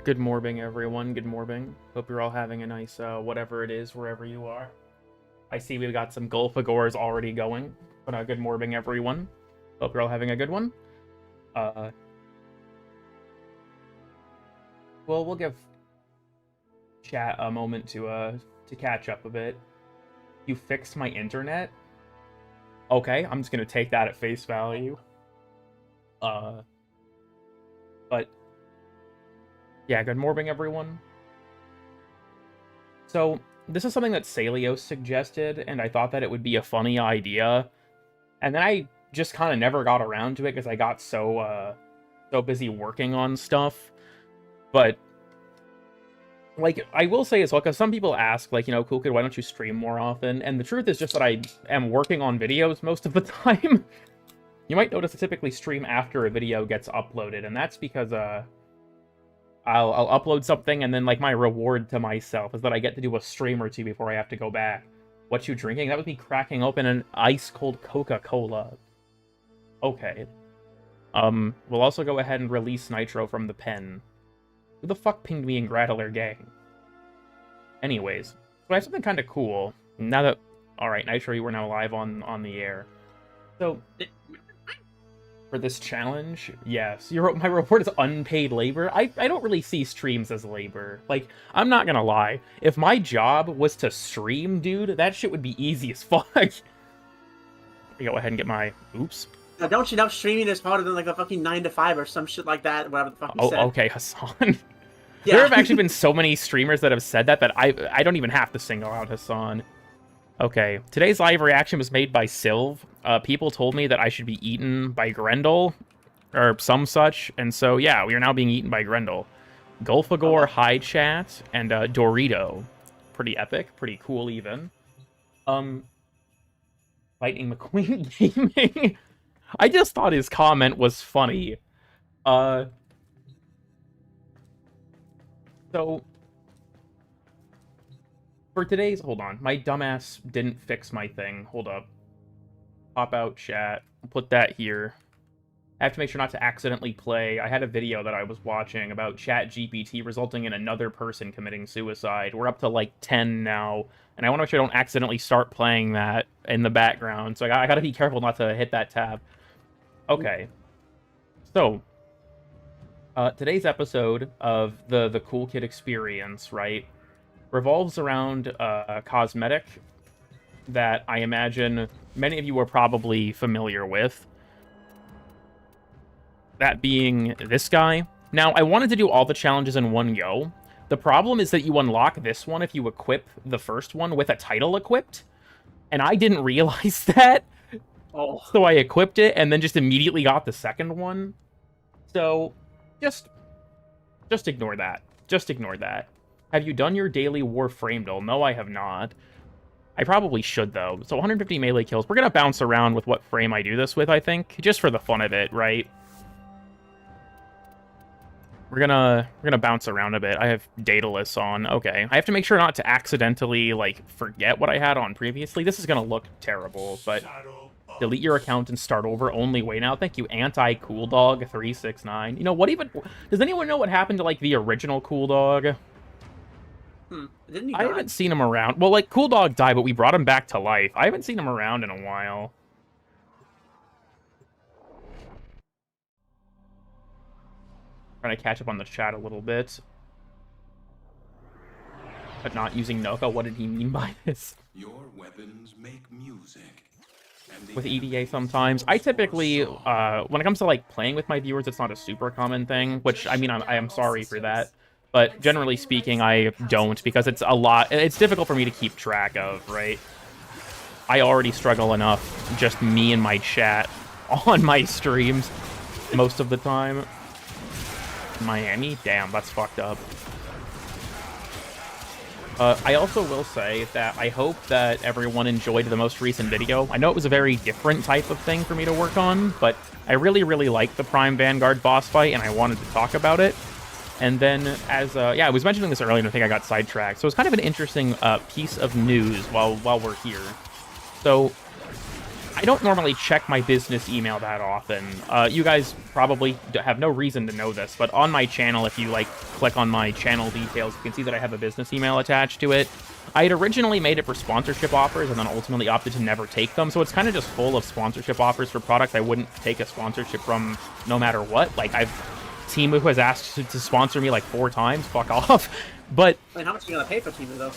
Good morning, everyone. Good morning. Hope you're all having a nice, whatever it is, wherever you are. I see we've got some Golfagores already going, but good morning, everyone. Hope you're all having a good one. Well, we'll give chat a moment to catch up a bit. You fixed my internet? Okay, I'm just gonna take that at face value. But yeah, good morning, everyone. So, this is something that Salios suggested, and I thought that it would be a funny idea. And then I just kind of never got around to it because I got so busy working on stuff. But, like, I will say as well, because some people ask, like, Cool Kid, why don't you stream more often? And the truth is just that I am working on videos most of the time. You might notice I typically stream after a video gets uploaded, and that's because, I'll upload something, and then, like, my reward to myself is that I get to do a stream or two before I have to go back. What you drinking? That would be cracking open an ice-cold Coca-Cola. Okay. We'll also go ahead and release Nitro from the pen. Who the fuck pinged me in Grattler Gang? Anyways, so I have something kind of cool. Now that... Alright, Nitro, you are now live on the air. So... For this challenge, yes. My reward is unpaid labor. I don't really see streams as labor. Like, I'm not gonna lie. If my job was to stream, dude, that shit would be easy as fuck. Let me go ahead and get my... Oops. Now, don't you know streaming is harder than, like, a fucking 9 to 5 or some shit like that, whatever the fuck you said. Okay, Hassan. Yeah. There have actually been so many streamers that have said that I don't even have to single out Hassan. Okay, today's live reaction was made by Sylv. People told me that I should be eaten by Grendel, or some such, and so yeah, we are now being eaten by Grendel. Golfagore, Hi Chat, and Dorito. Pretty epic, pretty cool even. Lightning McQueen Gaming. I just thought his comment was funny. So... For today's... Hold on. My dumbass didn't fix my thing. Hold up. Pop out chat. Put that here. I have to make sure not to accidentally play. I had a video that I was watching about ChatGPT resulting in another person committing suicide. We're up to like 10 now. And I want to make sure I don't accidentally start playing that in the background. So I gotta be careful not to hit that tab. Okay. So... today's episode of the Cool Kid Experience, right, revolves around a cosmetic that I imagine many of you are probably familiar with. That being this guy. Now, I wanted to do all the challenges in one go. The problem is that you unlock this one if you equip the first one with a title equipped. And I didn't realize that. Oh. So I equipped it and then just immediately got the second one. So... Just ignore that. Just ignore that. Have you done your daily Warframe duel? No, I have not. I probably should, though. So 150 melee kills. We're going to bounce around with what frame I do this with, I think. Just for the fun of it, right? We're gonna bounce around a bit. I have Daedalus on. Okay. I have to make sure not to accidentally, like, forget what I had on previously. This is going to look terrible, but... Delete your account and start over. Only way now. Thank you, Anti-Cool-Dog369. You know, what even... Does anyone know what happened to, like, the original Cool Dog? Didn't he I die? haven't seen him around. Well, like, Cool Dog died, but we brought him back to life. I haven't seen him around in a while. Trying to catch up on the chat a little bit. But not using Noka. What did he mean by this? Your weapons make music. With EDA sometimes. I typically, when it comes to, like, playing with my viewers, it's not a super common thing, which, I mean, I am sorry for that. But generally speaking, I don't, because it's it's difficult for me to keep track of, right? I already struggle enough, just me and my chat on my streams most of the time. Miami? Damn, that's fucked up. I also will say that I hope that everyone enjoyed the most recent video. I know it was a very different type of thing for me to work on, but I really, really liked the Prime Vanguard boss fight, and I wanted to talk about it. And then, yeah, I was mentioning this earlier, and I think I got sidetracked. So it's kind of an interesting piece of news while we're here. So I don't normally check my business email that often. You guys probably have no reason to know this, but on my channel, if you like click on my channel details, you can see that I have a business email attached to it. I had originally made it for sponsorship offers and then ultimately opted to never take them, so it's kind of just full of sponsorship offers for products I wouldn't take a sponsorship from no matter what. Like, Temu has asked to sponsor me like 4 times, fuck off. But Wait, how much are you gonna pay for Temu though?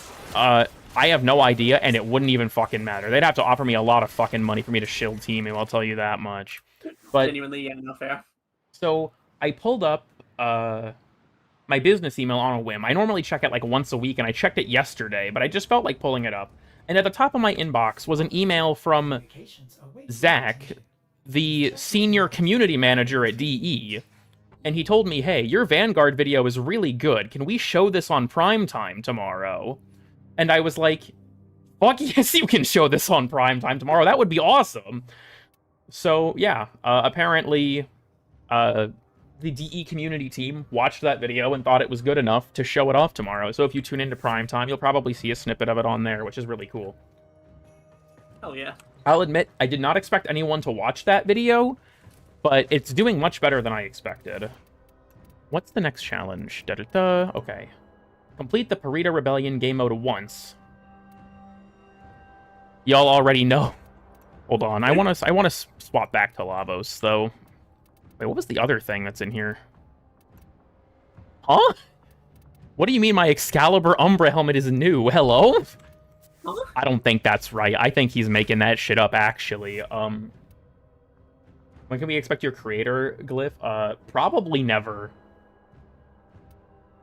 I have no idea, and it wouldn't even fucking matter. They'd have to offer me a lot of fucking money for me to shield Temu, I'll tell you that much. But Genuinely, yeah, no fair. so I pulled up my business email on a whim. I normally check it like once a week, and I checked it yesterday, but I just felt like pulling it up. And at the top of my inbox was an email from Zach, the senior community manager at DE. And he told me, hey, your Vanguard video is really good. Can we show this on primetime tomorrow? And I was like, fuck yes, you can show this on primetime tomorrow. That would be awesome. So, yeah, apparently the DE community team watched that video and thought it was good enough to show it off tomorrow. So if you tune into primetime, you'll probably see a snippet of it on there, which is really cool. Hell yeah. I'll admit, I did not expect anyone to watch that video, but it's doing much better than I expected. What's the next challenge? Da-da-da. Okay. Complete the Purita Rebellion game mode once. Y'all already know. Hold on. I want to swap back to Lavos, though. Wait, what was the other thing that's in here? Huh? What do you mean my Excalibur Umbra helmet is new? Hello? Huh? I don't think that's right. I think he's making that shit up, actually. When can we expect your creator glyph? Probably never.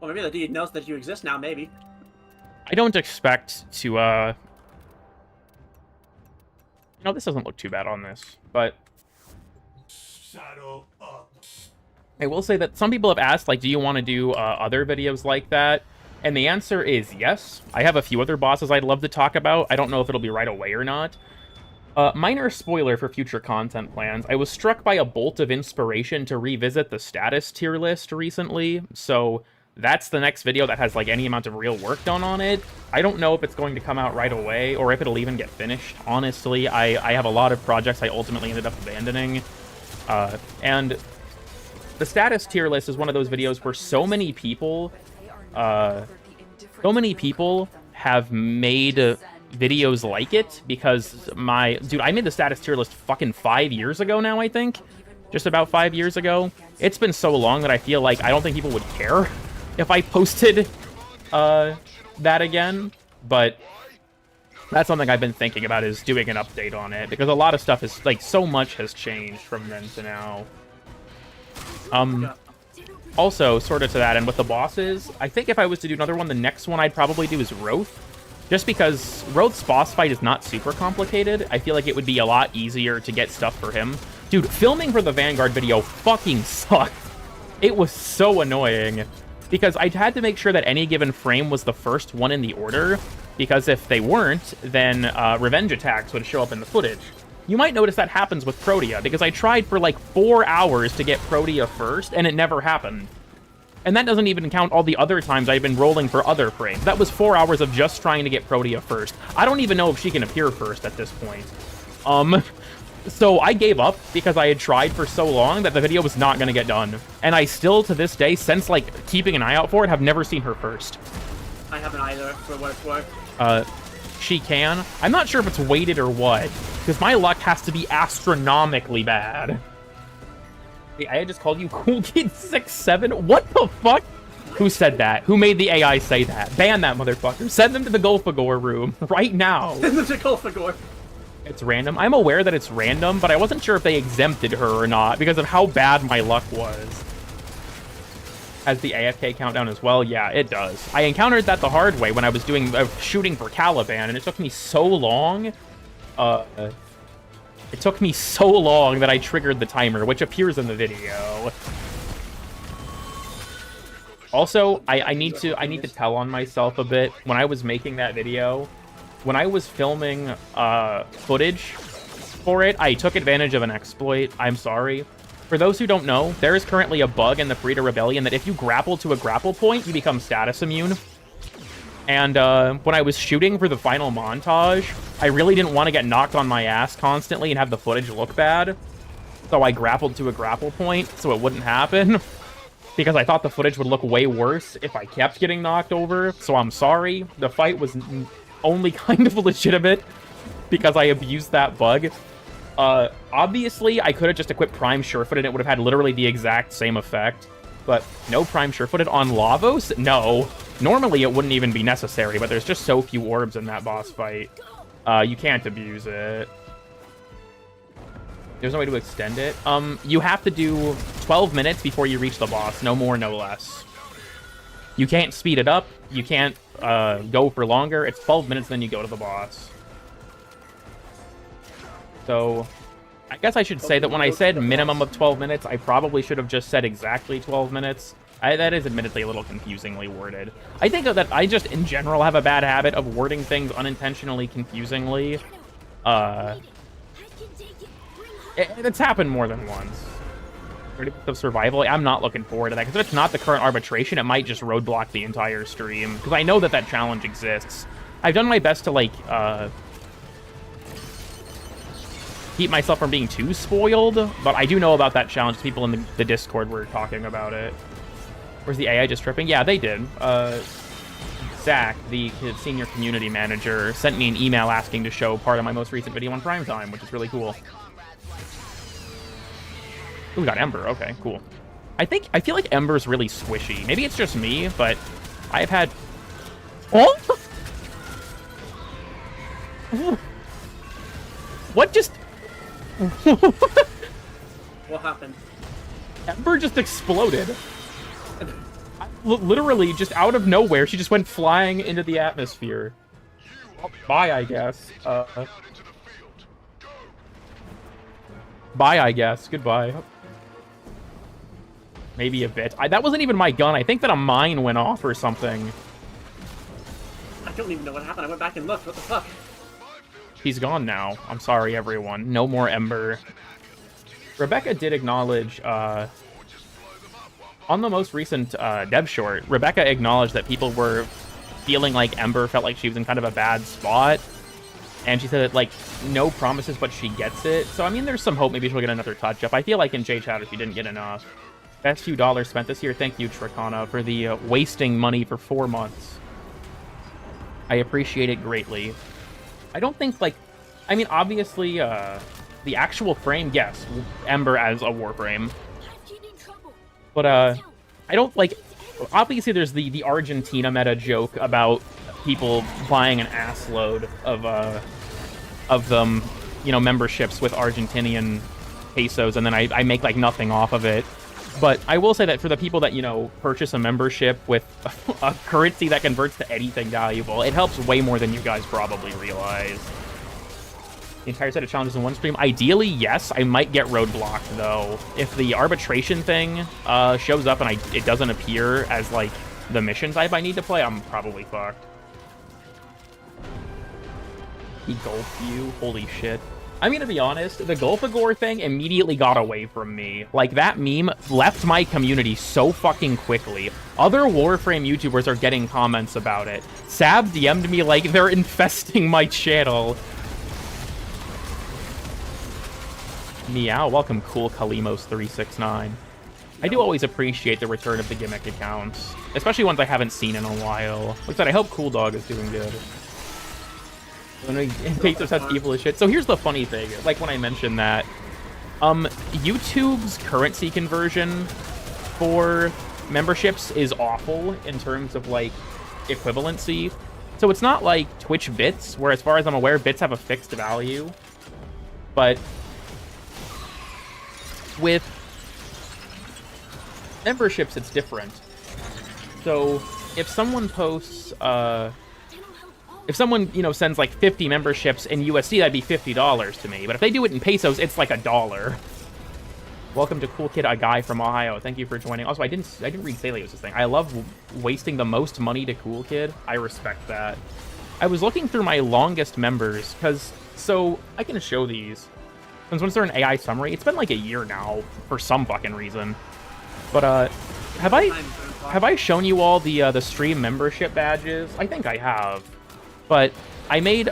Well, maybe the dude knows that you exist now, maybe. I don't expect to, You know, this doesn't look too bad on this, but... Saddle up. I will say that some people have asked, like, do you want to do other videos like that? And the answer is yes. I have a few other bosses I'd love to talk about. I don't know if it'll be right away or not. Minor spoiler for future content plans. I was struck by a bolt of inspiration to revisit the status tier list recently, so that's the next video that has, like, any amount of real work done on it. I don't know if it's going to come out right away, or if it'll even get finished, honestly. I have a lot of projects I ultimately ended up abandoning. And the status tier list is one of those videos where so many people have made videos like it, because dude, I made the status tier list fucking 5 years ago now, I think. Just about 5 years ago. It's been so long that I feel like I don't think people would care if I posted that again, but that's something I've been thinking about, is doing an update on it, because a lot of stuff is, like, so much has changed from then to now. Also, sort of to that end with the bosses, I think if I was to do another one, the next one I'd probably do is Roth. Just because Roth's boss fight is not super complicated, I feel like it would be a lot easier to get stuff for him. Dude, filming for the Vanguard video fucking sucked. It was so annoying, because I had to make sure that any given frame was the first one in the order, because if they weren't, then revenge attacks would show up in the footage. You might notice that happens with Protea, because I tried for like 4 hours to get Protea first, and it never happened. And that doesn't even count all the other times I've been rolling for other frames. That was 4 hours of just trying to get Protea first. I don't even know if she can appear first at this point. So I gave up because I had tried for so long that the video was not going to get done. And I still, to this day, since like keeping an eye out for it, have never seen her first. I haven't either, for what it's worth. She can. I'm not sure if it's weighted or what, because my luck has to be astronomically bad. Hey, I just called you Cool Kid 67? What the fuck? Who said that? Who made the AI say that? Ban that motherfucker. Send them to the Golfagor room right now. Send them to Golfagor. It's random. I'm aware that it's random, but I wasn't sure if they exempted her or not because of how bad my luck was. Has the AFK countdown as well? Yeah, it does. I encountered that the hard way when I was doing shooting for Caliban, and it took me so long. It took me so long that I triggered the timer, which appears in the video. Also, I need to tell on myself a bit. When I was making that video, when I was filming footage for it, I took advantage of an exploit. I'm sorry. For those who don't know, there is currently a bug in the Purita Rebellion that if you grapple to a grapple point, you become status immune. And when I was shooting for the final montage, I really didn't want to get knocked on my ass constantly and have the footage look bad. So I grappled to a grapple point so it wouldn't happen. Because I thought the footage would look way worse if I kept getting knocked over. So I'm sorry. The fight was only kind of legitimate because I abused that bug. Obviously, I could have just equipped Prime Surefooted and it would have had literally the exact same effect. But no Prime Surefooted on Lavos? No. Normally, it wouldn't even be necessary, but there's just so few orbs in that boss fight. You can't abuse it. There's no way to extend it. You have to do 12 minutes before you reach the boss. No more, no less. You can't speed it up. You can't go for longer. It's 12 minutes, then you go to the boss. So, I guess I should say that when I said minimum of 12 minutes, I probably should have just said exactly 12 minutes. That is admittedly a little confusingly worded. I think that I just, in general, have a bad habit of wording things unintentionally confusingly. It's happened more than once. Of survival, I'm not looking forward to that, because if it's not the current arbitration, it might just roadblock the entire stream, because I know that that challenge exists. I've done my best to, like, keep myself from being too spoiled, but I do know about that challenge. People in the Discord were talking about it. Where's the AI just tripping? Yeah, they did. Zach, the senior community manager, sent me an email asking to show part of my most recent video on Primetime, which is really cool. Ooh, we got Ember. Okay, cool. I feel like Ember's really squishy. Maybe it's just me, but I've had... Oh! What just... What happened? Ember just exploded. Literally, just out of nowhere, she just went flying into the atmosphere. Bye, I guess. Bye, I guess. Goodbye. Maybe a bit. That wasn't even my gun. I think that a mine went off or something. I don't even know what happened. I went back and looked. What the fuck? He's gone now. I'm sorry, everyone. No more Ember. Rebecca did acknowledge, on the most recent dev short, Rebecca acknowledged that people were feeling like Ember felt like she was in kind of a bad spot. And she said that, like, no promises, but she gets it. So, I mean, there's some hope maybe she'll get another touch-up. I feel like in J-Chatter she didn't get enough. Best few dollars spent this year. Thank you, Tricana, for the wasting money for 4 months. I appreciate it greatly. I don't think, like... I mean, obviously, the actual frame, yes. Ember as a Warframe. But, I don't, like... Obviously, there's the Argentina meta joke about people buying an ass load of them, you know, memberships with Argentinian pesos, and then I make, like, nothing off of it. But I will say that for the people that, you know, purchase a membership with a currency that converts to anything valuable, it helps way more than you guys probably realize. The entire set of challenges in one stream? Ideally, yes. I might get roadblocked, though. If the arbitration thing shows up and it doesn't appear as, like, the mission type I need to play, I'm probably fucked. He gulped you? Holy shit. I'm gonna be honest, the Gulfagor thing immediately got away from me. Like, that meme left my community so fucking quickly. Other Warframe YouTubers are getting comments about it. Sab DM'd me like, they're infesting my channel. Meow, welcome Cool Kalimos369. I do always appreciate the return of the gimmick accounts, especially ones I haven't seen in a while. Like I said, I hope Cool Dog is doing good. Pesos has evil as shit. So here's the funny thing, like when I mentioned that, YouTube's currency conversion for memberships is awful in terms of, like, equivalency. So it's not like Twitch bits, where as far as I'm aware, bits have a fixed value. But with memberships, it's different. So if someone posts, if someone, you know, sends like 50 memberships in USD, that'd be $50 to me. But if they do it in pesos, it's like $1. Welcome to Cool Kid, a guy from Ohio. Thank you for joining. Also, I didn't read Salios' thing. I love wasting the most money to Cool Kid. I respect that. I was looking through my longest members, because, so, I can show these. Since once they're an AI summary, it's been like a year now, for some fucking reason. But, have I... have I shown you all the stream membership badges? I think I have. But I made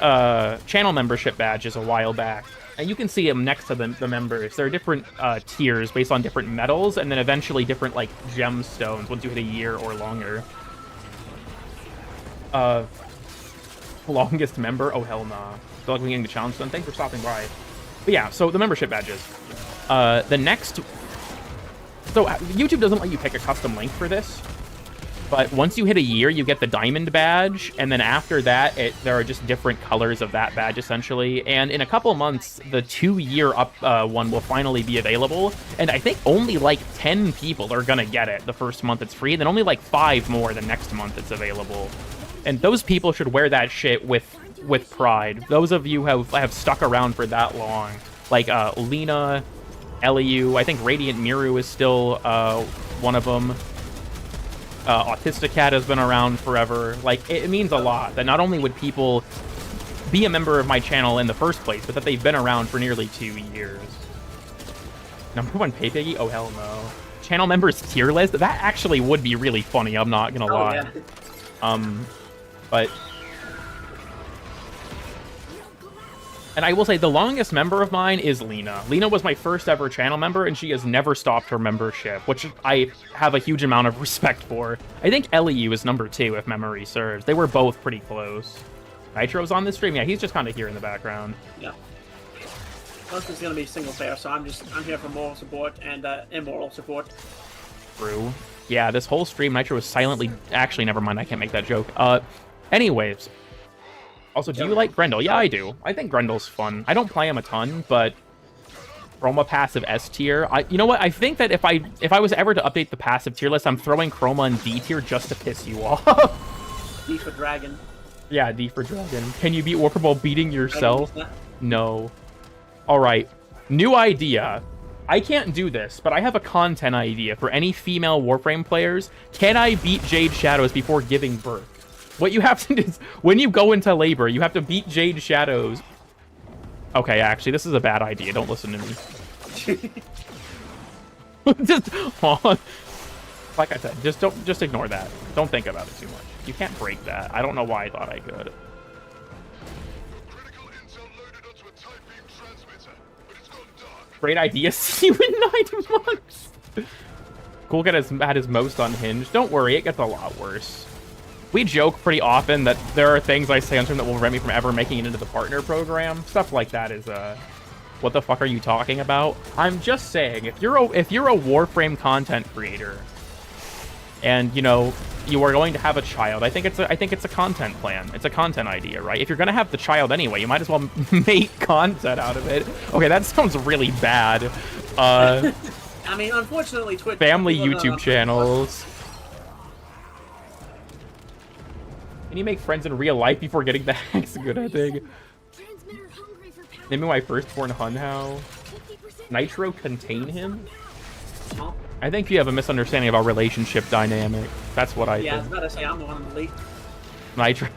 channel membership badges a while back. And you can see them next to the members. There are different tiers based on different medals, and then eventually different, like, gemstones once you hit a year or longer. Longest member? Oh, hell nah. Feel like we're getting the challenge done. Thanks for stopping by. But yeah, so the membership badges. The next... So YouTube doesn't let you pick a custom link for this. But once you hit a year, you get the diamond badge, and then after that, there are just different colors of that badge, essentially. And in a couple months, the 2-year up one will finally be available, and I think only like 10 people are gonna get it the first month it's free, and then only like 5 more the next month it's available. And those people should wear that shit with pride. Those of you who have stuck around for that long, like Lena, Eliu, I think Radiant Miru is still one of them. Autisticat has been around forever. Like, it means a lot that not only would people be a member of my channel in the first place, but that they've been around for nearly 2 years. Number 1 pay piggy? Oh, hell no. Channel members tier list? That actually would be really funny, I'm not gonna lie. Yeah. But... And I will say, the longest member of mine is Lena. Lena was my first ever channel member, and she has never stopped her membership, which I have a huge amount of respect for. I think Eliu is number 2, if memory serves. They were both pretty close. Nitro's on this stream? Yeah, he's just kind of here in the background. Yeah. Most is going to be single player, so I'm here for moral support and immoral support. True. Yeah, this whole stream, Nitro was silently... Actually, never mind, I can't make that joke. Anyways... Also, do you like Grendel? Yeah, I do. I think Grendel's fun. I don't play him a ton, but Chroma passive S tier. You know what? I think that if I was ever to update the passive tier list, I'm throwing Chroma in D tier just to piss you off. D for dragon. Yeah, D for dragon. Can you beat Warframe while beating yourself? No. All right. New idea. I can't do this, but I have a content idea for any female Warframe players. Can I beat Jade Shadows before giving birth? What you have to do is, when you go into labor, you have to beat Jade Shadows. Okay, actually, this is a bad idea. Don't listen to me. Just, like I said, just ignore that. Don't think about it too much. You can't break that. I don't know why I thought I could. Great idea. See you in 9 months. Cool Kid has had his most unhinged. Don't worry, it gets a lot worse. We joke pretty often that there are things I say on stream that will prevent me from ever making it into the partner program. Stuff like that is, what the fuck are you talking about? I'm just saying, if you're a Warframe content creator, and, you know, you are going to have a child, I think it's a content plan. It's a content idea, right? If you're gonna have the child anyway, you might as well make content out of it. Okay, that sounds really bad. I mean, unfortunately, Twitch... Family YouTube channels... Can you make friends in real life before getting the hex good, I think? Name me my firstborn Hunhow. Nitro contain him? I think you have a misunderstanding of our relationship dynamic. That's what I think. Yeah, I was about to say, I'm the one in the league. Nitro.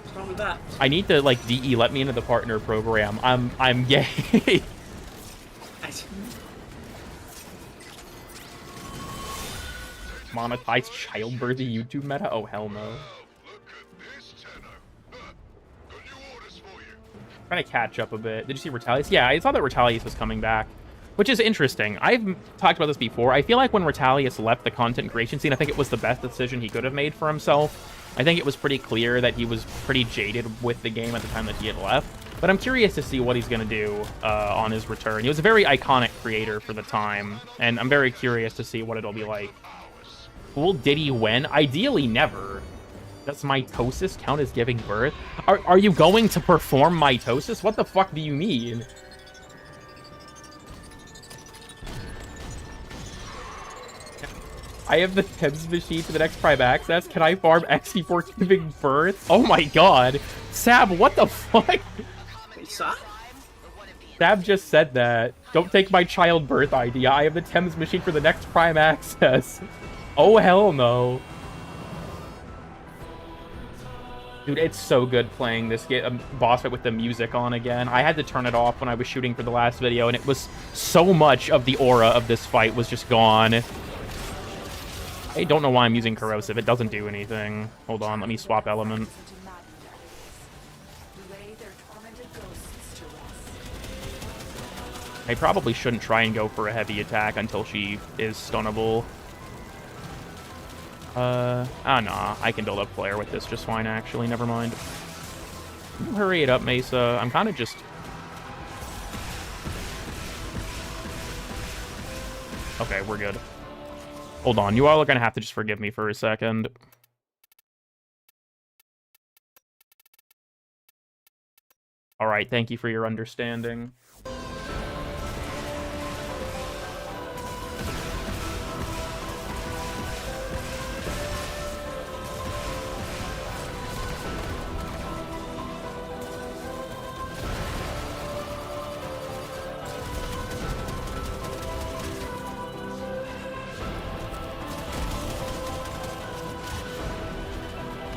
What's wrong with that? I need to, like, DE let me into the partner program. I'm gay. Monetize childbirthy YouTube meta? Oh, hell no. Trying to catch up a bit. Did you see Retalius? Yeah, I saw that Retalius was coming back, which is interesting. I've talked about this before. I feel like when Retalius left the content creation scene, I think it was the best decision he could have made for himself. I think it was pretty clear that he was pretty jaded with the game at the time that he had left. But I'm curious to see what he's going to do on his return. He was a very iconic creator for the time, and I'm very curious to see what it'll be like. Will Diddy win? Ideally, never. Does mitosis count as giving birth? Are you going to perform mitosis? What the fuck do you mean? I have the Thames machine for the next Prime Access. Can I farm X before giving birth? Oh my god. Sab, what the fuck? Wait, Sab? Sab just said that. Don't take my childbirth idea. I have the Thames machine for the next Prime Access. Oh, hell no. Dude, it's so good playing this boss fight with the music on again. I had to turn it off when I was shooting for the last video, and it was so much of the aura of this fight was just gone. I don't know why I'm using Corrosive. It doesn't do anything. Hold on, let me swap element. I probably shouldn't try and go for a heavy attack until she is stunnable. Nah. I can build up flare with this just fine, actually. Never mind. Can you hurry it up, Mesa? I'm kind of just... Okay, we're good. Hold on, you all are going to have to just forgive me for a second. Alright, thank you for your understanding.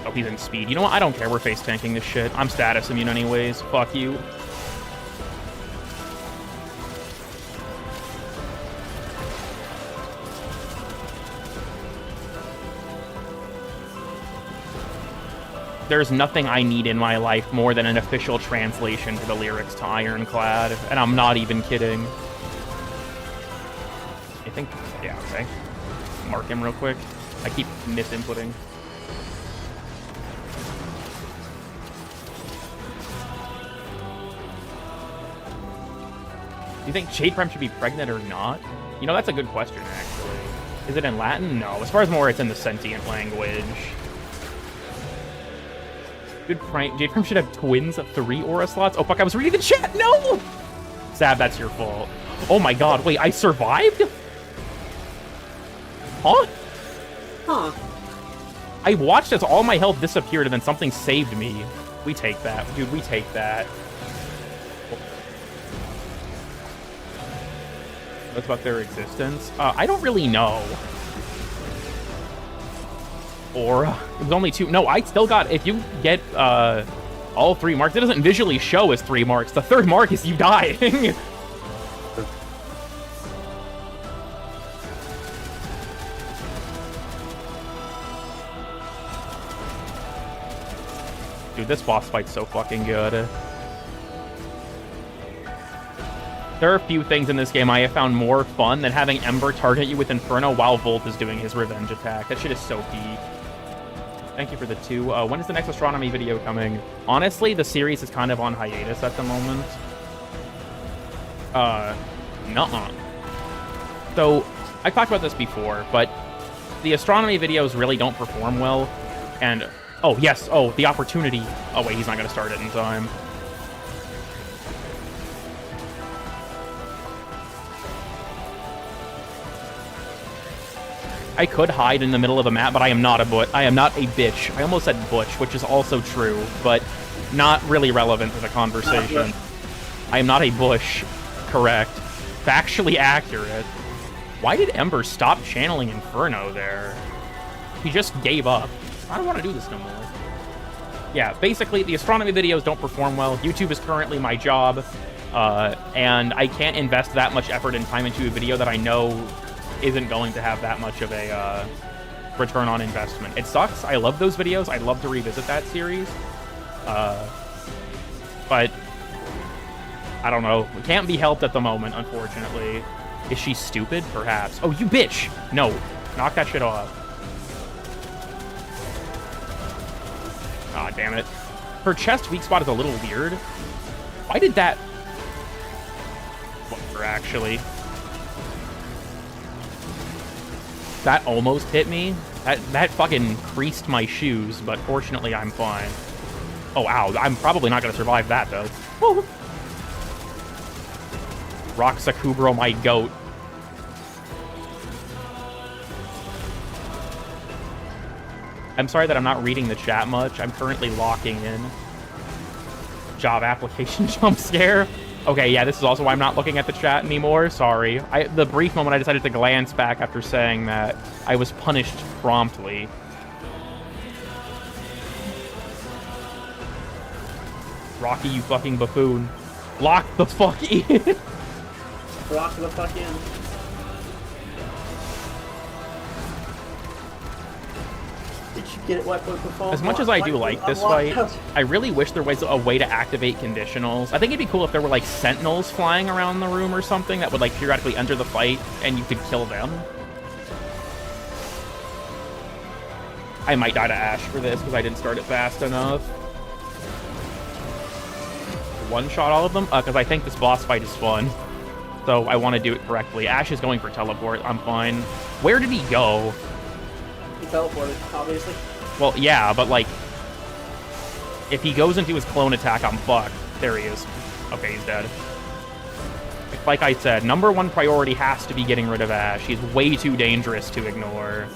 Oh, he's in speed. You know what? I don't care. We're face tanking this shit. I'm status immune anyways. Fuck you. There's nothing I need in my life more than an official translation to the lyrics to Ironclad, and I'm not even kidding. I think... Yeah, okay. Mark him real quick. I keep misinputting. Do you think Jade Prime should be pregnant or not? You know, that's a good question, actually. Is it in Latin? No. As far as more, it's in the sentient language. Good Prime. Jade Prime should have twins of 3 aura slots. Oh, fuck, I was reading the chat! No! Sab, that's your fault. Oh my god, wait, I survived? Huh? Huh. I watched as all my health disappeared and then something saved me. We take that. Dude, we take that. What's about their existence? I don't really know. Aura. It was only 2. No, I still got... If you get all 3 marks, it doesn't visually show as 3 marks. The 3rd mark is you dying. Dude, this boss fight's so fucking good. There are a few things in this game I have found more fun than having Ember target you with Inferno while Volt is doing his revenge attack. That shit is so peak. Thank you for the 2. When is the next astronomy video coming? Honestly, the series is kind of on hiatus at the moment. Nuh-uh. So, I've talked about this before, but the astronomy videos really don't perform well. And, oh, yes, oh, the opportunity. Oh, wait, he's not going to start it in time. I could hide in the middle of a map, but I am not a bitch. I almost said butch, which is also true, but not really relevant to the conversation. I am not a bush. Correct. Factually accurate. Why did Ember stop channeling Inferno there? He just gave up. I don't want to do this no more. Yeah, basically, the astronomy videos don't perform well. YouTube is currently my job, and I can't invest that much effort and time into a video that I know isn't going to have that much of a return on investment. It sucks. I love those videos. I'd love to revisit that series. But I don't know. It can't be helped at the moment, unfortunately. Is she stupid? Perhaps. Oh, you bitch! No. Knock that shit off. Ah, damn it. Her chest weak spot is a little weird. Why did that... Whatever, actually. That almost hit me. That fucking creased my shoes, but fortunately I'm fine. Oh, ow. I'm probably not going to survive that, though. Woo. Rock Sakubro, my goat. I'm sorry that I'm not reading the chat much. I'm currently locking in. Job application jump scare. Okay, yeah, this is also why I'm not looking at the chat anymore. Sorry. The brief moment I decided to glance back after saying that, I was punished promptly. Rocky, you fucking buffoon. Lock the fuck in. Lock the fuck in. get it wet before. As much as I do like this fight, I really wish there was a way to activate conditionals. I think it'd be cool if there were, like, sentinels flying around the room or something that would, like, periodically enter the fight and you could kill them. I might die to Ashe for this because I didn't start it fast enough. One-shot all of them? Because I think this boss fight is fun. So I want to do it correctly. Ashe is going for teleport. I'm fine. Where did he go? He teleported, obviously. Well, yeah, but, like, if he goes into his clone attack, I'm fucked. There he is. Okay, he's dead. Like I said, #1 priority has to be getting rid of Ashe. He's way too dangerous to ignore.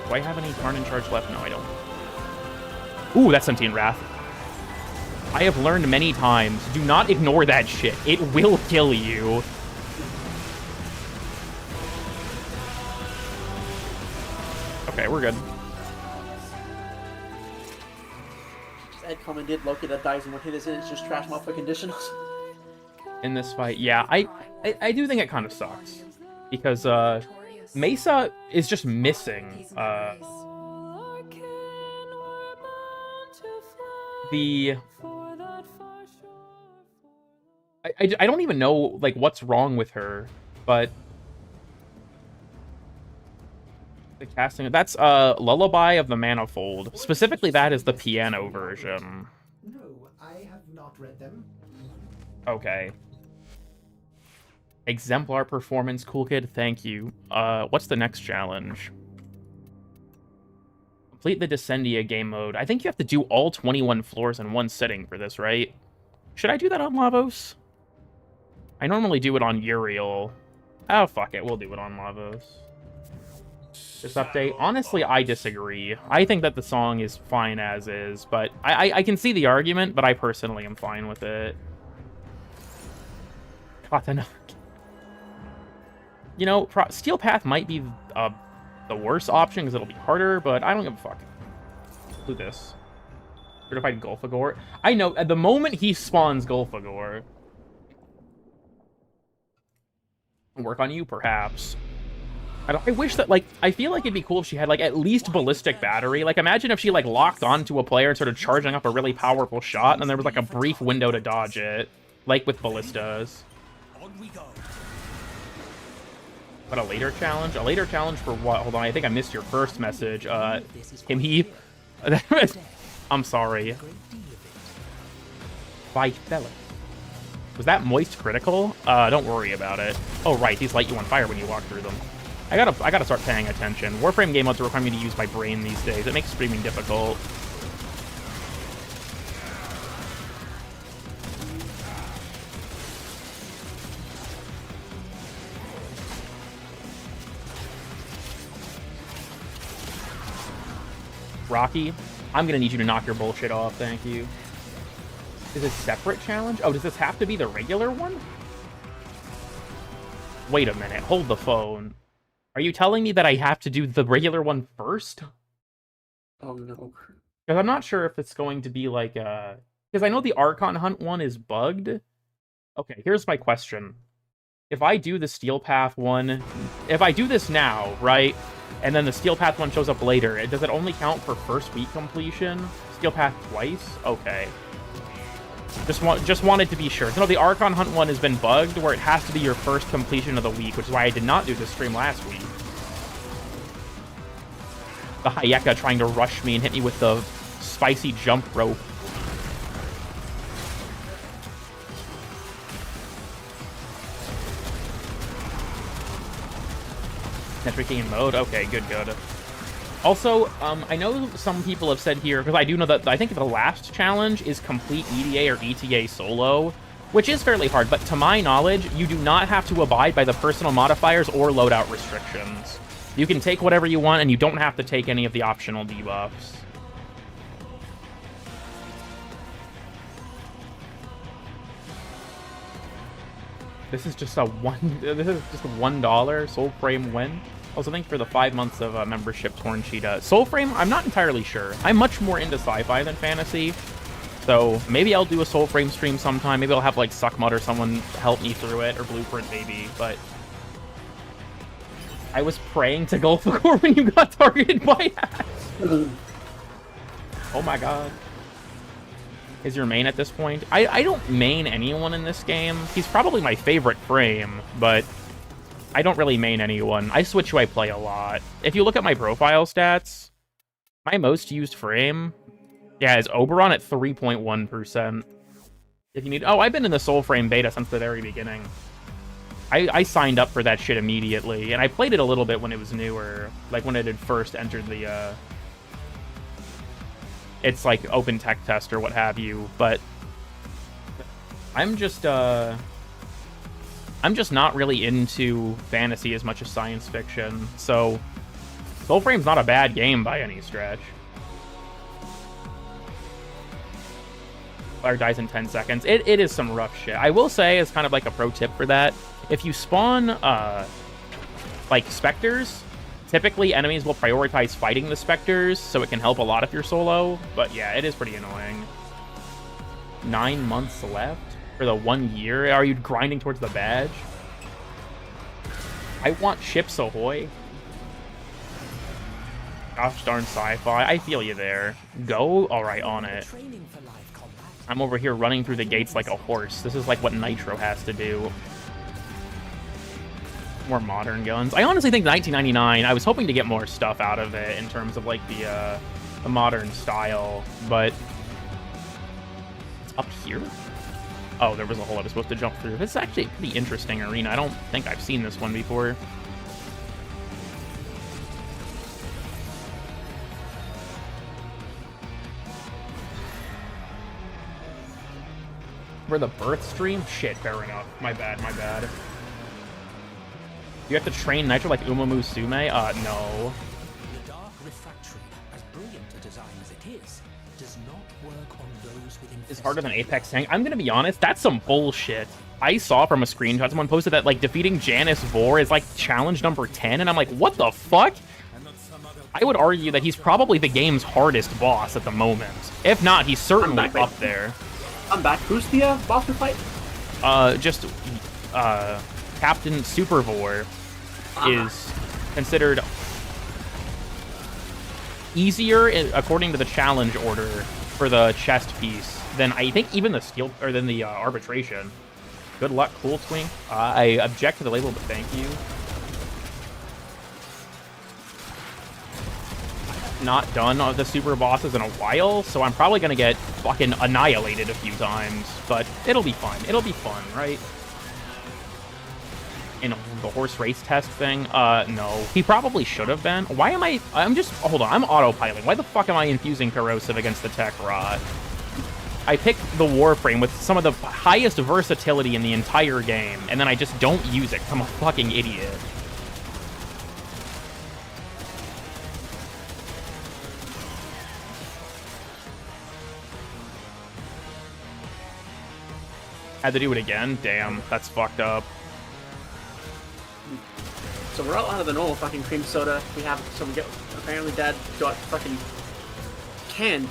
Do I have any Tarn charge left? No, I don't. Ooh, that's Sentient Wrath. I have learned many times, do not ignore that shit. It will kill you. Okay, we're good. Ed commented Loki that dies in one hit is in, it's just trash mouth for conditionals. In this fight, yeah, I do think it kind of sucks. Because, Mesa is just missing, I don't even know, like, what's wrong with her, but the casting, that's Lullaby of the Manifold. Specifically, that is the piano version. No, I have not read them. Okay. Exemplar performance, cool kid, thank you. What's the next challenge? Complete the Descendia game mode. I think you have to do all 21 floors in one sitting for this, right? Should I do that on Lavos? I normally do it on Uriel. Oh, fuck it. We'll do it on Lavos. This update. Honestly, I disagree. I think that the song is fine as is, but I can see the argument, but I personally am fine with it. Katana. You know, Steel Path might be the worst option because it'll be harder, but I don't give a fuck. Do this. Certified Gulfagor. I know, at the moment he spawns Gulfagor. Work on you, perhaps. I wish that, like, I feel like it'd be cool if she had, like, at least ballistic battery. Like, imagine if she, like, locked onto a player and started charging up a really powerful shot, and there was, like, a brief window to dodge it. Like with ballistas. But a later challenge? A later challenge for what? Hold on, I think I missed your first message. Can he... I'm sorry. Vitellis. Was that moist critical? Don't worry about it. Oh, right, these light you on fire when you walk through them. I gotta start paying attention. Warframe game modes require me to use my brain these days. It makes streaming difficult. Rocky, I'm gonna need you to knock your bullshit off, thank you. Is this a separate challenge? Oh, does this have to be the regular one? Wait a minute, hold the phone. Are you telling me that I have to do the regular one first? Oh no. Because I'm not sure if it's going to be like because I know the Archon Hunt one is bugged. Okay, here's my question. If I do the Steel Path one, if I do this now, right? And then the Steel Path one shows up later, does it only count for first week completion? Steel Path twice? Okay. Just wanted to be sure. So, no, the Archon Hunt one has been bugged, where it has to be your first completion of the week, which is why I did not do this stream last week. The Hayeka trying to rush me and hit me with the spicy jump rope. Network game mode? Okay, good. Also, I know some people have said here, because I do know that I think the last challenge is complete EDA or ETA solo, which is fairly hard, but to my knowledge, you do not have to abide by the personal modifiers or loadout restrictions. You can take whatever you want, and you don't have to take any of the optional debuffs. This is just a $1 Soulframe win. Also, thank you for the 5 months of membership, Torn Cheetah. Soulframe, I'm not entirely sure. I'm much more into sci-fi than fantasy. So maybe I'll do a Soulframe stream sometime. Maybe I'll have like Suckmud or someone help me through it, or Blueprint maybe. But I was praying to go for when you got targeted by Ash. Oh my god. Is your main at this point? I don't main anyone in this game. He's probably my favorite frame, but I don't really main anyone. I switch who I play a lot. If you look at my profile stats, my most used frame, yeah, is Oberon at 3.1%. If you need... Oh, I've been in the Soul Frame beta since the very beginning. I signed up for that shit immediately, and I played it a little bit when it was newer, like when it had first entered the, it's like open tech test or what have you, but I'm just not really into fantasy as much as science fiction, so Soulframe's not a bad game by any stretch. Player dies in 10 seconds. It is some rough shit. I will say, as kind of like a pro tip for that, if you spawn, like, specters, typically enemies will prioritize fighting the specters, so it can help a lot if you're solo, but yeah, it is pretty annoying. 9 months left for the 1 year? Are you grinding towards the badge? I want ships ahoy. Gosh darn sci-fi. I feel you there. Go? Alright, on it. I'm over here running through the gates like a horse. This is like what Nitro has to do. More modern guns. I honestly think 1999, I was hoping to get more stuff out of it in terms of like the modern style, but it's up here? Oh, there was a hole I was supposed to jump through. This is actually a pretty interesting arena. I don't think I've seen this one before. For the birth stream? Shit, fair enough. My bad, my bad. You have to train Nitro like Umamu Sume? No. The Dark Refractory, as brilliant a design as it is, does not work on those with It's harder than Apex Tank. I'm gonna be honest, that's some bullshit. I saw from a screenshot someone posted that like defeating Janice Vor is like challenge number 10, and I'm like, what the fuck? I would argue that he's probably the game's hardest boss at the moment. If not, he's certainly up there. I'm back. Who's the boss we fight? Captain Supervor is considered easier, according to the challenge order, for the chest piece than I think even the skill or than the arbitration. Good luck, Cool Twink. I object to the label, but thank you. Not done on the super bosses in a while, so I'm probably gonna get fucking annihilated a few times, but it'll be fun. It'll be fun, right? In the horse race test thing? No. He probably should have been. Why am I'm just, hold on, I'm autopiloting. Why the fuck am I infusing corrosive against the tech rod? I picked the Warframe with some of the highest versatility in the entire game, and then I just don't use it 'cause I'm a fucking idiot. Had to do it again? Damn, that's fucked up. So we're all out of the normal fucking cream soda. We have some apparently Dad got fucking canned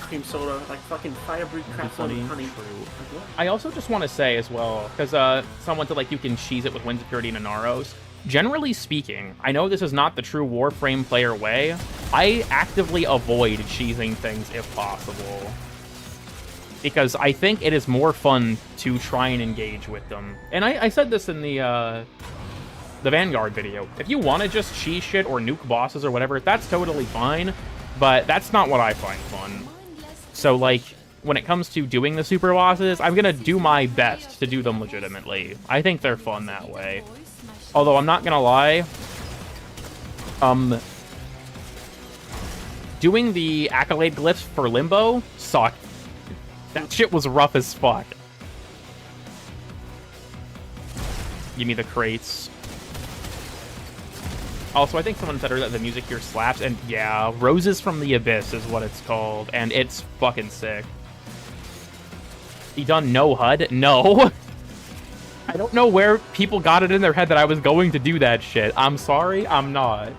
cream soda, like fucking fire brewed crap on honey. True. I also just want to say as well, because someone said like you can cheese it with Wind Security and Inaros. Generally speaking, I know this is not the true Warframe player way. I actively avoid cheesing things if possible, because I think it is more fun to try and engage with them. And I said this in the Vanguard video. If you want to just cheese shit or nuke bosses or whatever, that's totally fine, but that's not what I find fun. So, like, when it comes to doing the super bosses, I'm gonna do my best to do them legitimately. I think they're fun that way. Although, I'm not gonna lie, doing the accolade glyphs for Limbo sucked. That shit was rough as fuck. Give me the crates. Also, I think someone said earlier that the music here slaps, and yeah, Roses from the Abyss is what it's called, and it's fucking sick. He done no HUD? No. I don't know where people got it in their head that I was going to do that shit. I'm sorry, I'm not.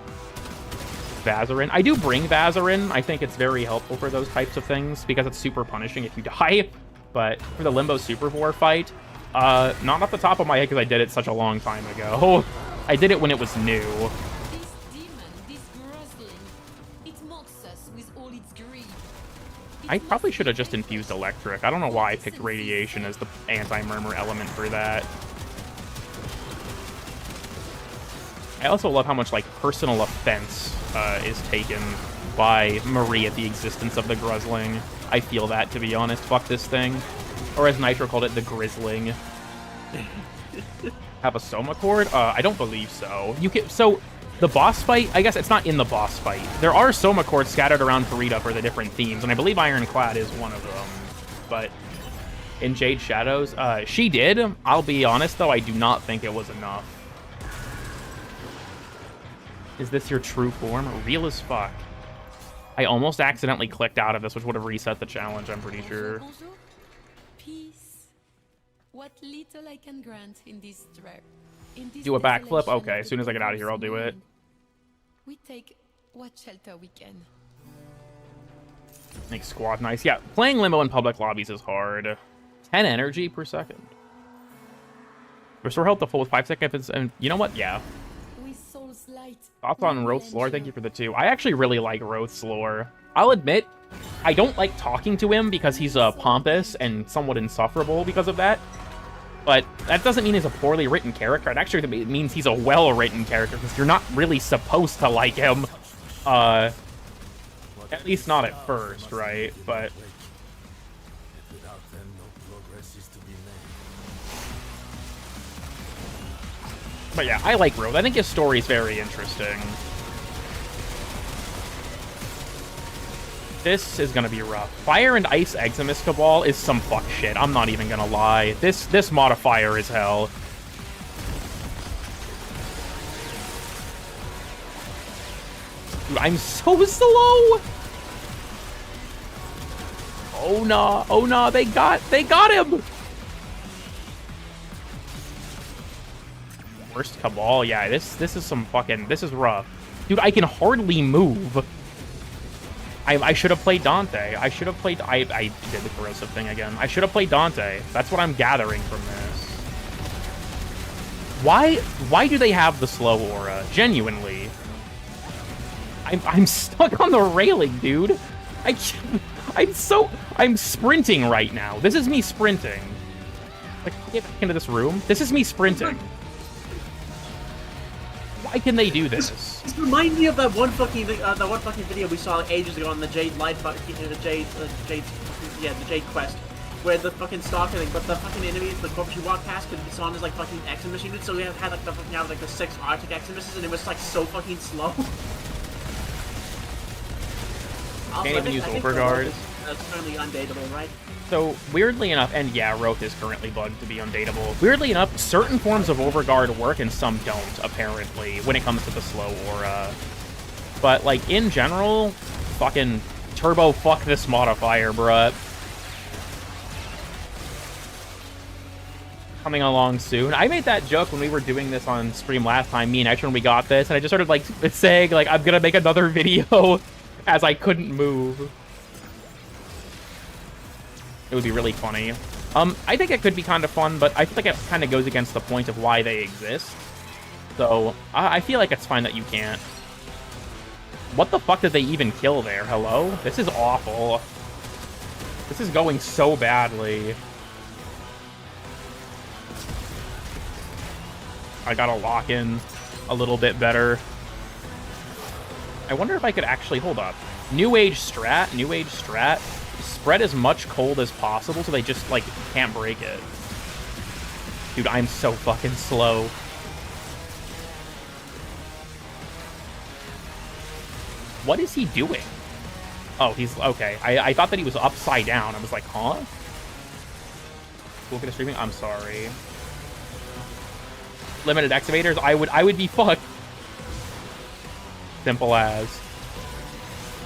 Vazarin. I do bring Vazarin. I think it's very helpful for those types of things, because it's super punishing if you die. But for the Limbo Super Vor fight, not off the top of my head, because I did it such a long time ago. I did it when it was new. This demon, this Grozling, it mocks us with all its greed. I probably should have just infused electric. I don't know why I picked radiation as the anti-murmur element for that. I also love how much, like, personal offense is taken by Marie at the existence of the Gruzling. I feel that, to be honest. Fuck this thing. Or as Nitro called it, the Grizzling. Have a Soma Chord? I don't believe so. You can, so, the boss fight, I guess it's not in the boss fight. There are Soma Chords scattered around Farida for the different themes, and I believe Ironclad is one of them. But in Jade Shadows, she did. I'll be honest, though, I do not think it was enough. Is this your true form? Real as fuck. I almost accidentally clicked out of this, which would have reset the challenge, I'm pretty sure. Bonjour. Peace. What little I can grant in this Do a backflip? desolation Okay, of as soon as I get out of here, I'll the do it. mind. We take what shelter we can. Make squad nice. Yeah, playing Limbo in public lobbies is hard. 10 energy per second. Restore health to full with 5 seconds, and you know what? Yeah. With soul's light. Thoughts on Roth's lore? Thank you for the 2. I actually really like Roth's lore. I'll admit, I don't like talking to him because he's pompous and somewhat insufferable because of that. But that doesn't mean he's a poorly written character. It actually means he's a well-written character because you're not really supposed to like him. At least not at first, right? But yeah, I like Roth. I think his story is very interesting. This is gonna be rough. Fire and Ice Eximus Cabal is some fuck shit. I'm not even gonna lie. This modifier is hell. Dude, I'm so slow. Oh no! Oh no! They got him. Worst Cabal. Yeah, this is some fucking. This is rough, dude. I can hardly move. I should have played Dante. I should have played... I did the corrosive thing again. I should have played Dante. That's what I'm gathering from this. Why do they have the slow aura? Genuinely. I'm stuck on the railing, dude. I'm sprinting right now. This is me sprinting. Like, get back into this room. This is me sprinting. Why can they do this? This reminds me of that one fucking video we saw ages ago on the Jade Light, the Jade Quest, where the fucking stalker thing, but the fucking enemies, the corpse you walk past, could be saw as like fucking Eximus units. So we had like the 6 Arctic Eximuses, and it was like so fucking slow. Can't even use Overguard. That's currently undateable, right? So, weirdly enough, and yeah, Roth is currently bugged to be undateable. Weirdly enough, certain forms of Overguard work and some don't, apparently, when it comes to the slow aura. But, like, in general, fucking turbo fuck this modifier, bruh. Coming along soon. I made that joke when we were doing this on stream last time, me and X, when we got this, and I just started, like, saying, like, I'm gonna make another video as I couldn't move. It would be really funny. I think it could be kind of fun, but I feel like it kind of goes against the point of why they exist. So, I feel like it's fine that you can't. What the fuck did they even kill there? Hello? This is awful. This is going so badly. I gotta lock in a little bit better. I wonder if I could actually... Hold up. New Age strat. Spread as much cold as possible so they just, like, can't break it. Dude, I'm so fucking slow. What is he doing? Oh, he's... Okay. I thought that he was upside down. I was like, huh? Look at the streaming? I'm sorry. Limited excavators? I would be fucked. Simple as.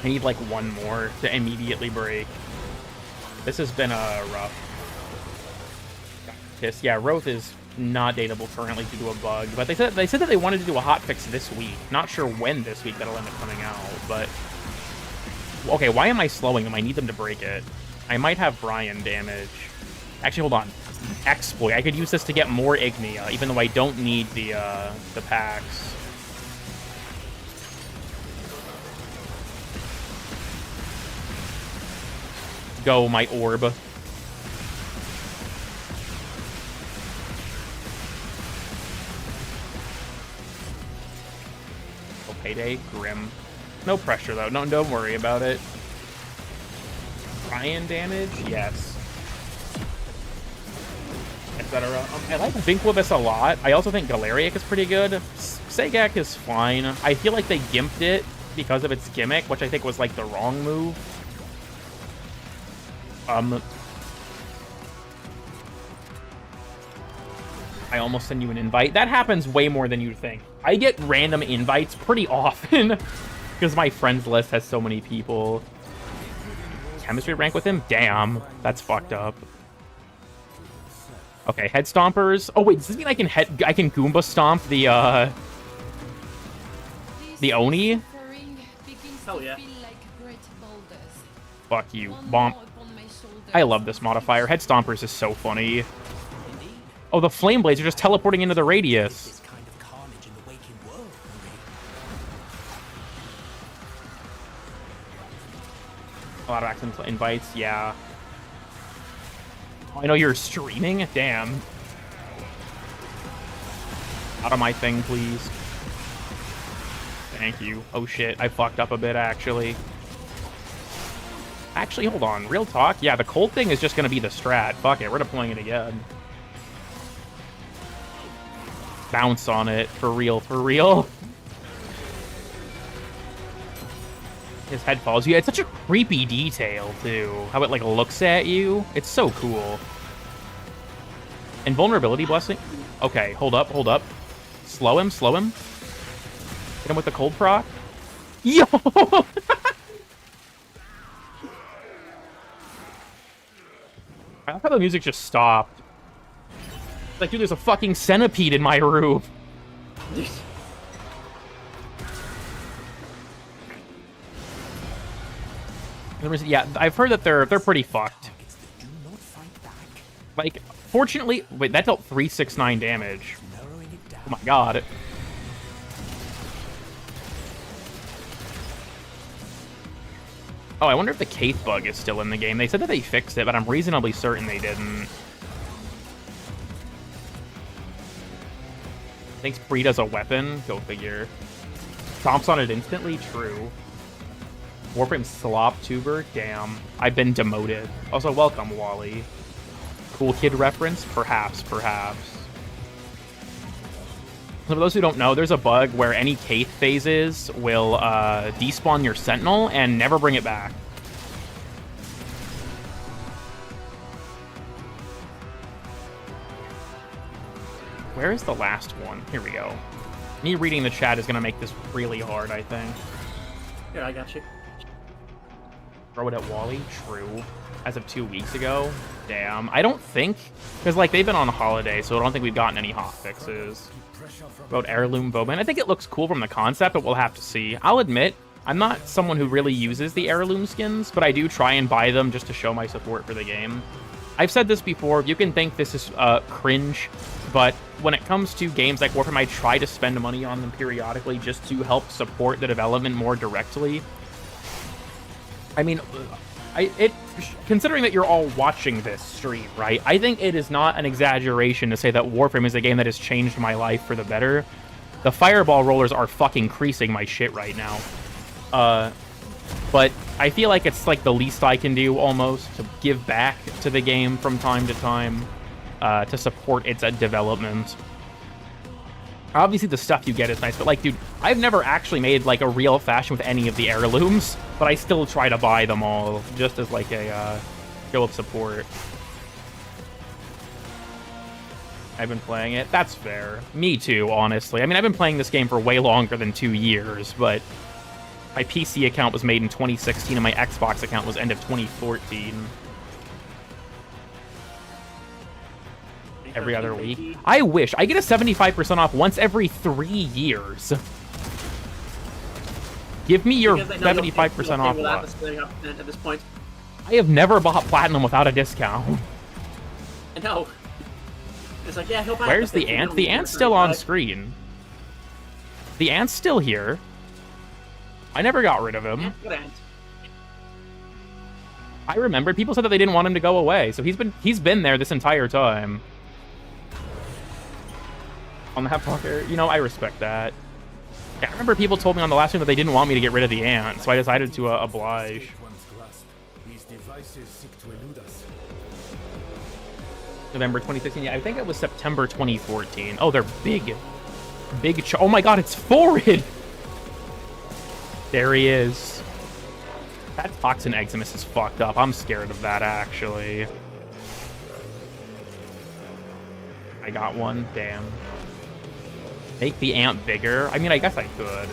I need, like, one more to immediately break. This has been rough. Pissed. Yeah, Roth is not dateable currently due to a bug, but they said that they wanted to do a hotfix this week. Not sure when this week that'll end up coming out, but okay. Why am I slowing them? I need them to break it. I might have Brian damage. Actually, hold on. exploit. I could use this to get more Ignia, even though I don't need the packs. Go, my orb. Payday, Grim. No pressure though. No, don't worry about it. Iron damage, yes. Etc. I like Vinquibus a lot. I also think Galariac is pretty good. Sagak is fine. I feel like they gimped it because of its gimmick, which I think was like the wrong move. I almost send you an invite. That happens way more than you'd think. I get random invites pretty often because my friends list has so many people. Chemistry rank with him? Damn, that's fucked up. Okay, head stompers. Oh wait, does this mean I can Goomba stomp the Oni? Hell yeah. Fuck you, bomb. I love this modifier. Head stompers is so funny. Oh, the flame blades are just teleporting into the radius. This kind of carnage in the waking world, A lot of accident invites, yeah. Oh, I know you're streaming? Damn. Out of my thing, please. Thank you. Oh shit, I fucked up a bit, actually. Actually, hold on. Real talk? Yeah, the cold thing is just gonna be the strat. Fuck it, we're deploying it again. Bounce on it. For real, for real. His head falls. Yeah, it's such a creepy detail, too. How it, like, looks at you. It's so cool. Invulnerability blessing? Okay, hold up, hold up. Slow him, slow him. Hit him with the cold proc. Yo! I love how the music just stopped. Like, dude, there's a fucking centipede in my room. Yeah, I've heard that they're pretty fucked. Like, fortunately, wait, that dealt 369 damage. Oh my god. Oh, I wonder if the Kaith bug is still in the game. They said that they fixed it, but I'm reasonably certain they didn't. Thinks Bree does a weapon. Go figure. Stomps on it instantly. True. Warframe slop tuber. Damn. I've been demoted. Also, welcome, Wally. Cool kid reference? Perhaps, perhaps. So for those who don't know, there's a bug where any Kaith phases will despawn your Sentinel and never bring it back. Where is the last one? Here we go. Me reading the chat is going to make this really hard, I think. Here, I got you. Throw it at Wally? True. As of 2 weeks ago? Damn. I don't think... Because, like, they've been on holiday, so I don't think we've gotten any hot fixes. About Heirloom Bowman. I think it looks cool from the concept, but we'll have to see. I'll admit, I'm not someone who really uses the Heirloom skins, but I do try and buy them just to show my support for the game. I've said this before, you can think this is cringe, but when it comes to games like Warframe, I try to spend money on them periodically just to help support the development more directly. I mean, considering that you're all watching this stream, right? I think it is not an exaggeration to say that Warframe is a game that has changed my life for the better. The fireball rollers are fucking creasing my shit right now. But I feel like it's like the least I can do almost to give back to the game from time to time to support its development. Obviously the stuff you get is nice, but like, dude, I've never actually made like a real fashion with any of the heirlooms, but I still try to buy them all just as like a show of support. I've been playing it. That's fair. Me too, honestly. I mean, I've been playing this game for way longer than 2 years, but my PC account was made in 2016 and my Xbox account was end of 2014. Every other week. I wish. I get a 75% off once every 3 years. Give me your 75% off. At this point. I have never bought Platinum without a discount. I know. It's like, yeah, he'll buy Where's it, but the they ant? don't The need ant's it. still on screen. The ant's still here. I never got rid of him. Yeah, good ant. I remember people said that they didn't want him to go away, so he's been there this entire time. On that fucker, you know, I respect that. Yeah, I remember people told me on the last stream that they didn't want me to get rid of the ant, so I decided to oblige. These devices seek to elude us. November 2016. Yeah, I think it was September 2014. Oh, they're big. Oh my god, it's Forward! There he is. That Toxin Eximus is fucked up. I'm scared of that, actually. I got one. Damn. Make the ant bigger? I mean, I guess I could.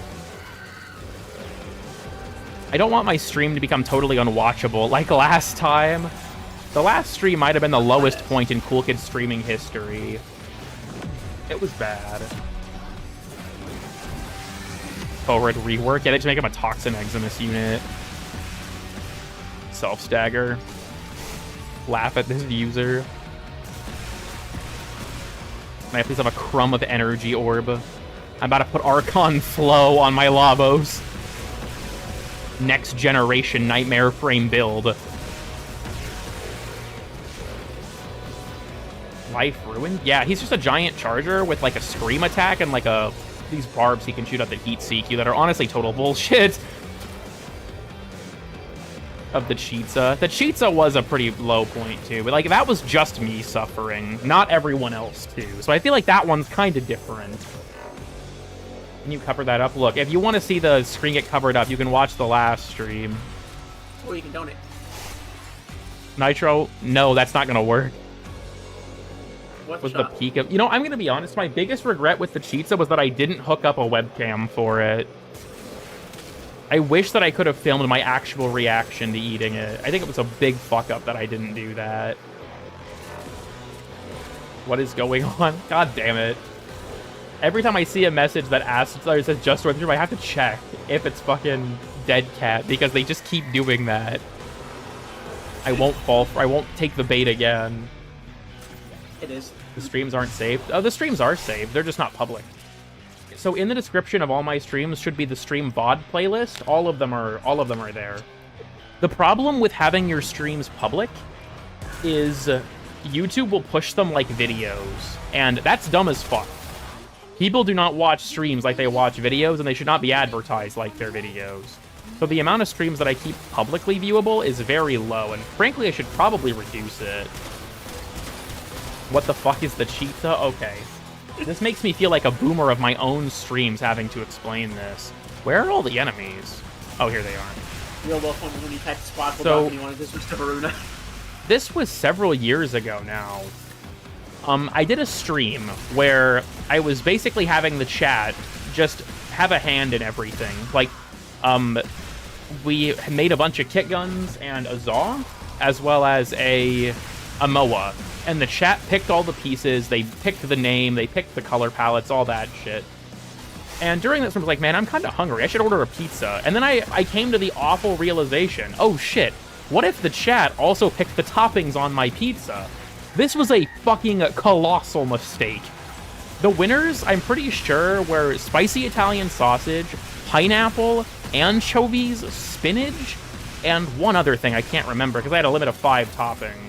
I don't want my stream to become totally unwatchable like last time. The last stream might have been the lowest point in Cool Kid streaming history. It was bad. Forward rework. Yeah, they just make him a Toxin Eximus unit. Self-stagger. Laugh at this user. I please have a crumb of energy orb. I'm about to put Archon Flow on my Labos. Next generation Nightmare Frame build. Life Ruined? Yeah, he's just a giant charger with like a scream attack and like these barbs he can shoot out that heat seek you that are honestly total bullshit. Of the Cheetza. The Cheetza was a pretty low point too, but like that was just me suffering, not everyone else too. So I feel like that one's kind of different. Can you cover that up? Look, if you want to see the screen get covered up, you can watch the last stream. Or you can donate. Nitro? No, that's not gonna work. What's Was the peak of... You know, I'm gonna be honest, my biggest regret with the Cheetza was that I didn't hook up a webcam for it. I wish that I could have filmed my actual reaction to eating it. I think it was a big fuck up that I didn't do that. What is going on? God damn it. Every time I see a message that asks, or says just went through, I have to check if it's fucking Dead Cat because they just keep doing that. I won't I won't take the bait again. It is. The streams aren't saved. Oh, the streams are saved. They're just not public. So in the description of all my streams should be the stream VOD playlist. All of them are there. The problem with having your streams public is YouTube will push them like videos, and that's dumb as fuck. People do not watch streams like they watch videos, and they should not be advertised like their videos. So the amount of streams that I keep publicly viewable is very low, and frankly I should probably reduce it. What the fuck is the Cheetah? Okay. This makes me feel like a boomer of my own streams having to explain this. Where are all the enemies? Oh, here they are. Real low fun when you typed spot So- and you wanted to switch to Varuna. This was several years ago now. I did a stream where I was basically having the chat just have a hand in everything. Like, we made a bunch of kit guns and a Zaw, as well as a Moa. And the chat picked all the pieces, they picked the name, they picked the color palettes, all that shit. And during this, I was like, man, I'm kind of hungry. I should order a pizza. And then I came to the awful realization, oh shit, what if the chat also picked the toppings on my pizza? This was a fucking colossal mistake. The winners, I'm pretty sure, were spicy Italian sausage, pineapple, anchovies, spinach, and one other thing I can't remember because I had a limit of 5 toppings.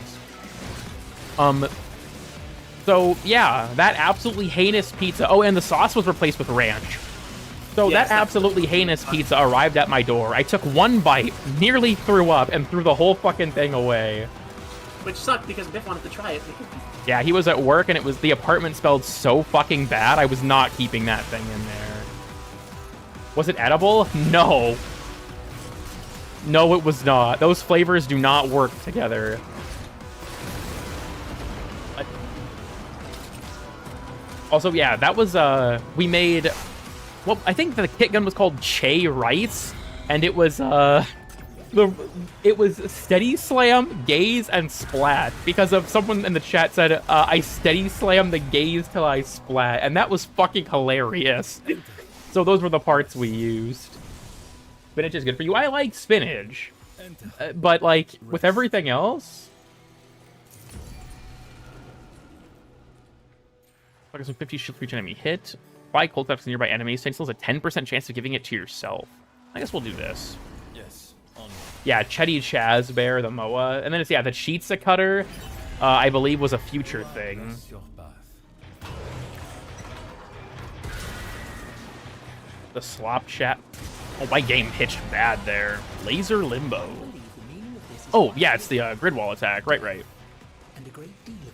So yeah, that absolutely heinous pizza. Oh, and the sauce was replaced with ranch. So Yes, that absolutely heinous pizza arrived at my door. I took one bite, nearly threw up, and threw the whole fucking thing away. Which sucked because Biff wanted to try it. Yeah, he was at work, and the apartment smelled so fucking bad, I was not keeping that thing in there. Was it edible? No. No, it was not. Those flavors do not work together. Also, yeah, that was, we made, well, I think the kit gun was called Che Rice, and it was, it was Steady Slam, Gaze, and Splat, because of someone in the chat said, I Steady Slam the Gaze till I splat, and that was fucking hilarious. So those were the parts we used. Spinach is good for you. I like spinach, but, like, with everything else... Focus on 50 shield for each enemy hit. Apply cold cups to nearby enemies. Takes a 10% chance of giving it to yourself. I guess we'll do this. Yes. On. Yeah, Chetty Chaz Bear, the MOA. And then it's, yeah, the Cheetsa Cutter, I believe was a future thing. That's your path. The Slop Chat. Oh, my game pitched bad there. Laser Limbo. Oh, yeah, it's the grid wall attack. Right. And a great deal of it.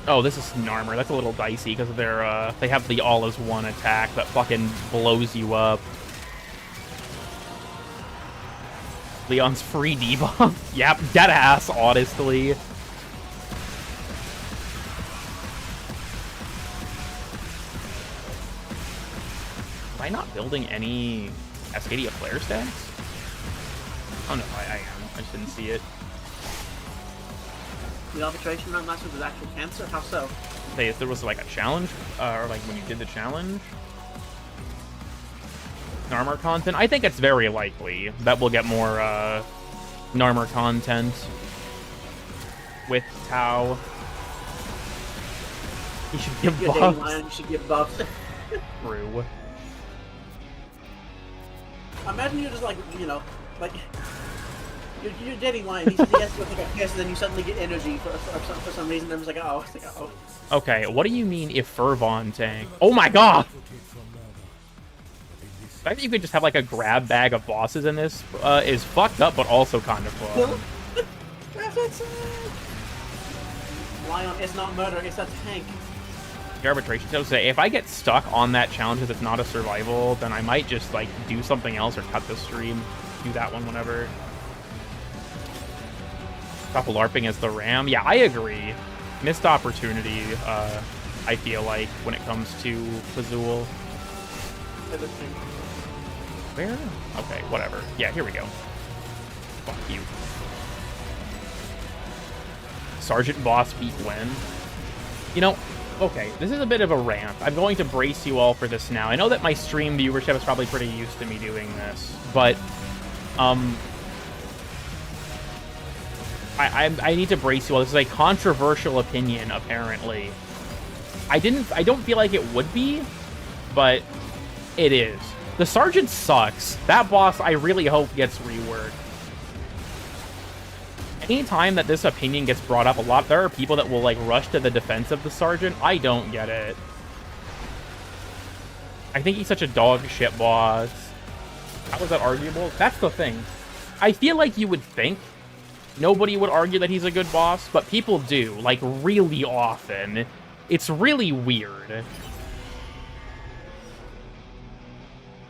Oh, this is Narmer. That's a little dicey because of their, they have the all-as-one attack that fucking blows you up. Leon's free debuff. Yep, dead ass, honestly. Am I not building any Cascadia flare stacks? Oh no, I am. I just didn't see it. The arbitration round last week was actual cancer? How so? Say if there was like a challenge, or like when you did the challenge. Narmer content. I think it's very likely that we'll get more Narmer content with Tau. He should give You're buffs. Lion, you should give buffs. True. Imagine you're just like, you know, like you're dating Lion. He has to go take a piss, and then you suddenly get energy for some reason. And I'm just like, oh, it's like, oh. Okay, what do you mean if Fervon tank? Oh my god! The fact that you could just have like a grab bag of bosses in this is fucked up, but also kind of fun. Lion, it's not murder, it's a tank. The arbitration. So say if I get stuck on that challenge because it's not a survival, then I might just like do something else or cut the stream. Do that one whenever. Stop LARPing as the Ram. Yeah, I agree. Missed opportunity, I feel like, when it comes to Fazul. Where? Okay, whatever. Yeah, here we go. Fuck you. Sergeant Boss beat Gwen. You know, okay, this is a bit of a rant. I'm going to brace you all for this now. I know that my stream viewership is probably pretty used to me doing this, but, I need to brace you all. This is a controversial opinion, apparently. I don't feel like it would be, but it is. The Sergeant sucks. That boss, I really hope, gets reworked. Anytime that this opinion gets brought up, there are people that will, like, rush to the defense of the Sergeant. I don't get it. I think he's such a dog shit boss. How is that arguable? That's the thing. I feel like you would think nobody would argue that he's a good boss, but people do, like, really often. It's really weird.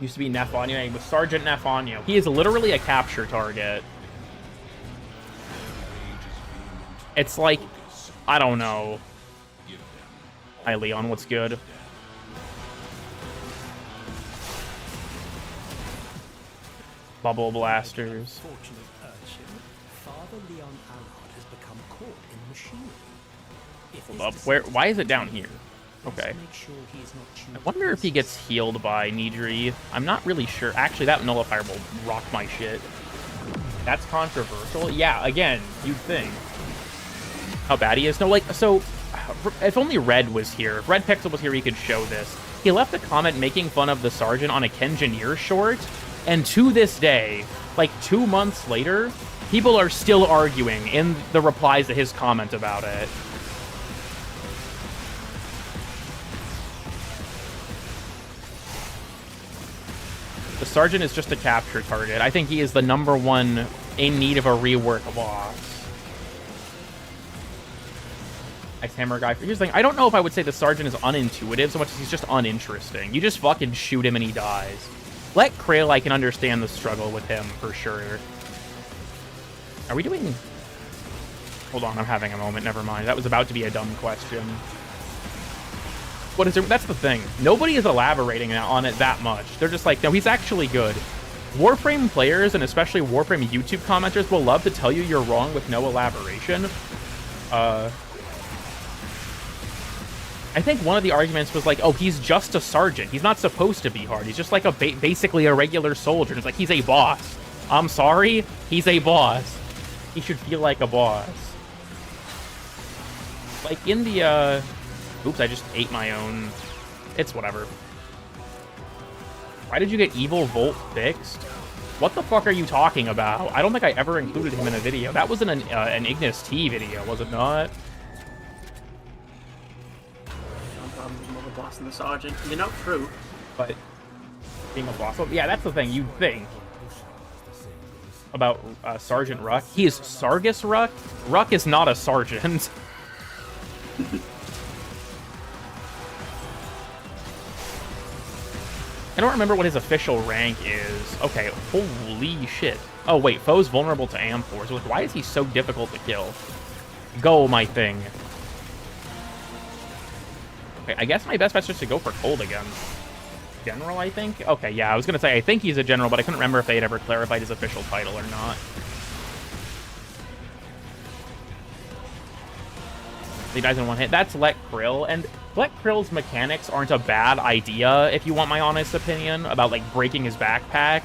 Used to be Nefanyo with Sergeant Nefanyo. He is literally a capture target. It's like, I don't know. Hi, Leon, what's good? Bubble blasters. Fortunate urchin, Father Leon Allard has become caught in machinery. If Hold this up. Where? Why is it down here? let's Okay. make sure he is not tuned I wonder if he gets healed by Nidri. I'm not really sure. Actually, that nullifier will rock my shit. That's controversial. Yeah, again, you'd think. How bad he is. No, like, so, if only Red was here. If Red Pixel was here, he could show this. He left a comment making fun of the Sergeant on a Kengineer short, and to this day, like 2 months later, people are still arguing in the replies to his comment about it. The Sergeant is just a capture target. I think he is the #1 in need of a rework boss. Ice Hammer guy. Here's the thing. I don't know if I would say the Sergeant is unintuitive so much as he's just uninteresting. You just fucking shoot him and he dies. Let Krail, I can understand the struggle with him for sure. Are we doing... Hold on, I'm having a moment. Never mind. That was about to be a dumb question. What is it? That's the thing. Nobody is elaborating on it that much. They're just like, no, he's actually good. Warframe players, and especially Warframe YouTube commenters, will love to tell you you're wrong with no elaboration. I think one of the arguments was like, oh, he's just a sergeant. He's not supposed to be hard. He's just like basically a regular soldier. And it's like, he's a boss. I'm sorry, he's a boss. He should feel like a boss. Like, in the, oops, I just ate my own. It's whatever. Why did you get Evil Volt fixed? What the fuck are you talking about? I don't think I ever included him in a video. That was an Ignis T video, was it not? No problem with more boss than the sergeant. You're not true. But being a boss, well, yeah, that's the thing. You think about Sergeant Ruck. He is Sargus Ruck. Ruck is not a sergeant. I don't remember what his official rank is. Okay, holy shit. Oh, wait, foe's vulnerable to Am-Force. Like, why is he so difficult to kill? Go, my thing. Okay, I guess my best bet's just to go for Cold again. General, I think? Okay, yeah, I was gonna say, I think he's a general, but I couldn't remember if they had ever clarified his official title or not. He dies in one hit. That's Let Krill, and Let Krill's mechanics aren't a bad idea, if you want my honest opinion, about, like, breaking his backpack,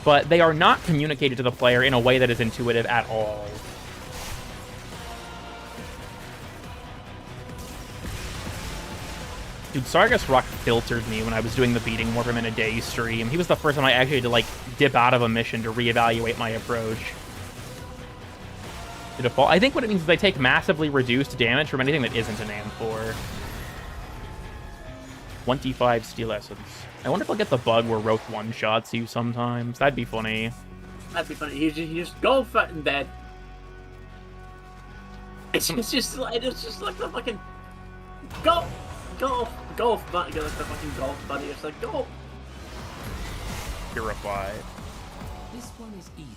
but they are not communicated to the player in a way that is intuitive at all. Dude, Sargus Rock filtered me when I was doing the beating Warframe in a day stream. He was the first time I actually had to, like, dip out of a mission to reevaluate my approach. The default, I think what it means is they take massively reduced damage from anything that isn't an AM4. 25 Steel Essence. I wonder if I'll get the bug where Roth one-shots you sometimes. That'd be funny. That'd be funny. He just go fat and dead. It's just like the fucking golf buddy, like the fucking golf buddy. It's like go. Purify. This one is easy.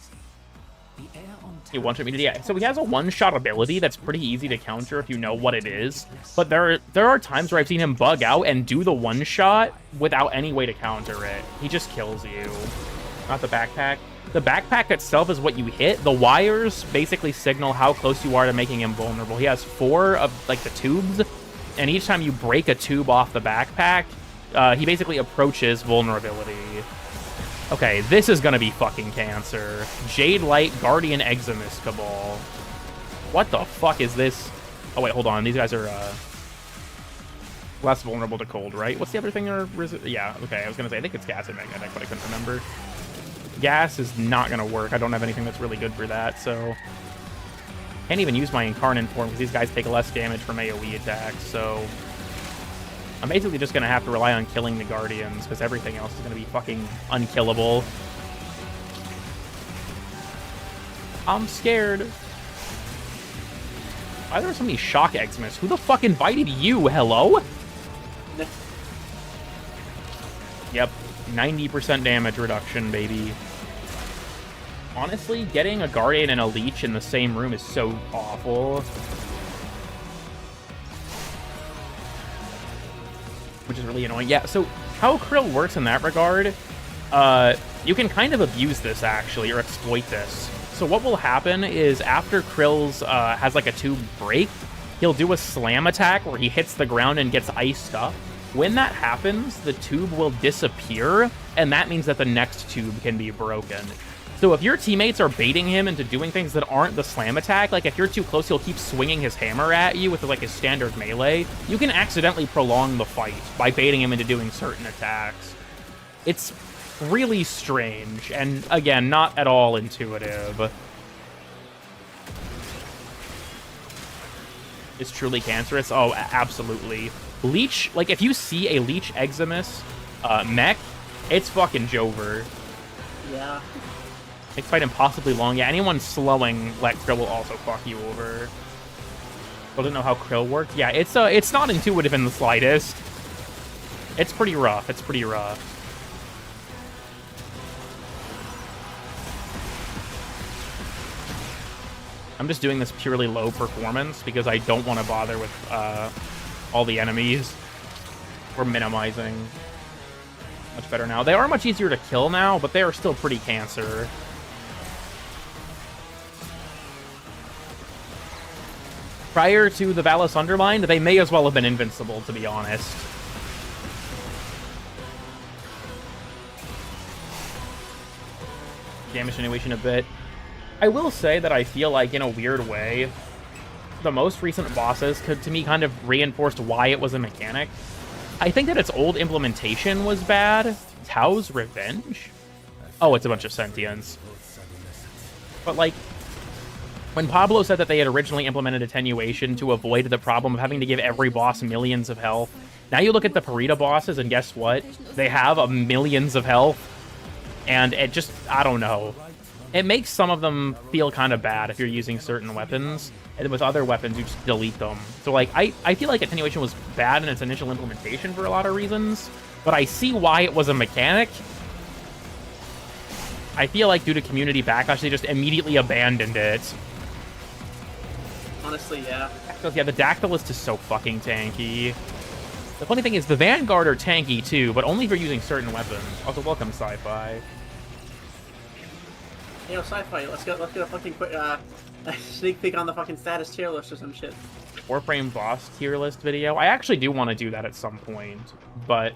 The air on He one-shot me. Yeah, so he has a one-shot ability that's pretty easy to counter if you know what it is. But there are times where I've seen him bug out and do the one-shot without any way to counter it. He just kills you. Not the backpack. The backpack itself is what you hit. The wires basically signal how close you are to making him vulnerable. He has 4 of, like, the tubes, and each time you break a tube off the backpack, he basically approaches vulnerability. Okay, this is gonna be fucking cancer. Jade Light, Guardian Eximus Cabal. What the fuck is this? Oh wait, hold on. These guys are less vulnerable to cold, right? What's the other thing? Yeah, okay. I was gonna say I think it's gas and magnetic, but I couldn't remember. Gas is not gonna work. I don't have anything that's really good for that, so can't even use my Incarnate form because these guys take less damage from AoE attacks. So I'm basically just going to have to rely on killing the Guardians, because everything else is going to be fucking unkillable. I'm scared. Why are there so many Shock Eximus? Who the fuck invited you? Hello? Yep, 90% damage reduction, baby. Honestly, getting a Guardian and a Leech in the same room is so awful. Which is really annoying. Yeah, so how Krill works in that regard, you can kind of abuse this, actually, or exploit this. So what will happen is after Krill's has, like, a tube break, he'll do a slam attack where he hits the ground and gets iced up. When that happens, the tube will disappear, and that means that the next tube can be broken. So if your teammates are baiting him into doing things that aren't the slam attack, like if you're too close, he'll keep swinging his hammer at you with like his standard melee, you can accidentally prolong the fight by baiting him into doing certain attacks. It's really strange, and again, not at all intuitive. It's truly cancerous. Oh, absolutely. Leech, like if you see a Leech Eximus mech, it's fucking Jover. Yeah. Makes fight impossibly long. Yeah, anyone slowing Let Krill will also fuck you over. Still didn't know how Krill worked. Yeah, it's not intuitive in the slightest. It's pretty rough. It's pretty rough. I'm just doing this purely low performance because I don't want to bother with all the enemies. We're minimizing. Much better now. They are much easier to kill now, but they are still pretty cancer. Prior to the Valis Undermined, they may as well have been invincible, to be honest. Damage attenuation a bit. I will say that I feel like, in a weird way, the most recent bosses could, to me, kind of reinforced why it was a mechanic. I think that its old implementation was bad. Tao's Revenge? Oh, it's a bunch of sentients. But, like, when Pablo said that they had originally implemented attenuation to avoid the problem of having to give every boss millions of health, now you look at the Parita bosses, and guess what? They have millions of health, and it just, I don't know. It makes some of them feel kind of bad if you're using certain weapons, and with other weapons, you just delete them. So, like, I feel like attenuation was bad in its initial implementation for a lot of reasons, but I see why it was a mechanic. I feel like due to community backlash, they just immediately abandoned it. Honestly, yeah. Because, yeah, the Dactylist is so fucking tanky. The funny thing is, the Vanguard are tanky too, but only if you're using certain weapons. Also, welcome, Sci-Fi. You know, Sci-Fi, let's get a fucking quick, sneak peek on the fucking status tier list or some shit. Warframe boss tier list video. I actually do want to do that at some point, but...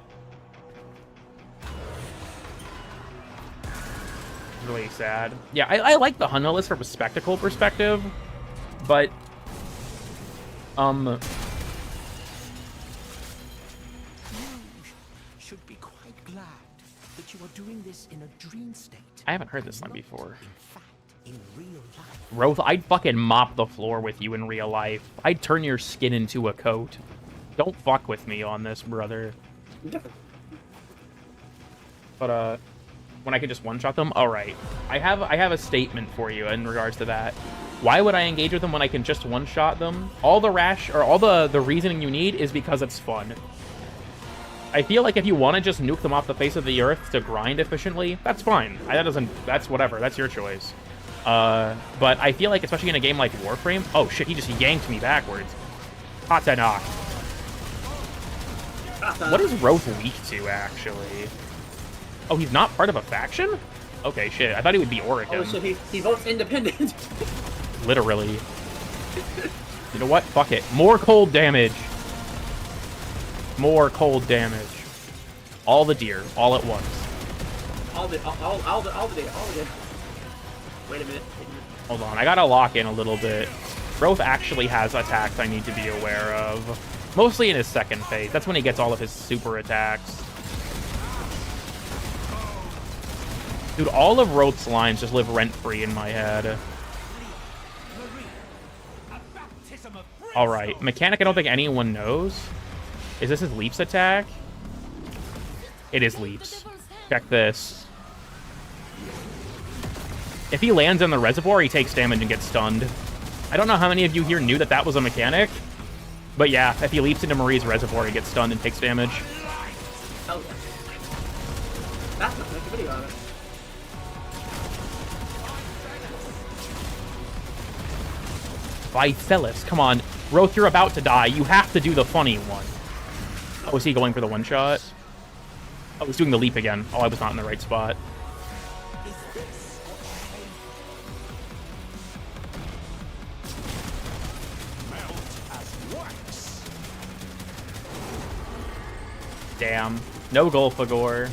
really sad. Yeah, I like the Hunter list from a spectacle perspective, but... should be quite glad that you are doing this in a dream state. I haven't heard this line before. In fact, in real life. Roth, I'd fucking mop the floor with you in real life. I'd turn your skin into a coat. Don't fuck with me on this, brother. But, when I can just one-shot them? Alright. I have a statement for you in regards to that. Why would I engage with them when I can just one-shot them? All the reasoning you need is because it's fun. I feel like if you want to just nuke them off the face of the earth to grind efficiently, that's fine. That's whatever. That's your choice. But I feel like, especially in a game like Warframe... Oh, shit, he just yanked me backwards. Hata knock. What is Roth weak to, actually? Oh, he's not part of a faction? Okay, shit. I thought he would be Oregon. Oh, shit, he votes independent. Literally. You know what? Fuck it. More cold damage. More cold damage. All the deer, all at once. All the deer. Wait a minute. Hold on, I gotta lock in a little bit. Roth actually has attacks I need to be aware of. Mostly in his second phase. That's when he gets all of his super attacks. Dude, all of Roth's lines just live rent-free in my head. Alright, mechanic I don't think anyone knows. Is this his leaps attack? It is leaps. Check this. If he lands in the reservoir, he takes damage and gets stunned. I don't know how many of you here knew that that was a mechanic. But yeah, if he leaps into Marie's reservoir, he gets stunned and takes damage. Hell yeah. That's not make a video out of it. Vicelis, come on. Roth, you're about to die. You have to do the funny one. Oh, is he going for the one-shot? Oh, he's doing the leap again. Oh, I was not in the right spot. Damn. No Golfagor.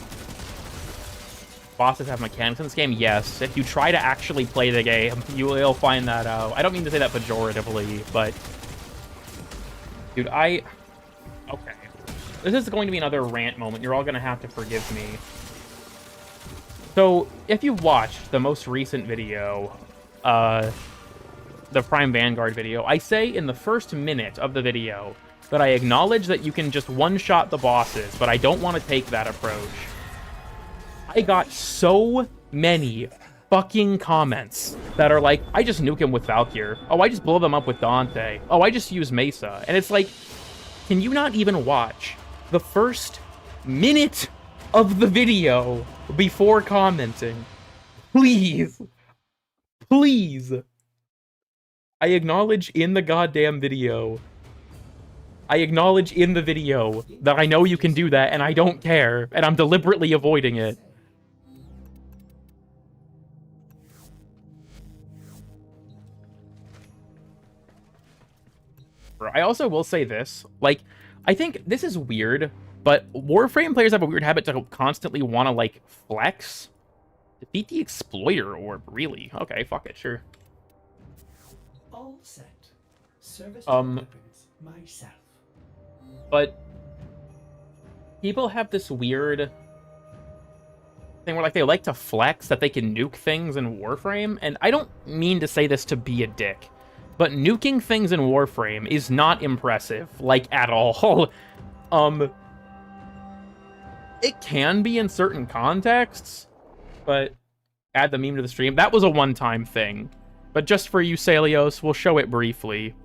Bosses have mechanics in this game? Yes. If you try to actually play the game, you will find that out. I don't mean to say that pejoratively, but... Dude, okay. This is going to be another rant moment. You're all going to have to forgive me. So, if you've watched the most recent video, the Prime Vanguard video, I say in the first minute of the video that I acknowledge that you can just one-shot the bosses, but I don't want to take that approach. I got so many fucking comments that are like, I just nuke him with Valkyr. Oh, I just blow them up with Dante. Oh, I just use Mesa. And it's like, can you not even watch the first minute of the video before commenting? Please. Please. I acknowledge in the goddamn video. I acknowledge in the video that I know you can do that and I don't care. And I'm deliberately avoiding it. I also will say this, like, I think this is weird, but Warframe players have a weird habit to constantly want to, like, flex. Defeat the Exploiter Orb, really? Okay, fuck it, sure. All set. Service Um, weapons myself. But people have this weird thing where like they like to flex that they can nuke things in Warframe, and I don't mean to say this to be a dick, but nuking things in Warframe is not impressive, like at all. It can be in certain contexts, but add the meme to the stream. That was a one-time thing, but just for you, Salios, we'll show it briefly.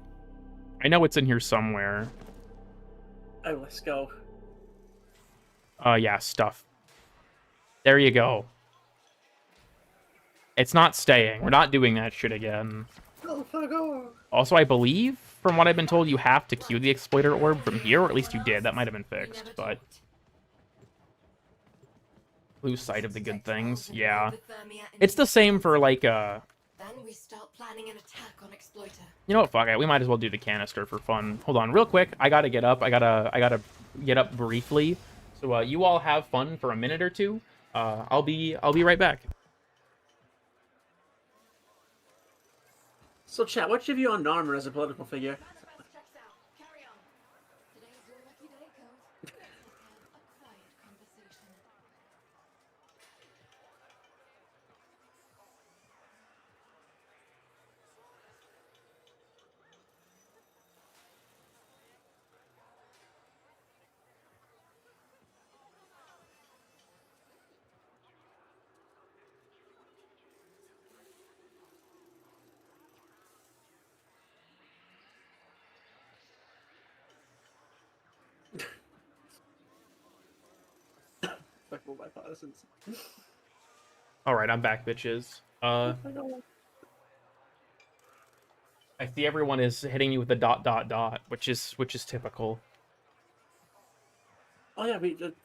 I know it's in here somewhere. Oh, let's go. Yeah, stuff. There you go. It's not staying. We're not doing that shit again. Oh, fuck off. Also, I believe, from what I've been told, you have to queue the exploiter orb from here, or at least you did. That might have been fixed, but... Lose sight of the good things. Yeah. It's the same for, like, Then we start planning an attack on exploiter. You know what, fuck it. We might as well do the canister for fun. Hold on, real quick. I gotta get up. I gotta get up briefly. So, you all have fun for a minute or two. I'll be right back. So, chat, what's your view on Norman as a political figure? Alright, I'm back, bitches. I see everyone is hitting you with the ... which is typical. Oh yeah,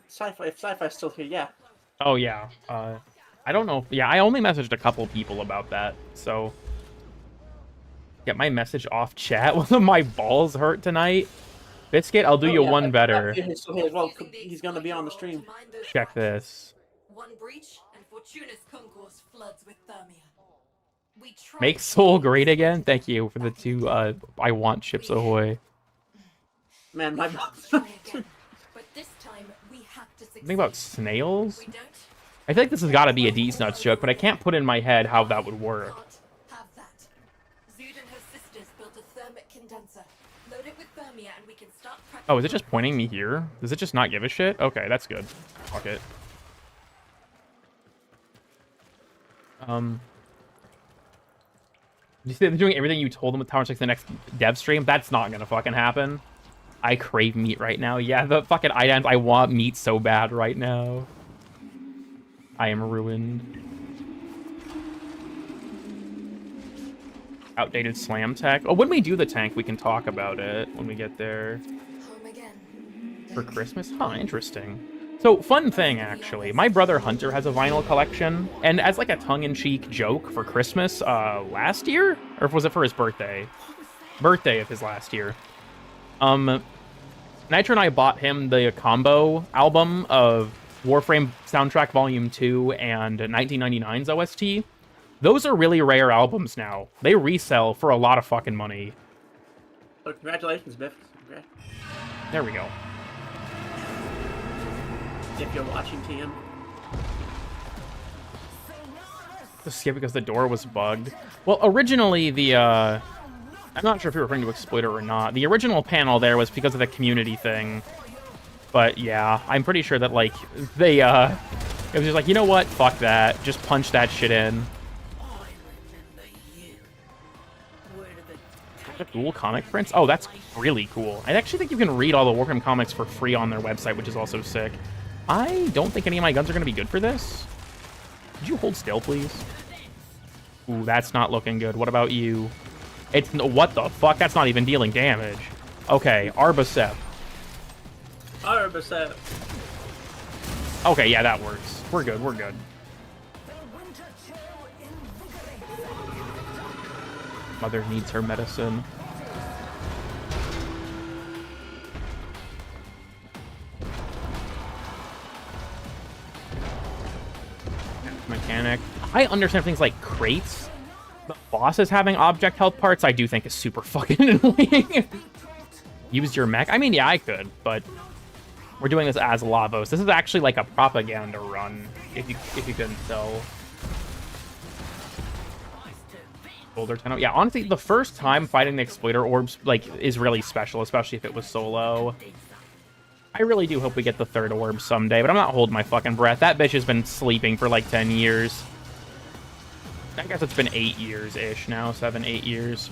sci-fi. If sci-fi's still here, yeah. Oh yeah. I don't know. Yeah, I only messaged a couple people about that, so get my message off chat. One of my balls hurt tonight. Biscuit, I'll do you one better. He's still here as well. He's gonna be on the stream. Check this. One breach and Fortuna's concourse floods with thermia. Make Soul great again. Thank you for the 2 I want chips ahoy. Man, my Think about snails? I feel like this has got to be a Deez Nuts joke, but I can't put in my head how that would work. Oh, is it just pointing me here? Does it just not give a shit? Okay, that's good. Fuck it. You say they're doing everything you told them with Tower 6 the next dev stream? That's not gonna fucking happen. I crave meat right now. Yeah, the fucking items. I want meat so bad right now. I am ruined. Outdated slam tech. Oh, when we do the tank, we can talk about it when we get there. For Christmas? Huh, interesting. So, fun thing, actually. My brother Hunter has a vinyl collection, and as like a tongue-in-cheek joke for Christmas last year? Or was it for his birthday? Birthday of his last year. Nitro and I bought him the combo album of Warframe Soundtrack Volume 2 and 1999's OST. Those are really rare albums now. They resell for a lot of fucking money. So congratulations, Biff. Congrats. There we go. If you're watching, TM. Just skip because the door was bugged. Well, originally the, I'm not sure if you're referring to Exploiter or not. The original panel there was because of the community thing. But yeah, I'm pretty sure that, like, they, it was just like, you know what? Fuck that. Just punch that shit in. Dual comic prints? Oh, that's really cool. I actually think you can read all the Warframe comics for free on their website, which is also sick. I don't think any of my guns are going to be good for this. Could you hold still, please? Ooh, that's not looking good. What about you? It's... What the fuck? That's not even dealing damage. Okay, Arbacep. Arbacep. Okay, yeah, that works. We're good, we're good. Mother needs her medicine. Mechanic. I understand things like crates. The bosses having object health parts, I do think is super fucking annoying. Use your mech? I mean, yeah, I could, but we're doing this as Lavos. This is actually like a propaganda run, if you couldn't tell. Boulder Tunnel. Yeah, honestly, the first time fighting the Exploiter Orbs, like, is really special, especially if it was solo. I really do hope we get the third orb someday, but I'm not holding my fucking breath. That bitch has been sleeping for like 10 years. I guess it's been 8 years-ish now. 7, 8 years.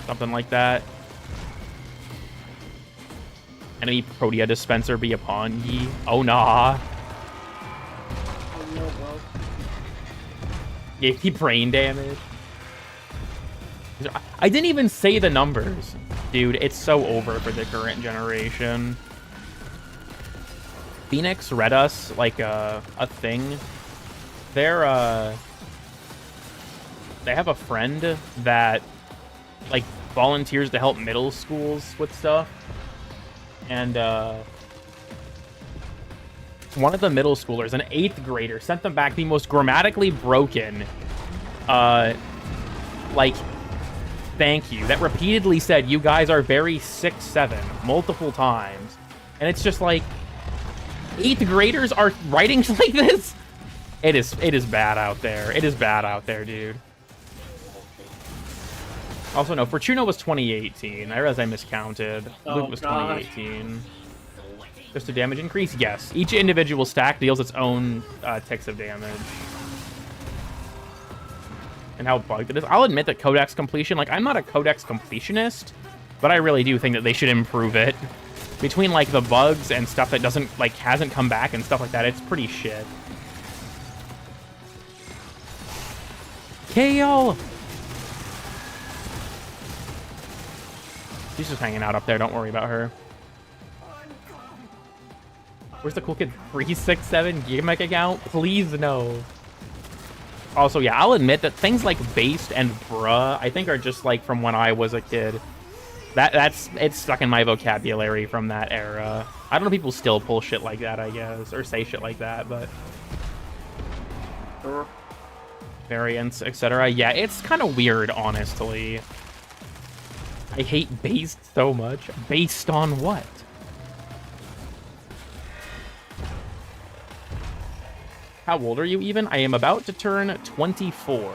Something like that. Enemy Protea Dispenser be upon ye. Oh, nah. Oh, no, bro. Gave me brain damage. I didn't even say the numbers. Dude, it's so over for the current generation. Phoenix read us like a thing. They have a friend that like volunteers to help middle schools with stuff. And one of the middle schoolers, an 8th grader, sent them back the most grammatically broken like thank you that repeatedly said, "You guys are very 6'7" multiple times." And it's just like, 8th graders are writing like this? It is bad out there. It is bad out there, dude. Also, no, Fortuna was 2018. I realize I miscounted. Loot was 2018. Just a damage increase? Yes. Each individual stack deals its own ticks of damage. And how bugged it is. I'll admit that Codex completion, like, I'm not a Codex completionist, but I really do think that they should improve it. Between, like, the bugs and stuff that doesn't, like, hasn't come back and stuff like that, it's pretty shit. Kale! She's just hanging out up there, don't worry about her. Where's the cool kid? 367 gimmick account? Please no. Also, yeah, I'll admit that things like based and bruh, I think are just like from when I was a kid. It's stuck in my vocabulary from that era. I don't know if people still pull shit like that, I guess, or say shit like that, but variants, etc. Yeah, it's kind of weird, honestly. I hate based so much. Based on what? How old are you even? I am about to turn 24.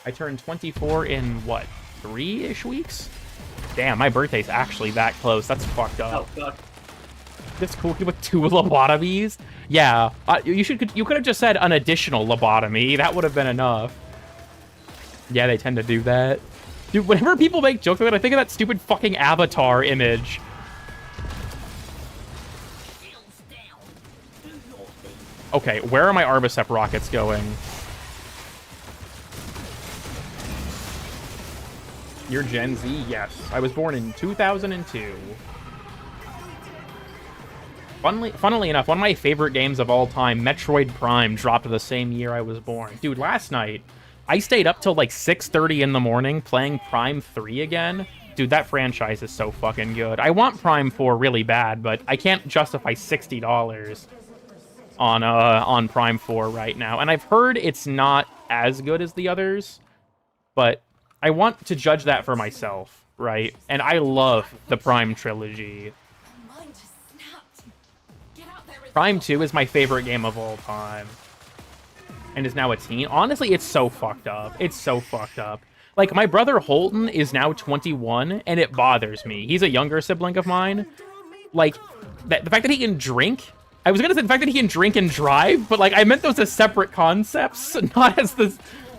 I turned 24 in, what, 3-ish weeks? Damn, my birthday's actually that close. That's fucked up. Oh, fuck. This cool kid with 2 lobotomies? Yeah, you could have just said an additional lobotomy. That would have been enough. Yeah, they tend to do that. Dude, whenever people make jokes like that, I think of that stupid fucking Avatar image. Okay, where are my Arbicep rockets going? You're Gen Z? Yes. I was born in 2002. Funnily enough, one of my favorite games of all time, Metroid Prime, dropped the same year I was born. Dude, last night, I stayed up till like 6:30 in the morning playing Prime 3 again. Dude, that franchise is so fucking good. I want Prime 4 really bad, but I can't justify $60 on Prime 4 right now. And I've heard it's not as good as the others, but I want to judge that for myself, right? And I love the Prime trilogy. Mine just snapped. Get out there. Prime 2 is my favorite game of all time. And is now a teen. Honestly, it's so fucked up. It's so fucked up. Like, my brother Holton is now 21, and it bothers me. He's a younger sibling of mine. Like, the fact that he can drink... I was gonna say the fact that he can drink and drive, but, like, I meant those as separate concepts, not as this...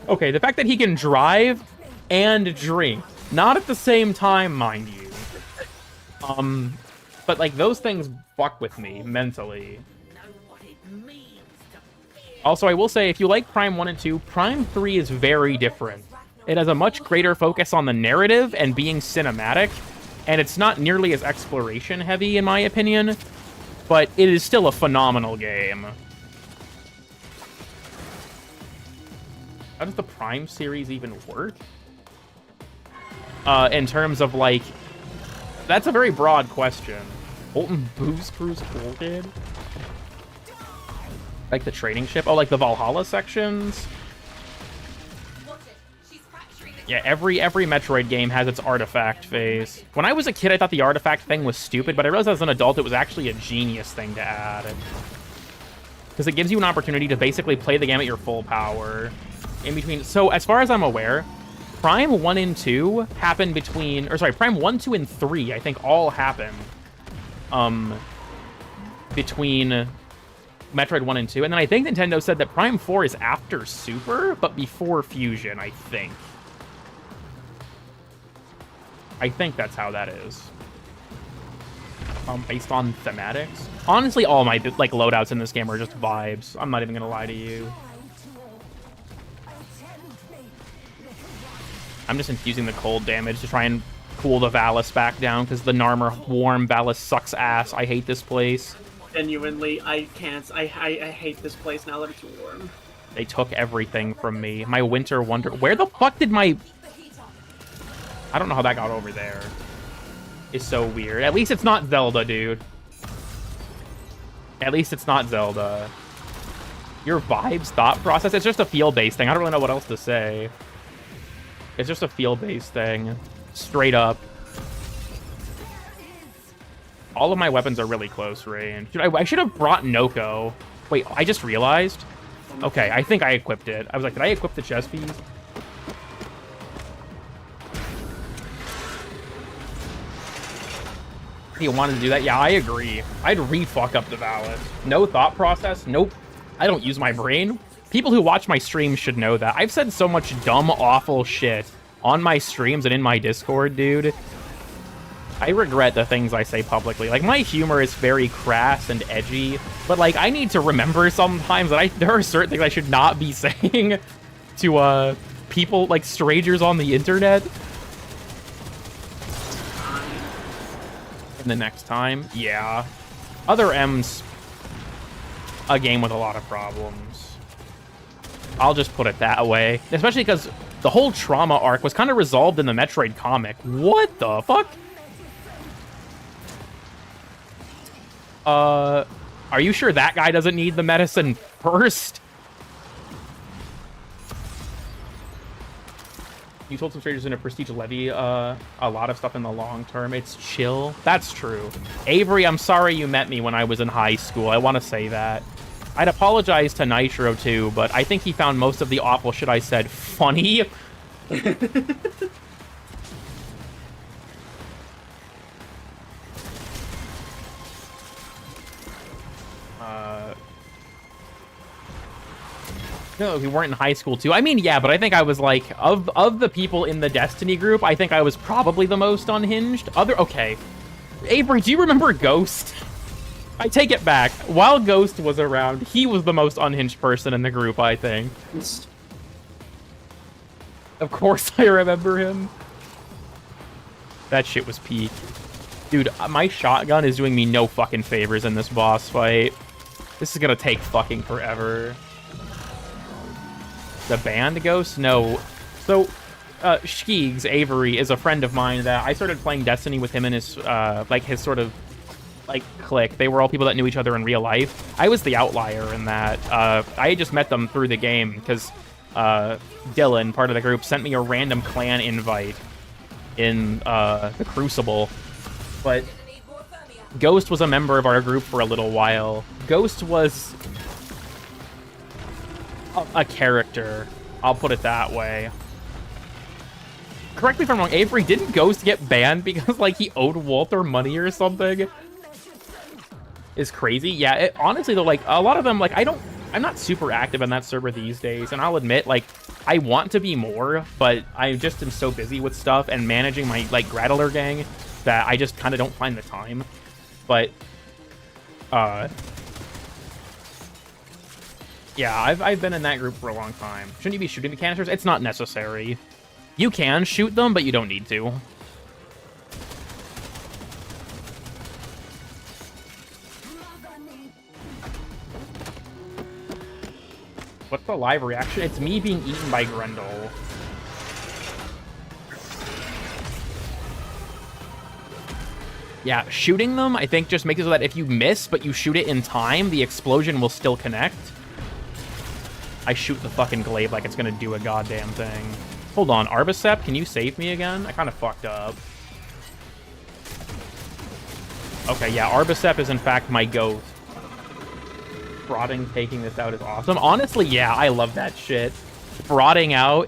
Okay, the fact that he can drive and drink. Not at the same time, mind you. But, like, those things fuck with me mentally. Also, I will say, if you like Prime 1 and 2, Prime 3 is very different. It has a much greater focus on the narrative and being cinematic, and it's not nearly as exploration-heavy, in my opinion, but it is still a phenomenal game. How does the Prime series even work? In terms of, like... That's a very broad question. Holton Booze Cruise Cool Kid? Like the trading ship? Oh, like the Valhalla sections? Watch it. Yeah, every Metroid game has its artifact phase. When I was a kid, I thought the artifact thing was stupid, but I realized as an adult it was actually a genius thing to add. Because it gives you an opportunity to basically play the game at your full power. In between, so as far as I'm aware, Prime 1 and 2 happened between, or sorry, Prime 1, 2, and 3, I think all happened between Metroid 1 and 2. And then I think Nintendo said that Prime 4 is after Super, but before Fusion, I think. I think that's how that is. Based on thematics. Honestly, all my like loadouts in this game are just vibes. I'm not even gonna lie to you. I'm just infusing the cold damage to try and cool the Valis back down because the Narmer warm Valis sucks ass. I hate this place. Genuinely, I can't. I hate this place now that it's warm. They took everything from me. My Winter Wonder. Where the fuck did my... I don't know how that got over there. It's so weird. At least it's not Zelda, dude. At least it's not Zelda. Your vibes, thought process, it's just a feel-based thing. I don't really know what else to say. It's just a feel-based thing. Straight up. All of my weapons are really close range. Dude, I should have brought Noko. Wait, I just realized? Okay, I think I equipped it. I was like, did I equip the chest piece? You wanted to do that? Yeah, I agree. I'd re-fuck up the Valis. No thought process? Nope. I don't use my brain. People who watch my streams should know that. I've said so much dumb, awful shit on my streams and in my Discord, dude. I regret the things I say publicly. Like, my humor is very crass and edgy, but, like, I need to remember sometimes that there are certain things I should not be saying to, people, like, strangers on the internet. The next time, yeah. Other M's, a game with a lot of problems. I'll just put it that way. Especially because the whole trauma arc was kind of resolved in the Metroid comic. What the fuck? Are you sure that guy doesn't need the medicine first? You told some strangers in a prestige levy a lot of stuff in the long term. It's chill. That's true. Avery, I'm sorry you met me when I was in high school. I want to say that. I'd apologize to Nitro too, but I think he found most of the awful shit I said funny. No, we weren't in high school too. I mean, yeah, but I think I was like, of the people in the Destiny group, I think I was probably the most unhinged. Okay. Avery, do you remember Ghost? I take it back. While Ghost was around, he was the most unhinged person in the group, I think. Of course I remember him. That shit was peak. Dude, my shotgun is doing me no fucking favors in this boss fight. This is gonna take fucking forever. The band Ghost? No. So, Skeegs, Avery, is a friend of mine that I started playing Destiny with him and his, like, his sort of, like, clique. They were all people that knew each other in real life. I was the outlier in that. I had just met them through the game because Dylan, part of the group, sent me a random clan invite in the Crucible. But Ghost was a member of our group for a little while. Ghost was a character, I'll put it that way. Correct me if I'm wrong, Avery, didn't Ghost get banned because, like, he owed Walter money or something? Is crazy. Yeah, honestly, though, like, a lot of them, like, I'm not super active on that server these days, and I'll admit, like, I want to be more, but I just am so busy with stuff and managing my, like, Grattler gang that I just kind of don't find the time. But, yeah, I've been in that group for a long time. Shouldn't you be shooting the canisters? It's not necessary. You can shoot them, but you don't need to. What's the live reaction? It's me being eaten by Grendel. Yeah, shooting them, I think, just makes it so that if you miss, but you shoot it in time, the explosion will still connect. I shoot the fucking glaive like it's gonna do a goddamn thing. Hold on, Arbicep, can you save me again? I kind of fucked up. Okay, yeah, Arbicep is in fact my goat. Brooding taking this out is awesome. Honestly, yeah, I love that shit. Brooding out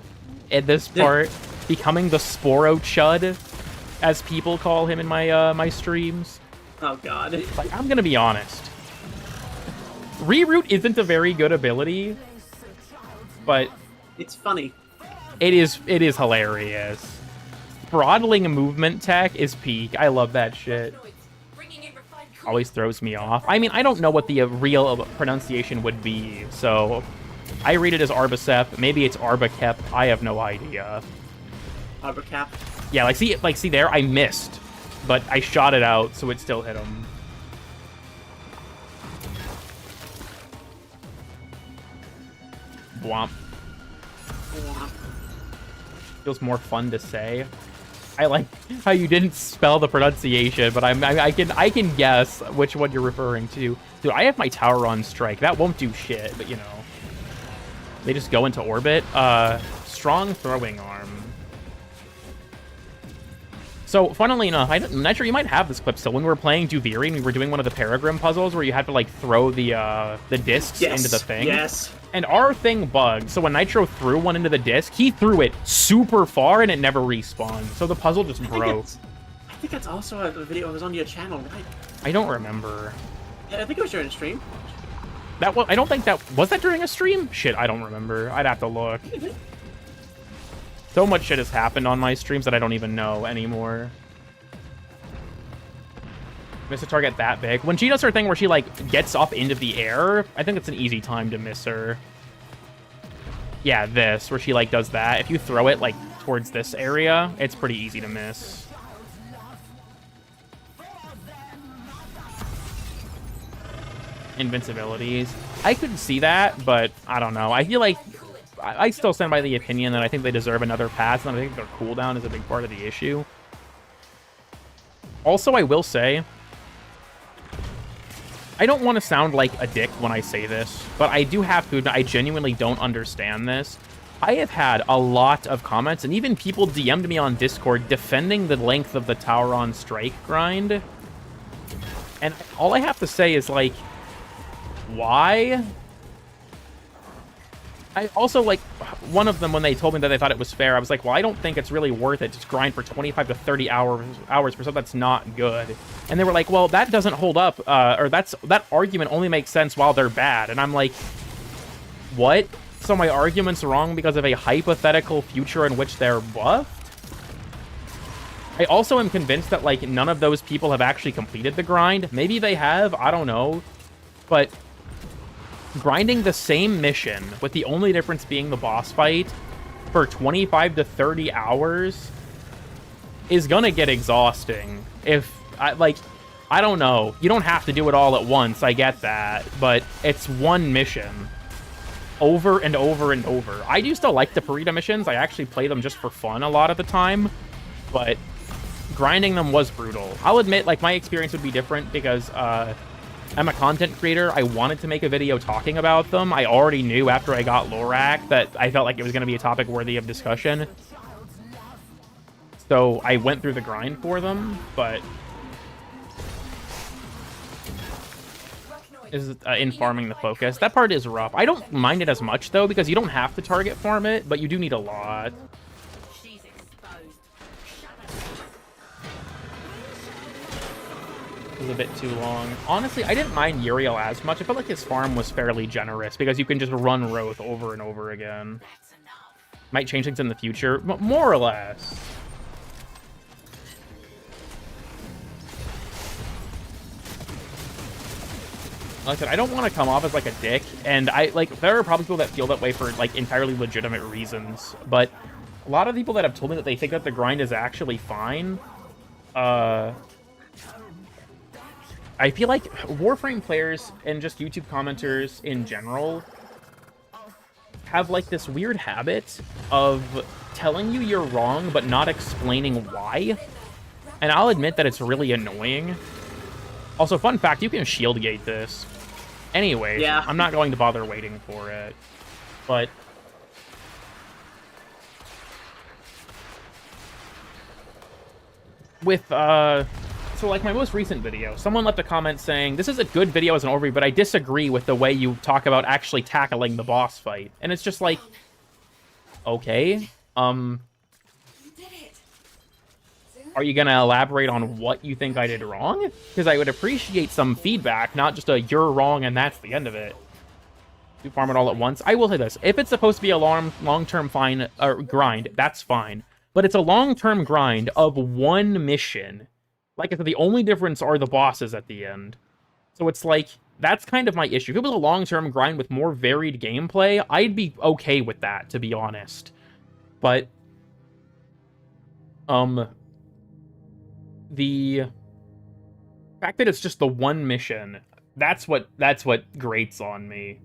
at this part, becoming the Sporo Chud, as people call him in my my streams. Oh god. Like, I'm gonna be honest. Reroute isn't a very good ability, but It's funny. it is hilarious. Throttling movement tech is peak. I love that shit. Bringing in refined Always throws me off. I mean, I don't know what the real pronunciation would be, so I read it as Arbicep. Maybe it's Arbicep. I have no idea. Arborcap. Yeah, see there, I missed, but I shot it out, so it still hit him. Womp. Feels more fun to say. I like how you didn't spell the pronunciation, but I can guess which one you're referring to. Dude, I have my tower on strike. That won't do shit, but you know. They just go into orbit. Strong throwing arm. So, funnily enough, I'm not sure you might have this clip. So when we were playing Duviri, we were doing one of the Peregrine puzzles where you had to like throw the discs into the thing. Yes. And our thing bugged, so when Nitro threw one into the disc, he threw it super far and it never respawned. So the puzzle just broke. I think that's also a video that was on your channel, right? I don't remember. Yeah, I think it was during a stream. That was, I don't think that was that during a stream? Shit, I don't remember. I'd have to look. So much shit has happened on my streams that I don't even know anymore. Miss a target that big. When she does her thing where she, like, gets up into the air, I think it's an easy time to miss her. Yeah, this, where she, like, does that. If you throw it, like, towards this area, it's pretty easy to miss. Invincibilities. I could see that, but I don't know. I feel like I still stand by the opinion that I think they deserve another pass, and I think their cooldown is a big part of the issue. Also, I will say, I don't want to sound like a dick when I say this, but I do have to admit, I genuinely don't understand this. I have had a lot of comments, and even people DM'd me on Discord defending the length of the Tower on Strike grind. And all I have to say is, like, why? I also, like, one of them, when they told me that they thought it was fair, I was like, well, I don't think it's really worth it to grind for 25 to 30 hours for something that's not good. And they were like, well, that doesn't hold up, or that argument only makes sense while they're bad. And I'm like, what? So my argument's wrong because of a hypothetical future in which they're buffed? I also am convinced that, like, none of those people have actually completed the grind. Maybe they have, I don't know. But grinding the same mission, with the only difference being the boss fight, for 25 to 30 hours is gonna get exhausting. If, I don't know. You don't have to do it all at once, I get that. But it's one mission. Over and over and over. I do still like the Purita missions. I actually play them just for fun a lot of the time. But grinding them was brutal. I'll admit, like, my experience would be different because, I'm a content creator. I wanted to make a video talking about them. I already knew after I got Lorac that I felt like it was going to be a topic worthy of discussion. So I went through the grind for them, but is in farming the focus. That part is rough. I don't mind it as much, though, because you don't have to target farm it, but you do need a lot. She's exposed. It was a bit too long. Honestly, I didn't mind Uriel as much. I felt like his farm was fairly generous because you can just run Roth over and over again. That's enough. Might change things in the future, but more or less. Like I said, I don't want to come off as like a dick, and there are probably people that feel that way for like entirely legitimate reasons, but a lot of people that have told me that they think that the grind is actually fine, I feel like Warframe players and just YouTube commenters in general have like this weird habit of telling you you're wrong but not explaining why, and I'll admit that it's really annoying. Also, fun fact, you can shield gate this. Anyways, yeah. I'm not going to bother waiting for it. But with, so like my most recent video, someone left a comment saying, this is a good video as an overview, but I disagree with the way you talk about actually tackling the boss fight. And it's just like, okay, You did it. are you gonna elaborate on what you think I did wrong? Because I would appreciate some feedback, not just a you're wrong and that's the end of it. You farm it all at once. I will say this: if it's supposed to be a long-term grind, that's fine. But it's a long-term grind of one mission. Like I said, the only difference are the bosses at the end. So it's like, that's kind of my issue. If it was a long-term grind with more varied gameplay, I'd be okay with that, to be honest. But the fact that it's just the one mission, that's what grates on me.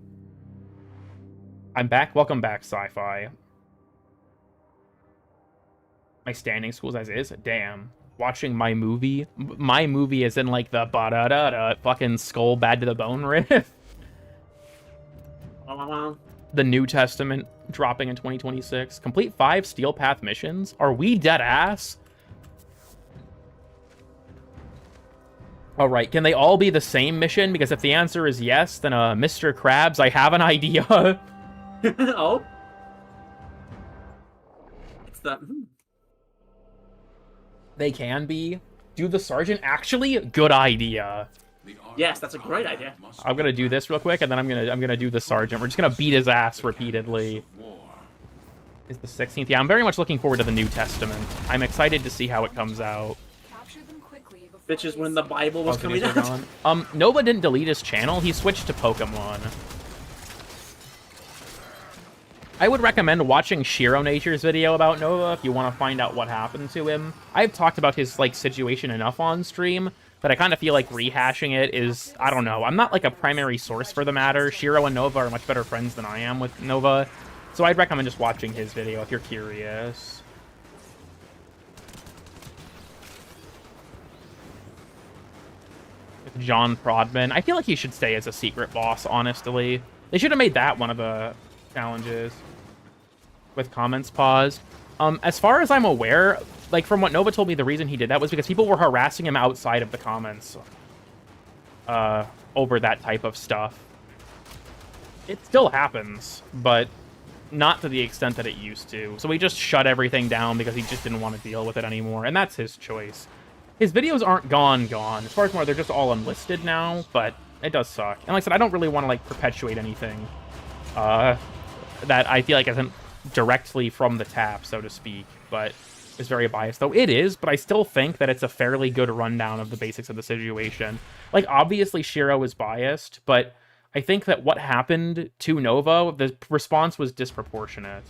I'm back. Welcome back, Sci-Fi. My standing schools as is? Damn. Watching my movie? My movie is in, like, the ba-da-da-da fucking skull bad to the bone riff. The New Testament dropping in 2026. Complete 5 Steel Path missions? Are we dead ass? Alright, can they all be the same mission? Because if the answer is yes, then, Mr. Krabs, I have an idea. Oh? It's the... They can be. Do the sergeant actually? Good idea. Yes, that's a great idea. I'm gonna do this real quick, and then I'm gonna do the sergeant. We're just gonna beat his ass repeatedly. Is the 16th? Yeah, I'm very much looking forward to the New Testament. I'm excited to see how it comes out. Capture them quickly before Bitches when the Bible was coming Okay, out. Nova didn't delete his channel. He switched to Pokemon. I would recommend watching Shiro Nature's video about Nova if you want to find out what happened to him. I've talked about his, like, situation enough on stream, but I kind of feel like rehashing it is, I don't know. I'm not, like, a primary source for the matter. Shiro and Nova are much better friends than I am with Nova, so I'd recommend just watching his video if you're curious. With John Prodman. I feel like he should stay as a secret boss, honestly. They should have made that one of the challenges. With comments paused. As far as I'm aware, like, from what Nova told me, the reason he did that was because people were harassing him outside of the comments. Over that type of stuff. It still happens, but not to the extent that it used to. So he just shut everything down because he just didn't want to deal with it anymore, and that's his choice. His videos aren't gone. As far as more, they're just all unlisted now, but it does suck. And like I said, I don't really want to, like, perpetuate anything that I feel like isn't directly from the tap, so to speak, but is very biased. Though it is, but I still think that it's a fairly good rundown of the basics of the situation. Like, obviously Shiro is biased, but I think that what happened to Nova, the response was disproportionate.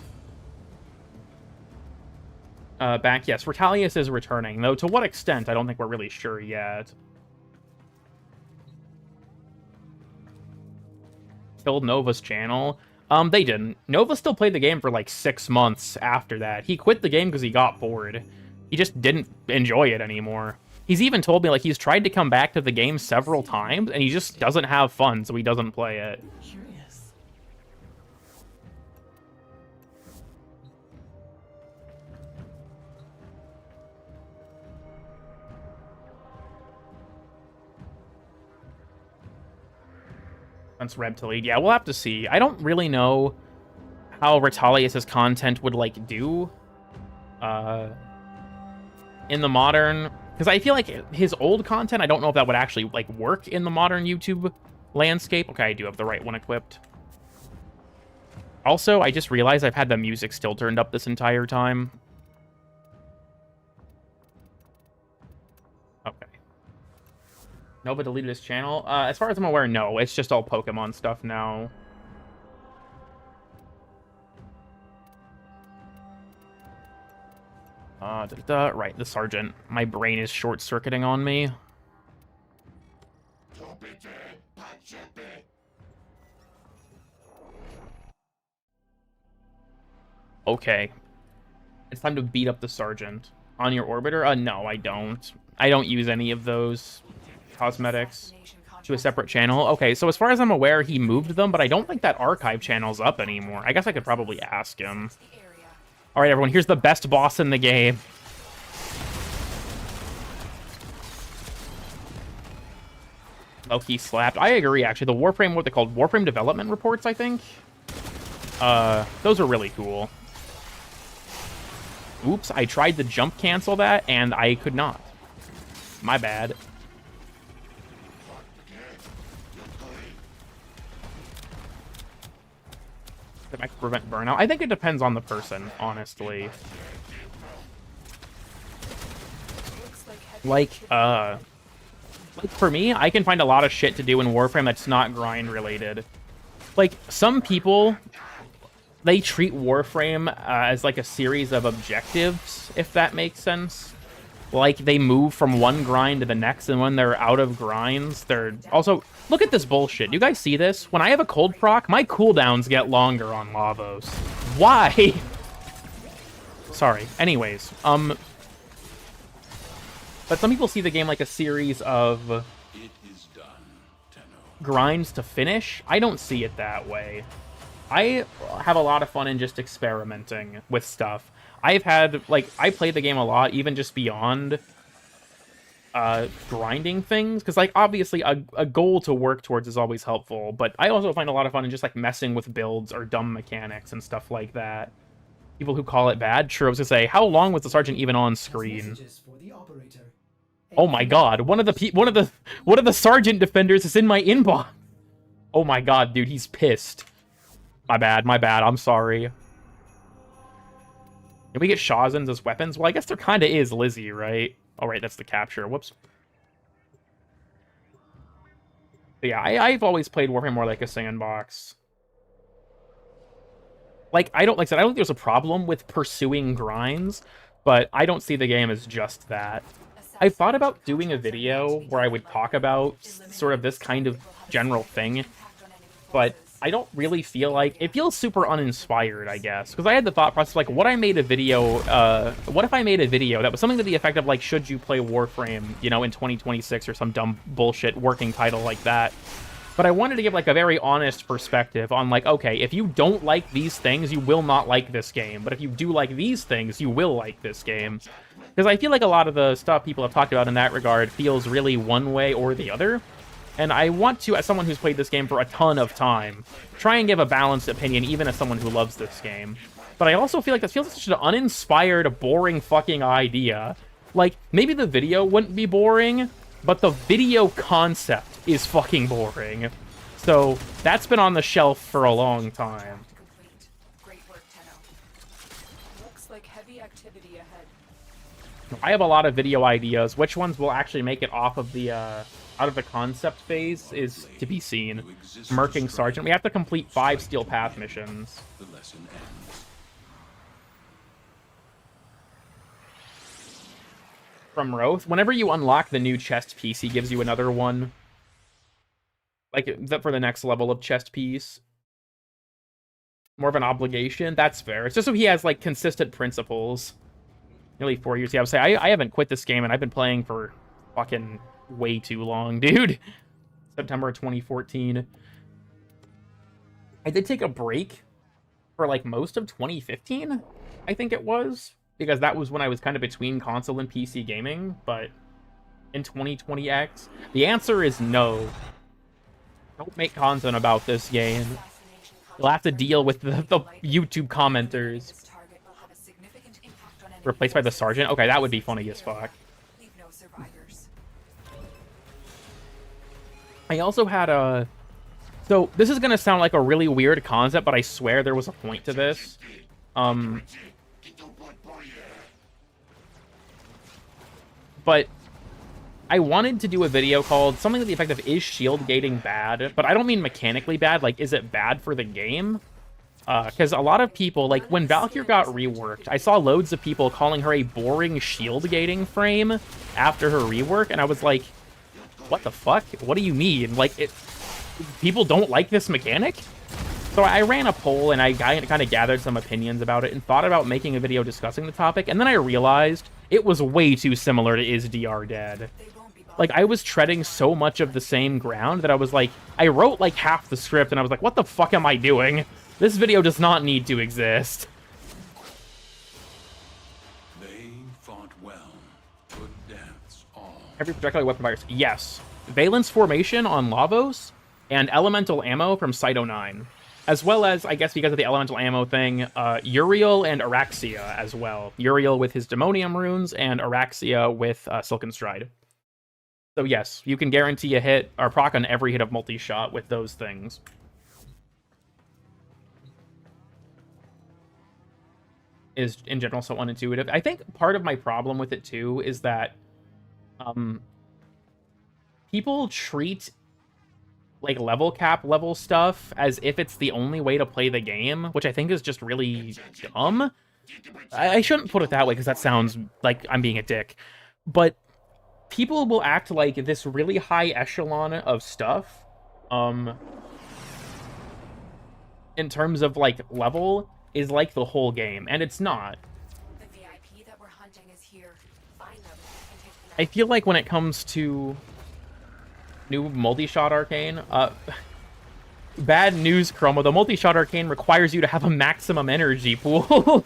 Back, yes, Retalius is returning, though to what extent, I don't think we're really sure yet. Killed Nova's channel. They didn't. Nova still played the game for like 6 months after that. He quit the game because he got bored. He just didn't enjoy it anymore. He's even told me, like, he's tried to come back to the game several times, and he just doesn't have fun, so he doesn't play it. Curious. Once Reb to lead. Yeah, we'll have to see. I don't really know how Retalius' content would, like, do in the modern... Because I feel like his old content, I don't know if that would actually, like, work in the modern YouTube landscape. Okay, I do have the right one equipped. Also, I just realized I've had the music still turned up this entire time. Okay. Nova deleted his channel. As far as I'm aware, no. It's just all Pokemon stuff now. Right, the sergeant. My brain is short-circuiting on me. Okay. It's time to beat up the sergeant. On your orbiter? No, I don't. I don't use any of those cosmetics to a separate channel. Okay, so as far as I'm aware, he moved them, but I don't think that archive channel's up anymore. I guess I could probably ask him. Alright, everyone, here's the best boss in the game. Low-key slapped. I agree, actually. The Warframe, what they called? Warframe development reports, I think? Those are really cool. Oops, I tried to jump cancel that, and I could not. My bad. That might prevent burnout. I think it depends on the person, honestly. Like for me, I can find a lot of shit to do in Warframe that's not grind related. Like, some people, they treat Warframe as like a series of objectives, if that makes sense. Like, they move from one grind to the next, and when they're out of grinds, they're also... Look at this bullshit. You guys see this? When I have a cold proc, my cooldowns get longer on Lavos. Why? Sorry. Anyways, but some people see the game like a series of It is done, Tenno. grinds to finish. I don't see it that way. I have a lot of fun in just experimenting with stuff. I've had, like, I play the game a lot, even just beyond grinding things, because, like, obviously a goal to work towards is always helpful, but I also find a lot of fun in just, like, messing with builds or dumb mechanics and stuff like that. People who call it bad, sure, I was gonna say, how long was the sergeant even on screen? Oh my god, one of the sergeant defenders is in my inbox. Oh my god, dude, he's pissed. My bad, I'm sorry. Can we get Shazins as weapons? Well, I guess there kind of is Lizzie, right? Oh, right, that's the capture. Whoops. But yeah, I've always played Warframe more like a sandbox. Like I don't think there's a problem with pursuing grinds, but I don't see the game as just that. I thought about doing a video where I would talk about sort of this kind of general thing, but I don't really feel like... It feels super uninspired, I guess, because I had the thought process, like, what if I made a video that was something to the effect of, like, should you play Warframe, you know, in 2026 or some dumb bullshit working title like that. But I wanted to give, like, a very honest perspective on, like, okay, if you don't like these things, you will not like this game. But if you do like these things, you will like this game. Because I feel like a lot of the stuff people have talked about in that regard feels really one way or the other. And I want to, as someone who's played this game for a ton of time, try and give a balanced opinion, even as someone who loves this game. But I also feel like this feels like such an uninspired, boring fucking idea. Like, maybe the video wouldn't be boring, but the video concept is fucking boring. So, that's been on the shelf for a long time. Great work, Tenno. Looks like heavy activity ahead. I have a lot of video ideas. Which ones will actually make it off of the, out of the concept phase is to be seen. Murking Sergeant. We have to complete 5 Steel Path missions. The lesson ends. From Roth. Whenever you unlock the new chest piece, he gives you another one. Like, for the next level of chest piece. More of an obligation. That's fair. It's just so he has, like, consistent principles. Nearly 4 years. Yeah, I would say, I haven't quit this game, and I've been playing for fucking... way too long, dude. September 2014. I did take a break for like most of 2015, I think it was, because that was when I was kind of between console and PC gaming. But in 2020X, the answer is no. Don't make content about this game. You'll have to deal with the YouTube commenters. Replaced by the sergeant? Okay, that would be funny as fuck. Leave no survivors. I also had a... So, this is going to sound like a really weird concept, but I swear there was a point to this. But I wanted to do a video called something to the effect of, is shield gating bad? But I don't mean mechanically bad, like, is it bad for the game? Because a lot of people, like, when Valkyr got reworked, I saw loads of people calling her a boring shield gating frame after her rework, and I was like, what the fuck? What do you mean? Like, people don't like this mechanic? So I ran a poll, and I kind of gathered some opinions about it, and thought about making a video discussing the topic, and then I realized it was way too similar to Is DR Dead. Like, I was treading so much of the same ground that I was like, I wrote like half the script, and I was like, what the fuck am I doing? This video does not need to exist. They fought well, put deaths all. Every projectile weapon virus. Yes. Valence formation on Lavos and elemental ammo from Site 09. As well as, I guess because of the elemental ammo thing, Uriel and Araxia as well. Uriel with his Demonium runes and Araxia with Silken Stride. So yes, you can guarantee a hit, or proc on every hit of multi-shot with those things. Is, in general, so unintuitive. I think part of my problem with it, too, is that people treat like level cap level stuff as if it's the only way to play the game, which I think is just really dumb. I shouldn't put it that way because that sounds like I'm being a dick. But people will act like this really high echelon of stuff, in terms of like level, is like the whole game, and it's not. The VIP that we're hunting is here. Find them and take them. I feel like when it comes to new multi-shot arcane, bad news, Chroma. The multi-shot arcane requires you to have a maximum energy pool.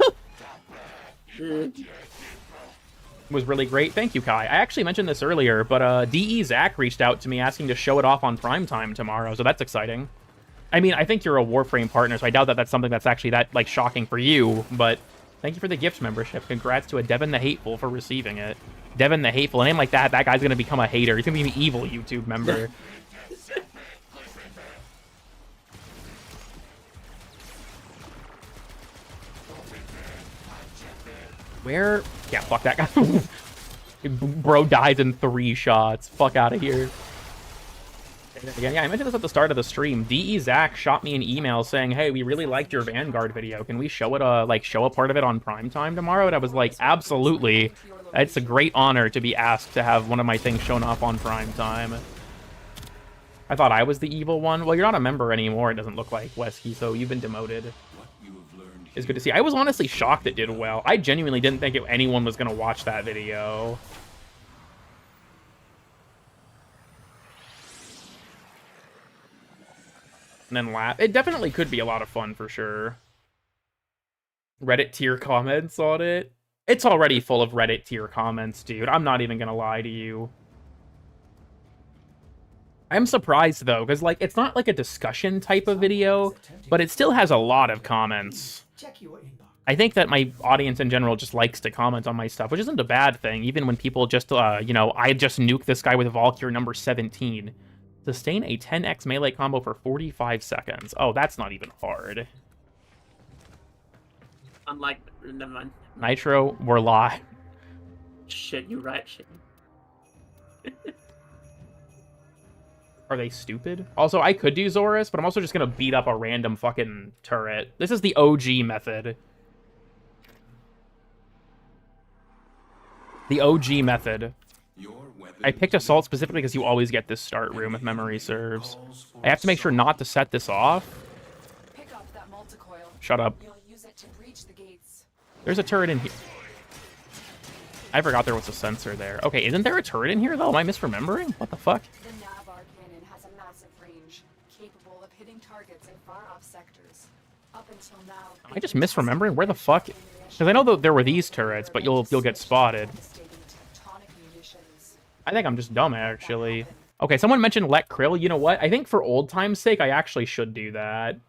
Was really great. Thank you, Kai. I actually mentioned this earlier, but DE Zach reached out to me asking to show it off on primetime tomorrow, so that's exciting. I mean, I think you're a Warframe partner, so I doubt that that's something that's actually that, like, shocking for you, but thank you for the gift membership. Congrats to a Devin the Hateful for receiving it. Devin the Hateful, a name like that guy's gonna become a hater. He's gonna be an evil YouTube member. Where? Yeah, fuck that guy. Bro dies in 3 shots. Fuck out of here. Again, yeah, I mentioned this at the start of the stream. DE Zach shot me an email saying, hey, we really liked your Vanguard video. Can we show it, like, show a part of it on primetime tomorrow? And I was like, absolutely. It's a great honor to be asked to have one of my things shown off on primetime. I thought I was the evil one. Well, you're not a member anymore, it doesn't look like, Wesky, so you've been demoted. It's good to see. I was honestly shocked it did well. I genuinely didn't think anyone was going to watch that video. And then laugh. It definitely could be a lot of fun for sure. Reddit tier comments on it. It's already full of Reddit tier comments, dude. I'm not even gonna lie to you. I'm surprised though, because like it's not like a discussion type of video, but it still has a lot of comments. I think that my audience in general just likes to comment on my stuff, which isn't a bad thing, even when people just, you know, I just nuked this guy with Valkyrie number 17. Sustain a 10x melee combo for 45 seconds. Oh, that's not even hard. Unlike, never mind. Nitro, we're live. Shit, you're right, shit. Are they stupid? Also, I could do Zorus, but I'm also just gonna beat up a random fucking turret. This is the OG method. The OG method. I picked Assault specifically because you always get this start room if memory serves. I have to make sure not to set this off. Pick up that multicoil. Shut up. You'll use it to breach the gates. There's a turret in here. I forgot there was a sensor there. Okay, isn't there a turret in here, though? Am I misremembering? What the fuck? The Navar cannon has a massive range, capable of hitting targets in far-off sectors. Up until now... Am I just misremembering? Where the fuck? Because I know that there were these turrets, but you'll get spotted. I think I'm just dumb, actually. Okay, someone mentioned Let Krill. You know what? I think for old time's sake, I actually should do that.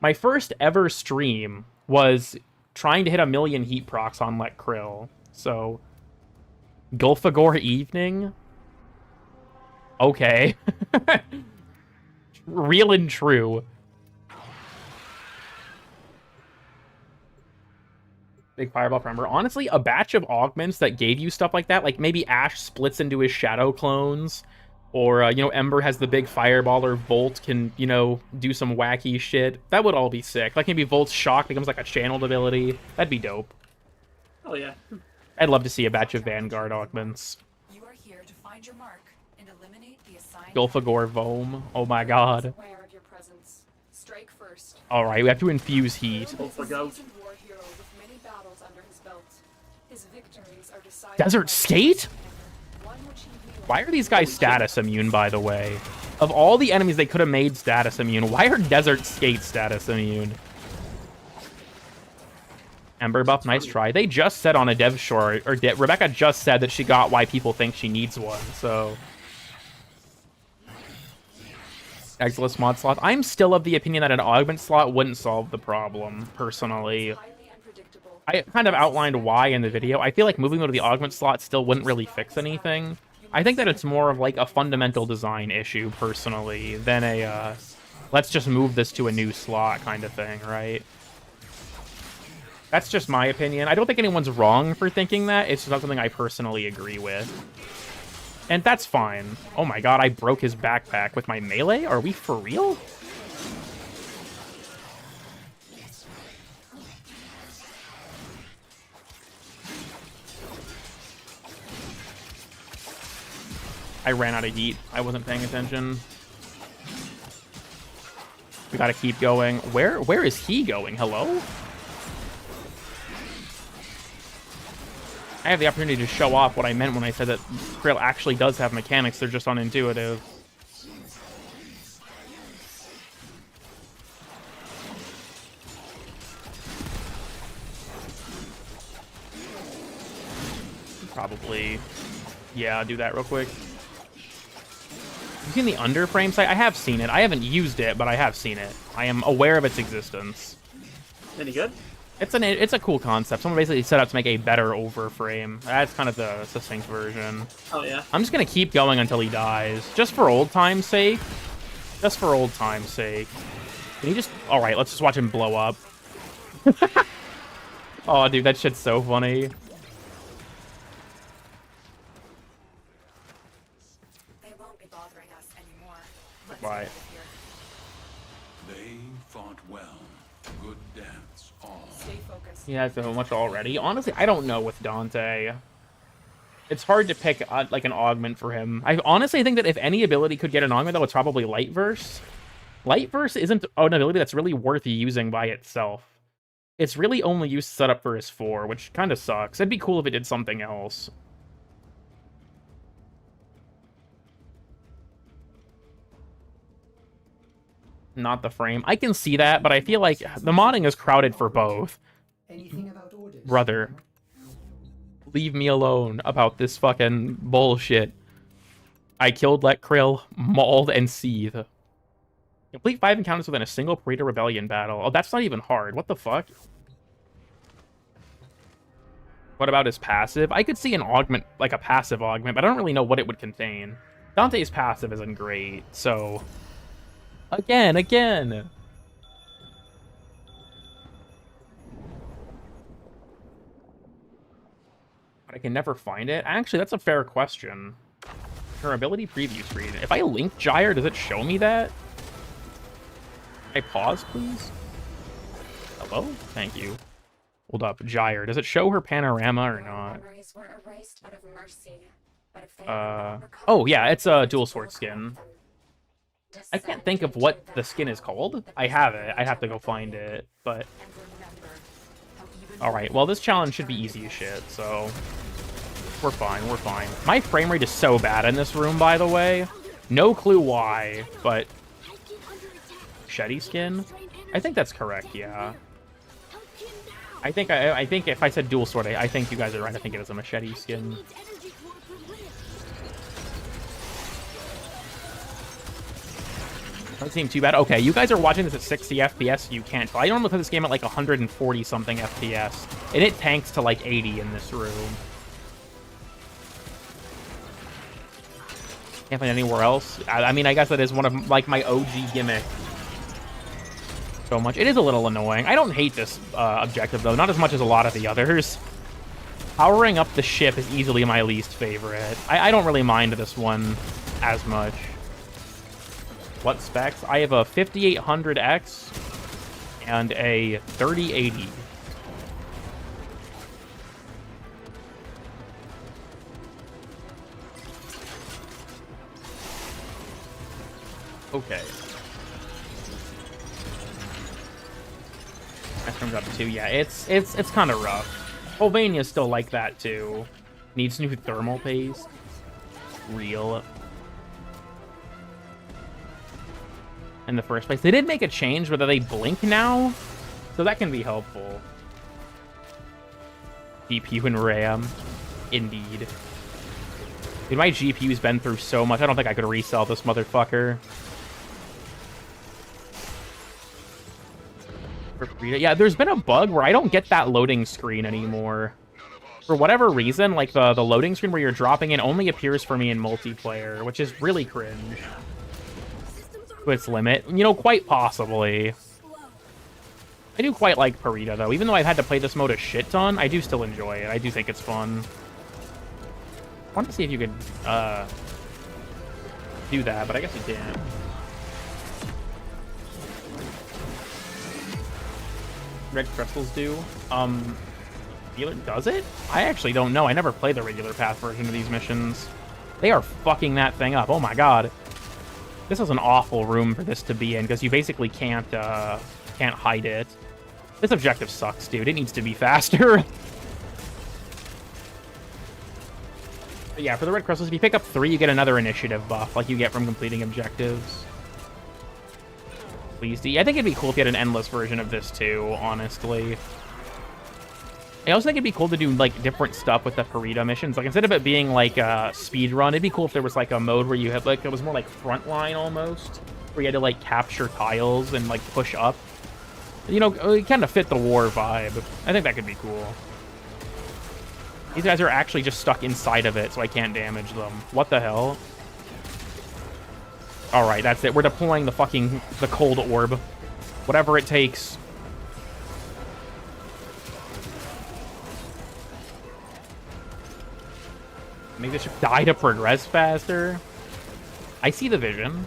My first ever stream was trying to hit 1,000,000 heat procs on Let Krill. So, Gulfagor Evening? Okay. Real and true. Big fireball remember. Honestly, a batch of augments that gave you stuff like that, like maybe Ash splits into his shadow clones, or, you know, Ember has the big fireball, or Volt can, you know, do some wacky shit. That would all be sick. Like maybe Volt's shock becomes like a channeled ability. That'd be dope. Oh yeah. I'd love to see a batch of Vanguard augments. You are here to find your mark and eliminate the assigned... Gulfagor Vohm. Oh my god. Aware of your presence. Strike first. Alright, we have to infuse heat. Gulfago. War hero with many battles under his belt. His victories are decided... Desert Skate? One which he wields... Why are these guys status immune, by the way? Of all the enemies they could have made status immune, why are Desert Skate status immune? Ember buff, nice try. They just said on a dev short, or Rebecca just said that she got why people think she needs one, so... Exilus mod slot. I'm still of the opinion that an augment slot wouldn't solve the problem, personally. Highly unpredictable. I kind of outlined why in the video. I feel like moving to the augment slot still wouldn't really fix anything. I think that it's more of like a fundamental design issue, personally, than a, let's just move this to a new slot kind of thing, right? That's just my opinion. I don't think anyone's wrong for thinking that. It's just not something I personally agree with. And that's fine. Oh my god, I broke his backpack with my melee? Are we for real? I ran out of heat. I wasn't paying attention. We gotta keep going. Where is he going? Hello? I have the opportunity to show off what I meant when I said that Krill actually does have mechanics, they're just unintuitive. Probably, yeah, do that real quick. You seen the underframe site? I have seen it. I haven't used it, but I have seen it. I am aware of its existence. Any good? It's a cool concept. Someone basically set out to make a better overframe. That's kind of the succinct version. Oh, yeah. I'm just gonna keep going until he dies. Just for old time's sake. Just for old time's sake. Can he just... Alright, let's just watch him blow up. Oh, dude, that shit's so funny. They won't be bothering us anymore. Let's Why? get out of here. They fought well. Good dance, all. Stay focused. He has so much already. Honestly, I don't know with Dante. It's hard to pick, like, an augment for him. I honestly think that if any ability could get an augment, though, it's probably Lightverse. Lightverse isn't an ability that's really worth using by itself. It's really only used set up for his 4, which kind of sucks. It'd be cool if it did something else. Not the frame. I can see that, but I feel like the modding is crowded for both. Anything about orders? Brother, leave me alone about this fucking bullshit. I killed Let Krill, mauled, and seethe. Complete 5 encounters within a single Praetor Rebellion battle. Oh, that's not even hard. What the fuck? What about his passive? I could see an augment, like a passive augment, but I don't really know what it would contain. Dante's passive isn't great, so... Again! But I can never find it? Actually, that's a fair question. Her ability preview screen. If I link Gyre, does it show me that? Can I pause, please? Hello? Thank you. Hold up. Gyre. Does it show her panorama or not? Memories were erased out of mercy, but if they Oh, yeah, it's a dual sword skin. I can't think of what the skin is called. I have it. I have to go find it, but... Alright, well, this challenge should be easy as shit, so... We're fine, we're fine. My frame rate is so bad in this room, by the way. No clue why, but... Shetty skin? I think that's correct, yeah. I think if I said dual sword, I think you guys are right. I think it is a machete skin. Doesn't seem too bad. Okay, you guys are watching this at 60 FPS. You can't tell. I normally play this game at like 140 something FPS, and it tanks to like 80 in this room. Can't find anywhere else. I mean, I guess that is one of like my OG gimmick. So much. It is a little annoying. I don't hate this objective though, not as much as a lot of the others. Powering up the ship is easily my least favorite. I don't really mind this one as much. What specs? I have a 5800X and a 3080. Okay. That comes up too. Yeah, it's kind of rough. Sylvania's still like that too. Needs new thermal paste. Real. In the first place. They did make a change whether they blink now, so that can be helpful. GPU and RAM. Indeed. Dude, my GPU's been through so much. I don't think I could resell this motherfucker. Yeah, there's been a bug where I don't get that loading screen anymore. For whatever reason, like the loading screen where you're dropping in only appears for me in multiplayer, which is really cringe. To its limit. You know, quite possibly. I do quite like Parita, though. Even though I've had to play this mode a shit ton, I do still enjoy it. I do think it's fun. I want to see if you could do that, but I guess you can't. Red crystals do. Regular does it? I actually don't know. I never played the regular path version of these missions. They are fucking that thing up. Oh my god. This is an awful room for this to be in because you basically can't hide it. This objective sucks, dude. It needs to be faster. But yeah, for the red crystals, if you pick up 3, you get another initiative buff, like you get from completing objectives. Please do. I think it'd be cool if you had an endless version of this too, honestly. I also think it'd be cool to do like different stuff with the Parita missions. Like instead of it being like a speed run, it'd be cool if there was like a mode where you had like it was more like frontline almost, where you had to like capture tiles and like push up. You know, it kind of fit the war vibe. I think that could be cool. These guys are actually just stuck inside of it, so I can't damage them. What the hell? All right, that's it. We're deploying the cold orb. Whatever it takes. Maybe they should die to progress faster. I see the vision.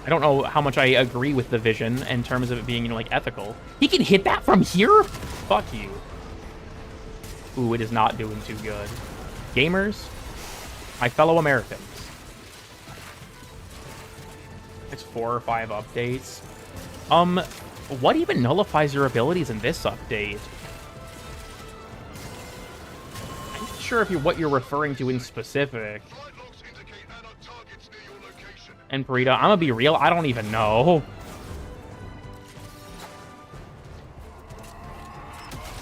I don't know how much I agree with the vision in terms of it being, you know, like ethical. He can hit that from here? Fuck you. Ooh, it is not doing too good. Gamers, my fellow Americans. It's 4 or 5 updates. What even nullifies your abilities in this update? I'm not sure if what you're referring to in specific. And Parita, I'm gonna be real, I don't even know.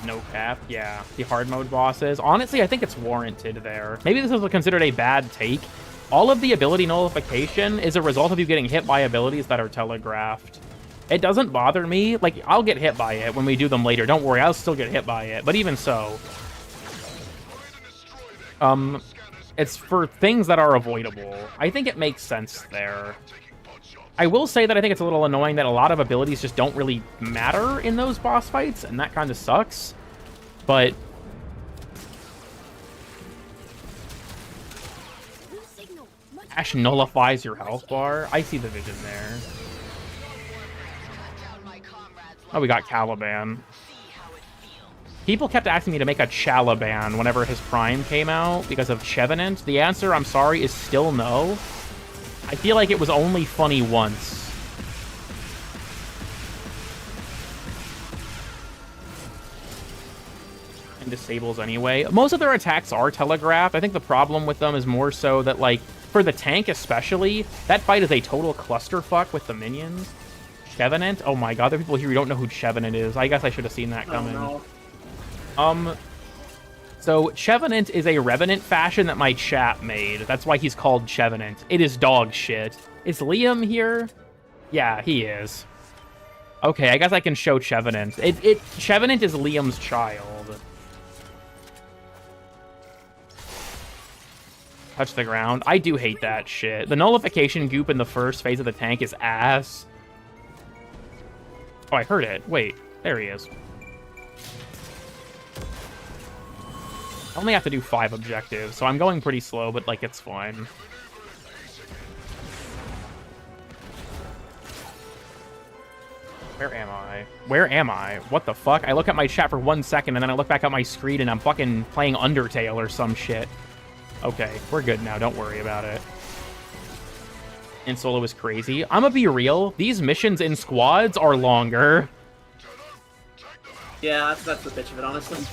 No cap, yeah. The hard mode bosses. Honestly, I think it's warranted there. Maybe this is considered a bad take. All of the ability nullification is a result of you getting hit by abilities that are telegraphed. It doesn't bother me. Like, I'll get hit by it when we do them later. Don't worry, I'll still get hit by it. But even so, it's for things that are avoidable. I think it makes sense there. I will say that I think it's a little annoying that a lot of abilities just don't really matter in those boss fights, and that kind of sucks. But Ash nullifies your health bar. I see the vision there. Oh, we got Caliban. People kept asking me to make a Chalaban whenever his Prime came out because of Chevenant. The answer, I'm sorry, is still no. I feel like it was only funny once. And disables anyway. Most of their attacks are telegraphed. I think the problem with them is more so that, like, for the tank especially, that fight is a total clusterfuck with the minions. Chevenant? Oh my god, there are people here who don't know who Chevenant is. I guess I should have seen that coming. Oh, no. So Chevenant is a Revenant fashion that my chat made. That's why he's called Chevenant. It is dog shit. Is Liam here? Yeah, he is. Okay, I guess I can show Chevenant. Chevenant is Liam's child. Touch the ground. I do hate that shit. The nullification goop in the first phase of the tank is ass. Oh, I heard it. Wait, there he is. I only have to do 5 objectives, so I'm going pretty slow, but, like, it's fine. Where am I? Where am I? What the fuck? I look at my chat for 1 second, and then I look back at my screen, and I'm fucking playing Undertale or some shit. Okay, we're good now. Don't worry about it. And solo is crazy. I'm gonna be real. These missions in squads are longer. Yeah, that's the bitch of it, honestly.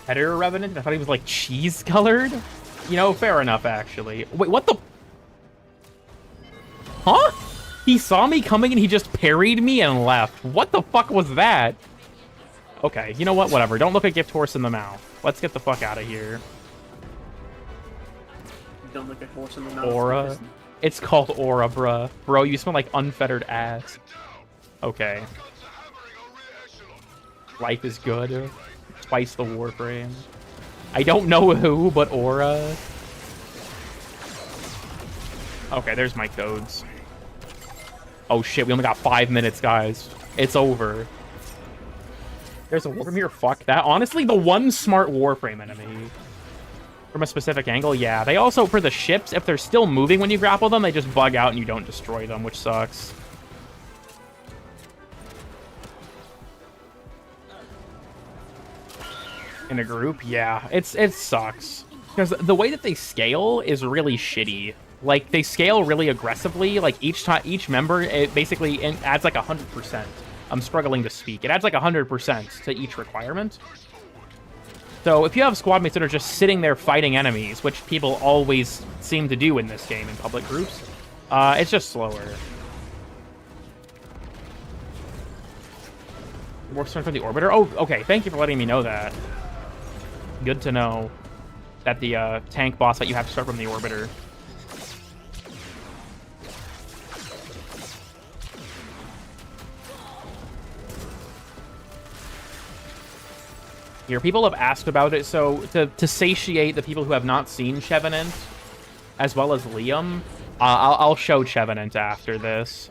Editor Revenant? I thought he was, like, cheese-colored? You know, fair enough, actually. Wait, what the... Huh? He saw me coming and he just parried me and left. What the fuck was that? Okay, you know what? Whatever. Don't look a gift horse in the mouth. Let's get the fuck out of here. Don't look a horse in the mouth. Aura. It's called Aura, bruh. Bro, you smell like unfettered ass. Okay. Life is good. Twice the Warframe. I don't know who, but Aura. Okay, there's my codes. Oh shit, we only got 5 minutes, guys. It's over. There's a Warframe here? Fuck that. Honestly, the one smart Warframe enemy. From a specific angle, yeah. They also, for the ships, if they're still moving when you grapple them, they just bug out and you don't destroy them, which sucks. In a group, yeah. It sucks. Because the way that they scale is really shitty. Like, they scale really aggressively. Like, each member, it basically adds like 100%. I'm struggling to speak. It adds like 100% to each requirement. So if you have squad mates that are just sitting there fighting enemies, which people always seem to do in this game in public groups, it's just slower. Warframe for the Orbiter? Oh, okay. Thank you for letting me know that. Good to know that the tank boss that you have to start from the Orbiter. Here, people have asked about it, so to satiate the people who have not seen Chevenant, as well as Liam, I'll show Chevenant after this.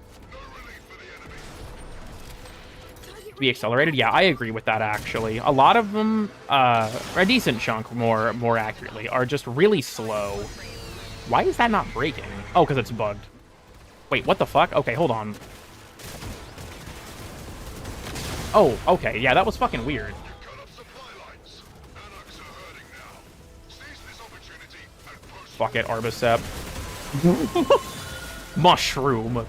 Be accelerated? Yeah, I agree with that, actually. A lot of them, a decent chunk, more accurately, are just really slow. Why is that not breaking? Oh, because it's bugged. Wait, what the fuck? Okay, hold on. Oh, okay, yeah, that was fucking weird. Fuck it, Arbicep. Mushroom.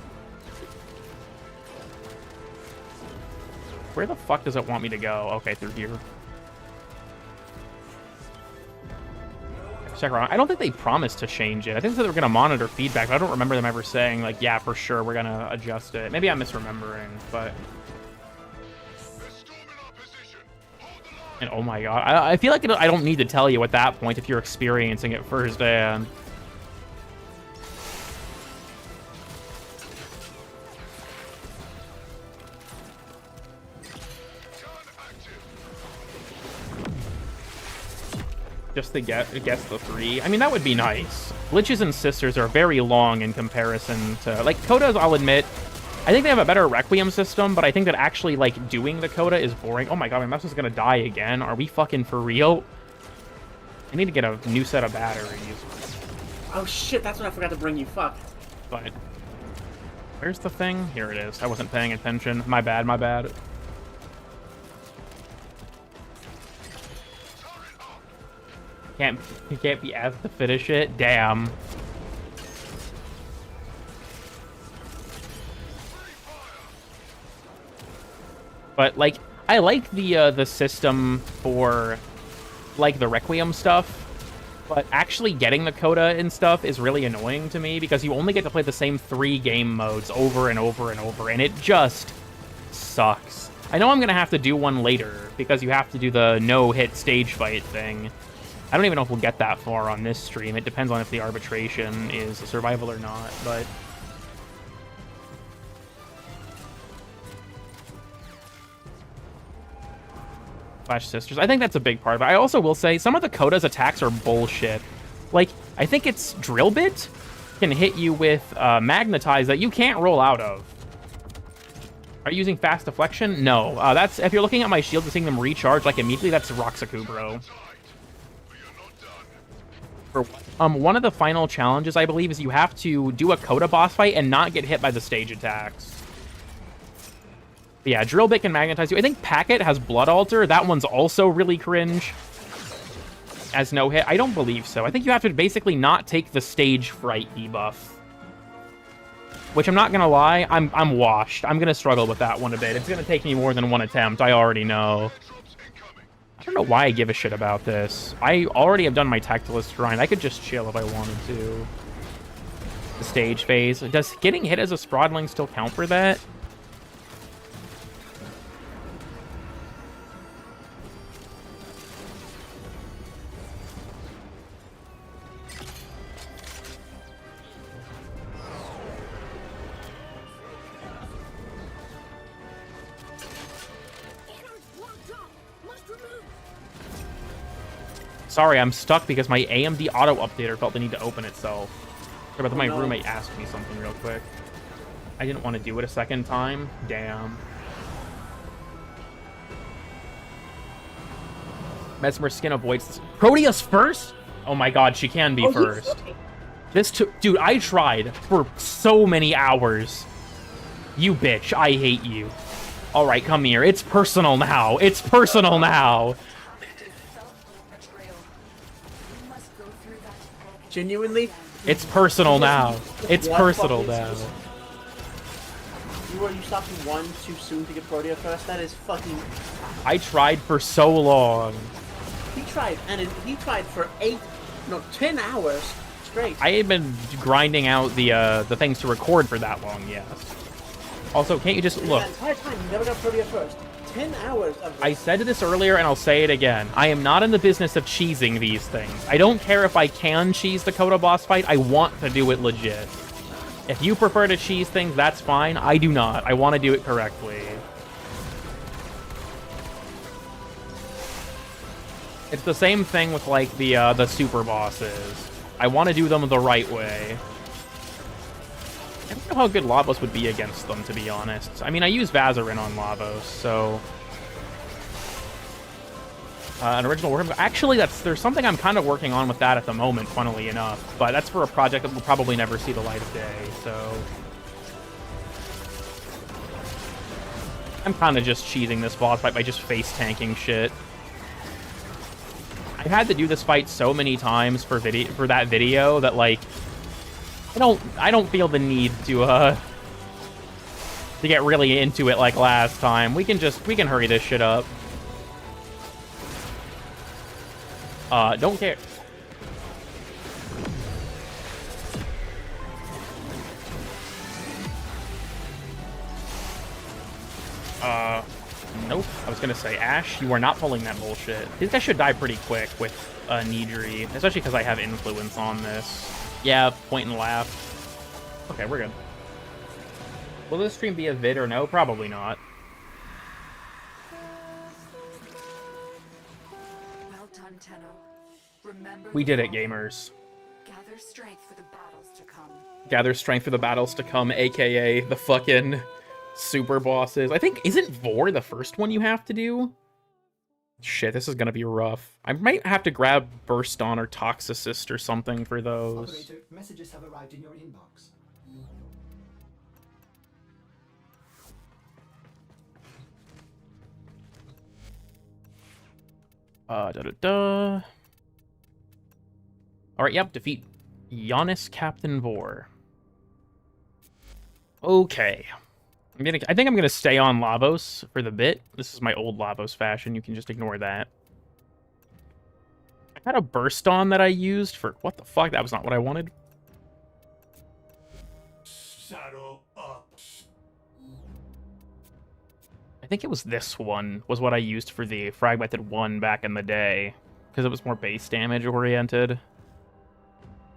Where the fuck does it want me to go? Okay, through here. Check around. I don't think they promised to change it. I think that they were going to monitor feedback, but I don't remember them ever saying, like, yeah, for sure, we're going to adjust it. Maybe I'm misremembering, but... And oh my god, I feel like I don't need to tell you at that point if you're experiencing it firsthand. Just to guess the 3. I mean, that would be nice. Glitches and Sisters are very long in comparison to... Like, Codas, I'll admit... I think they have a better Requiem system, but I think that actually, like, doing the coda is boring. Oh my god, my mouse is gonna die again. Are we fucking for real? I need to get a new set of batteries. Oh shit, that's what I forgot to bring you. Fuck. But... Where's the thing? Here it is. I wasn't paying attention. My bad, my bad. You can't be asked to finish it? Damn. But, like, I like the system for, like, the Requiem stuff, but actually getting the coda and stuff is really annoying to me because you only get to play the same 3 game modes over and over and over, and it just sucks. I know I'm going to have to do one later because you have to do the no-hit stage fight thing. I don't even know if we'll get that far on this stream. It depends on if the arbitration is a survival or not, but... Flash Sisters. I think that's a big part of it. I also will say some of the Coda's attacks are bullshit. Like, I think it's Drill Bit can hit you with Magnetize that you can't roll out of. Are you using Fast Deflection? No. That's if you're looking at my shields and seeing them recharge like immediately, that's Roxaku, bro. One of the final challenges, I believe, is you have to do a Coda boss fight and not get hit by the stage attacks. But yeah, Drill Bit can magnetize you. I think Packet has Blood Altar. That one's also really cringe. As no hit. I don't believe so. I think you have to basically not take the stage fright debuff. Which I'm not gonna lie, I'm washed. I'm gonna struggle with that one a bit. It's gonna take me more than one attempt. I already know. I don't know why I give a shit about this. I already have done my Tactilist grind. I could just chill if I wanted to. the stage phase. Does getting hit as a Sprodling still count for that? Sorry, I'm stuck because my AMD auto updater felt the need to open itself. Sorry, but my roommate asked me something real quick. I didn't want to do it a second time. Damn. Mesmer skin avoids Proteus first? Oh my god, she can be first. This took... Dude, I tried for so many hours. You bitch, I hate you. Alright, come here. It's personal now. It's personal now. Genuinely? It's personal now. It's personal now. You stopped one too soon to get Protea first? That is fucking... I tried for so long. He tried, and he tried for 10 hours straight. I had been grinding out the things to record for that long, yes. Also, can't you just look? That entire time, you never got Protea first. 10 hours of this. I said this earlier, and I'll say it again. I am not in the business of cheesing these things. I don't care if I can cheese the Coda boss fight. I want to do it legit. If you prefer to cheese things, that's fine. I do not. I want to do it correctly. It's the same thing with, like, the super bosses. I want to do them the right way. I don't know how good Lavos would be against them, to be honest. I mean, I use Vazarin on Lavos, so... an original Warframe... Actually, there's something I'm kind of working on with that at the moment, funnily enough. But that's for a project that will probably never see the light of day, so... I'm kind of just cheating this boss fight by just face-tanking shit. I've had to do this fight so many times for that video that, like... I don't feel the need to get really into it like last time. We can hurry this shit up. Don't care. Nope. I was gonna say, Ash, you are not pulling that bullshit. These guys should die pretty quick with Nidri, especially because I have influence on this. Yeah, point and laugh. Okay, we're good. Will this stream be a vid or no? Probably not. Well done, Tenno. Remember We did it, gamers. Gather strength for the battles to come. Gather strength for the battles to come, aka the fucking super bosses. I think, isn't Vor the first one you have to do? Shit, this is gonna be rough. I might have to grab Burst On or Toxicist or something for those. Operator, messages have arrived in your inbox. Alright, yep, defeat Giannis Captain Vor. Okay. I think I'm gonna stay on Lavos for the bit. This is my old Lavos fashion. You can just ignore that. I had a Burst On that I used for... What the fuck? That was not what I wanted. Saddle up. I think it was this one was what I used for the Fragmented 1 back in the day. Because it was more base damage oriented.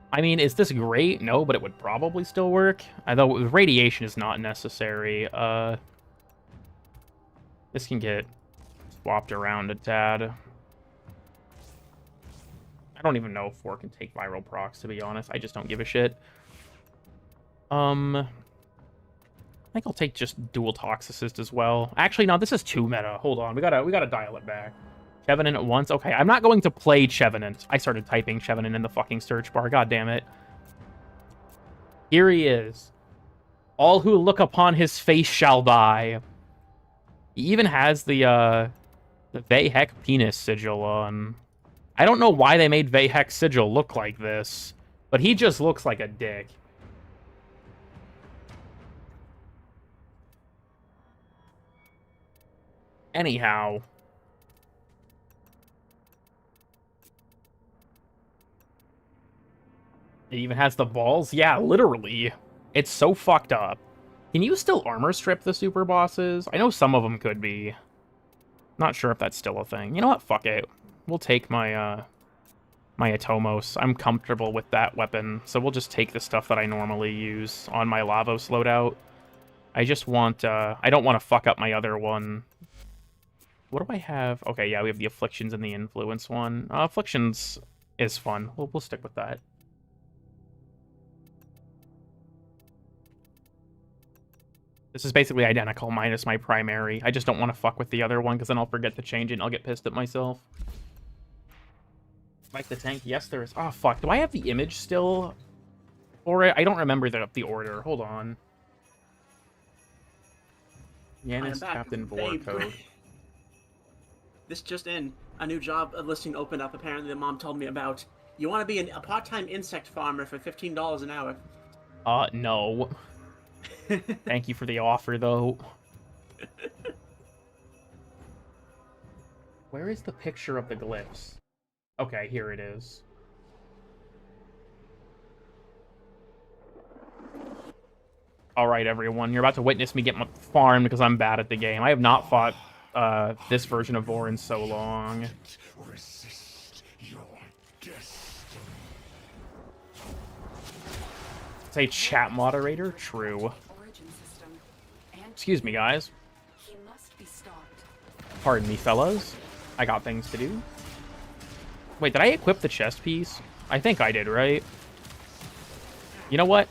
I mean, is this great? No, but it would probably still work. Although radiation is not necessary. This can get swapped around a tad. I don't even know if 4 can take viral procs, to be honest. I just don't give a shit. I think I'll take just dual Toxicist as well. Actually, no, this is too meta. Hold on, we gotta dial it back. Chevenant at once. Okay, I'm not going to play Chevenant. I started typing Chevenant in the fucking search bar. God damn it. Here he is. All who look upon his face shall die. He even has the Vayhek penis sigil on. I don't know why they made Vayhek sigil look like this, but he just looks like a dick. Anyhow. It even has the balls? Yeah, literally. It's so fucked up. Can you still armor strip the super bosses? I know some of them could be. Not sure if that's still a thing. You know what? Fuck it. We'll take my, my Atomos. I'm comfortable with that weapon, so we'll just take the stuff that I normally use on my Lavos loadout. I just want, I don't want to fuck up my other one. What do I have? Okay, yeah, we have the Afflictions and the Influence one. Afflictions is fun. We'll stick with that. This is basically identical minus my primary. I just don't want to fuck with the other one because then I'll forget to change it and I'll get pissed at myself. Like the tank? Yes, there is. Oh, fuck. Do I have the image still for it? I don't remember the order. Hold on. Yanis Captain Vor code. This just in. A new job listing opened up, apparently, the mom told me about. You want to be a part-time insect farmer for $15 an hour. No. Thank you for the offer, though. Where is the picture of the glyphs? Okay, here it is. Alright, everyone. You're about to witness me get farmed because I'm bad at the game. I have not fought this version of Vor in so long. Resist your destiny. Say chat moderator? True. Excuse me, guys. He must be stopped. Pardon me, fellas. I got things to do. Wait, did I equip the chest piece? I think I did, right? You know what?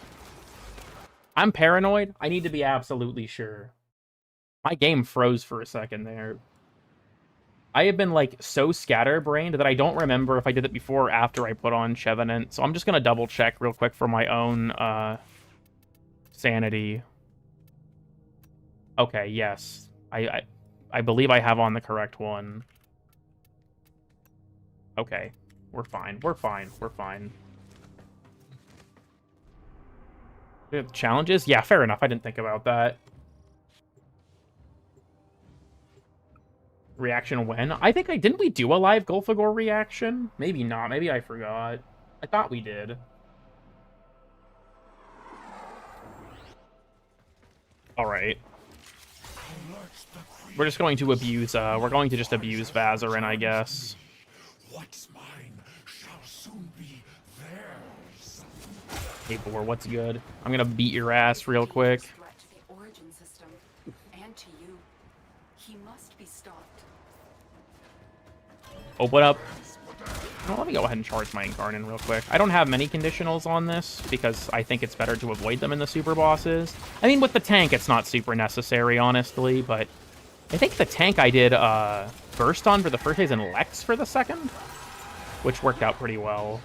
I'm paranoid. I need to be absolutely sure. My game froze for a second there. I have been, like, so scatterbrained that I don't remember if I did it before or after I put on Chevenant. So I'm just gonna double check real quick for my own, sanity. Okay, yes. I believe I have on the correct one. Okay. We're fine. We're fine. We're fine. We have challenges? Yeah, fair enough. I didn't think about that. Reaction when? I think didn't we do a live Golfagor reaction? Maybe not. Maybe I forgot. I thought we did. Alright. We're just going to abuse, we're going to just abuse Vazarin, I guess. What's mine shall soon be theirs. Hey, Boar, what's good? I'm gonna beat your ass real quick. Threat to the origin system and to you. He must be stopped. Oh, what up? Well, let me go ahead and charge my Incarnon real quick. I don't have many conditionals on this because I think it's better to avoid them in the super bosses. I mean, with the tank, it's not super necessary, honestly, but I think the tank I did Burst on for the first phase and Lex for the second, which worked out pretty well.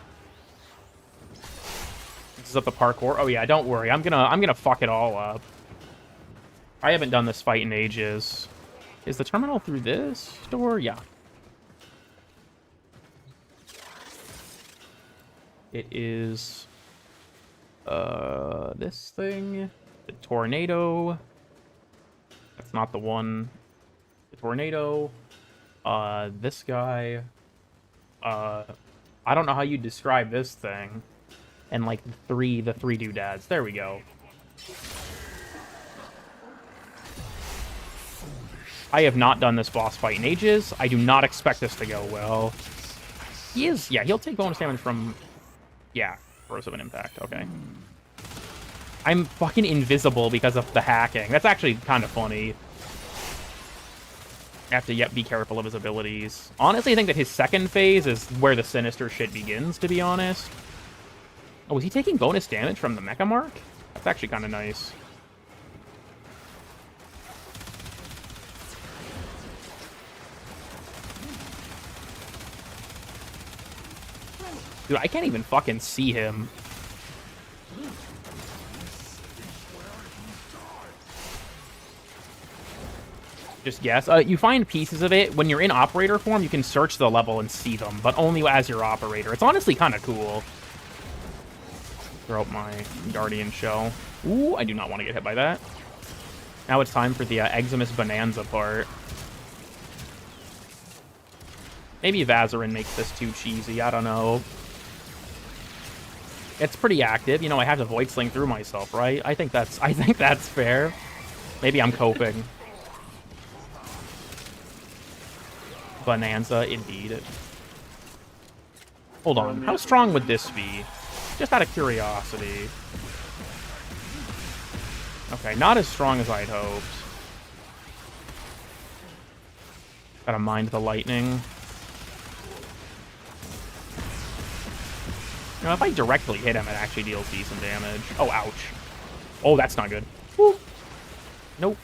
This is up the parkour. Oh yeah, don't worry. I'm gonna fuck it all up. I haven't done this fight in ages. Is the terminal through this door? Yeah. It is this thing. The tornado. That's not the one. The tornado. This guy. I don't know how you describe this thing. And like the three doodads. There we go. I have not done this boss fight in ages. I do not expect this to go well. He is, yeah, he'll take bonus damage from, yeah, corrosive and impact, okay. I'm fucking invisible because of the hacking. That's actually kind of funny. I have to be careful of his abilities. Honestly, I think that his second phase is where the sinister shit begins, to be honest. Oh, is he taking bonus damage from the Mecha Mark? That's actually kind of nice. Dude, I can't even fucking see him. Just guess. You find pieces of it. When you're in operator form, you can search the level and see them, but only as your operator. It's honestly kind of cool. Throw out my Guardian Shell. Ooh, I do not want to get hit by that. Now it's time for the Eximus Bonanza part. Maybe Vazarin makes this too cheesy. I don't know. It's pretty active. You know, I have to void sling through myself, right? I think that's fair. Maybe I'm coping. Bonanza, indeed. Hold on. How strong would this be? Just out of curiosity. Okay, not as strong as I'd hoped. Gotta mind the lightning. You know, if I directly hit him, it actually deals decent damage. Oh, ouch. Oh, that's not good. Woo. Nope.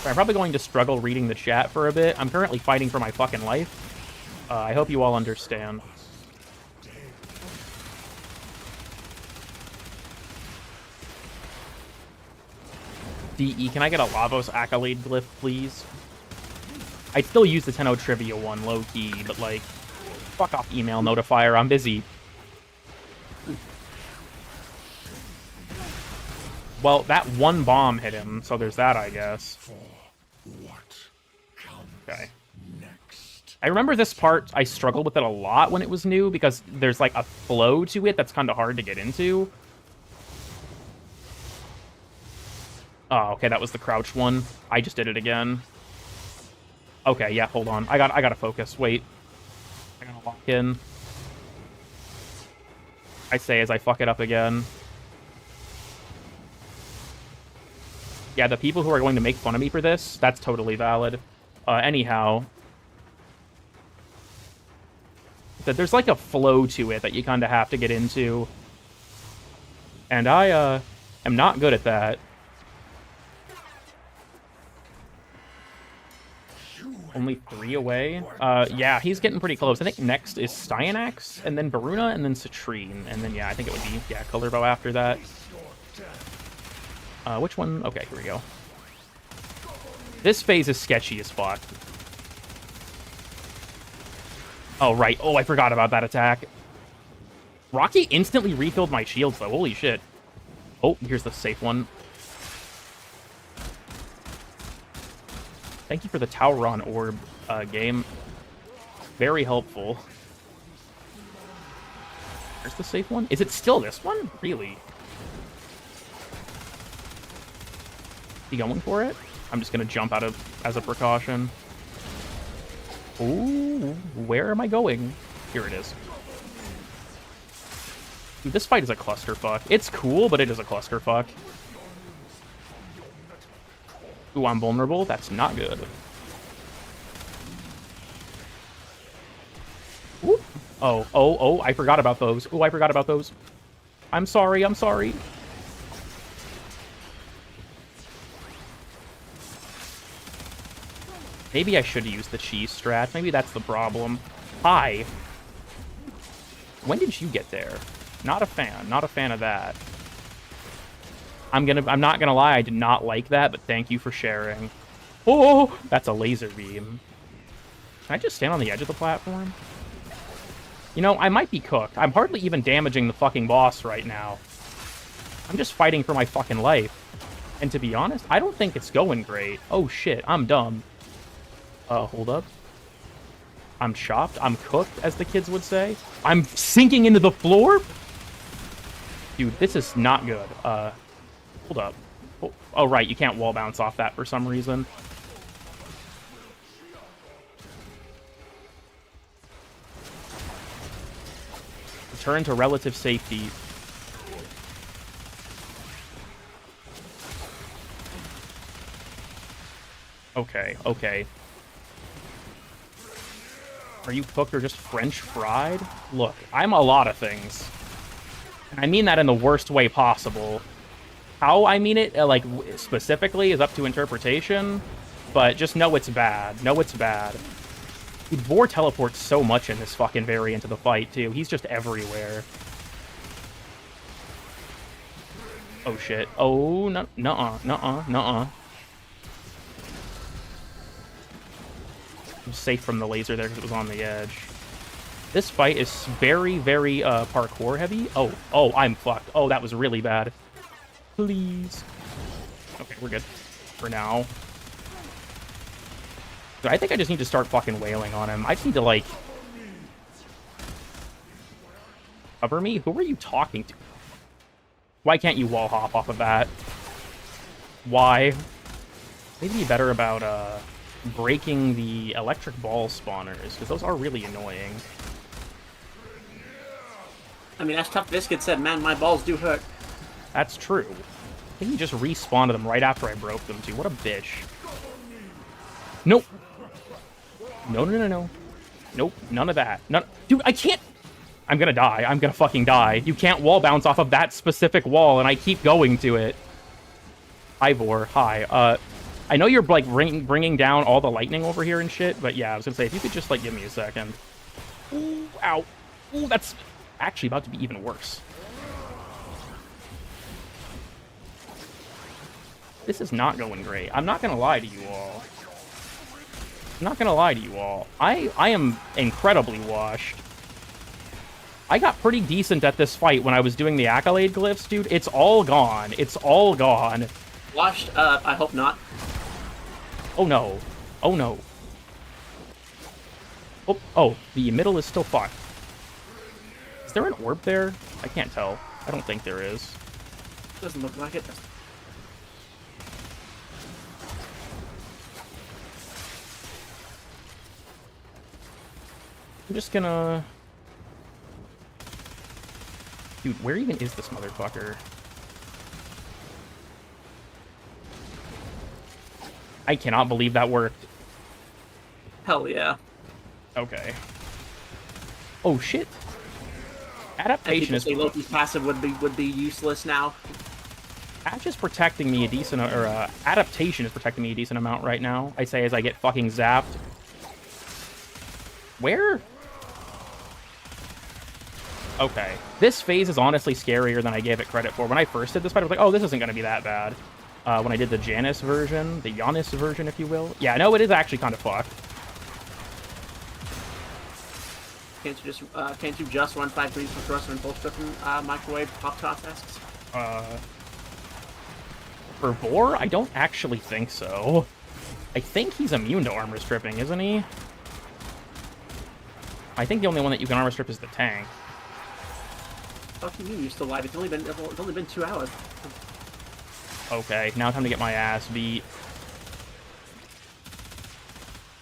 I'm probably going to struggle reading the chat for a bit. I'm currently fighting for my fucking life. I hope you all understand. DE, can I get a Lavos accolade glyph, please? I'd still use the 10-0 trivia one, low-key, but, like, fuck off email notifier, I'm busy. Well, that one bomb hit him, so there's that, I guess. Okay. I remember this part, I struggled with it a lot when it was new, because there's, like, a flow to it that's kind of hard to get into. Oh, okay, that was the crouch one. I just did it again. Okay, yeah, hold on. I gotta focus. Wait. I gotta lock in. I say as I fuck it up again. Yeah, the people who are going to make fun of me for this, that's totally valid. Anyhow. There's like a flow to it that you kind of have to get into. And I am not good at that. Only 3 away. Yeah, he's getting pretty close. I think next is Styanax, and then Varuna, and then Citrine. And then, yeah, I think it would be, yeah, Color Bow after that. Which one? Okay, here we go. This phase is sketchy as fuck. Oh, right. Oh, I forgot about that attack. Rocky instantly refilled my shields, though. Holy shit. Oh, here's the safe one. Thank you for the Tauron orb game. Very helpful. Where's the safe one? Is it still this one? Really? You going for it? I'm just gonna jump out of as a precaution. Ooh, where am I going? Here it is. Dude, this fight is a clusterfuck. It's cool, but it is a clusterfuck. Ooh, I'm vulnerable. That's not good. Ooh. Oh, I forgot about those. Ooh, I forgot about those. I'm sorry, I'm sorry. Maybe I should use the cheese strat. Maybe that's the problem. Hi. When did you get there? Not a fan. Not a fan of that. I'm not gonna lie, I did not like that, but thank you for sharing. Oh, that's a laser beam. Can I just stand on the edge of the platform? You know, I might be cooked. I'm hardly even damaging the fucking boss right now. I'm just fighting for my fucking life. And to be honest, I don't think it's going great. Oh shit, I'm dumb. Hold up. I'm chopped. I'm cooked, as the kids would say. I'm sinking into the floor? Dude, this is not good. Hold up. Oh, right, you can't wall bounce off that for some reason. Return to relative safety. Okay, okay. Are you cooked or just French fried? Look, I'm a lot of things. And I mean that in the worst way possible. How I mean it, like, specifically is up to interpretation, but just know it's bad. Know it's bad. Dude, Vor teleports so much in this fucking variant of the fight, too. He's just everywhere. Oh, shit. Oh, nuh-uh, nuh-uh, nuh-uh. I'm safe from the laser there because it was on the edge. This fight is very, very parkour heavy. Oh, I'm fucked. Oh, that was really bad. Please. Okay, we're good for now. So I think I just need to start fucking wailing on him. I just need to, like... Cover me? Who are you talking to? Why can't you wall hop off of that? Why? Maybe be better about breaking the electric ball spawners, because those are really annoying. I mean, as Tough Biscuit said, man, my balls do hurt. That's true. I think he just respawned them right after I broke them, too. What a bitch. Nope. No, no, no, no. Nope, none of that. None. Dude, I can't... I'm gonna die. I'm gonna fucking die. You can't wall bounce off of that specific wall, and I keep going to it. Ivor, hi. I know you're, like, bringing down all the lightning over here and shit, but yeah, I was gonna say, if you could just, like, give me a second. Ooh, ow. Ooh, that's actually about to be even worse. This is not going great. I'm not gonna lie to you all. I'm not gonna lie to you all. I am incredibly washed. I got pretty decent at this fight when I was doing the accolade glyphs, dude. It's all gone. It's all gone. Washed? I hope not. Oh no. Oh no. Oh, the middle is still fucked. Is there an orb there? I can't tell. I don't think there is. Doesn't look like it. I'm just gonna... Dude, where even is this motherfucker? I cannot believe that worked. Hell yeah. Okay. Oh shit. Adaptation is... Loki's passive would be useless now. Patch is protecting me a decent... Or, adaptation is protecting me a decent amount right now. I say as I get fucking zapped. Where? Okay. This phase is honestly scarier than I gave it credit for. When I first did this fight, I was like, oh, this isn't going to be that bad. When I did the Janus version, the Giannis version, if you will. Yeah, no, it is actually kind of fucked. Can't you just run 5 threes for thruster and full stripping microwave pop toss asks? For Vor, I don't actually think so. I think he's immune to armor stripping, isn't he? I think the only one that you can armor strip is the tank. Fuck you mean you're still alive? It's only been 2 hours. Okay, now time to get my ass beat.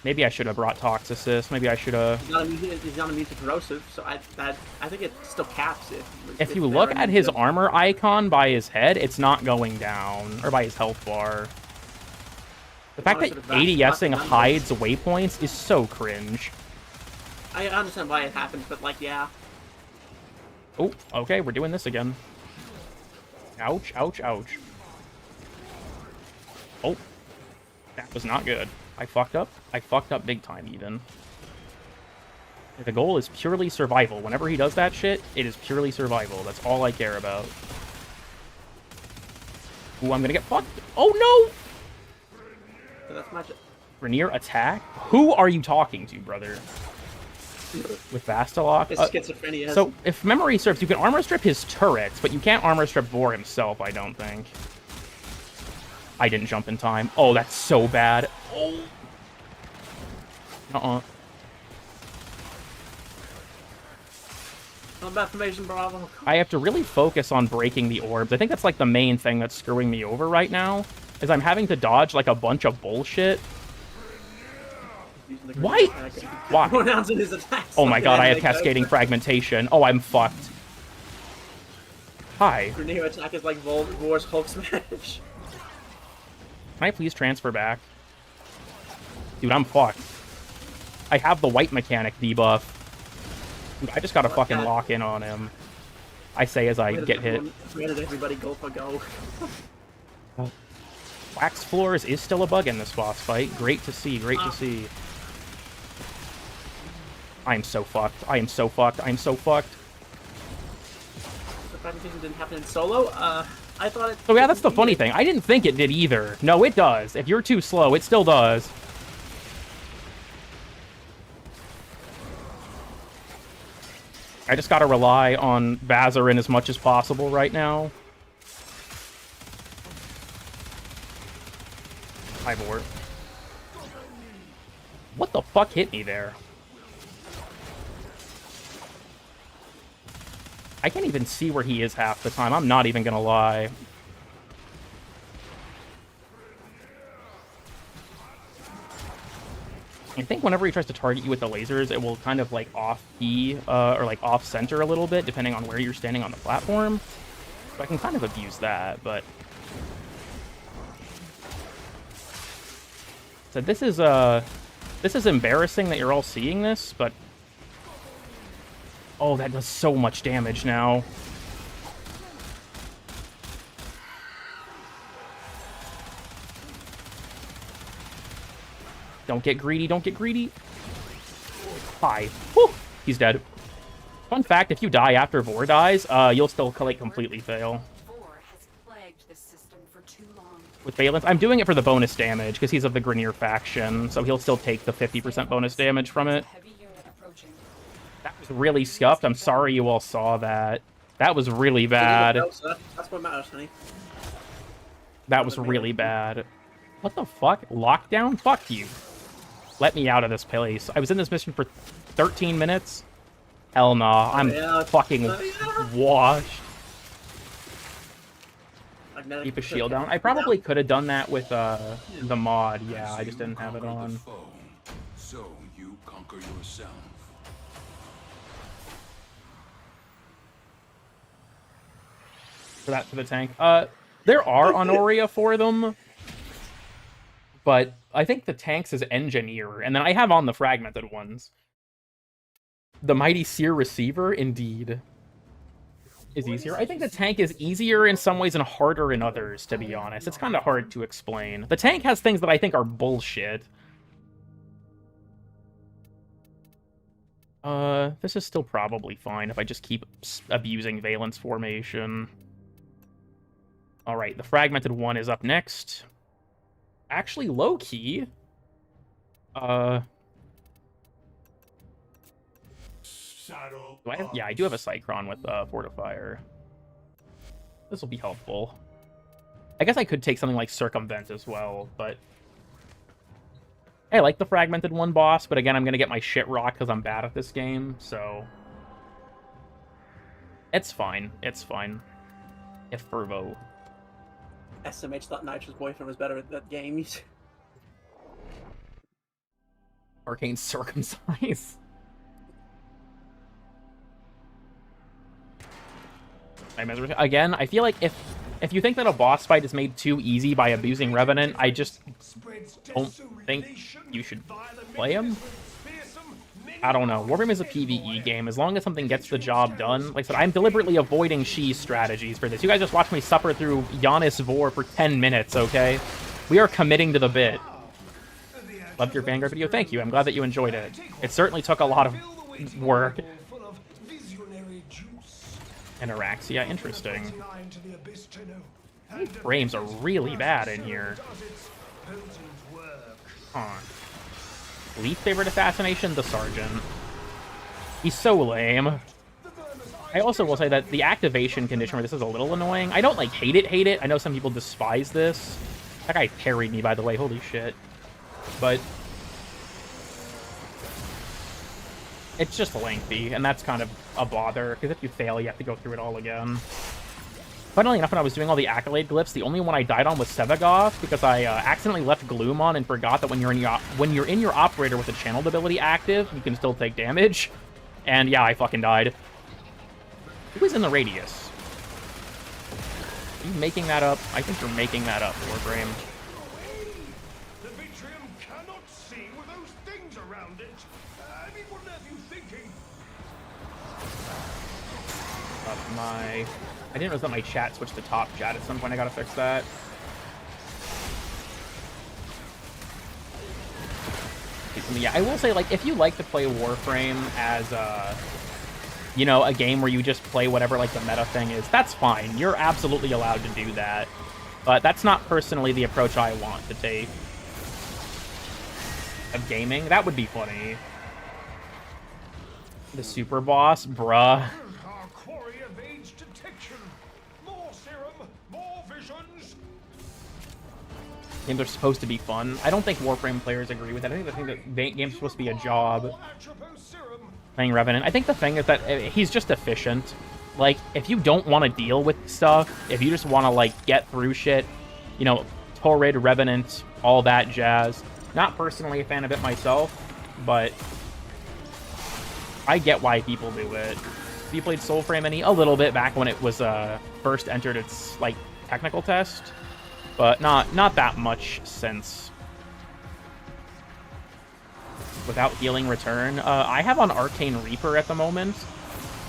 Maybe I should have brought Toxicist. Maybe I should have... He's not immune to corrosive, so I think it still caps it. If you look at his armor icon by his head, it's not going down. Or by his health bar. The fact that ADSing hides waypoints is so cringe. I understand why it happens, but like, yeah. Oh, okay, we're doing this again. Ouch, ouch, ouch. Oh, that was not good. I fucked up. I fucked up big time, even. The goal is purely survival. Whenever he does that shit, it is purely survival. That's all I care about. Ooh, I'm gonna get fucked. Oh, no! So that's my... Rainier attack? Who are you talking to, brother? With Vastalok? It's schizophrenia. So, if memory serves, you can armor strip his turrets, but you can't armor strip Vor himself, I don't think. I didn't jump in time. Oh, that's so bad. Oh. Not bad formation, Bravo. I have to really focus on breaking the orbs. I think that's like the main thing that's screwing me over right now, is I'm having to dodge like a bunch of bullshit. Why? Why? Oh my god, I have cascading fragmentation. Oh, I'm fucked. Hi. Your new attack is like Vor's Hulk Smash. Can I please transfer back? Dude, I'm fucked. I have the white mechanic debuff. Dude, I just gotta fucking lock in on him. I say as I get hit. Where did everybody go for go? Wax floors is still a bug in this boss fight. Great to see, great to see. I am so fucked. I am so fucked. I am so fucked. The fragmentation didn't happen in solo? I thought it... Oh yeah, that's the funny thing. I didn't think it did either. No, it does. If you're too slow, it still does. I just gotta rely on Bazarin as much as possible right now. Ivor. What the fuck hit me there? I can't even see where he is half the time. I'm not even gonna lie. I think whenever he tries to target you with the lasers, it will kind of like off-key or like off-center a little bit, depending on where you're standing on the platform. So I can kind of abuse that, but... So this is embarrassing that you're all seeing this, but... Oh, that does so much damage now. Don't get greedy, don't get greedy. 5. Whew, he's dead. Fun fact, if you die after Vor dies, you'll still like completely fail. Vor has plagued this system for too long. With Valence, I'm doing it for the bonus damage, because he's of the Grineer faction, so he'll still take the 50% bonus damage from it. Heavy unit approaching. That was really scuffed. I'm sorry you all saw that. That was really bad. That's what matters, honey. That was really bad. What the fuck? Lockdown? Fuck you. Let me out of this place. I was in this mission for 13 minutes. Hell nah. I'm fucking washed. Keep a shield down. I probably could have done that with the mod. Yeah, I just didn't have it on. So you conquer yourself. For the tank. There are Honoria for them. But I think the tank's is Engineer, and then I have on the fragmented ones. The Mighty Seer Receiver, indeed, is easier. I think the tank is easier in some ways and harder in others, to be honest. It's kind of hard to explain. The tank has things that I think are bullshit. This is still probably fine if I just keep abusing Valence formation. Alright, the fragmented one is up next. Actually, low-key. Yeah, I do have a Cycron with Fortifier. This will be helpful. I guess I could take something like Circumvent as well, but... I like the Fragmented one boss, but again, I'm going to get my shit rocked because I'm bad at this game, so... It's fine. It's fine. If Fervo... SMH thought Nitro's boyfriend was better at that game. Arcane Circumcise. Again, I feel like if you think that a boss fight is made too easy by abusing Revenant, I just don't think you should play him. I don't know. Warframe is a PvE game. As long as something gets the job done. Like I said, I'm deliberately avoiding She's strategies for this. You guys just watched me suffer through Giannis Vor for 10 minutes, okay? We are committing to the bit. Loved your Vanguard video. Thank you. I'm glad that you enjoyed it. It certainly took a lot of work. And Araxia, interesting. These frames are really bad in here. Huh. Least favorite assassination? The Sergeant. He's so lame. I also will say that the activation condition for this is a little annoying. I don't, like, hate it. I know some people despise this. That guy parried me, by the way. Holy shit. But... it's just lengthy, and that's kind of a bother, because if you fail, you have to go through it all again. Funnily enough, when I was doing all the Accolade glyphs, the only one I died on was Sevagoth, because I accidentally left Gloom on and forgot that when you're in your operator with the channeled ability active, you can still take damage. And yeah, I fucking died. Who is in the radius? Are you making that up? I think you're making that up, Warframe. The Vitrium cannot see with those things around it. I mean, what are you thinking? I didn't realize that my chat switched to top chat at some point. I gotta fix that. Yeah, I will say, like, if you like to play Warframe as, you know, a game where you just play whatever, like, the meta thing is, that's fine. You're absolutely allowed to do that. But that's not personally the approach I want to take. Of gaming, that would be funny. The super boss, bruh. Our quarry evades detection. More serum, more visions. Games are supposed to be fun. I don't think Warframe players agree with that. I think that games are supposed to be a job. Playing Revenant. I think the thing is that he's just efficient. Like, if you don't want to deal with stuff, if you just want to, like, get through shit, you know, Torrid, Revenant, all that jazz. Not personally a fan of it myself, but I get why people do it. Have you played Soulframe any? A little bit back when it was first entered its, like, technical test, but not that much since. Without healing return, I have on Arcane Reaper at the moment,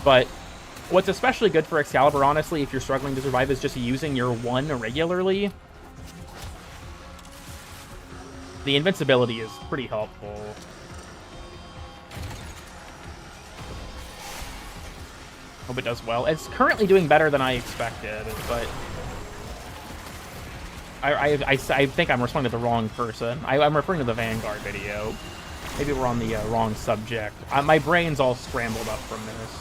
but what's especially good for Excalibur, honestly, if you're struggling to survive, is just using your 1 regularly. The invincibility is pretty helpful. Hope it does well. It's currently doing better than I expected, but I think I'm responding to the wrong person. I'm referring to the Vanguard video. Maybe we're on the wrong subject. My brain's all scrambled up from this.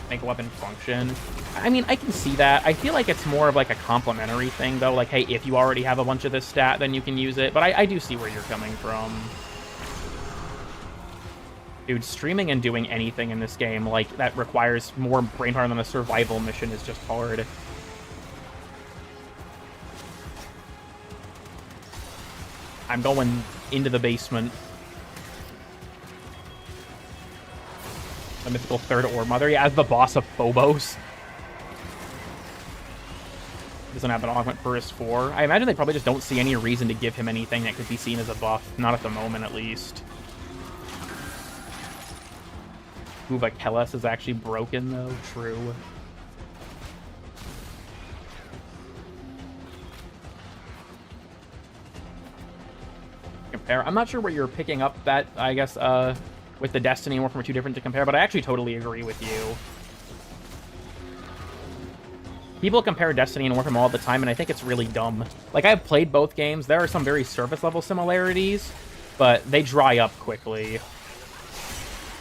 Make a weapon function. I mean, I can see that. I feel like it's more of like a complementary thing, though. Like, hey, if you already have a bunch of this stat, then you can use it. But I do see where you're coming from. Dude, streaming and doing anything in this game, like, that requires more brainpower than a survival mission is just hard. I'm going into the basement. The mythical third Ore Mother. Yeah, as the boss of Phobos. Doesn't have an augment for his 4. I imagine they probably just don't see any reason to give him anything that could be seen as a buff. Not at the moment, at least. Uva Kellis is actually broken, though. True. Compare. I'm not sure where you're picking up that, I guess, with the Destiny and Warframe are too different to compare, but I actually totally agree with you. People compare Destiny and Warframe all the time, and I think it's really dumb. Like, I've played both games. There are some very surface-level similarities, but they dry up quickly.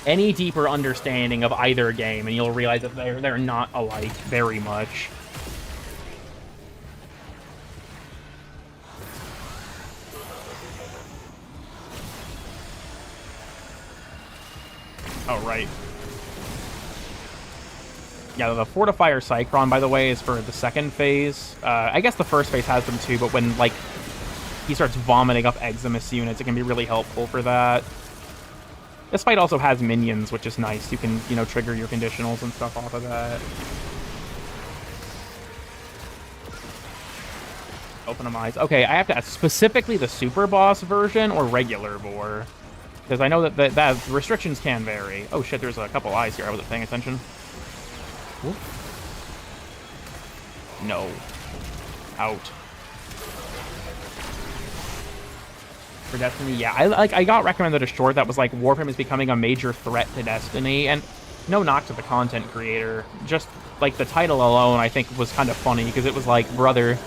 Any deeper understanding of either game, and you'll realize that they're not alike very much. Oh, right. Yeah, the Fortifier Cycron, by the way, is for the second phase. I guess the first phase has them too, but when, like, he starts vomiting up Eximus units, it can be really helpful for that. This fight also has minions, which is nice. You can, you know, trigger your conditionals and stuff off of that. Open them eyes. Okay, I have to ask, specifically the super boss version or regular boar? Because I know that that restrictions can vary. Oh shit, there's a couple eyes here. I wasn't paying attention. Whoop. No. Out. For Destiny, yeah. I got recommended a short that was like, Warframe is becoming a major threat to Destiny, and no knock to the content creator. Just, like, the title alone, I think, was kind of funny, because it was like, brother,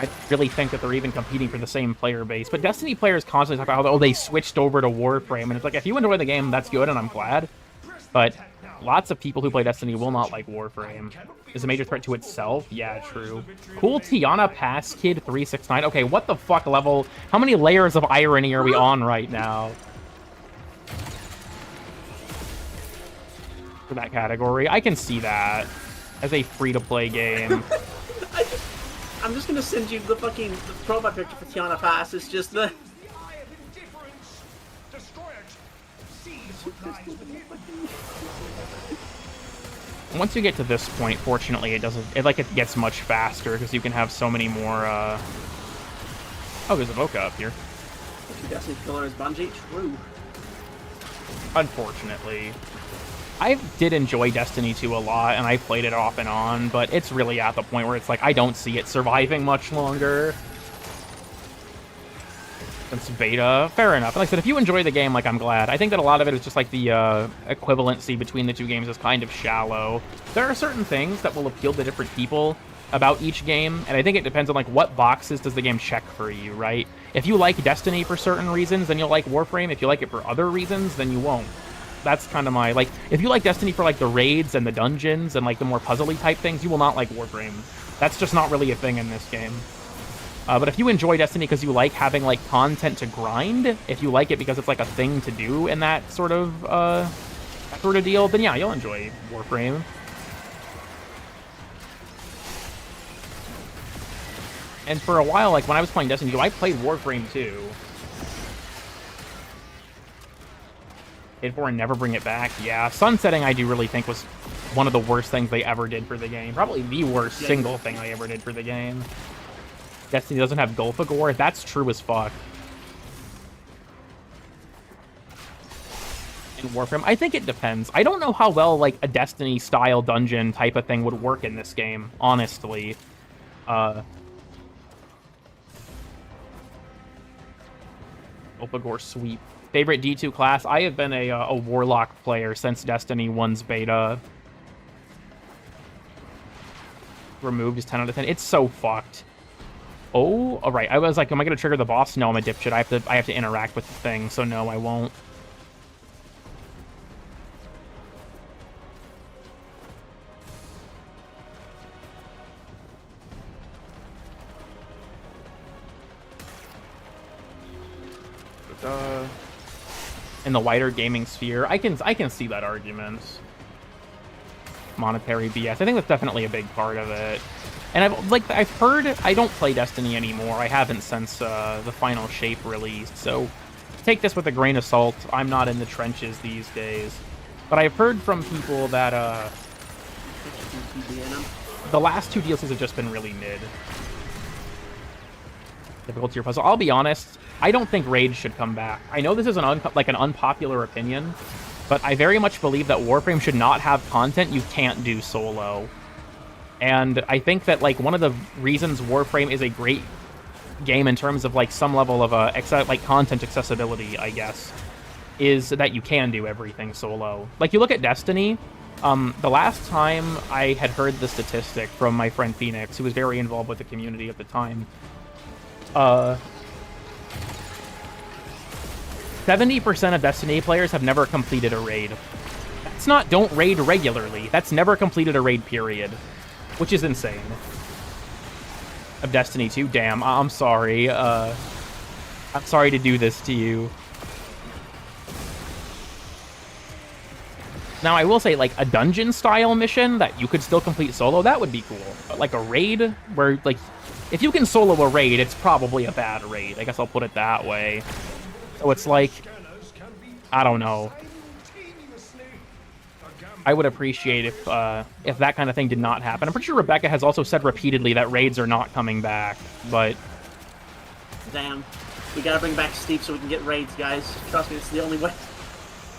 I really think that they're even competing for the same player base. But Destiny players constantly talk about how, oh, they switched over to Warframe, and it's like, if you enjoy the game, that's good, and I'm glad. But lots of people who play Destiny will not like Warframe. Is a major threat to itself? Yeah, true. Cool Tiana Pass Kid 369. Okay, what the fuck level? How many layers of irony are we on right now? For that category. I can see that as a free-to-play game. I'm just gonna send you the fucking profile picture for Tiana Pass. It's just the... Once you get to this point, fortunately, it doesn't... It gets much faster, because you can have so many more, Oh, there's a Voca up here. Destiny killer is Bungie? True. Unfortunately. I did enjoy Destiny 2 a lot, and I played it off and on, but it's really at the point where it's like, I don't see it surviving much longer. Since beta, fair enough. Like I said, if you enjoy the game, like, I'm glad. I think that a lot of it is just like the equivalency between the two games is kind of shallow. There are certain things that will appeal to different people about each game, and I think it depends on, like, what boxes does the game check for you, right? If you like Destiny for certain reasons, then you'll like Warframe. If you like it for other reasons, then you won't. That's kind of my, like, if you like Destiny for, like, the raids and the dungeons and, like, the more puzzly type things, you will not like Warframe. That's just not really a thing in this game. But if you enjoy Destiny because you like having, like, content to grind, if you like it because it's, like, a thing to do in that sort of deal, then yeah, you'll enjoy Warframe. And for a while, like, when I was playing Destiny 2, I played Warframe too. For and never bring it back. Yeah, sunsetting I do really think was one of the worst things they ever did for the game. Probably the worst single thing they ever did for the game. Destiny doesn't have Gulfagor. That's true as fuck. In Warframe, I think it depends. I don't know how well, like, a Destiny-style dungeon type of thing would work in this game, honestly. Gulfagor sweep. Favorite D2 class? I have been a Warlock player since Destiny 1's beta. Removed is 10 out of 10. It's so fucked. Oh, alright. I was like, am I going to trigger the boss? No, I'm a dipshit. I have to interact with the thing, so no, I won't. In the wider gaming sphere, I can see that argument. Monetary BS. I think that's definitely a big part of it. And I've heard, I don't play Destiny anymore. I haven't since the final shape released. So take this with a grain of salt. I'm not in the trenches these days. But I've heard from people that the last 2 DLCs have just been really mid. Difficulty or puzzle. I'll be honest, I don't think raids should come back. I know this is an unpopular opinion, but I very much believe that Warframe should not have content you can't do solo. And I think that, like, one of the reasons Warframe is a great game in terms of, like, some level of content accessibility, I guess, is that you can do everything solo. Like, you look at Destiny. The last time I had heard the statistic from my friend Phoenix, who was very involved with the community at the time, 70% of Destiny players have never completed a raid. That's not don't raid regularly. That's never completed a raid, period. Which is insane. Of Destiny 2, damn, I'm sorry. I'm sorry to do this to you. Now, I will say, like, a dungeon-style mission that you could still complete solo, that would be cool. But, like, a raid where, like, if you can solo a raid, it's probably a bad raid. I guess I'll put it that way. So it's like, I don't know. I would appreciate if that kind of thing did not happen. I'm pretty sure Rebecca has also said repeatedly that raids are not coming back, but... Damn. We gotta bring back Steve so we can get raids, guys. Trust me, it's the only way.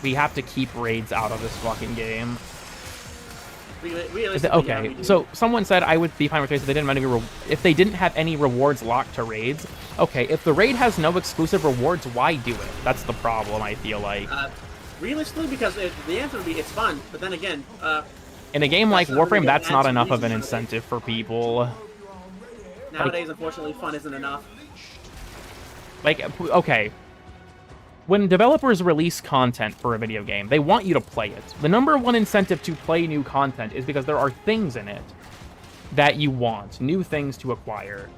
We have to keep raids out of this fucking game. Realistically, okay, yeah, so someone said I would be fine with raids if they didn't have any rewards locked to raids. Okay, if the raid has no exclusive rewards, why do it? That's the problem, I feel like. Realistically, because the answer would be it's fun, but then again... in a game like Warframe, that's not enough of an incentive for people. Nowadays, unfortunately, fun isn't enough. Like, okay. When developers release content for a video game, they want you to play it. The #1 incentive to play new content is because there are things in it that you want, new things to acquire.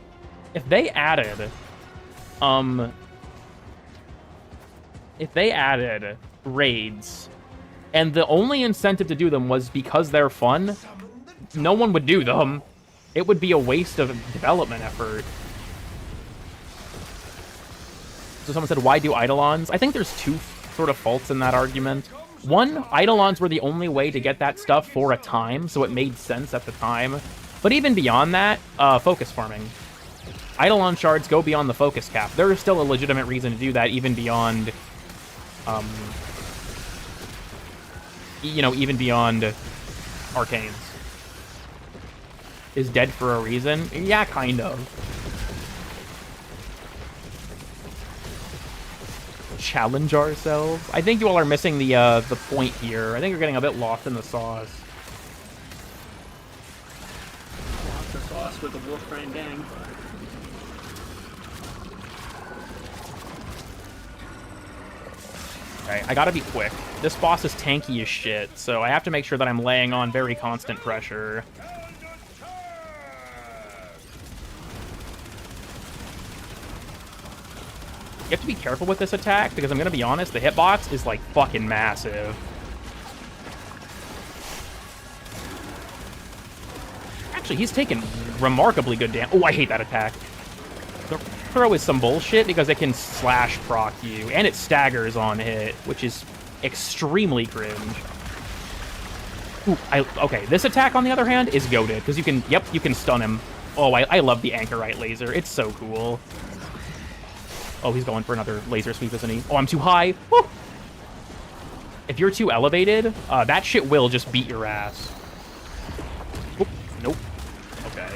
If they added, raids, and the only incentive to do them was because they're fun, no one would do them. It would be a waste of development effort. So someone said, why do Eidolons? I think there's 2 sort of faults in that argument. One, Eidolons were the only way to get that stuff for a time, so it made sense at the time. But even beyond that, focus farming. Eidolon shards go beyond the focus cap. There is still a legitimate reason to do that, even beyond... even beyond Arcanes. Is dead for a reason? Yeah, kind of. Challenge ourselves. I think you all are missing the point here. I think you're getting a bit lost in the sauce. Lost the sauce with the Warframe gang. Okay, I gotta be quick. This boss is tanky as shit, so I have to make sure that I'm laying on very constant pressure. You have to be careful with this attack, because I'm gonna be honest, the hitbox is, like, fucking massive. Actually, he's taking remarkably good damage. Oh, I hate that attack. The throw is some bullshit, because it can slash proc you, and it staggers on hit, which is extremely cringe. Ooh, okay, this attack, on the other hand, is goated, because you can stun him. Oh, I love the Anchorite laser. It's so cool. Oh, he's going for another laser sweep, isn't he? Oh, I'm too high. Woo! If you're too elevated, that shit will just beat your ass. Oop, nope. Okay.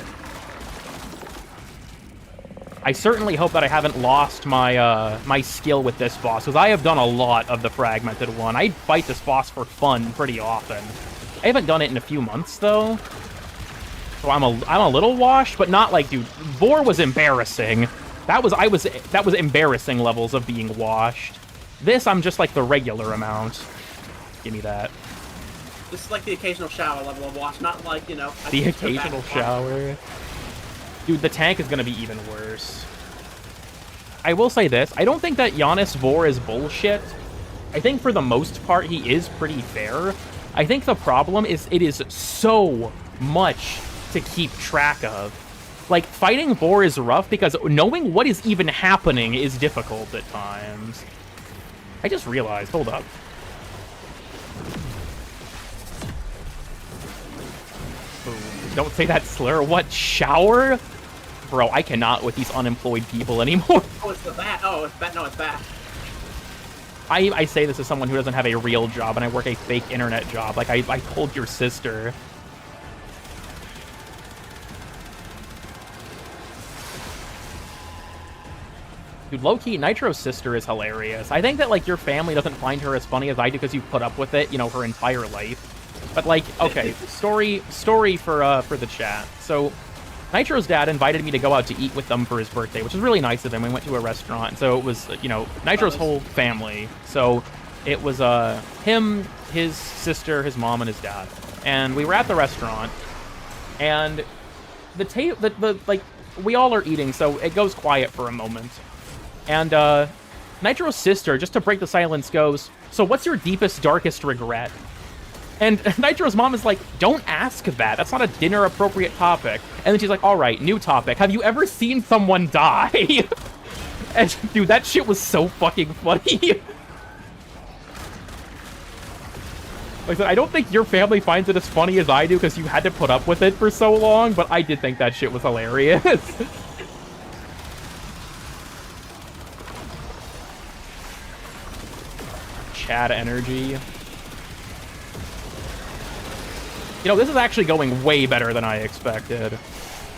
I certainly hope that I haven't lost my my skill with this boss, because I have done a lot of the fragmented one. I fight this boss for fun pretty often. I haven't done it in a few months, though. So I'm a little washed, but not like, dude, Vor was embarrassing. That was embarrassing levels of being washed. This, I'm just like the regular amount. Give me that. This is like the occasional shower level of wash, not like, you know... The occasional shower. Dude, the tank is gonna be even worse. I will say this, I don't think that Giannis Vor is bullshit. I think for the most part, he is pretty fair. I think the problem is it is so much to keep track of. Like, fighting Vor is rough because knowing what is even happening is difficult at times. I just realized, hold up. Ooh, don't say that slur. What, shower? Bro, I cannot with these unemployed people anymore. Oh, it's the bat. Oh, it's bat. No, it's bat. I say this as someone who doesn't have a real job and I work a fake internet job. Like, I told your sister. Dude, low-key, Nitro's sister is hilarious. I think that, like, your family doesn't find her as funny as I do because you've put up with it, you know, her entire life. But, like, okay, story for the chat. So, Nitro's dad invited me to go out to eat with them for his birthday, which was really nice of him. We went to a restaurant, so it was, you know, Nitro's whole family. So, it was him, his sister, his mom, and his dad. And we were at the restaurant, and like, we all are eating, so it goes quiet for a moment. And Nitro's sister, just to break the silence, goes, "So what's your deepest, darkest regret?" And Nitro's mom is like, "Don't ask that. That's not a dinner-appropriate topic." And then she's like, "All right, new topic. Have you ever seen someone die?" And, dude, that shit was so fucking funny. Like I said, I don't think your family finds it as funny as I do because you had to put up with it for so long, but I did think that shit was hilarious. Chad energy. You know, this is actually going way better than I expected.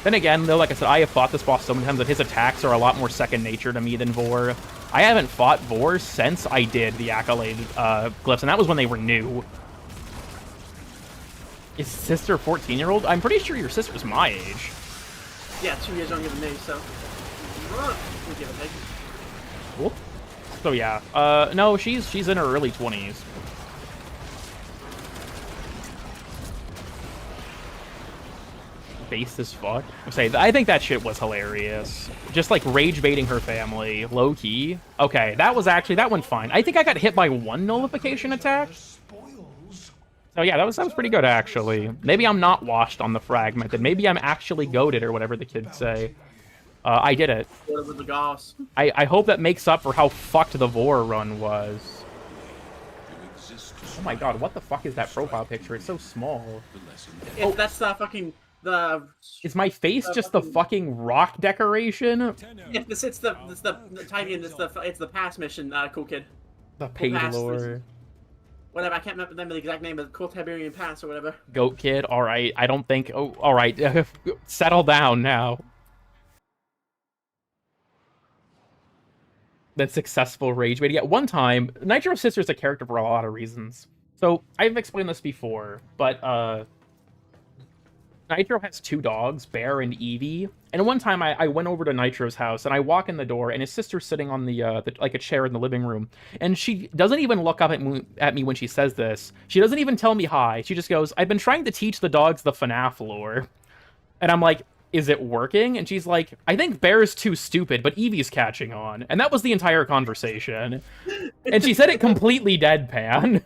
Then again, though, like I said, I have fought this boss so many times that his attacks are a lot more second nature to me than Vor. I haven't fought Vor since I did the Accolade glyphs, and that was when they were new. Is sister 14-year-old? I'm pretty sure your sister's my age. Yeah, 2 years younger than me, so... Cool. So yeah, no, she's in her early 20s. Based as fuck. I think that shit was hilarious. Just like rage baiting her family, low key. Okay, that went fine. I think I got hit by one nullification attack. Oh yeah, that was pretty good actually. Maybe I'm not washed on the fragmented. Maybe I'm actually goated or whatever the kids say. I did it. I hope that makes up for how fucked the Vor run was. Oh my god, what the fuck is that profile picture? It's so small. That's fucking... Is my face just the fucking rock decoration? Yeah, it's the pass mission, cool kid. The page lore. Whatever, I can't remember the exact name, but Cool Tiberian Pass or whatever. Goat kid, alright, I don't think... Oh, alright, settle down now. That successful rage bait. At one time, Nitro's sister is a character for a lot of reasons. So, I've explained this before, but, Nitro has two dogs, Bear and Evie. And one time I went over to Nitro's house and I walk in the door and his sister's sitting on the like a chair in the living room. And she doesn't even look up at me when she says this. She doesn't even tell me hi. She just goes, "I've been trying to teach the dogs the FNAF lore." And I'm like, is it working? And she's like, I think Bear's too stupid, but Eevee's catching on. And that was the entire conversation. And she said it completely deadpan.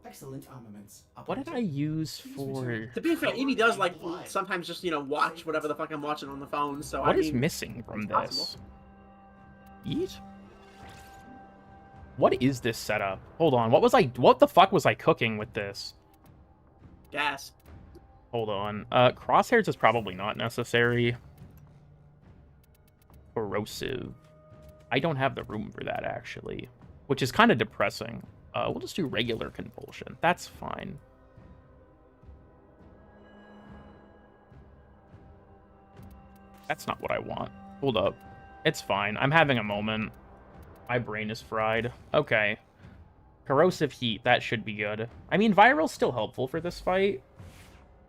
Excellent armaments. What did I use for... To be fair, Eevee does, like, sometimes just, you know, watch whatever the fuck I'm watching on the phone, so What I is mean, missing from it's this? possible. Eat? What is this setup? Hold on, what the fuck was I cooking with this? Gas. Hold on. Crosshairs is probably not necessary. Corrosive. I don't have the room for that, actually. Which is kind of depressing. We'll just do regular compulsion. That's fine. That's not what I want. Hold up. It's fine. I'm having a moment. My brain is fried. Okay. Corrosive heat. That should be good. I mean, viral's still helpful for this fight.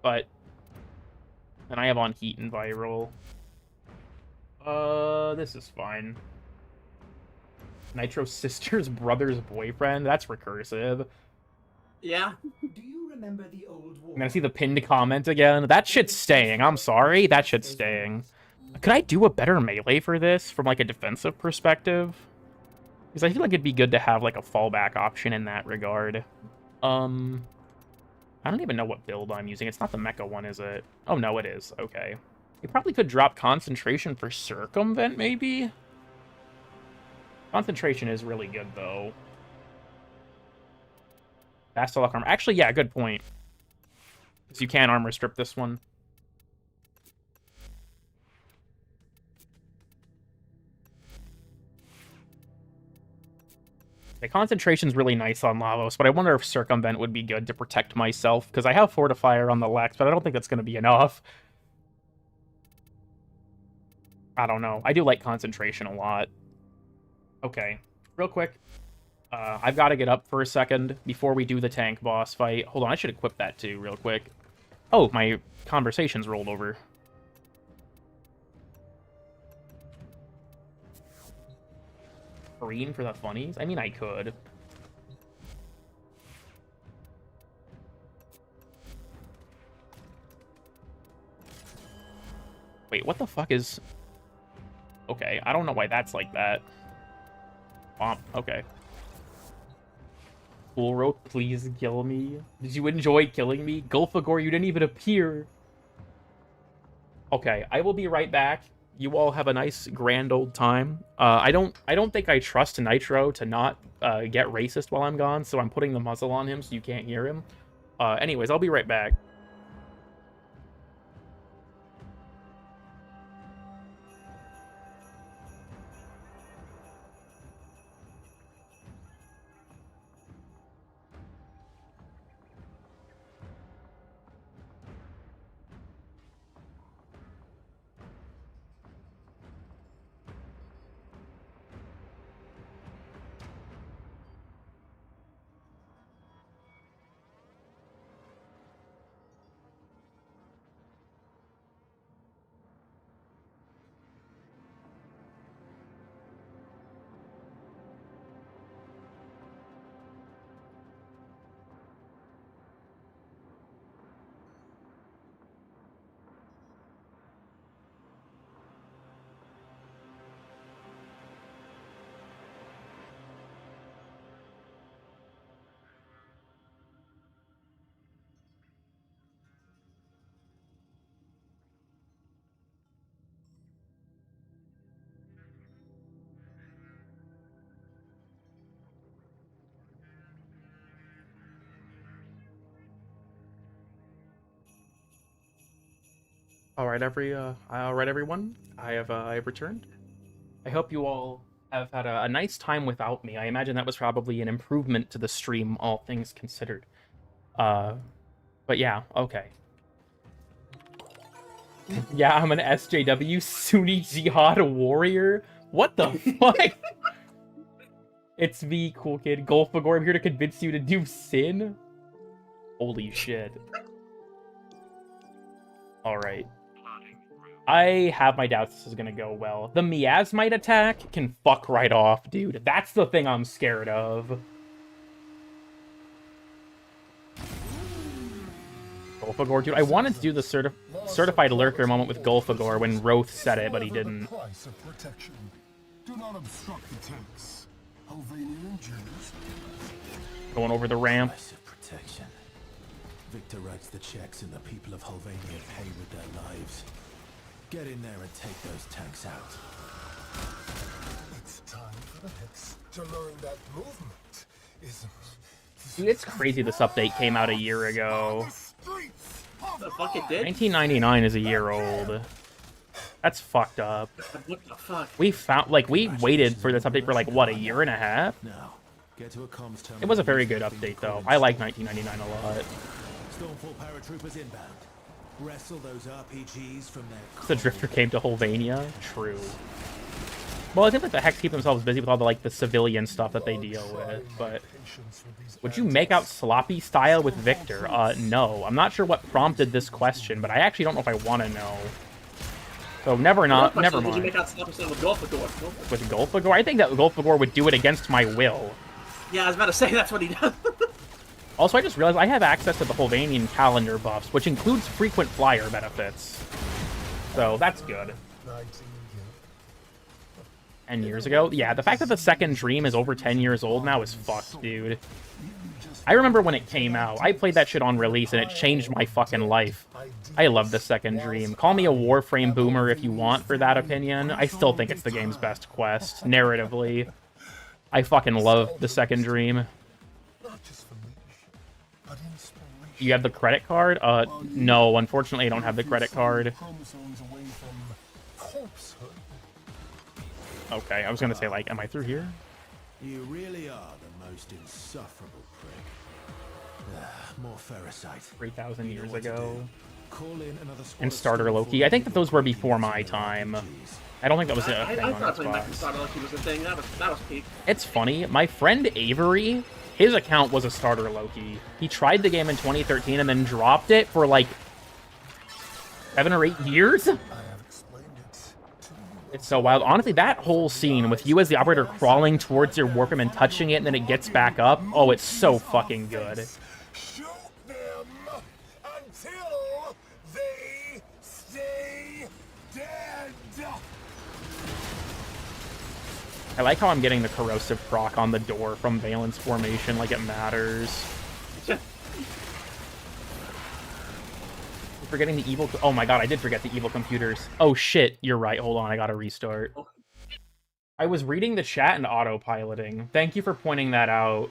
But... And I have on heat and viral. This is fine. Nitro's sister's brother's boyfriend? That's recursive. Yeah. Do you remember the old war? I'm gonna see the pinned comment again. That shit's staying. I'm sorry. That shit's staying. Could I do a better melee for this from, like, a defensive perspective? Because I feel like it'd be good to have, like, a fallback option in that regard. I don't even know what build I'm using. It's not the mecha one, is it? Oh, no, it is. Okay. You probably could drop concentration for circumvent, maybe? Concentration is really good, though. Fast to lock armor. Actually, yeah, good point. Because you can armor strip this one. The concentration's really nice on Lavos, but I wonder if circumvent would be good to protect myself, because I have fortifier on the Lex, but I don't think that's going to be enough. I don't know. I do like concentration a lot. Okay, real quick. I've got to get up for a second before we do the tank boss fight. Hold on, I should equip that too, real quick. Oh, my conversation's rolled over. Green for the funnies? I mean, I could. Wait, what the fuck is... Okay, I don't know why that's like that. Okay. Full rope, please kill me. Did you enjoy killing me? Gulfagor, you didn't even appear. Okay, I will be right back. You all have a nice grand old time. I don't think I trust Nitro to not get racist while I'm gone, so I'm putting the muzzle on him so you can't hear him. Anyways, I'll be right back. All right, everyone. I have returned. I hope you all have had a nice time without me. I imagine that was probably an improvement to the stream, all things considered. But yeah, okay. Yeah, I'm an SJW Sunni Jihad warrior. What the fuck? It's me, cool kid. Gulfagor, I'm here to convince you to do sin. Holy shit. Alright. I have my doubts this is gonna go well. The miasmite attack can fuck right off, dude. That's the thing I'm scared of. Golfagor, dude. I wanted to do the certified lurker moment with Golfagor when Roth said it, but he didn't. Do not obstruct the tanks. Helvania endures. Going over the ramp. Protection. Victor writes the checks and the people of Helvania pay with their lives. Get in there and take those tanks out. It's time for the Hex to learn that movement is... Dude, it's crazy this update came out a year ago. The fuck it did? 1999 is a year old. That's fucked up. What the fuck? We waited for this update for like, what, a year and a half? Now, get to a comms terminal. It was a very good update, though. I like 1999 a lot. Stormfall paratroopers inbound. Wrestle those RPGs from their... The Drifter came to Hulvania? True. Well, I think like the Hex keep themselves busy with all the like the civilian stuff that they deal with, but would you make out sloppy style with Victor? No. I'm not sure what prompted this question, but I actually don't know if I want to know. So never mind. Would you make out sloppy style with Golfagor? With Golfagor? I think that Golfagor would do it against my will. Yeah, I was about to say that's what he does. Also, I just realized I have access to the Hulvanian calendar buffs, which includes frequent flyer benefits. So that's good. 10 years ago? Yeah, the fact that the second Dream is over 10 years old now is fucked, dude. I remember when it came out. I played that shit on release, and it changed my fucking life. I love the second Dream. Call me a Warframe boomer if you want for that opinion. I still think it's the game's best quest, narratively. I fucking love the second Dream. You have the credit card? No, unfortunately I don't have the credit card. Okay, I was gonna say, like, am I through here? You really are the most insufferable prick. More ferrocite. 3,000 years ago. Call in another squad And of Starter Loki. I think that those were before my time. I don't think that was a thing I on thought playing back in Xbox. Starter Loki was a thing. That was peak. It's funny, my friend Avery, his account was a Starter Loki. He tried the game in 2013 and then dropped it for like 7 or 8 years? It's so wild. Honestly, that whole scene with you as the operator crawling towards your Warframe and touching it and then it gets back up, oh, it's so fucking good. Shoot them until they stay dead. I like how I'm getting the corrosive proc on the door from Valence Formation like it matters. Forgetting the evil... Oh my god, I did forget the evil computers. Oh shit, you're right. Hold on, I gotta restart. I was reading the chat and autopiloting. Thank you for pointing that out.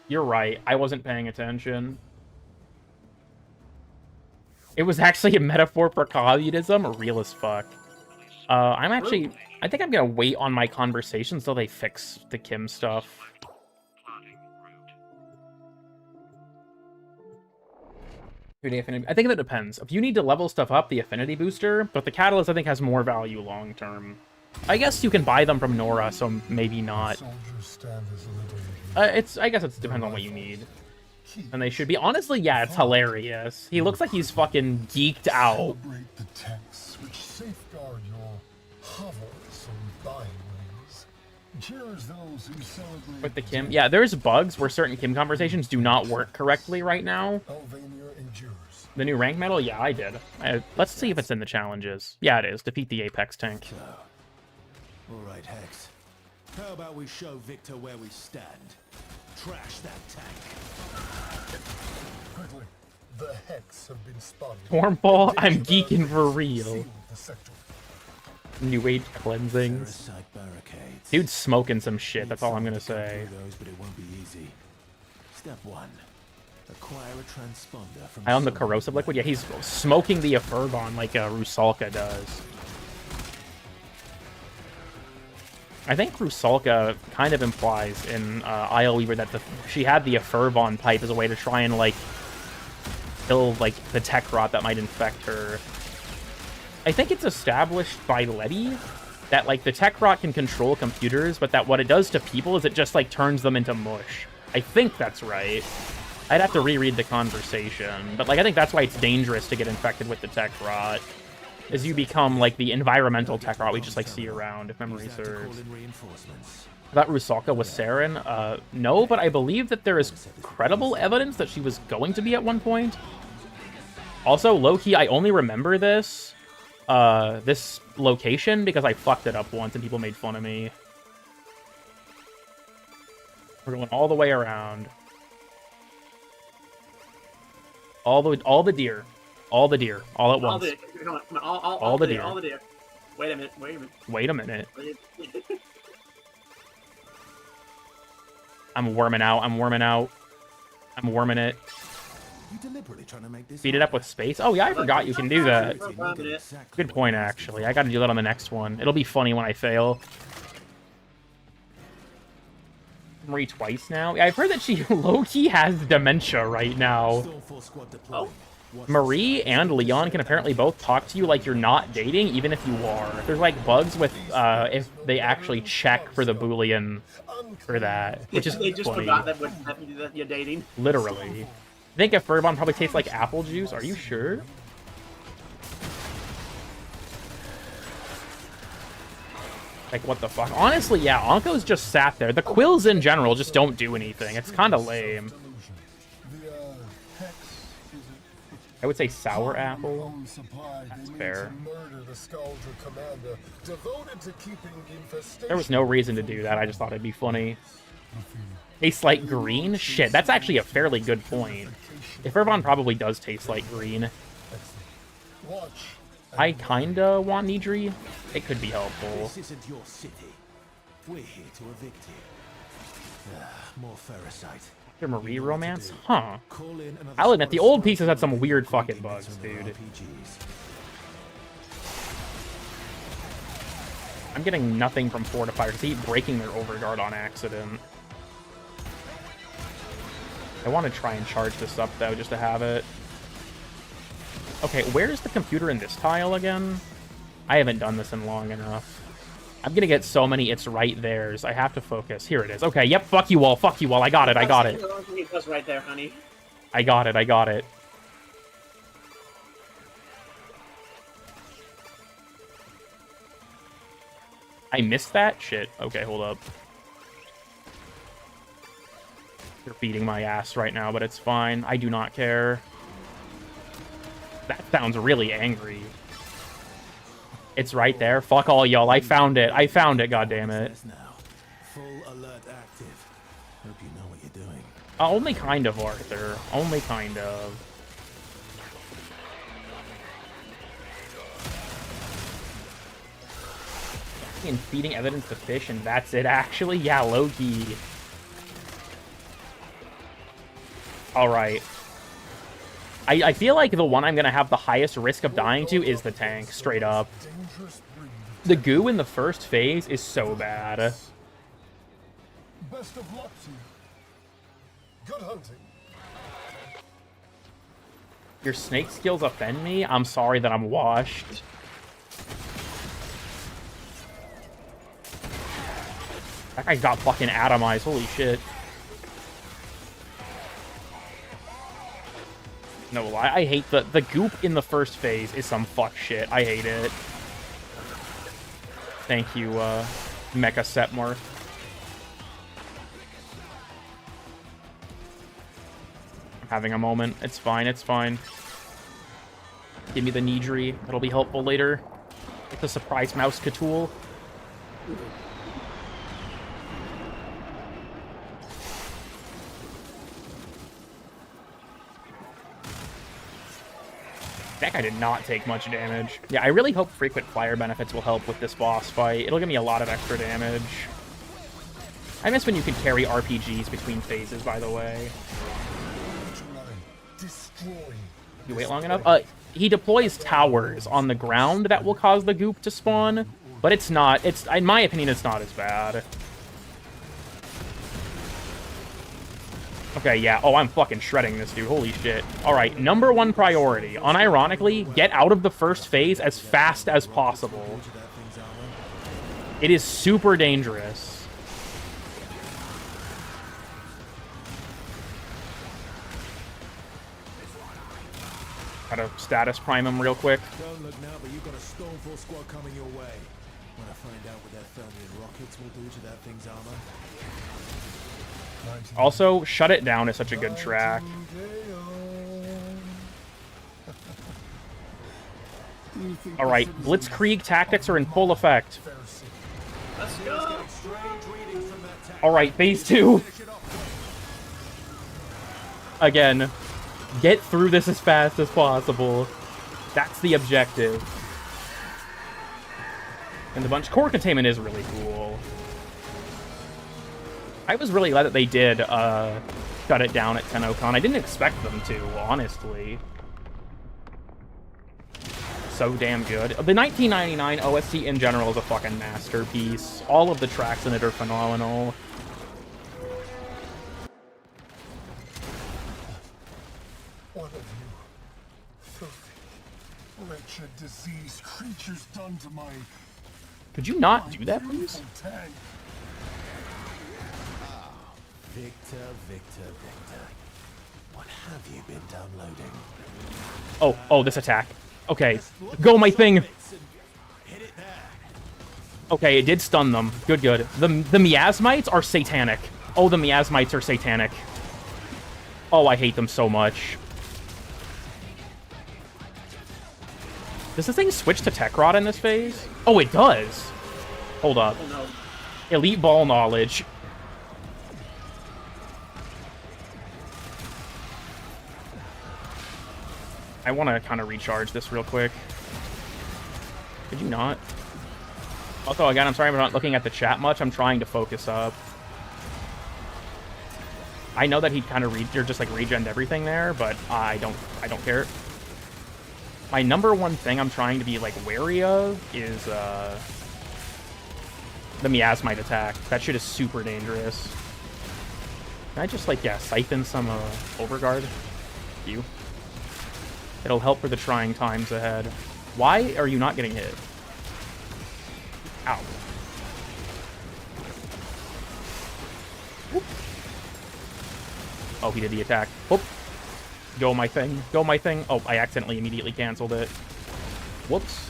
You're right, I wasn't paying attention. It was actually a metaphor for communism? Real as fuck. I'm actually... I think I'm gonna wait on my conversations till they fix the Kim stuff. I think that depends. If you need to level stuff up, the affinity booster, but the catalyst I think has more value long term. I guess you can buy them from Nora, so maybe not. I guess it depends on what you need. And they should be. Honestly, yeah, it's hilarious. He looks like he's fucking geeked out. Celebrate the tanks which safeguard your hovels and byways. Cheers those who celebrate With the Kim, yeah, there's bugs where certain Kim conversations do not work correctly right now. Helvania endures. The new rank medal, yeah, I did. Let's see if it's in the challenges. Yeah, it is. Defeat the Apex tank. Alright, Hex. How about we show Victor where we stand? Trash that tank. Quickly, the Hex have been spotted. Stormball, I'm geeking for real. Seal the sector. New Age cleansings. Parasite barricades. Dude's smoking some shit, that's all I'm gonna Need something to say. cut through those, but it won't be easy. Step 1. Acquire a transponder from I own the someone corrosive you liquid? Yeah, he's smoking the Afergon like Rusalka does. I think Rusalka kind of implies in Isle Weaver that she had the Afergon pipe as a way to try and, like, kill, like, the tech rot that might infect her. I think it's established by Letty that, like, the tech rot can control computers, but that what it does to people is it just, like, turns them into mush. I think that's right. I'd have to reread the conversation, but, like, I think that's why it's dangerous to get infected with the tech rot. Is you become, like, the environmental tech rot we just, like, see around, if memory serves. I thought Rusalka was Saren. No, but I believe that there is credible evidence that she was going to be at one point. Also, low-key, I only remember this this location because I fucked it up once and people made fun of me. We're going all the way around. All the deer. All the deer. All at once. Come on, all the deer. All the deer. Wait a minute. Wait a minute. I'm warming out. I'm warming it. You deliberately trying to make this Speed it up with space. Oh, yeah, I forgot you can do that. Good point, actually. I gotta do that on the next one. It'll be funny when I fail. Marie twice now. Yeah, I've heard that she low-key has dementia right now. Marie and Leon can apparently both talk to you like you're not dating, even if you are. There's like bugs with if they actually check for the Boolean for that, which is they just funny. forgot that you're dating. Literally. I think a Furbon probably tastes like apple juice. Are you sure? Like, what the fuck? Honestly, yeah, Anko's just sat there. The quills in general just don't do anything. It's kind of lame. I would say sour apple. That's fair. There was no reason to do that. I just thought it'd be funny. Tastes like green? Shit, that's actually a fairly good point. If Irvon probably does taste like green. I kinda want Nidri. It could be helpful. This isn't your city. We're here to evict you. More ferrocite. Your Marie romance? Huh. I'll admit, the old pieces had some weird fucking bugs, dude. I'm getting nothing from Fortifier because he keep breaking their overguard on accident. I want to try and charge this up, though, just to have it. Okay, where's the computer in this tile again? I haven't done this in long enough. I'm gonna get so many it's right there's. I have to focus. Here it is. Okay, yep, fuck you all, fuck you all. I got it, I got it. That's right there, honey. I got it, I got it. I missed that? Shit. Okay, hold up. You're beating my ass right now, but it's fine. I do not care. That sounds really angry. It's right there. Fuck all y'all. I found it. I found it, goddammit. Full alert active. Hope you know what you're doing. Only kind of, Arthur. Only kind of. And feeding evidence to fish, and that's it, actually? Yeah, Loki. Alright. I feel like the one I'm going to have the highest risk of dying to is the tank, straight up. The goo in the first phase is so bad. Best of luck to you. Good hunting. Your snake skills offend me? I'm sorry that I'm washed. That guy got fucking atomized, holy shit. No, I hate the goop in the first phase is some fuck shit. I hate it. Thank you, Mecha Setmore. I'm having a moment. It's fine, it's fine. Give me the Nidri. That'll be helpful later. With the surprise mouse Cthulhu. That guy did not take much damage. Yeah, I really hope frequent fire benefits will help with this boss fight. It'll give me a lot of extra damage. I miss when you could carry RPGs between phases, by the way. You wait long enough? He deploys towers on the ground that will cause the goop to spawn, but it's not. It's, in my opinion, it's not as bad. Okay, yeah. Oh, I'm fucking shredding this dude. Holy shit. Alright, number one priority. Unironically, get out of the first phase as fast as possible. It is super dangerous. Gotta status prime him real quick. Don't look now, but you've got a Stormfall squad coming your way. Wanna find out what their Thermian rockets will do to that thing's armor? Also, Shut It Down is such a good track. Alright, Blitzkrieg tactics are in full effect. Let's go. Alright, phase 2. Again, get through this as fast as possible. That's the objective. And the bunch core containment is really cool. I was really glad that they did shut it down at TennoCon. I didn't expect them to, honestly. So damn good. The 1999 OST in general is a fucking masterpiece. All of the tracks in it are phenomenal. One of you filthy, wretched, diseased creatures done to my Could you not do that, please? tag. Victor, Victor, Victor. What have you been downloading? Oh, this attack. Okay, go my thing. Okay, it did stun them. Good, good. The miasmites are satanic. Oh, the miasmites are satanic. Oh, I hate them so much. Does this thing switch to Tech Rod in this phase? Oh, it does. Hold up. Oh no. Elite Ball Knowledge. I want to kind of recharge this real quick. Could you not? Also, again, I'm sorry I'm not looking at the chat much. I'm trying to focus up. I know that he kind of just like regened everything there, but I don't care. My number one thing I'm trying to be like wary of is the miasmite attack. That shit is super dangerous. Can I just like siphon some overguard? You. It'll help for the trying times ahead. Why are you not getting hit? Ow. Whoop. Oh, he did the attack. Whoop. Go my thing. Go my thing. Oh, I accidentally immediately canceled it. Whoops.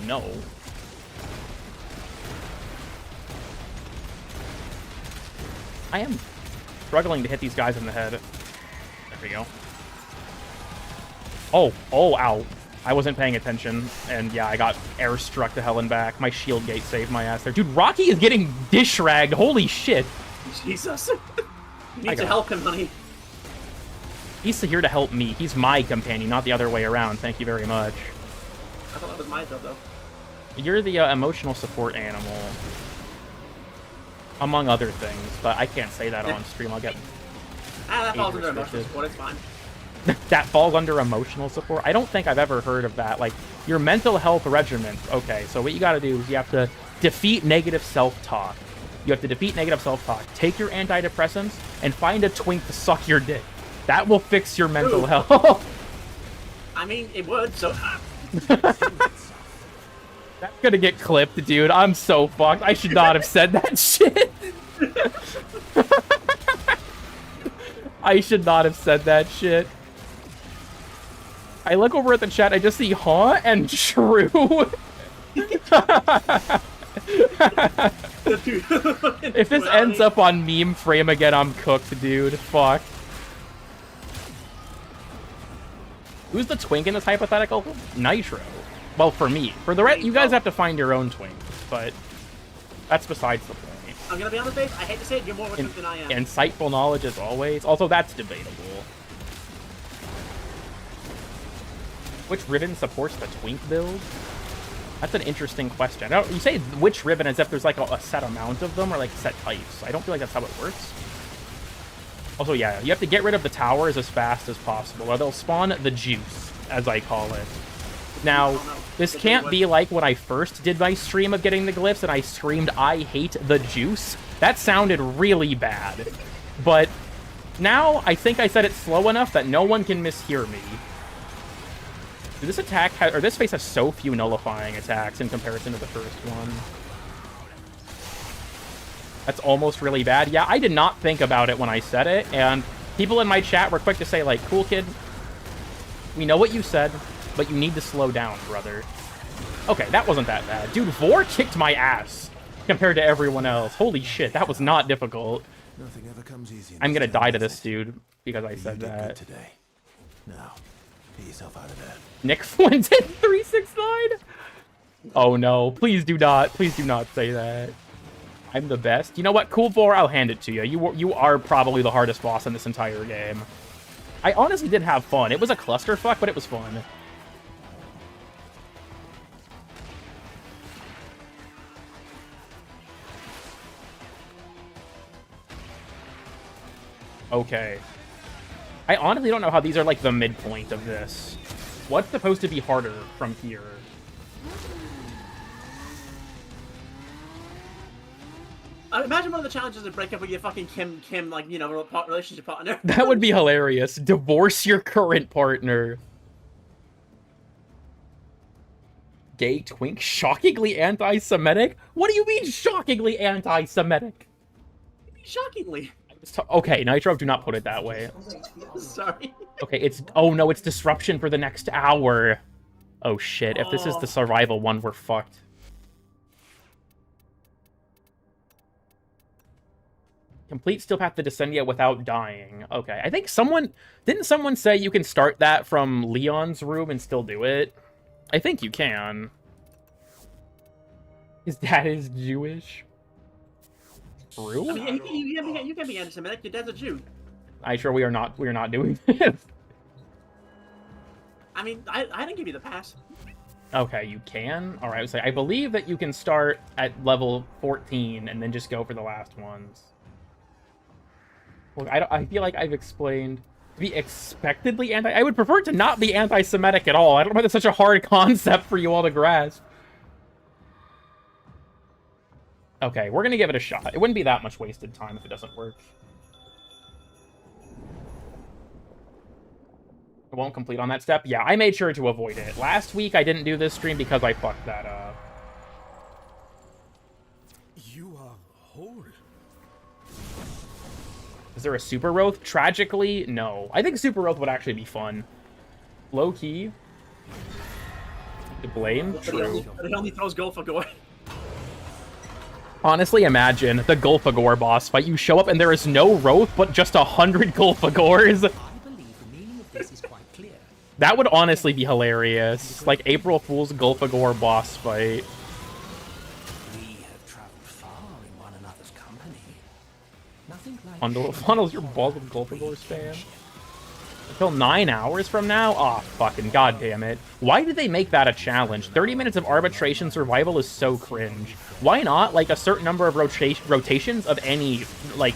No. I am struggling to hit these guys in the head. There we go. Oh, ow. I wasn't paying attention, and yeah, I got airstruck to hell and back. My shield gate saved my ass there. Dude, Rocky is getting dish-ragged. Holy shit. Jesus. You need to help him, honey. He's here to help me. He's my companion, not the other way around. Thank you very much. I thought that was my job, though. You're the emotional support animal. Among other things, but I can't say that on stream. I'll get that falls under emotional restricted. support, it's fine. That falls under emotional support? I don't think I've ever heard of that. Like, your mental health regimen. Okay, so what you gotta do is you have to defeat negative self-talk. You have to defeat negative self-talk. Take your antidepressants and find a twink to suck your dick. That will fix your mental health. I mean, it would, so... That's gonna get clipped, dude. I'm so fucked. I should not have said that shit. I should not have said that shit. I look over at the chat, I just see huh and true. If this ends up on meme frame again, I'm cooked, dude. Fuck. Who's the twink in this hypothetical? Nitro. Well, for me. For the rest, you guys have to find your own twink, but that's besides the point. I'm gonna be honest, Dave, I hate to say it, you're more racist than I am. Insightful knowledge as always. Also, that's debatable. Which ribbon supports the twink build? That's an interesting question. You say which ribbon as if there's like a set amount of them or like set types. I don't feel like that's how it works. Also, yeah, you have to get rid of the towers as fast as possible, or they'll spawn the juice, as I call it. Now, this can't be like when I first did my stream of getting the glyphs and I screamed, I hate the juice. That sounded really bad. But now, I think I said it slow enough that no one can mishear me. Dude, this attack, or this phase has so few nullifying attacks in comparison to the first one. That's almost really bad. Yeah, I did not think about it when I said it, and people in my chat were quick to say, like, cool, kid, we know what you said, but you need to slow down, brother. Okay, that wasn't that bad. Dude, Vor kicked my ass. compared to everyone else. Holy shit, that was not difficult. Nothing ever comes easy. I'm gonna die to this dude. dude because I said You did good that. today. Now, get yourself out of there. Nick Flinton 369. Oh no! Please do not say that. I'm the best. You know what? Cool 4, I'll hand it to you. You are probably the hardest boss in this entire game. I honestly did have fun. It was a clusterfuck, but it was fun. Okay. I honestly don't know how these are like the midpoint of this. What's supposed to be harder from here? Imagine one of the challenges to break up with your fucking Kim, like, you know, relationship partner. That would be hilarious. Divorce your current partner. Gay twink? Shockingly anti-Semitic? What do you mean shockingly anti-Semitic? Shockingly. Okay, Nitro, do not put it that way. Sorry. Okay, it's... Oh no, it's disruption for the next hour. Oh shit, if this is the survival one, we're fucked. Complete Steel Path to Descendia without dying. Okay, I think someone... Didn't someone say you can start that from Leon's room and still do it? I think you can. His dad is Jewish. True? I mean, you can be anti-Semitic. Your dad's a Jew. I sure we are not doing this. I mean, I didn't give you the pass. Okay, you can? Alright, I believe that you can start at level 14 and then just go for the last ones. Look, I feel like I've explained to be expectedly anti... I would prefer to not be anti-Semitic at all. I don't know why that's such a hard concept for you all to grasp. Okay, we're gonna give it a shot. It wouldn't be that much wasted time if it doesn't work. It won't complete on that step? Yeah, I made sure to avoid it. Last week, I didn't do this stream because I fucked that up. You are whole. Is there a Super Roth? Tragically, no. I think Super Roth would actually be fun. Low key. To blame? True. But it only throws gold for gore. Honestly, imagine the Gulfagor boss fight. You show up and there is no Roth, but just 100 Gulfagors. I believe the meaning of this is quite clear. That would honestly be hilarious. Like April Fool's Gulfagor boss fight. We have traveled far in one another's company. Nothing like Funnels your balls with Gulfagor spam. Until 9 hours from now? Aw, fucking goddamn it. Why did they make that a challenge? 30 minutes of arbitration survival is so cringe. Why not, like, a certain number of rotations of any, like,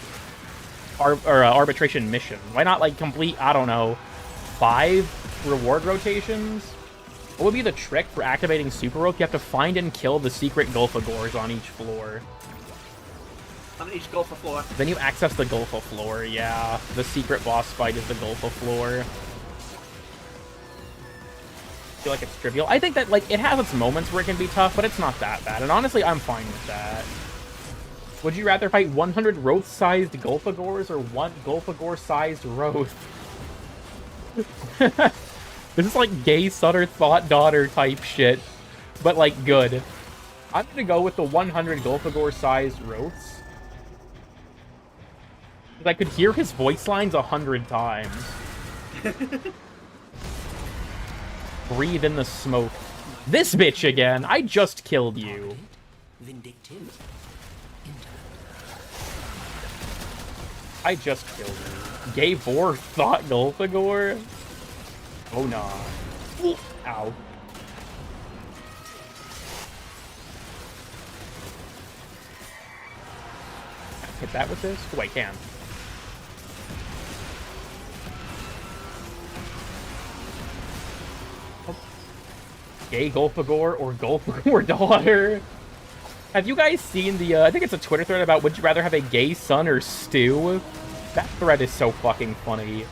arbitration mission? Why not, like, complete, I don't know, 5 reward rotations? What would be the trick for activating Super Rope? You have to find and kill the secret Gulfagors on each floor. On each Gulfa floor. Then you access the Gulfa floor, yeah. The secret boss fight is the Gulfa floor. I feel like it's trivial. I think that, like, it has its moments where it can be tough, but it's not that bad. And honestly, I'm fine with that. Would you rather fight 100 Roth-sized Gulfagors or 1 Gulfagor-sized Roth? This is like gay Sutter thought daughter type shit, but, like, good. I'm gonna go with the 100 Gulfagor-sized Roths. I could hear his voice lines 100 times. Breathe in the smoke. This bitch again! I just killed you. vindictive. I just killed you. Gay Vor thought Gulfagor? Oh nah. Ow. Hit that with this? Oh, I can. Gay Gulfagor or Gulfagor daughter? Have you guys seen the, I think it's a Twitter thread about would you rather have a gay son or stew? That thread is so fucking funny.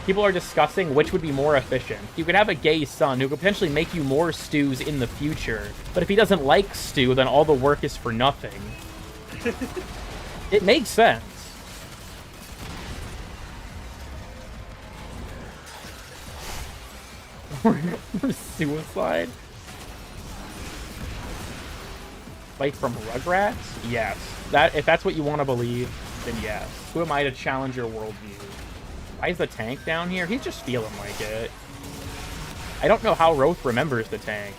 People are discussing which would be more efficient. You could have a gay son who could potentially make you more stews in the future, but if he doesn't like stew, then all the work is for nothing. It makes sense. Suicide? Like from Rugrats? Yes. If that's what you want to believe, then yes. Who am I to challenge your worldview? Why is the tank down here? He's just feeling like it. I don't know how Roth remembers the tank,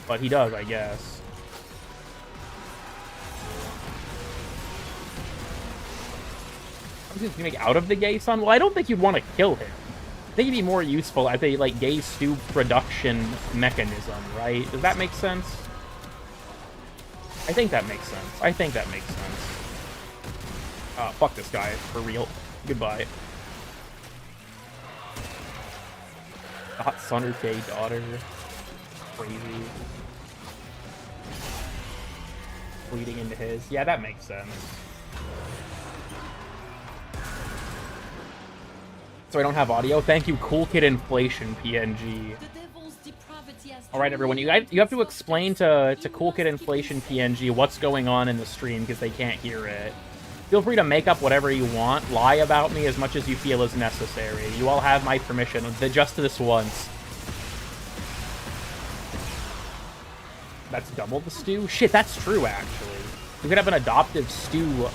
but he does, I guess. Something's gonna make out of the gay son? Well, I don't think you'd want to kill him. I think he'd be more useful as a, like, gay stew production mechanism, right? Does that make sense? I think that makes sense. I think that makes sense. Fuck this guy, for real. Goodbye. Hot son or gay daughter. Crazy. Bleeding into his. Yeah, that makes sense. So I don't have audio. Thank you, Cool Kid Inflation PNG. All right, everyone. You have to explain to Cool Kid Inflation PNG what's going on in the stream because they can't hear it. Feel free to make up whatever you want. Lie about me as much as you feel is necessary. You all have my permission. Just this once. That's double the stew? Shit, that's true, actually. You could have an adoptive stew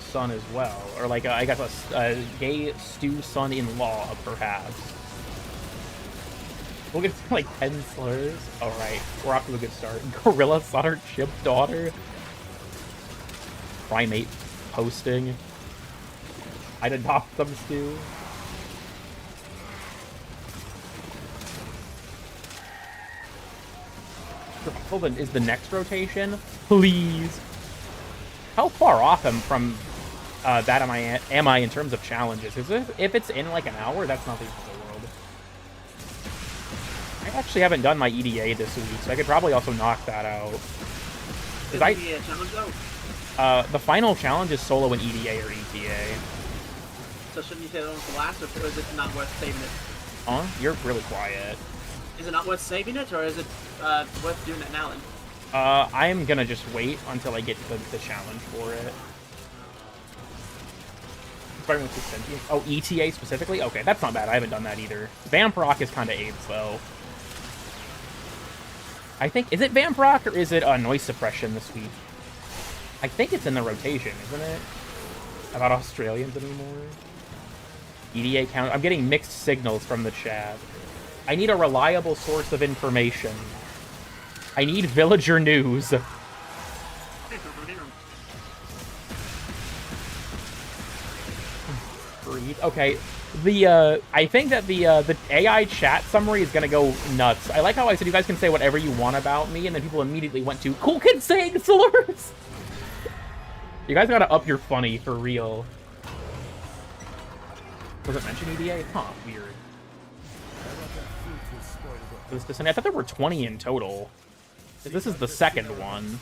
son as well. Or, like, I guess a gay stew son-in-law, perhaps. We'll get, like, 10 slurs. Alright, we're off to a good start. Gorilla son or chip daughter. Primate posting. I'd adopt them stew. Hold on, is the next rotation? Please. How far off from that am I in terms of challenges? If it's in like an hour, that's not the end of the world. I actually haven't done my EDA this week, so I could probably also knock that out. Is the EDA challenge though? The final challenge is solo in EDA or ETA. So shouldn't you say that was the last, or is it not worth saving it? Huh? You're really quiet. Is it not worth saving it, or is it worth doing it now then? I am gonna just wait until I get the challenge for it. Starting with the sentience. Oh, ETA specifically? Okay, that's not bad. I haven't done that either. Vamproc is kind of AIDS, though. I think... Is it Vamproc, or is it noise suppression this week? I think it's in the rotation, isn't it? About Australians anymore? EDA count... I'm getting mixed signals from the chat. I need a reliable source of information. I need villager news. Okay, I think that the AI chat summary is gonna go nuts. I like how I said you guys can say whatever you want about me, and then people immediately went to Cool Kid saying slurs. You guys gotta up your funny for real. Was it mentioned EDA? Huh, weird. I thought there were 20 in total. This is the second one.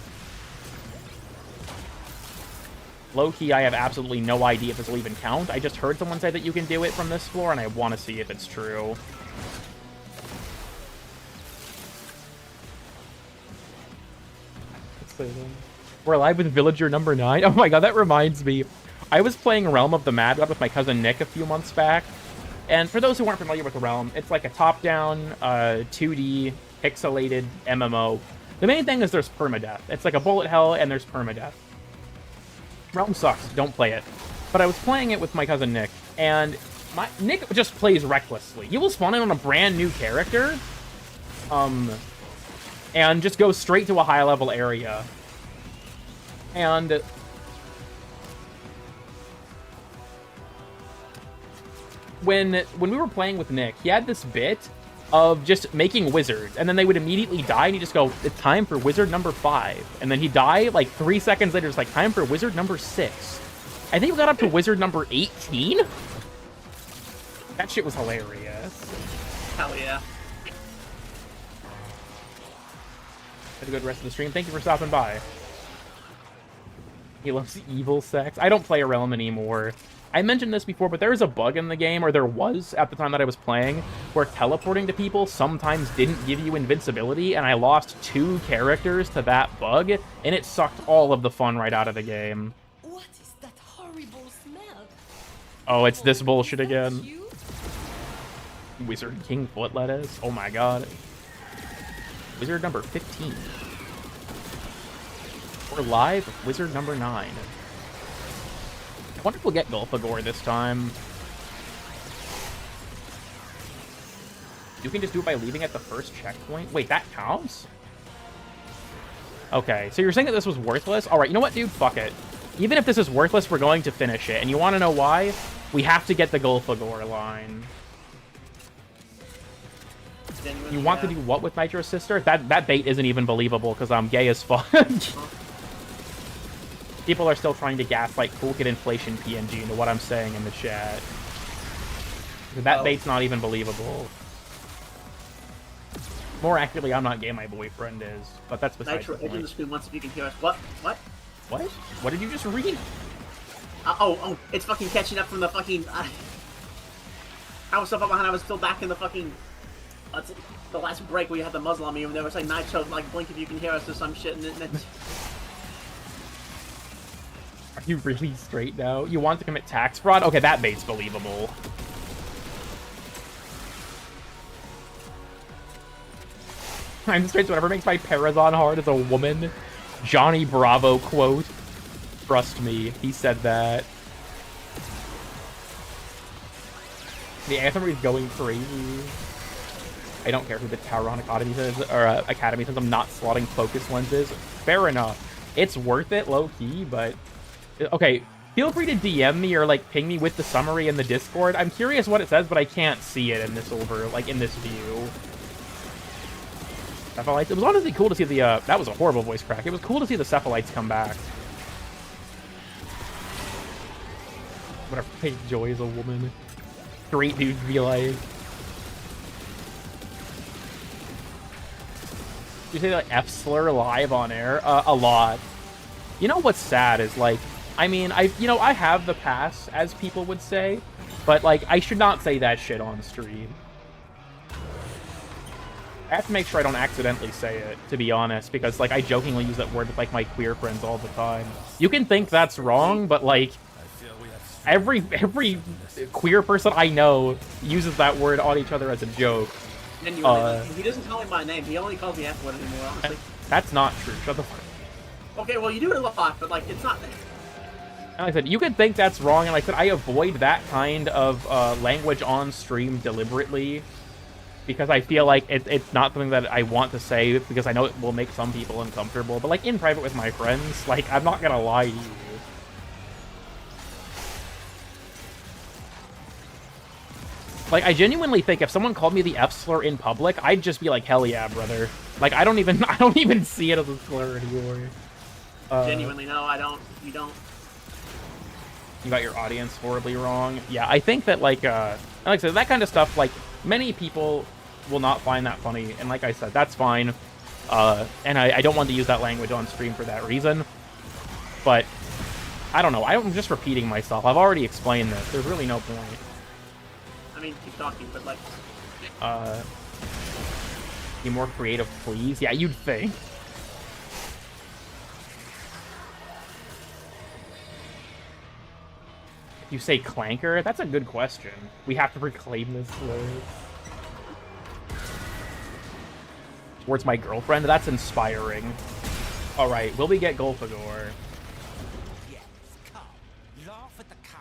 Low-key, I have absolutely no idea if this will even count. I just heard someone say that you can do it from this floor, and I want to see if it's true. We're live with villager number 9. Oh my god, that reminds me. I was playing Realm of the Mad God with my cousin Nick a few months back. And for those who aren't familiar with the Realm, it's like a top-down, 2D, pixelated MMO. The main thing is there's permadeath. It's like a bullet hell, and there's permadeath. Realm sucks. Don't play it. But I was playing it with my cousin Nick, and Nick just plays recklessly. He will spawn in on a brand new character, and just go straight to a high-level area. And when we were playing with Nick, he had this bit of just making wizards, and then they would immediately die, and he'd just go, it's time for wizard number 5. And then he'd die, like, 3 seconds later, it's like, time for wizard number 6. I think we got up to wizard number 18? That shit was hilarious. Hell yeah. Had a good rest of the stream. Thank you for stopping by. He loves evil sex. I don't play a Realm anymore. I mentioned this before, but there is a bug in the game, or there was at the time that I was playing, where teleporting to people sometimes didn't give you invincibility, and I lost 2 characters to that bug, and it sucked all of the fun right out of the game. What is that horrible smell? Oh, it's this bullshit again. Wizard King Foot Lettuce? Oh my god. Wizard number 15. We're live with Wizard number 9. I wonder if we'll get Gulfagor this time. You can just do it by leaving at the first checkpoint? Wait, that counts? Okay, so you're saying that this was worthless? Alright, you know what, dude? Fuck it. Even if this is worthless, we're going to finish it. And you want to know why? We have to get the Gulfagor line. You want to do what with Nitro's sister? That bait isn't even believable because I'm gay as fuck. People are still trying to gaslight Cool Kid Inflation PNG into what I'm saying in the chat. That bait's not even believable. More accurately, I'm not gay, my boyfriend is. But that's besides Nitro, the edge of point. the screen once if you can hear us. What? What? What? What did you just read? Oh, it's fucking catching up from the fucking... I was so far behind, I was still back in the fucking... the last break where you had the muzzle on me, and there was like Nitro, like, blink if you can hear us or some shit, and then... Are you really straight now? You want to commit tax fraud? Okay, that bait's believable. I'm straight, so whatever makes my Parazon hard as a woman. Johnny Bravo quote. Trust me, he said that. The anthem is going crazy. I don't care who the Tauron Academy says, or Academy says. I'm not slotting focus lenses. Fair enough. It's worth it, low key, but okay. Feel free to DM me or like ping me with the summary in the Discord. I'm curious what it says, but I can't see it in this in this view. Cephalites. It was honestly cool to see the. That was a horrible voice crack. It was cool to see the Cephalites come back. Whatever. Hey, Joy is a woman. Great dude be like. You say like F slur live on air? A lot. You know what's sad is like, I mean, I have the pass, as people would say, but like I should not say that shit on stream. I have to make sure I don't accidentally say it, to be honest, because like I jokingly use that word with like my queer friends all the time. You can think that's wrong, but like every queer person I know uses that word on each other as a joke. He doesn't call me by name. He only calls me F-word anymore, honestly. That's not true. Shut the fuck up. Okay, well, you do it a lot, but, like, it's not... And like I said, you could think that's wrong, and like I said, I avoid that kind of language on stream deliberately because I feel like it's not something that I want to say because I know it will make some people uncomfortable. But, like, in private with my friends, like, I'm not gonna lie to you. Like, I genuinely think if someone called me the F slur in public, I'd just be like, hell yeah, brother. Like, I don't even see it as a slur anymore. Genuinely, no, I don't. You don't. You got your audience horribly wrong. Yeah, I think that, like I said, that kind of stuff, like, many people will not find that funny. And like I said, that's fine. And I don't want to use that language on stream for that reason. But, I don't know. I'm just repeating myself. I've already explained this. There's really no point. I mean, keep talking, but, like... Be more creative, please? Yeah, you'd think. You say clanker? That's a good question. We have to reclaim this word. Towards my girlfriend? That's inspiring. Alright, will we get Gulfagor?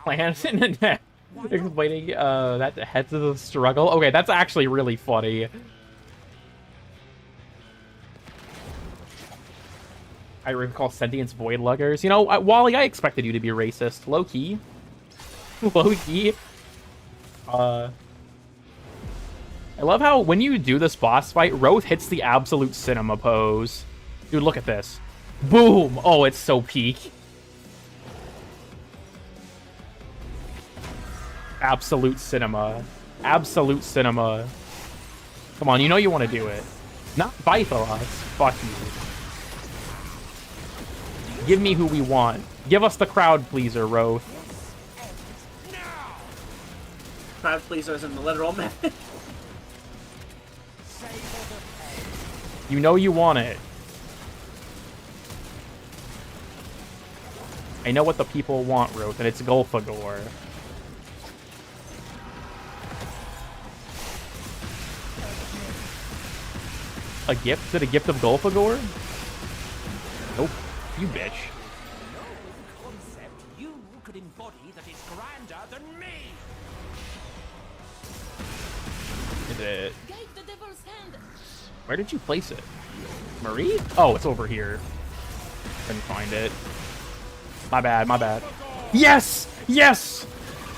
Plans in the net. Explaining that the heads of the struggle. Okay, that's actually really funny. I recall sentience void luggers. You know, Wally, I expected you to be racist. Low key. Low key. I love how when you do this boss fight, Roth hits the absolute cinema pose. Dude, look at this. Boom! Oh, it's so peak. Absolute cinema. Absolute cinema. Come on, you know you want to do it. Not Bythalos. Fuck you. Give me who we want. Give us the crowd pleaser, Roth. Crowd pleaser is in the literal method. You know you want it. I know what the people want, Roth, and it's Gulfagor. A gift? Is it a gift of Gulfagor? Nope. You bitch. No concept you could embody that is grander than me. Is it... Guide the devil's hand. Where did you place it? Marie? Oh, it's over here. Couldn't find it. My bad, my bad. Yes! Yes!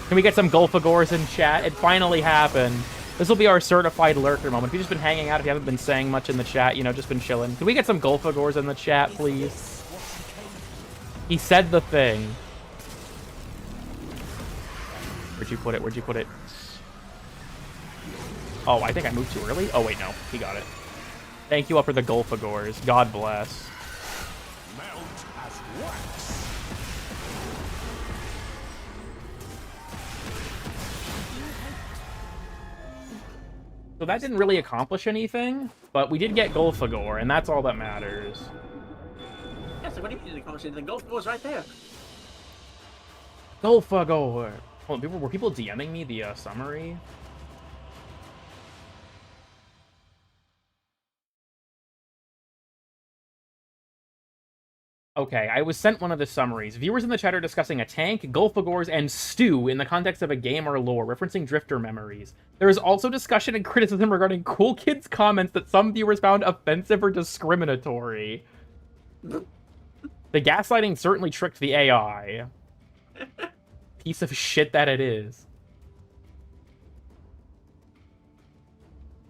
Can we get some Golfagors in chat? It finally happened. This will be our certified lurker moment. If you've just been hanging out, if you haven't been saying much in the chat, you know, just been chilling. Can we get some Golfagors in the chat, please? He said the thing. Where'd you put it? Where'd you put it? Oh, I think I moved too early? Oh, wait, no. He got it. Thank you all for the Golfagors. God bless. Melt as wax. So that didn't really accomplish anything, but we did get Golfagor, and that's all that matters. Yeah, so what do you mean to accomplish anything? Golfagor's right there. Golfagor! Hold on, were people DMing me the summary? Okay, I was sent one of the summaries. Viewers in the chat are discussing a tank, Golfagors, and stew in the context of a game or lore, referencing Drifter memories. There is also discussion and criticism regarding Cool Kids' comments that some viewers found offensive or discriminatory. The gaslighting certainly tricked the AI. Piece of shit that it is.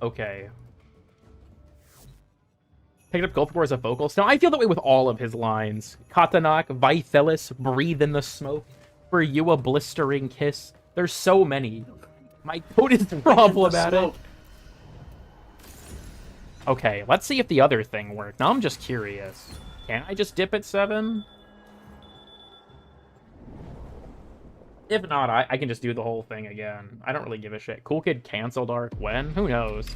Okay. Picked up Golfagor as a vocalist. Now, I feel that way with all of his lines. Katanak, Vithellus, breathe in the smoke. For you, a blistering kiss. There's so many. My code is problematic. Okay, let's see if the other thing worked. Now I'm just curious. Can I just dip at 7? If not, I can just do the whole thing again. I don't really give a shit. Cool Kid canceled Arc when? Who knows?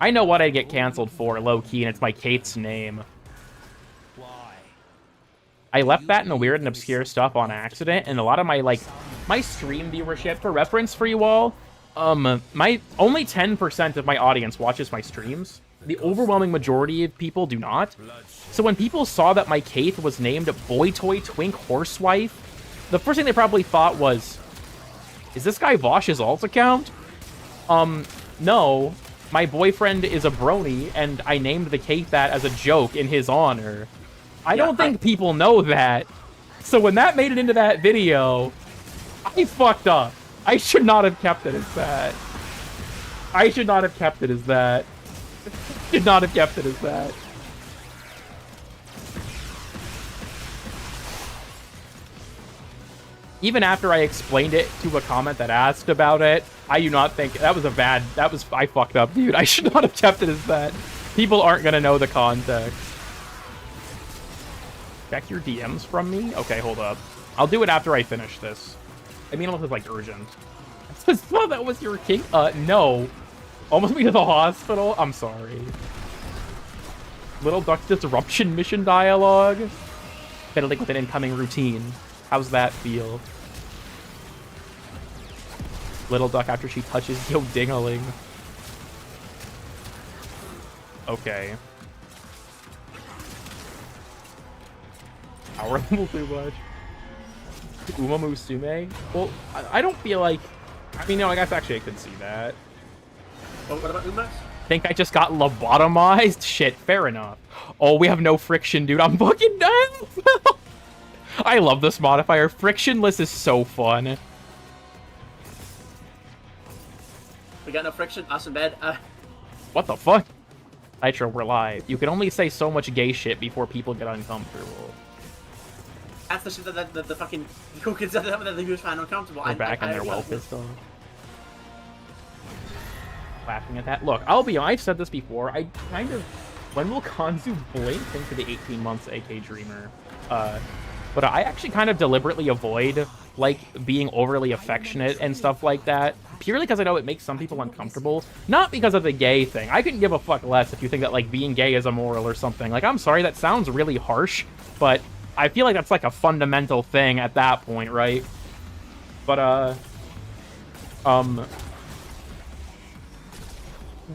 I know what I get canceled for, low-key, and it's my Kate's name. Why? I left that in the weird and obscure stuff on accident, and a lot of my, like, my stream viewership, for reference for you all, my only 10% of my audience watches my streams. The overwhelming majority of people do not. So when people saw that my Kate was named Boy Toy Twink Horsewife, the first thing they probably thought was, is this guy Vosh's alt account? No. My boyfriend is a brony, and I named the Kate that as a joke in his honor. I don't think people know that. So when that made it into that video, I fucked up. I should not have kept it as that. I should not have kept it as that. Should not have kept it as that. Even after I explained it to a comment that asked about it, I do not think that was a bad. I fucked up, dude. I should not have kept it as that. People aren't gonna know the context. Check your DMs from me? Okay, hold up. I'll do it after I finish this. I mean, unless it's like urgent. Oh, that was your king? No. Almost me to the hospital? I'm sorry. Little Duck's disruption mission dialogue. Fiddling with an incoming routine. How's that feel? Little Duck after she touches Yo Dingaling. Okay. Power level too much. Uma Musume? Well, I don't feel like... I mean, no, I guess actually I could see that. What about Uma? Think I just got lobotomized? Shit, fair enough. Oh, we have no friction, dude. I'm fucking done! I love this modifier. Frictionless is so fun. We got no friction. Us in bed. What the fuck? Nitro, we're live. You can only say so much gay shit before people get uncomfortable. That's the shit that the fucking cool kids that the viewers find uncomfortable. We're back and they're well pissed off. Laughing at that. Look, I'll be honest, I've said this before. I kind of... When will Kanzu blink into the 18 months AK Dreamer? But I actually kind of deliberately avoid, like, being overly affectionate and stuff like that. Purely because I know it makes some people uncomfortable. Not because of the gay thing. I couldn't give a fuck less if you think that, like, being gay is immoral or something. Like, I'm sorry, that sounds really harsh, but I feel like that's, like, a fundamental thing at that point, right? But,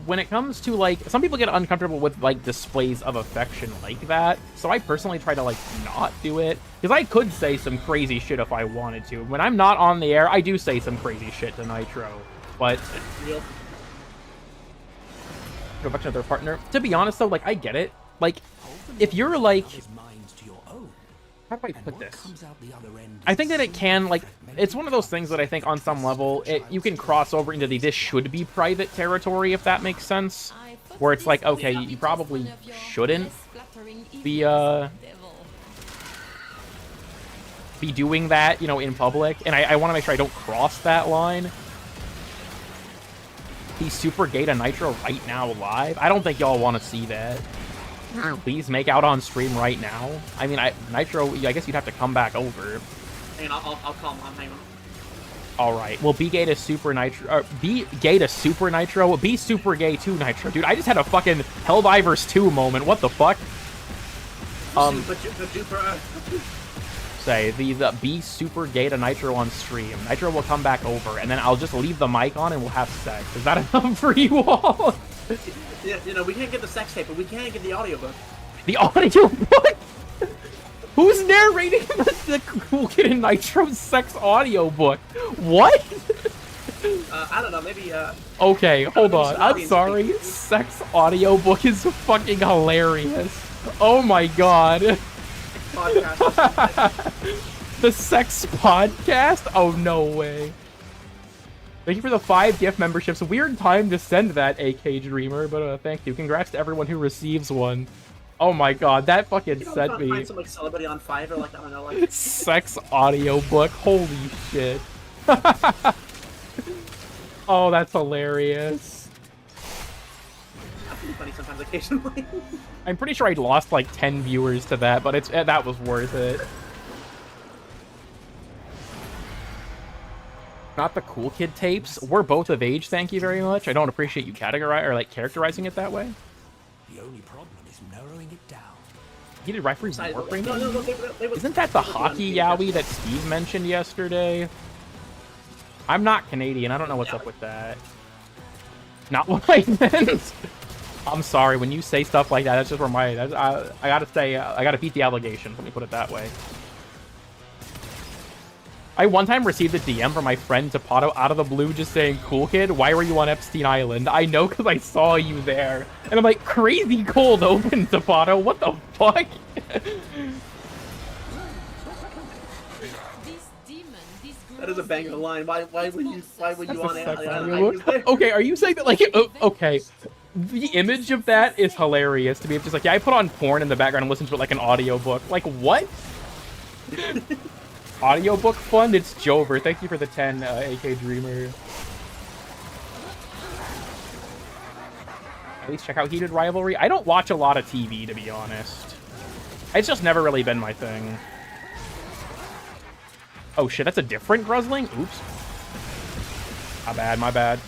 when it comes to, like, some people get uncomfortable with, like, displays of affection like that, so I personally try to, like, not do it, because I could say some crazy shit if I wanted to. When I'm not on the air, I do say some crazy shit to Nitro, but... affection of their partner. To be honest, though, like, I get it. Like, if you're, like... How do I put this? I think that it can, like, it's one of those things that I think on some level, you can cross over into the this should be private territory, if that makes sense. Where it's like, okay, you probably shouldn't be doing that, you know, in public. And I want to make sure I don't cross that line. He's super gay to Nitro right now live. I don't think y'all want to see that. Please make out on stream right now. I mean, Nitro, I guess you'd have to come back over. Hang on, I'll call him. Hang on. All right. Well, be gay to Super Nitro. Be gay to Super Nitro. Be super gay to Nitro. Dude, I just had a fucking Helldivers 2 moment. What the fuck? Say, be super gay to Nitro on stream. Nitro will come back over, and then I'll just leave the mic on and we'll have sex. Is that enough for you all? Yeah, you know, we can't get the sex tape, but we can get the audiobook. The audiobook? Who's narrating the Cool Kid in Nitro's sex audiobook? What? I don't know, maybe, Okay, hold on. I'm sorry. Sex audiobook is fucking hilarious. Oh my god. The sex podcast? Oh, no way. Thank you for the 5 gift memberships. Weird time to send that, AK Dreamer, but thank you. Congrats to everyone who receives one. Oh my god, that fucking sent me. Find some, like, celebrity on Fiverr, like, I don't know, like... Sex audiobook. Holy shit. Oh, that's hilarious. That's pretty funny sometimes, occasionally. I'm pretty sure I lost like 10 viewers to that, but that was worth it. Not the Cool Kid tapes. We're both of age, thank you very much. I don't appreciate you characterizing it that way. The only problem is narrowing it down. He did reference Warframe? No, Isn't that the hockey yaoi that Steve mentioned yesterday? I'm not Canadian. I don't know what's up with that. Not what I meant. I'm sorry. When you say stuff like that, that's just where my... I gotta say... I gotta beat the allegations. Let me put it that way. I one time received a DM from my friend Tapato out of the blue just saying, "Cool Kid, why were you on Epstein Island?" I know because I saw you there. And I'm like, crazy cold open, Tapato. What the fuck? That is a banger line. Why were you on it? Okay, are you saying that, like, okay, the image of that is hilarious to me. It's just like, yeah, I put on porn in the background and listen to it like an audiobook. Like, what? Audiobook fun? It's Jover. Thank you for the 10, AK Dreamer. At least check out Heated Rivalry. I don't watch a lot of TV, to be honest. It's just never really been my thing. Oh shit, that's a different Grusling? Oops. My bad, my bad.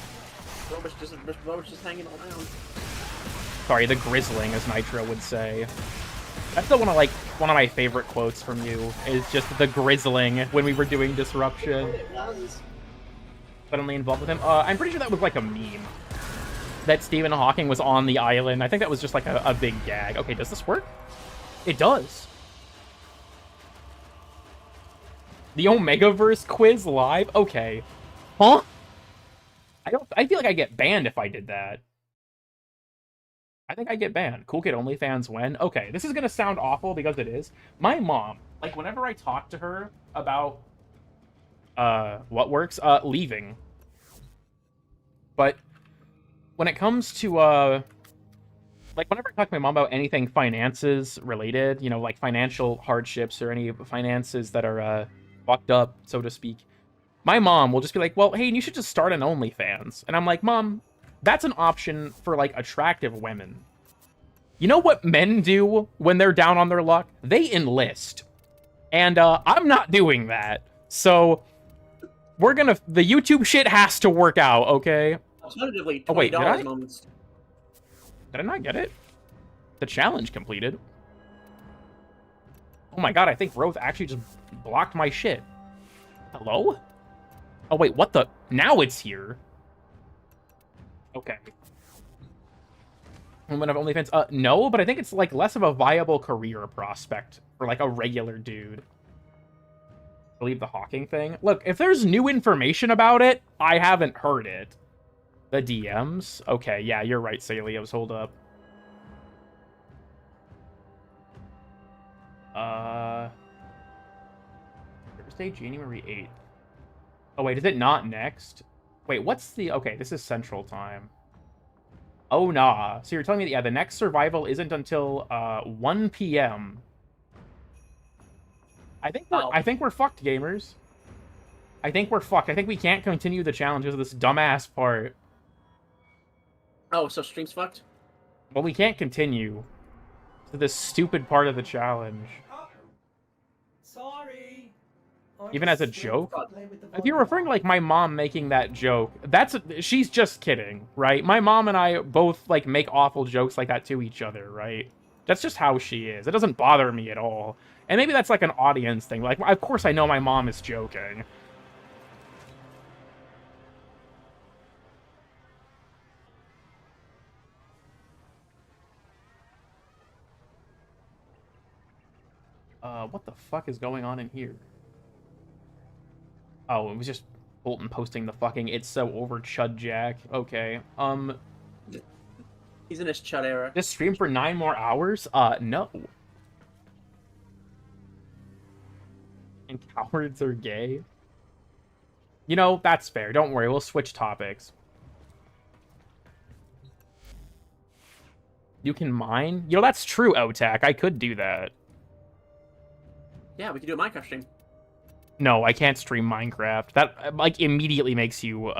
Robert's just hanging around. Sorry, the Grizzling, as Nitro would say. That's the one of my favorite quotes from you, is just the Grizzling when we were doing Disruption. Suddenly involved with him. I'm pretty sure that was like a meme. That Stephen Hawking was on the island. I think that was just like a big gag. Okay, does this work? It does. The Omegaverse quiz live? Okay. Huh? I feel like I get banned if I did that. I think I get banned. Cool Kid OnlyFans when? Okay, this is gonna sound awful because it is. My mom, like, whenever I talk to her about what works, leaving. But when it comes to like, whenever I talk to my mom about anything finances related, you know, like financial hardships or any finances that are fucked up, so to speak, my mom will just be like, well, hey, you should just start an OnlyFans. And I'm like, Mom, that's an option for, like, attractive women. You know what men do when they're down on their luck? They enlist. And I'm not doing that. So the YouTube shit has to work out, okay? Alternatively, $20 oh, wait, moments. Did I not get it? The challenge completed. Oh my god, I think Roth actually just blocked my shit. Hello? Oh wait, what the? Now it's here. Okay. Woman of OnlyFans? No, but I think it's like less of a viable career prospect for like a regular dude. Believe the Hawking thing. Look, if there's new information about it, I haven't heard it. The DMs? Okay, yeah, you're right, Salios. Hold up. Thursday, January 8th. Oh, wait, is it not next? Wait, what's the... Okay, this is Central Time. Oh, nah. So you're telling me that, yeah, the next survival isn't until 1 p.m. I think we're fucked, gamers. I think we're fucked. I think we can't continue the challenge because of this dumbass part. Oh, so stream's fucked? Well, we can't continue to this stupid part of the challenge. Sorry. Even as a joke? If you're referring to, like, my mom making that joke, she's just kidding, right? My mom and I both, like, make awful jokes like that to each other, right? That's just how she is. It doesn't bother me at all. And maybe that's, like, an audience thing. Like, of course I know my mom is joking. What the fuck is going on in here? Oh, it was just Bolton posting the fucking "It's so over" Chud Jack. Okay. He's in his Chud era. Just stream for 9 more hours? No. And cowards are gay? You know, that's fair. Don't worry, we'll switch topics. You can mine? You know, that's true, Otak. I could do that. Yeah, we could do a Minecraft stream. No, I can't stream Minecraft. That, like, immediately makes you,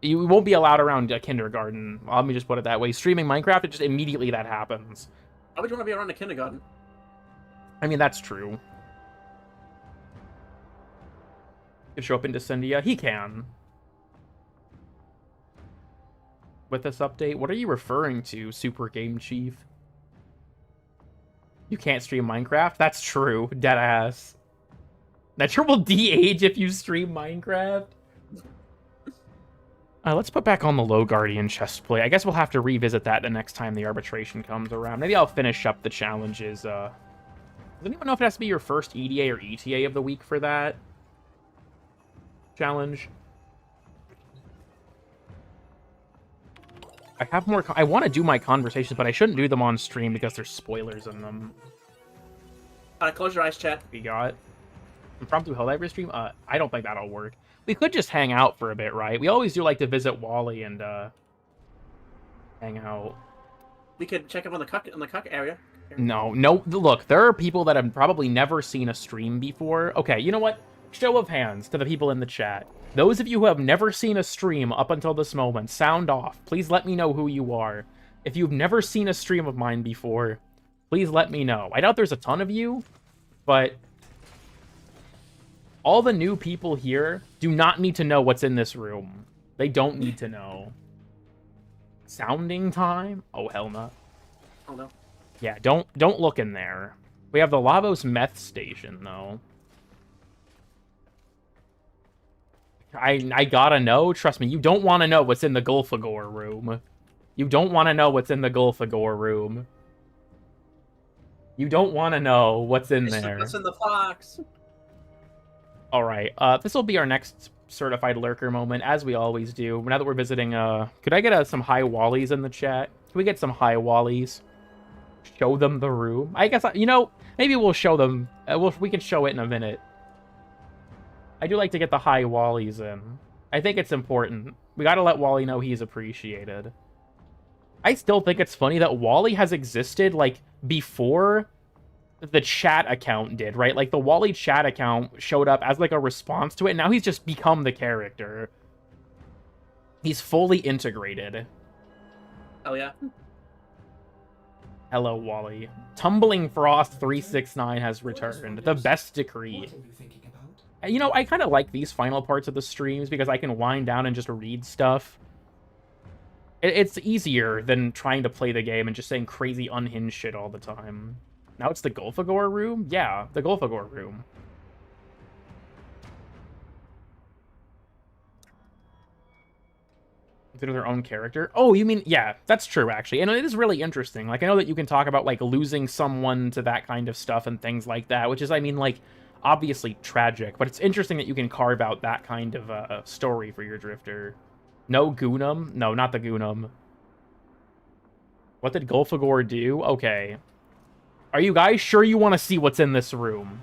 you won't be allowed around a kindergarten. Let me just put it that way. Streaming Minecraft, it just immediately that happens. Why would you want to be around a kindergarten? I mean, that's true. Could show up in Descendia? He can. With this update? What are you referring to, Super Game Chief? You can't stream Minecraft? That's true. Deadass. Nature will de-age if you stream Minecraft? Let's put back on the low Guardian chestplate. I guess we'll have to revisit that the next time the arbitration comes around. Maybe I'll finish up the challenges. Does anyone know if it has to be your first EDA or ETA of the week for that challenge? I have more... I want to do my conversations, but I shouldn't do them on stream because there's spoilers in them. Close your eyes, chat. We got... Impromptu Helldiver stream? I don't think that'll work. We could just hang out for a bit, right? We always do like to visit Wally and, hang out. We could check up on the cuck area. No, look, there are people that have probably never seen a stream before. Okay, you know what? Show of hands to the people in the chat. Those of you who have never seen a stream up until this moment, sound off. Please let me know who you are. If you've never seen a stream of mine before, please let me know. I doubt there's a ton of you, but all the new people here do not need to know what's in this room. They don't need to know. Sounding time? Oh, hell no. Oh, no. Yeah, don't look in there. We have the Lavos meth station, though. I gotta know. Trust me, you don't want to know what's in the Gulfagor room. You don't want to know what's in the Gulfagor room. You don't want to know what's in there. What's in the fox? Alright, this will be our next certified lurker moment, as we always do. Now that we're visiting, could I get some high wallies in the chat? Can we get some high wallies? Show them the room? I guess, you know, maybe we'll show them. We can show it in a minute. I do like to get the high wallies in. I think it's important. We gotta let Wally know he's appreciated. I still think it's funny that Wally has existed, like, before the chat account did, right? Like, the Wally chat account showed up as, like, a response to it, and now he's just become the character. He's fully integrated. Oh, yeah? Hello, Wally. Tumbling Frost 369 has returned. The best decree. What are you thinking about? You know, I kind of like these final parts of the streams because I can wind down and just read stuff. It's easier than trying to play the game and just saying crazy unhinged shit all the time. Now it's the Gulfagor room? Yeah, the Gulfagor room. Consider their own character. Oh, you mean, yeah, that's true, actually. And it is really interesting. Like, I know that you can talk about, like, losing someone to that kind of stuff and things like that, which is, I mean, like, obviously tragic, but it's interesting that you can carve out that kind of story for your Drifter. No Goonum? No, not the Goonum. What did Golfagor do? Okay. Are you guys sure you want to see what's in this room?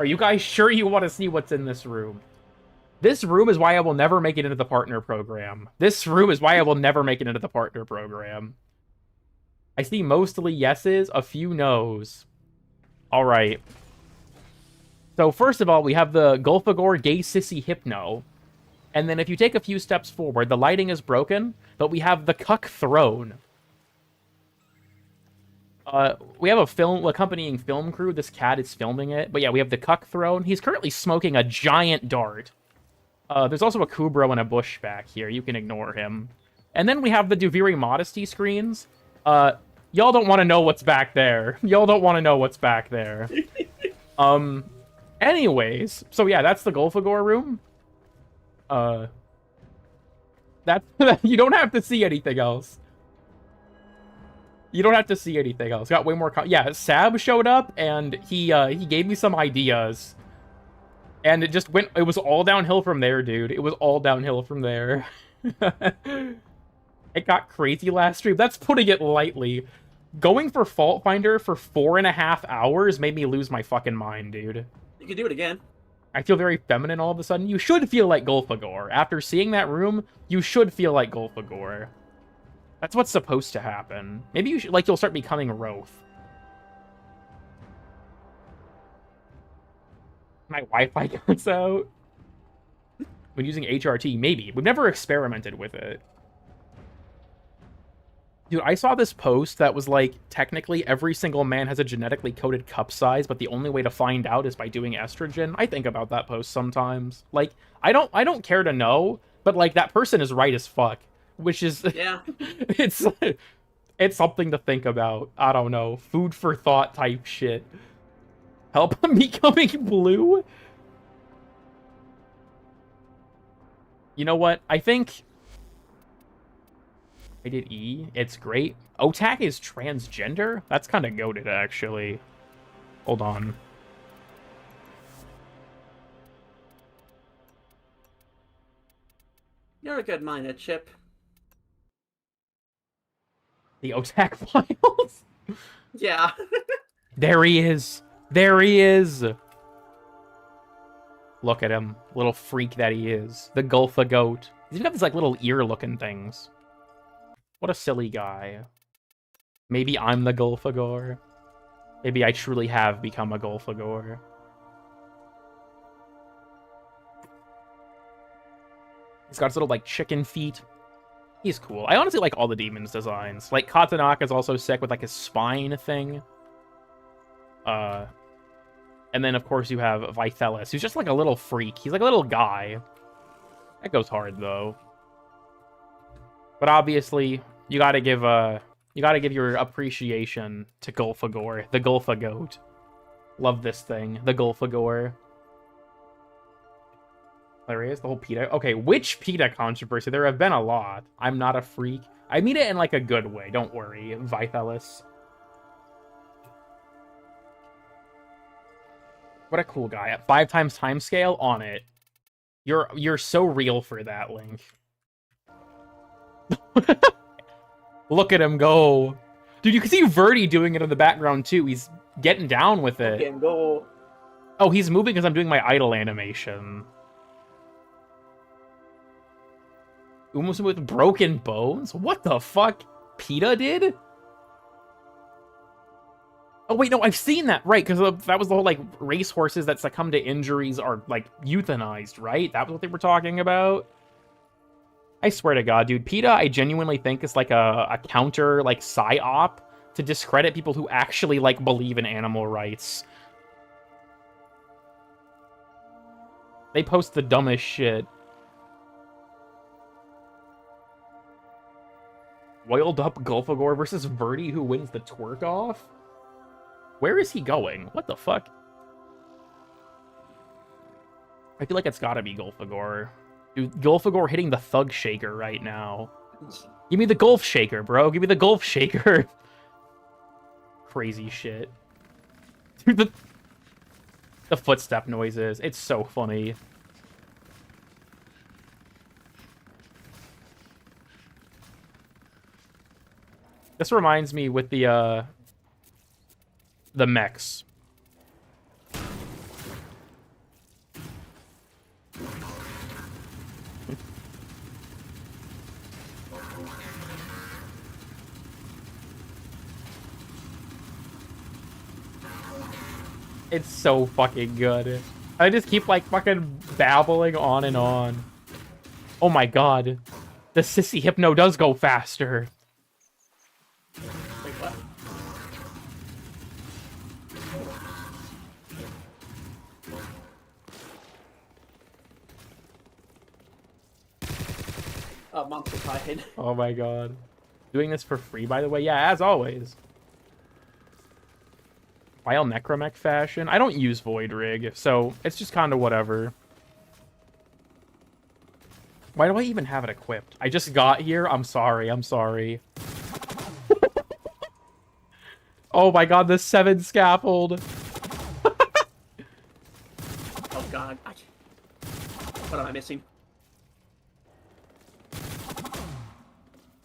Are you guys sure you want to see what's in this room? This room is why I will never make it into the partner program. This room is why I will never make it into the partner program. I see mostly yeses, a few nos. Alright. So first of all, we have the Golfagor Gay Sissy Hypno. And then if you take a few steps forward, the lighting is broken, but we have the Cuck Throne. We have a accompanying film crew. This cat is filming it. But yeah, we have the Cuck Throne. He's currently smoking a giant dart. There's also a Kubro and a Bush back here. You can ignore him. And then we have the Duviri Modesty screens. Y'all don't want to know what's back there. Y'all don't want to know what's back there. Anyways, so yeah, that's the Golfagor room. You don't have to see anything else. You don't have to see anything else. Got way more. Yeah, Sab showed up and he gave me some ideas. And it just went, it was all downhill from there, dude. It was all downhill from there. It got crazy last stream. That's putting it lightly. Going for Fault Finder for 4.5 hours made me lose my fucking mind, dude. You can do it again. I feel very feminine all of a sudden. You should feel like Golfagor. After seeing that room, you should feel like Golfagor. That's what's supposed to happen. Maybe you should, like, you'll start becoming Roth. My Wi-Fi goes out. When using HRT, maybe. We've never experimented with it. Dude, I saw this post that was like, technically every single man has a genetically coded cup size, but the only way to find out is by doing estrogen. I think about that post sometimes. Like, I don't care to know, but like that person is right as fuck. Which is yeah. it's something to think about. I don't know. Food for thought type shit. Help him becoming blue? You know what? I think I did E. It's great. Otak is transgender? That's kind of goated, actually. Hold on. You're a good miner, Chip. The Otak files? Yeah. There he is. There he is. Look at him. Little freak that he is. The Gulfa goat. He's even got these like little ear-looking things. What a silly guy. Maybe I'm the Golfagor. Maybe I truly have become a Golfagor. He's got his little, like, chicken feet. He's cool. I honestly like all the demons' designs. Like, Katanaka's also sick with, like, his spine thing. And then, of course, you have Vitelis, who's just, like, a little freak. He's, like, a little guy. That goes hard, though. But obviously, you gotta give your appreciation to Golfagor, the Golfagoat. Love this thing, the Golfagor. There is the whole PETA. Okay, which PETA controversy? There have been a lot. I'm not a freak. I mean it in like a good way. Don't worry, Vitelis. What a cool guy. At 5 times time scale on it. You're so real for that, Link. Look at him go. Dude, you can see Verdi doing it in the background too. He's getting down with it. Fucking go. Oh, he's moving because I'm doing my idle animation. Almost with broken bones? What the fuck? PETA did? Oh, wait, no, I've seen that. Right, because that was the whole, like, racehorses that succumb to injuries are, like, euthanized, right? That was what they were talking about? I swear to God, dude, PETA, I genuinely think is, like, a counter, like, psyop to discredit people who actually, like, believe in animal rights. They post the dumbest shit. Oiled up Golfagor versus Verdi, who wins the twerk off? Where is he going? What the fuck? I feel like it's gotta be Golfagor. Dude, Gulfagor hitting the Thug Shaker right now. Give me the Gulf Shaker, bro. Give me the Gulf Shaker. Crazy shit. Dude, the footstep noises. It's so funny. This reminds me with the mechs. It's so fucking good. I just keep like fucking babbling on and on. Oh my god. The Sissy Hypno does go faster. Wait, what? Oh, Monster Titan. Oh my god. Doing this for free, by the way? Yeah, as always. Vile Necromech fashion. I don't use Void Rig, so it's just kind of whatever. Why do I even have it equipped? I just got here. I'm sorry. I'm sorry. Oh my god, the 7 scaffold. Oh god. What am I missing?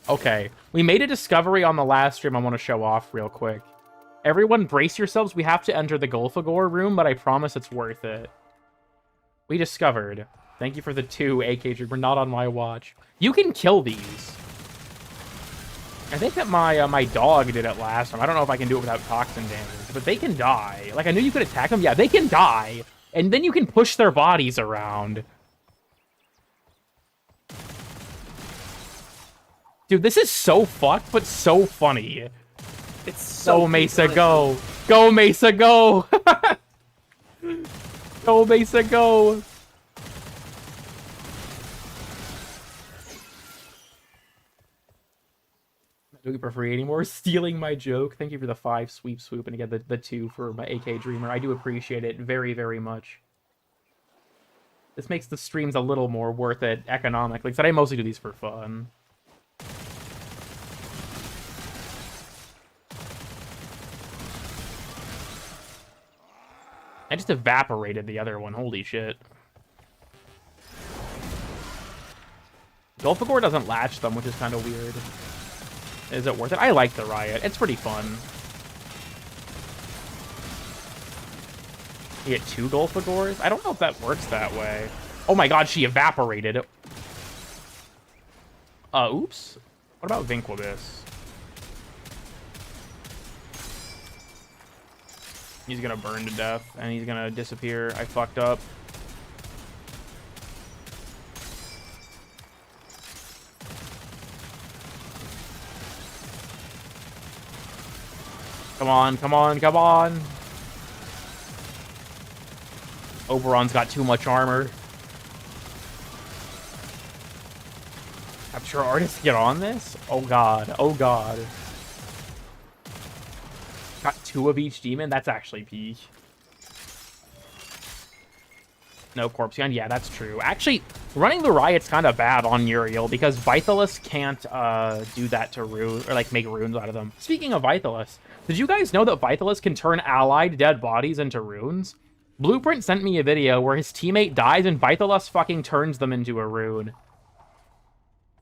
Okay. We made a discovery on the last stream I want to show off real quick. Everyone brace yourselves. We have to enter the Gulfagor room, but I promise it's worth it. We discovered. Thank you for the 2 AK Dreamer, not on my watch. You can kill these. I think that my dog did it last time. I don't know if I can do it without toxin damage, but they can die. Like, I knew you could attack them. Yeah, they can die. And then you can push their bodies around. Dude, this is so fucked, but so funny. It's so Go, Mesa, go! Go, Mesa, go! Go, Mesa, go! Not doing it for free anymore. Stealing my joke. Thank you for the 5 swoop, and again the 2 for my AK Dreamer. I do appreciate it very, very much. This makes the streams a little more worth it economically, because I mostly do these for fun. I just evaporated the other one. Holy shit. Gulfagor doesn't latch them, which is kind of weird. Is it worth it? I like the riot. It's pretty fun. You get 2 Gulfagors? I don't know if that works that way. Oh my god, she evaporated. Oops. What about Vinquibus? He's gonna burn to death, and he's gonna disappear. I fucked up. Come on, come on, come on! Oberon's got too much armor. Capture artists get on this? Oh god, oh god. Got 2 of each demon? That's actually peak. No corpse gun? Yeah, that's true. Actually, running the riot's kind of bad on Uriel because Vithalus can't do that to runes, or like make runes out of them. Speaking of Vithalus, did you guys know that Vithalus can turn allied dead bodies into runes? Blueprint sent me a video where his teammate dies and Vithalus fucking turns them into a rune.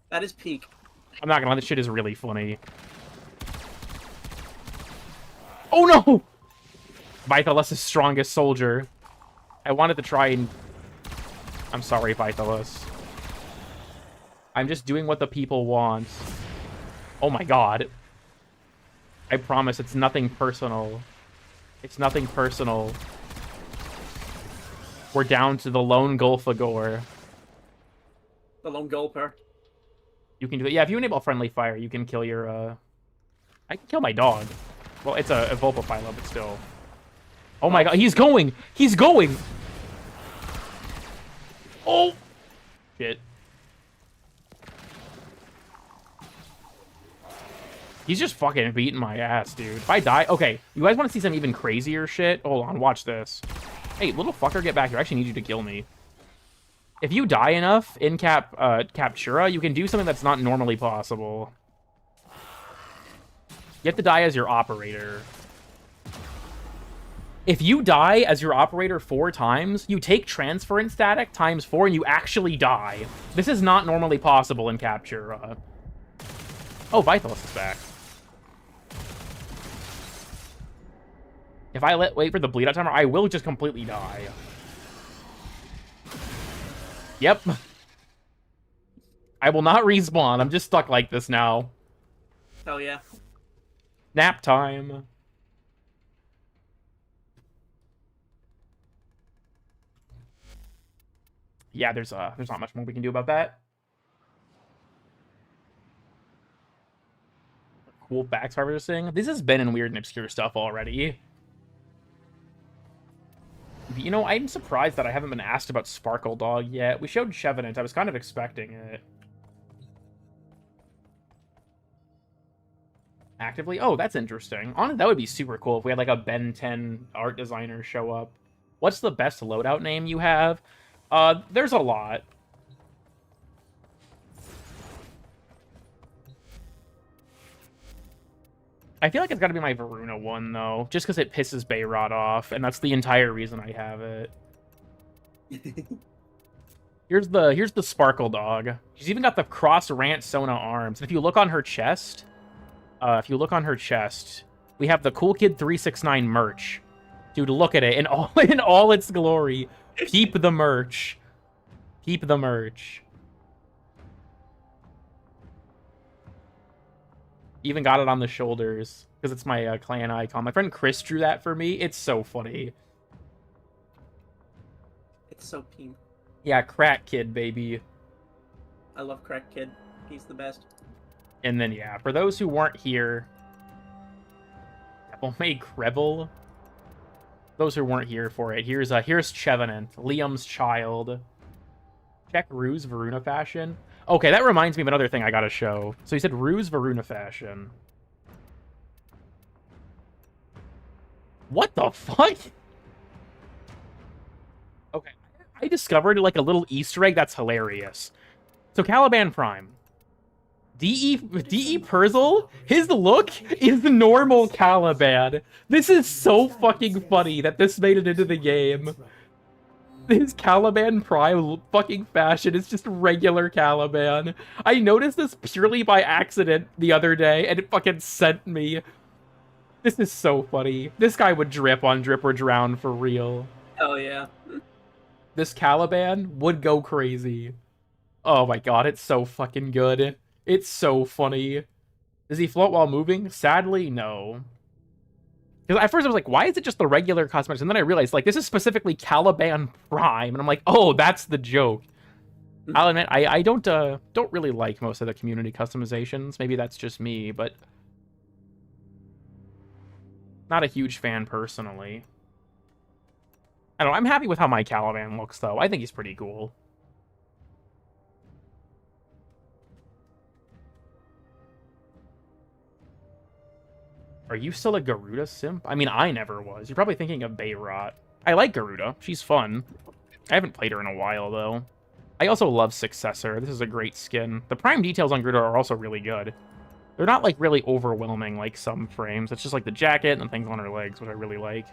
That is peak. I'm not gonna lie, this shit is really funny. Oh no! Vithalus' strongest soldier. I wanted to try and... I'm sorry, Vithalus. I'm just doing what the people want. Oh my god. I promise it's nothing personal. It's nothing personal. We're down to the lone Gulfagor. The lone gulper. You can do it. Yeah, if you enable friendly fire, you can kill your, I can kill my dog. Well, it's a Volpapilo, but still. Oh my god, he's going! He's going! Oh! Shit. He's just fucking beating my ass, dude. If I die... Okay, you guys want to see some even crazier shit? Hold on, watch this. Hey, little fucker, get back here. I actually need you to kill me. If you die enough in Captura, you can do something that's not normally possible. You have to die as your operator. If you die as your operator 4 times, you take transference static times 4 and you actually die. This is not normally possible in Captura. Oh, Vithalus is back. If I wait for the bleed out timer, I will just completely die. Yep. I will not respawn. I'm just stuck like this now. Hell yeah. Nap time. Yeah, there's not much more we can do about that. Cool backs harvesting. This has been in weird and obscure stuff already. But, you know, I'm surprised that I haven't been asked about Sparkle Dog yet. We showed Chevenant. I was kind of expecting it. Actively? Oh, that's interesting. Honestly, that would be super cool if we had like a Ben 10 art designer show up. What's the best loadout name you have? There's a lot. I feel like it's got to be my Varuna one, though, just because it pisses Bayrod off, and that's the entire reason I have it. Here's the Sparkle Dog. She's even got the Cross Rant Sona arms. And if you look on her chest, we have the Cool Kid 369 merch. Dude, look at it in all its glory. Keep the merch. Keep the merch. Even got it on the shoulders because it's my clan icon. My friend Chris drew that for me. It's so funny. It's so peen. Yeah, Crack Kid, baby. I love Crack Kid. He's the best. And then, yeah, for those who weren't here, May Krevel. Those who weren't here for it, here's Chevenant, Liam's child. Check Ruse Varuna fashion. Okay, that reminds me of another thing I gotta show. So he said Ruse Varuna fashion. What the fuck? Okay, I discovered like a little Easter egg that's hilarious. So Caliban Prime. DE Perzel, his look is the normal Caliban. This is so fucking funny that this made it into the game. His Caliban Prime fucking fashion is just regular Caliban. I noticed this purely by accident the other day, and it fucking sent me. This is so funny. This guy would drip on Drip or Drown for real. Hell yeah. This Caliban would go crazy. Oh my god, it's so fucking good. It's so funny. Does he float while moving? Sadly, no. Because at first I was like, why is it just the regular cosmetics? And then I realized, like, this is specifically Caliban Prime. And I'm like, oh, that's the joke. I'll admit, I don't really like most of the community customizations. Maybe that's just me, but... not a huge fan, personally. I don't know, I'm happy with how my Caliban looks, though. I think he's pretty cool. Are you still a Garuda simp? I mean, I never was. You're probably thinking of Bayrot. I like Garuda. She's fun. I haven't played her in a while, though. I also love Successor. This is a great skin. The prime details on Garuda are also really good. They're not, like, really overwhelming like some frames. It's just, like, the jacket and things on her legs, which I really like.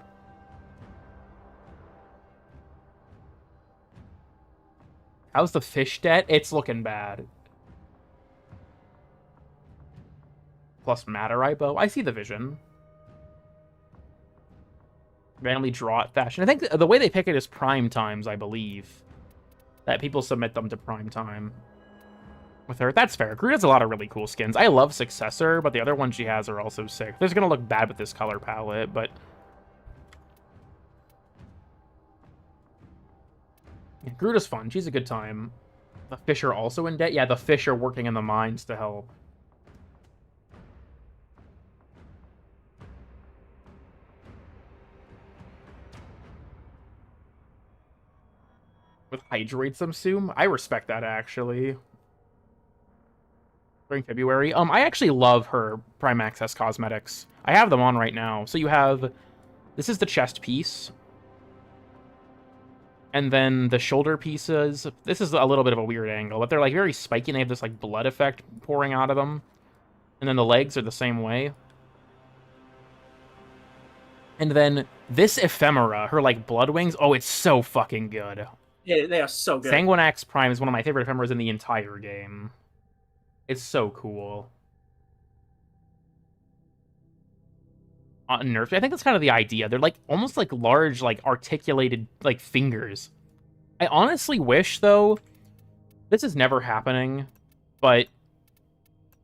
How's the fish debt? It's looking bad. Plus Matarite bow. I see the vision. Randomly draw it fashion. I think the way they pick it is prime times, I believe. That people submit them to prime time. With her. That's fair. Garuda has a lot of really cool skins. I love Successor, but the other ones she has are also sick. This is going to look bad with this color palette, but... yeah, Garuda's fun. She's a good time. The fish are also in debt? Yeah, the fish are working in the mines to help. With Hydrate Sumsum? I respect that, actually. During February. I actually love her Prime Access cosmetics. I have them on right now. So you have... this is the chest piece. And then the shoulder pieces, this is a little bit of a weird angle, but they're like very spiky and they have this like blood effect pouring out of them. And then the legs are the same way. And then this ephemera, her like blood wings, oh, it's so fucking good. Yeah, they are so good. Sanguinax Prime is one of my favorite ephemeras in the entire game. It's so cool. Nerfed. I think that's kind of the idea. They're like almost like large, like articulated like fingers. I honestly wish though, this is never happening, but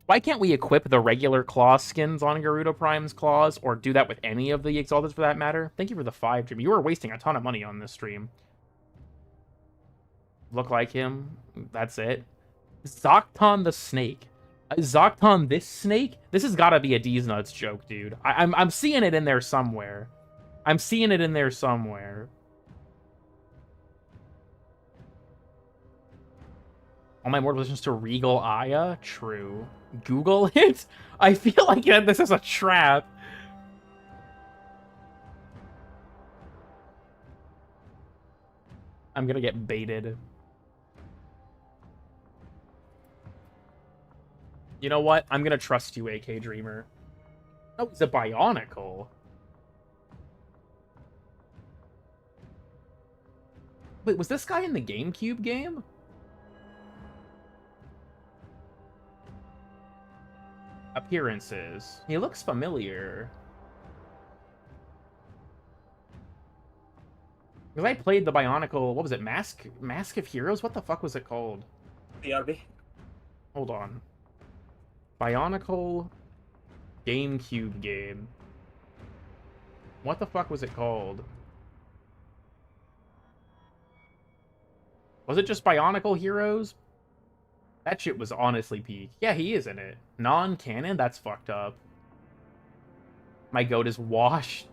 why can't we equip the regular claw skins on Garuda Prime's claws, or do that with any of the Exalted for that matter? Thank you for the 5 stream. You were wasting a ton of money on this stream. Look like him. That's it. Zocton the Snake. Zocton this snake? This has got to be a D's Nuts joke, dude. I'm seeing it in there somewhere. I'm seeing it in there somewhere. All my mortal positions to Regal Aya? True. Google it? I feel like this is a trap. I'm gonna get baited. You know what? I'm gonna trust you, AK Dreamer. Oh, he's a Bionicle. Wait, was this guy in the GameCube game? Appearances. He looks familiar. Because I played the Bionicle, what was it, Mask of Heroes? What the fuck was it called? BRB. Hold on. Bionicle GameCube game. What the fuck was it called? Was it just Bionicle Heroes? That shit was honestly peak. Yeah, he is in it. Non-canon? That's fucked up. My goat is washed.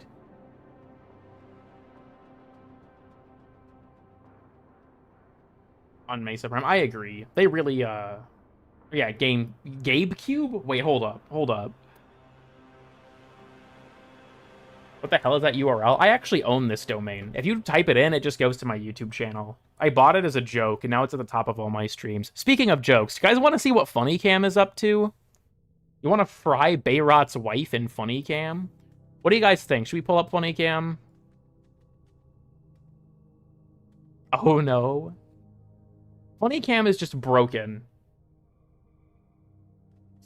On Mesa Prime. I agree. They really, yeah, GabeCube? Wait, hold up. Hold up. What the hell is that URL? I actually own this domain. If you type it in, it just goes to my YouTube channel. I bought it as a joke, and now it's at the top of all my streams. Speaking of jokes, you guys want to see what Funnycam is up to? You want to fry Bayrot's wife in Funnycam? What do you guys think? Should we pull up Funnycam? Oh no. Funnycam is just broken.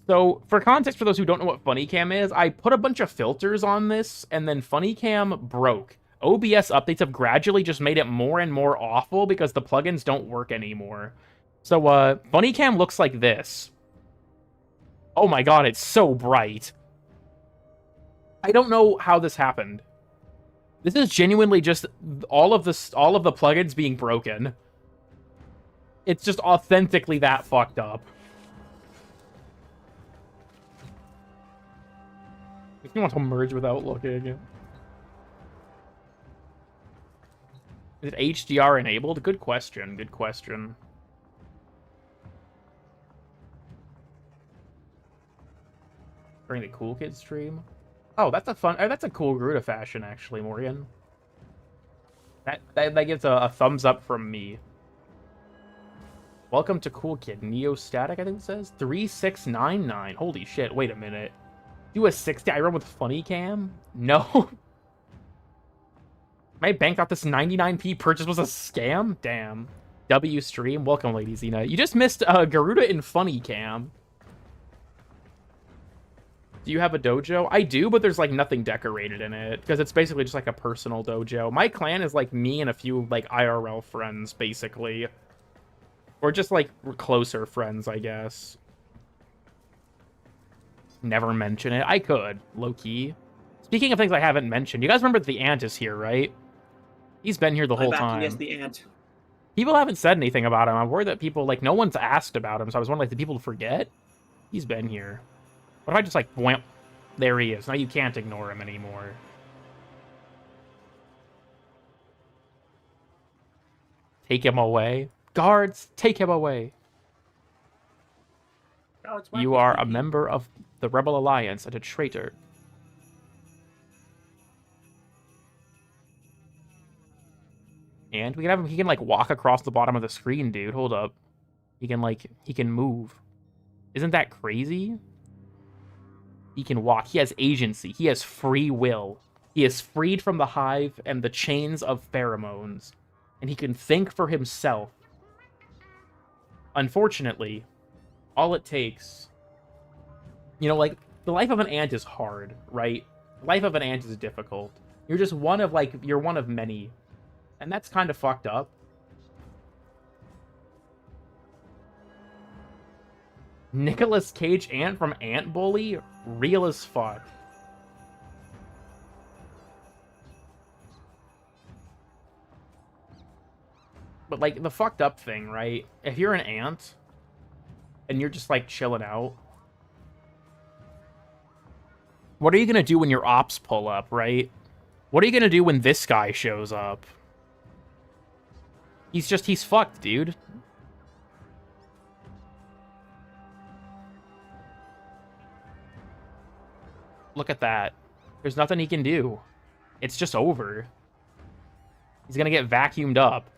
So, for context, for those who don't know what Funnycam is, I put a bunch of filters on this, and then Funnycam broke. OBS updates have gradually just made it more and more awful because the plugins don't work anymore. So, Funnycam looks like this. Oh my god, it's so bright. I don't know how this happened. This is genuinely just all of the plugins being broken. It's just authentically that fucked up. If you want to merge without looking. Is it HDR enabled? Good question. Good question. During the Cool Kids stream? Oh, that's a fun... that's a cool Garuda fashion, actually, Morgan. That gets a thumbs up from me. Welcome to Cool Kid. Neostatic, I think it says. 3699. Holy shit, wait a minute. Do a 60. I run with Funnycam? No. My bank thought this 99p purchase was a scam? Damn. W stream. Welcome, Lady Xena. You just missed Garuda in Funnycam. Do you have a dojo? I do, but there's like nothing decorated in it because it's basically just like a personal dojo. My clan is like me and a few like IRL friends, basically. Or just like closer friends, I guess. Never mention it. I could, low-key. Speaking of things I haven't mentioned, you guys remember that the ant is here, right? He's been here the whole time. Yes, the ant. People haven't said anything about him. I'm worried that people, like, no one's asked about him, so I was wondering, like, did people forget? He's been here. What if I just, like, wham? There he is. Now you can't ignore him anymore. Take him away. Guards, take him away. Oh, You are a member of the Rebel Alliance and a traitor. And we can have him, he can, like, walk across the bottom of the screen, dude. Hold up. He can move. Isn't that crazy? He can walk. He has agency. He has free will. He is freed from the hive and the chains of pheromones. And he can think for himself. Unfortunately, all it takes... You know, like, the life of an ant is hard, right? The life of an ant is difficult. You're just one of, like, you're one of many. And that's kind of fucked up. Nicolas Cage ant from Ant Bully? Real as fuck. But, like, the fucked up thing, right? If you're an ant, and you're just, like, chilling out, what are you gonna do when your ops pull up, right? What are you gonna do when this guy shows up? He's fucked, dude. Look at that. There's nothing he can do. It's just over. He's gonna get vacuumed up.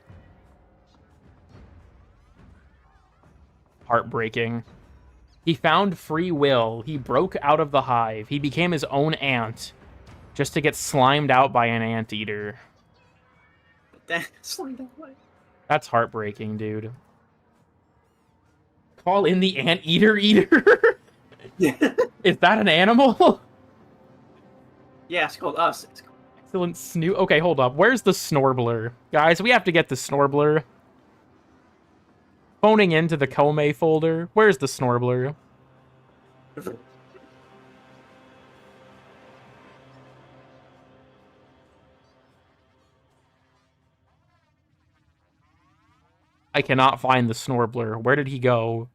Heartbreaking. He found free will. He broke out of the hive. He became his own ant. Just to get slimed out by an anteater. That's heartbreaking, dude. Call in the anteater eater? Is that an animal? Yeah, it's called us. It's called... Excellent snoot. Okay, hold up. Where's the Snorbler? Guys, we have to get the Snorbler. Phoning into the Kome folder. Where's the Snorbler? I cannot find the Snorbler. Where did he go?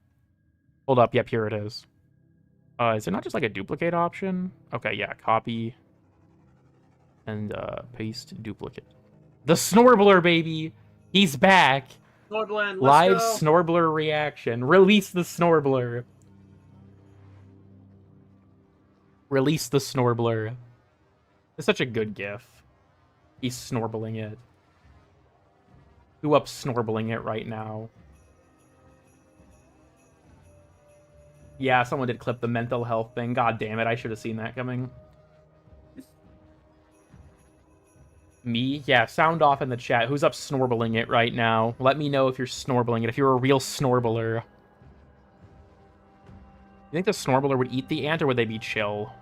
Hold up. Yep, here it is. Is it not just like a duplicate option? Okay, yeah, copy. And paste duplicate. The Snorbler, baby! He's back! Snorbland, Live go. Snorbler reaction. Release the Snorbler. Release the Snorbler. It's such a good gif. He's snorbling it. Who up snorbling it right now? Yeah, someone did clip the mental health thing. God damn it, I should have seen that coming. Me? Yeah, sound off in the chat. Who's up snorbling it right now? Let me know if you're snorbling it, if you're a real snorbler. You think the snorbler would eat the ant, or would they be chill?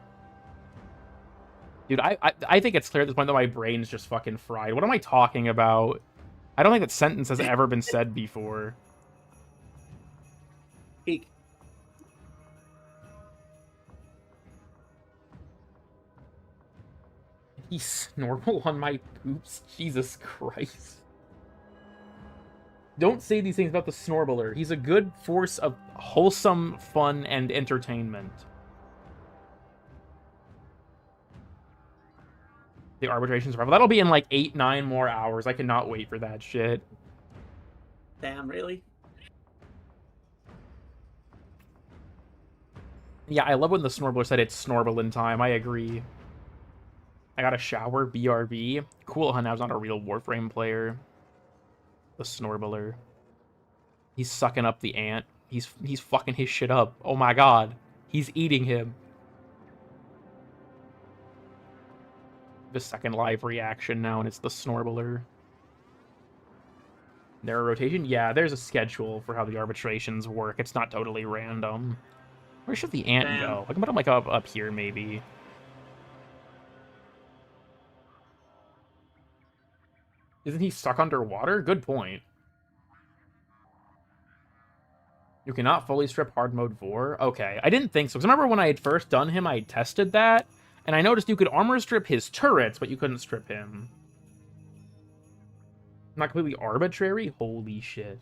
Dude, I think it's clear at this point that my brain's just fucking fried. What am I talking about? I don't think that sentence has ever been said before. Peek. He snorkel on my poops? Jesus Christ. Don't say these things about the Snorbler. He's a good force of wholesome fun and entertainment. The arbitration survival. That'll be in like 8-9 more hours. I cannot wait for that shit. Damn, really? Yeah, I love when the Snorbler said it's Snorbling time. I agree. I got a shower, BRB. Cool, huh? Now's not a real Warframe player. The Snorbler. He's sucking up the ant. He's fucking his shit up. Oh my god. He's eating him. The second live reaction now, and it's the Snorbler. There a rotation? Yeah, there's a schedule for how the arbitrations work. It's not totally random. Where should the ant go? I can put him like up here, maybe. Isn't he stuck underwater? Good point. You cannot fully strip hard mode Vor? Okay, I didn't think so. Because remember when I had first done him, I tested that, and I noticed you could armor strip his turrets, but you couldn't strip him. Not completely arbitrary? Holy shit.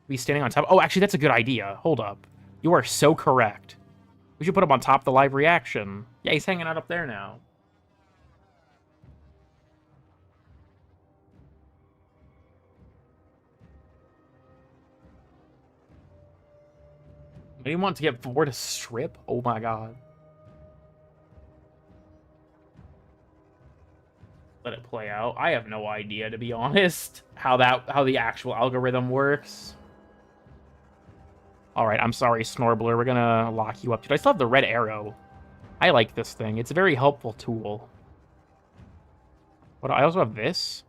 Be standing on top. Oh, actually, that's a good idea. Hold up. You are so correct. We should put him on top of the live reaction. Yeah, he's hanging out up there now. I didn't want to get Vor to strip? Oh my god. let it play out. I have no idea, to be honest, how the actual algorithm works. All right, I'm sorry, Snorbler. We're gonna lock you up. Dude, I still have the red arrow. I like this thing. It's a very helpful tool. But I also have this.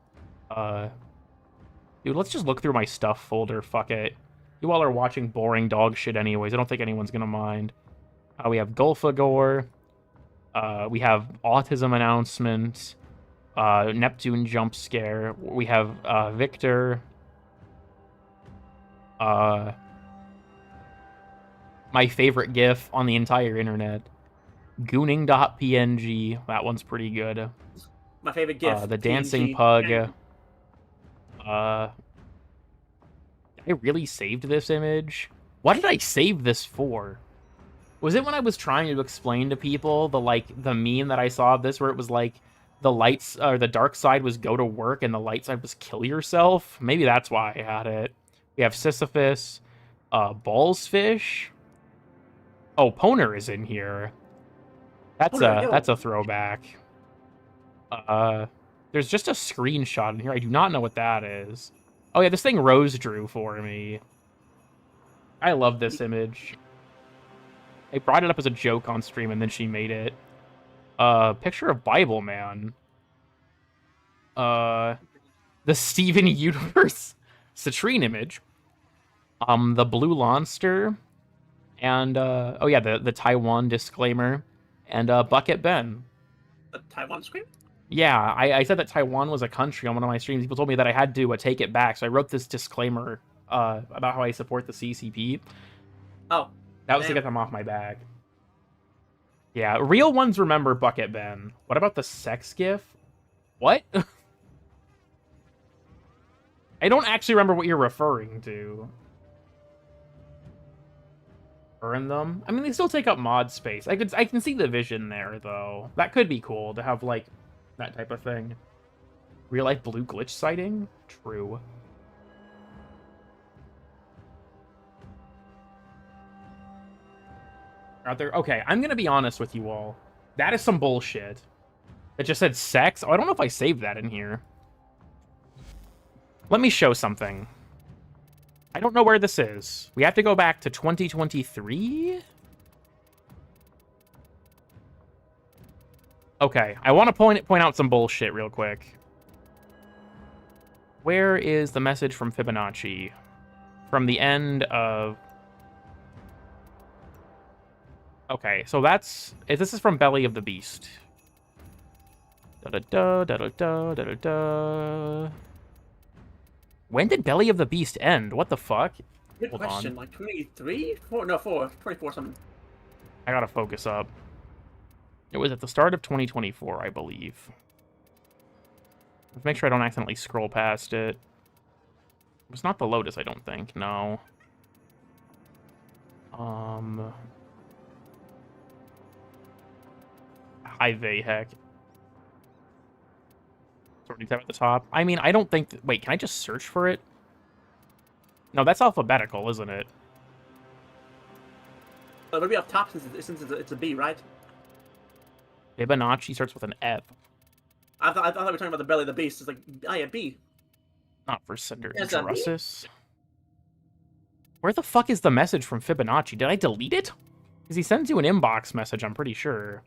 Dude, let's just look through my stuff folder. Fuck it. You all are watching boring dog shit anyways. I don't think anyone's gonna mind. We have Gulfagor. We have autism announcement. Neptune jump scare. We have Victor. My favorite GIF on the entire internet. Gooning.png. That one's pretty good. My favorite GIF. The dancing PNG. pug. I really saved this image. What did I save this for? Was it when I was trying to explain to people the meme that I saw of this, where it was like the lights or the dark side was go to work and the light side was kill yourself? Maybe that's why I had it. We have Sisyphus, Ballsfish. Oh, Poner is in here. That's a throwback. There's just a screenshot in here. I do not know what that is. Oh yeah, this thing Rose drew for me. I love this image. I brought it up as a joke on stream, and then she made it. Picture of Bible Man. The Steven Universe Citrine image. The Blue Monster. And, oh yeah, the Taiwan disclaimer. And, Bucket Ben. The Taiwan screen? Yeah, I said that Taiwan was a country on one of my streams. People told me that I had to take it back, so I wrote this disclaimer about how I support the CCP. Oh. That was to get them off my back. Yeah, real ones remember Bucket Ben. What about the sex gif? What? I don't actually remember what you're referring to. Burn them? I mean, they still take up mod space. I can see the vision there, though. That could be cool to have, like, that type of thing. Real life blue glitch sighting? True. Are there? Okay, I'm gonna be honest with you all. That is some bullshit. It just said sex. Oh, I don't know if I saved that in here. Let me show something. I don't know where this is. We have to go back to 2023? Okay, I want to point out some bullshit real quick. Where is the message from Fibonacci? From the end of... Okay, so this is from Belly of the Beast. Da-da-da, da-da-da, da-da-da. When did Belly of the Beast end? What the fuck? Good question. Like 23? 4? No, 4. 24 something. I gotta focus up. It was at the start of 2024, I believe. Let's make sure I don't accidentally scroll past it. It was not the Lotus, I don't think. No. High Vayhek. Sorting tab at the top. I mean, I don't think... Wait, can I just search for it? No, that's alphabetical, isn't it? It would be up top since it's a B, right? Fibonacci starts with an F. I thought we were talking about the Belly of the Beast. It's like, oh yeah, B. Not for Cinder Is that B? Drusus. Where the fuck is the message from Fibonacci? Did I delete it? Because he sends you an inbox message, I'm pretty sure.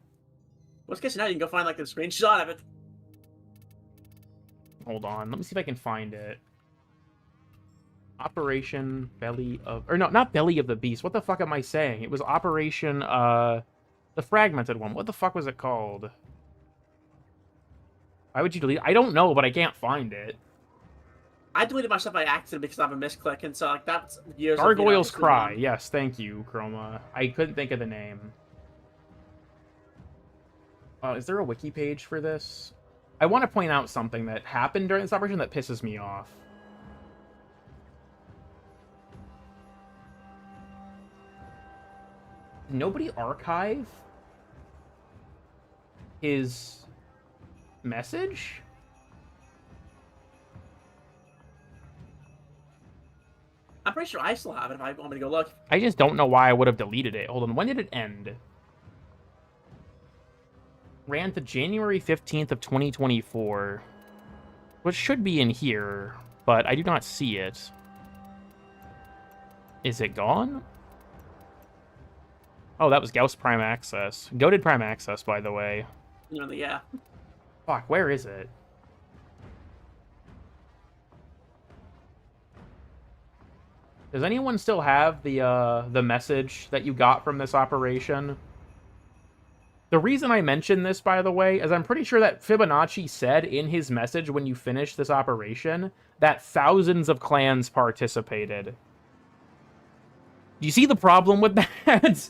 Worst case scenario, you can go find like the screenshot of it. Hold on, let me see if I can find it. Operation Belly of... Or no, not Belly of the Beast. What the fuck am I saying? It was Operation, the fragmented one. What the fuck was it called? Why would you delete it? I don't know, but I can't find it. I deleted my stuff by accident because I have a misclick, and so like that's years Gargoyle's of, Cry. Yes, thank you, Chroma. I couldn't think of the name. Is there a wiki page for this? I want to point out something that happened during this operation that pisses me off. Nobody archive his message? I'm pretty sure I still have it if I want me to go look. I just don't know why I would have deleted it. Hold on, when did it end? ran to January 15th of 2024, which should be in here, but I do not see it. Is it gone? Oh, that was Gauss Prime Access. Goated Prime Access, by the way. You know, yeah. Fuck, where is it? Does anyone still have the message that you got from this operation? The reason I mention this, by the way, is I'm pretty sure that Fibonacci said in his message when you finished this operation that thousands of clans participated. Do you see the problem with that?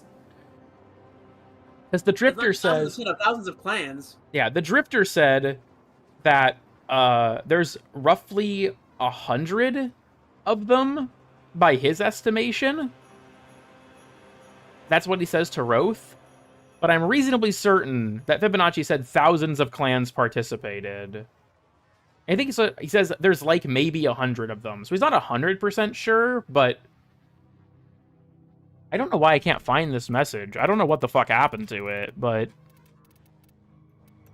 Because the Drifter says... Thousands of clans. Yeah, the Drifter said that there's roughly 100 of them by his estimation. That's what he says to Roth. But I'm reasonably certain that Fibonacci said thousands of clans participated. I think he says there's like maybe 100 of them. So he's not 100% sure, but... I don't know why I can't find this message. I don't know what the fuck happened to it, but...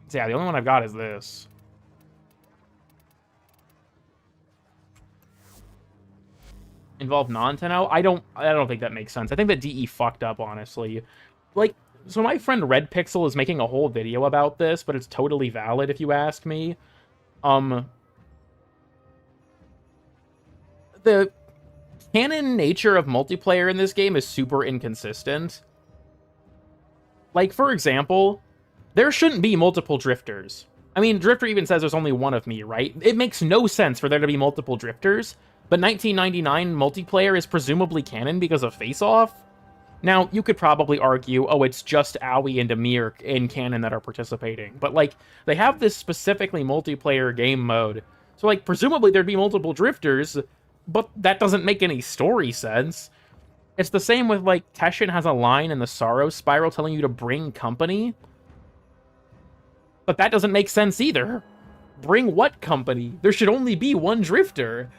So yeah, the only one I've got is this. Involve non-10-0? I don't think that makes sense. I think that DE fucked up, honestly. Like, so my friend Red Pixel is making a whole video about this, but it's totally valid if you ask me. The canon nature of multiplayer in this game is super inconsistent. Like, for example, there shouldn't be multiple drifters. I mean, Drifter even says there's only one of me, right? It makes no sense for there to be multiple drifters, but 1999 multiplayer is presumably canon because of Face Off. Now, you could probably argue, oh, it's just Aoi and Amir in canon that are participating, but, like, they have this specifically multiplayer game mode, so, like, presumably there'd be multiple drifters, but that doesn't make any story sense. It's the same with, like, Teshin has a line in the Sorrow Spiral telling you to bring company. But that doesn't make sense either. Bring what company? There should only be one drifter.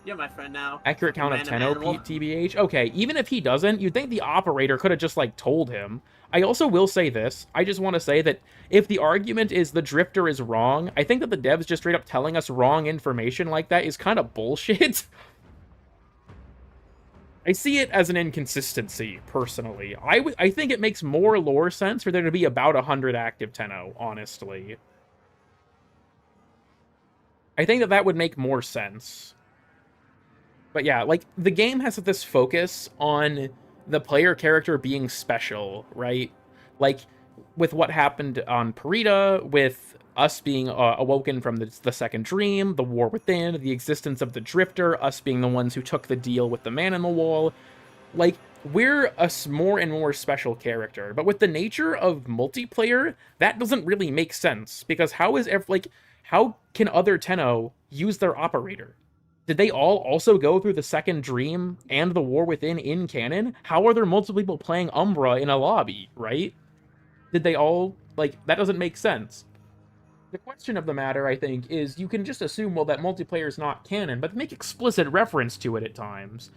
Yeah, my friend, now. Accurate count of 10 OP, TBH. Okay, even if he doesn't, you'd think the operator could have just, like, told him. I also will say this. I just want to say that if the argument is the drifter is wrong, I think that the devs just straight up telling us wrong information like that is kind of bullshit. I see it as an inconsistency, personally. I think it makes more lore sense for there to be about 100 active 10-0, honestly. I think that that would make more sense. But yeah, like, the game has this focus on the player character being special, right? Like, with what happened on Parita, with us being awoken from the second dream, the war within, the existence of the drifter, us being the ones who took the deal with the man in the wall. Like, we're a more and more special character. But with the nature of multiplayer, that doesn't really make sense. Because how can other 10-0 use their operator? Did they all also go through the second dream and the war within in canon? How are there multiple people playing Umbra in a lobby, right? Did they all, like, that doesn't make sense. The question of the matter, I think, is you can just assume, well, that multiplayer is not canon, but make explicit reference to it at times.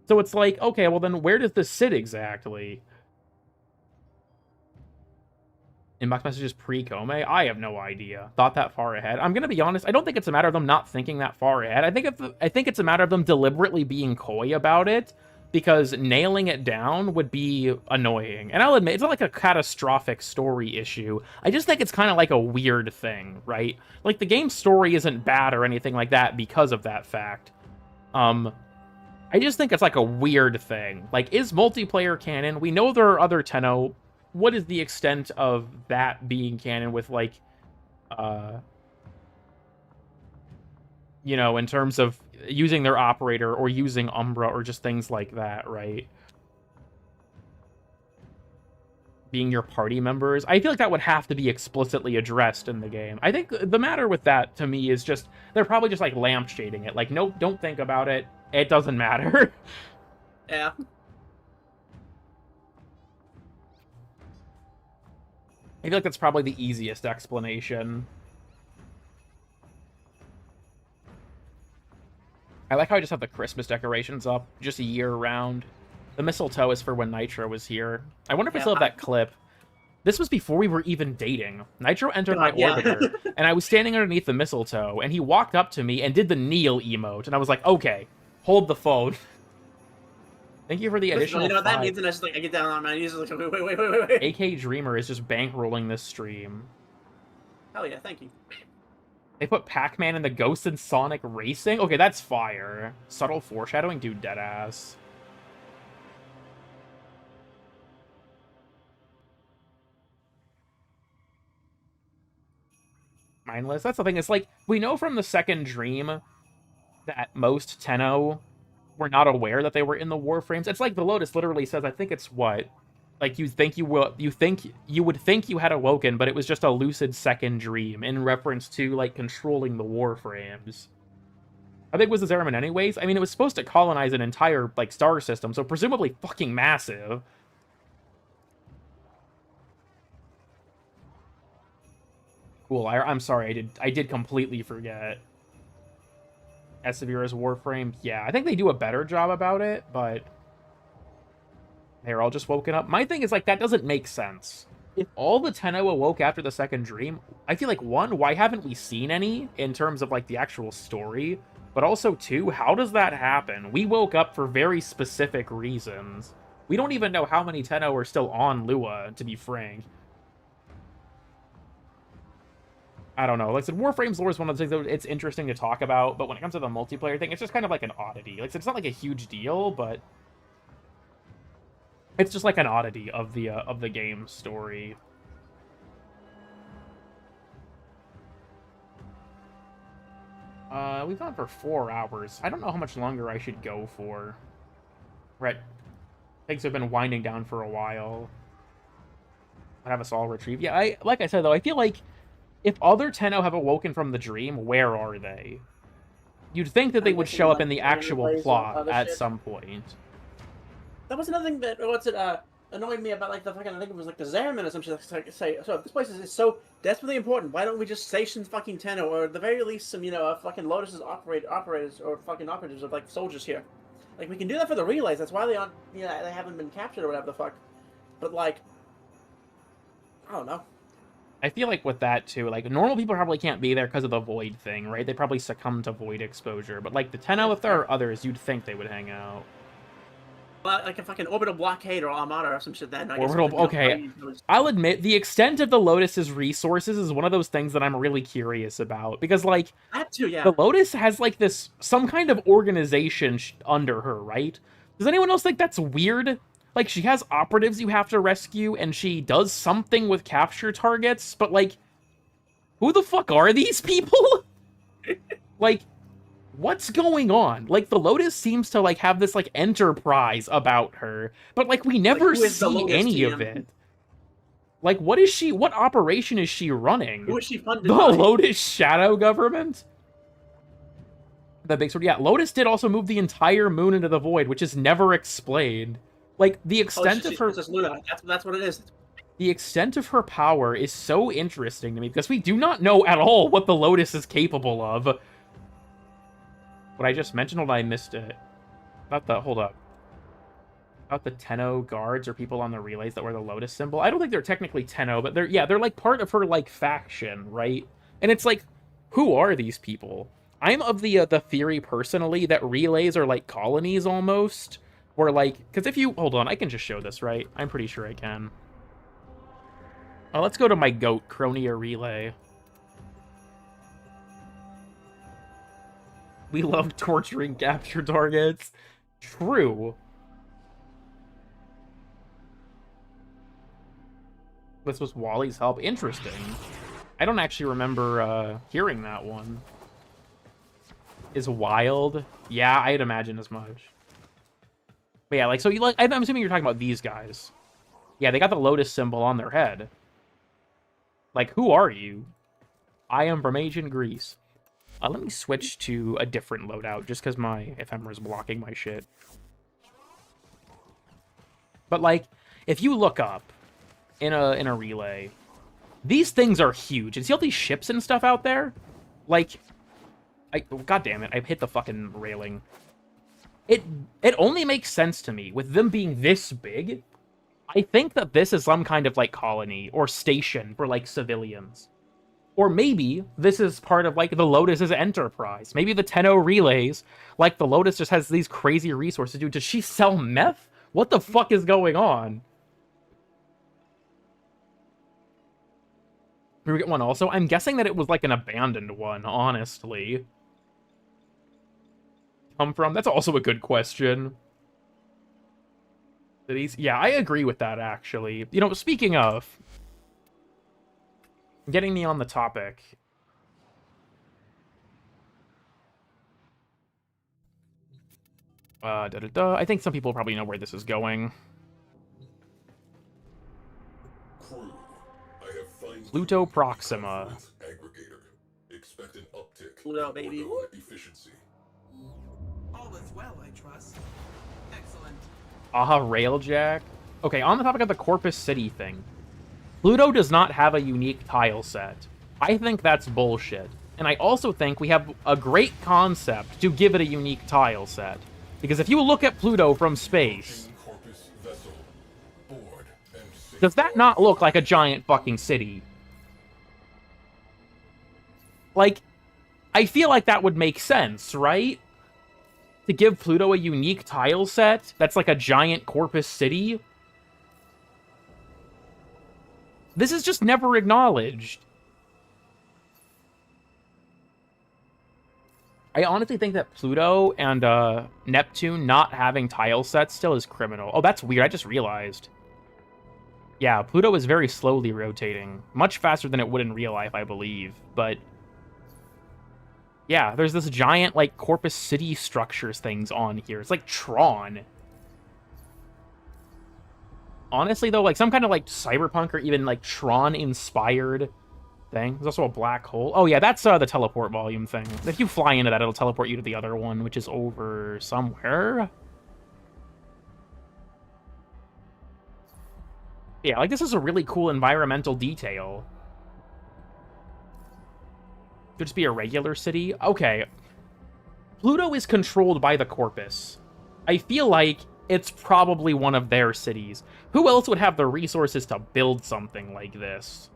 So it's like, okay, well then where does this sit exactly? Inbox messages pre-Kome? I have no idea. Thought that far ahead. I'm gonna be honest, I don't think it's a matter of them not thinking that far ahead. I think it's a matter of them deliberately being coy about it, because nailing it down would be annoying. And I'll admit, it's not like a catastrophic story issue. I just think it's kind of like a weird thing, right? Like, the game's story isn't bad or anything like that because of that fact. I just think it's like a weird thing. Like, is multiplayer canon? We know there are other 10-0. What is the extent of that being canon with, like, you know, in terms of using their operator or using Umbra or just things like that, right? Being your party members. I feel like that would have to be explicitly addressed in the game. I think the matter with that, to me, is just, they're probably just, like, lampshading it. Like, nope, don't think about it. It doesn't matter. Yeah. I feel like that's probably the easiest explanation. I like how I just have the Christmas decorations up, just year-round. The mistletoe is for when Nitro was here. I wonder if I still have that clip. This was before we were even dating. Nitro entered my yeah. orbiter, and I was standing underneath the mistletoe, and he walked up to me and did the kneel emote, and I was like, okay, hold the phone. Thank you for the additional You know what that 5. means? And I just like I get down on my knees, like wait. AK Dreamer is just bankrolling this stream. Hell yeah, thank you. They put Pac-Man in the Ghost and Sonic Racing? Okay, that's fire. Subtle foreshadowing? Dude, deadass. Mindless? That's the thing. It's like, we know from the second dream that most Tenno were not aware that they were in the Warframes. It's like the Lotus literally says, I think it's what? Like, you would think you had awoken, but it was just a lucid second dream in reference to, like, controlling the Warframes. How big was the Zeraman anyways? I mean, it was supposed to colonize an entire, like, star system, so presumably fucking massive. Cool, I'm sorry, I did completely forget. Severa's Warframe, yeah, I think they do a better job about it, but they're all just woken up. My thing is, like, that doesn't make sense. If all the Tenno awoke after the second dream, I feel like, one, why haven't we seen any in terms of, like, the actual story? But also, two, how does that happen? We woke up for very specific reasons. We don't even know how many Tenno are still on Lua, to be frank. I don't know. Like I said, Warframe's lore is one of the things that it's interesting to talk about, but when it comes to the multiplayer thing, it's just kind of like an oddity. Like I said, it's not like a huge deal, but it's just like an oddity of the game story. We've gone for 4 hours. I don't know how much longer I should go for. Right. Things have been winding down for a while. I'll have us all retrieve. Yeah, like I said, though, I feel like if other Tenno have awoken from the dream, where are they? You'd think that they would show up in the actual plot at some point. That was another thing that annoyed me about like the fucking, I think it was like the Zeraman or something. Like, say, so if this place is so desperately important, why don't we just station fucking Tenno, or at the very least some fucking Lotus's operators or fucking operatives of like soldiers here. Like we can do that for the relays. That's why they aren't they haven't been captured or whatever the fuck. But like, I don't know. I feel like with that, too, like, normal people probably can't be there because of the Void thing, right? They probably succumb to Void exposure. But, like, the Tenno, if there are others, you'd think they would hang out. Well, like a fucking orbital blockade or Armada or some shit then. Okay, I'll admit, the extent of the Lotus's resources is one of those things that I'm really curious about. Because, like, that too, yeah. The Lotus has, like, some kind of organization under her, right? Does anyone else think that's weird? Like, she has operatives you have to rescue, and she does something with capture targets, but, like, who the fuck are these people? Like, what's going on? Like, the Lotus seems to, like, have this, like, enterprise about her, but, like, we never see any of it. Like, what operation is she running? Who is she funded by? The Lotus Shadow Government? The big sword, yeah. Lotus did also move the entire moon into the void, which is never explained. Like, the extent of her... That's what it is. The extent of her power is so interesting to me, because we do not know at all what the Lotus is capable of. What I just mentioned, or I missed it? Hold up. About the Tenno guards or people on the relays that wear the Lotus symbol. I don't think they're technically Tenno, but they're like part of her, like, faction, right? And it's like, who are these people? I'm of the theory, personally, that relays are like colonies, almost. Or like, because if you, hold on, I can just show this, right? I'm pretty sure I can. Let's go to my goat, Cronia Relay. We love torturing capture targets. True. This was Wally's help. Interesting. I don't actually remember hearing that one. Is wild? Yeah, I'd imagine as much. But yeah, like, so I'm assuming you're talking about these guys. Yeah, they got the Lotus symbol on their head. Like, who are you? I am from ancient Greece. Let me switch to a different loadout, just because my ephemera is blocking my shit. But, like, if you look up in a relay, these things are huge. And see all these ships and stuff out there? Like, God damn it, I hit the fucking railing. It only makes sense to me, with them being this big, I think that this is some kind of, like, colony or station for, like, civilians. Or maybe this is part of, like, the Lotus's enterprise. Maybe the Tenno Relays, like, the Lotus just has these crazy resources. Dude, does she sell meth? What the fuck is going on? Can we get one also? I'm guessing that it was, like, an abandoned one, honestly. Come from? That's also a good question. Cities? Yeah, I agree with that, actually. You know, speaking of... Getting me on the topic. I think some people probably know where this is going. Crew, I have fine-tuned Pluto Proxima. aggregator. Expect an uptick Pluto, in baby. orgone efficiency. All is well, I trust. Excellent. Aha, Railjack. Okay, on the topic of the Corpus City thing. Pluto does not have a unique tile set. I think that's bullshit. And I also think we have a great concept to give it a unique tile set. Because if you look at Pluto from space, Corpus vessel. Board and does that not look like a giant fucking city? Like, I feel like that would make sense, right? To give Pluto a unique tile set that's like a giant Corpus City? This is just never acknowledged. I honestly think that Pluto and Neptune not having tile sets still is criminal. Oh, that's weird. I just realized. Yeah, Pluto is very slowly rotating. Much faster than it would in real life, I believe. But yeah, there's this giant, like, Corpus City structures things on here. It's like Tron. Honestly, though, like, some kind of, like, cyberpunk or even, like, Tron-inspired thing. There's also a black hole. Oh, yeah, that's the teleport volume thing. If you fly into that, it'll teleport you to the other one, which is over somewhere. Yeah, like, this is a really cool environmental detail. Could just be a regular city? Okay. Pluto is controlled by the Corpus. I feel like it's probably one of their cities. Who else would have the resources to build something like this?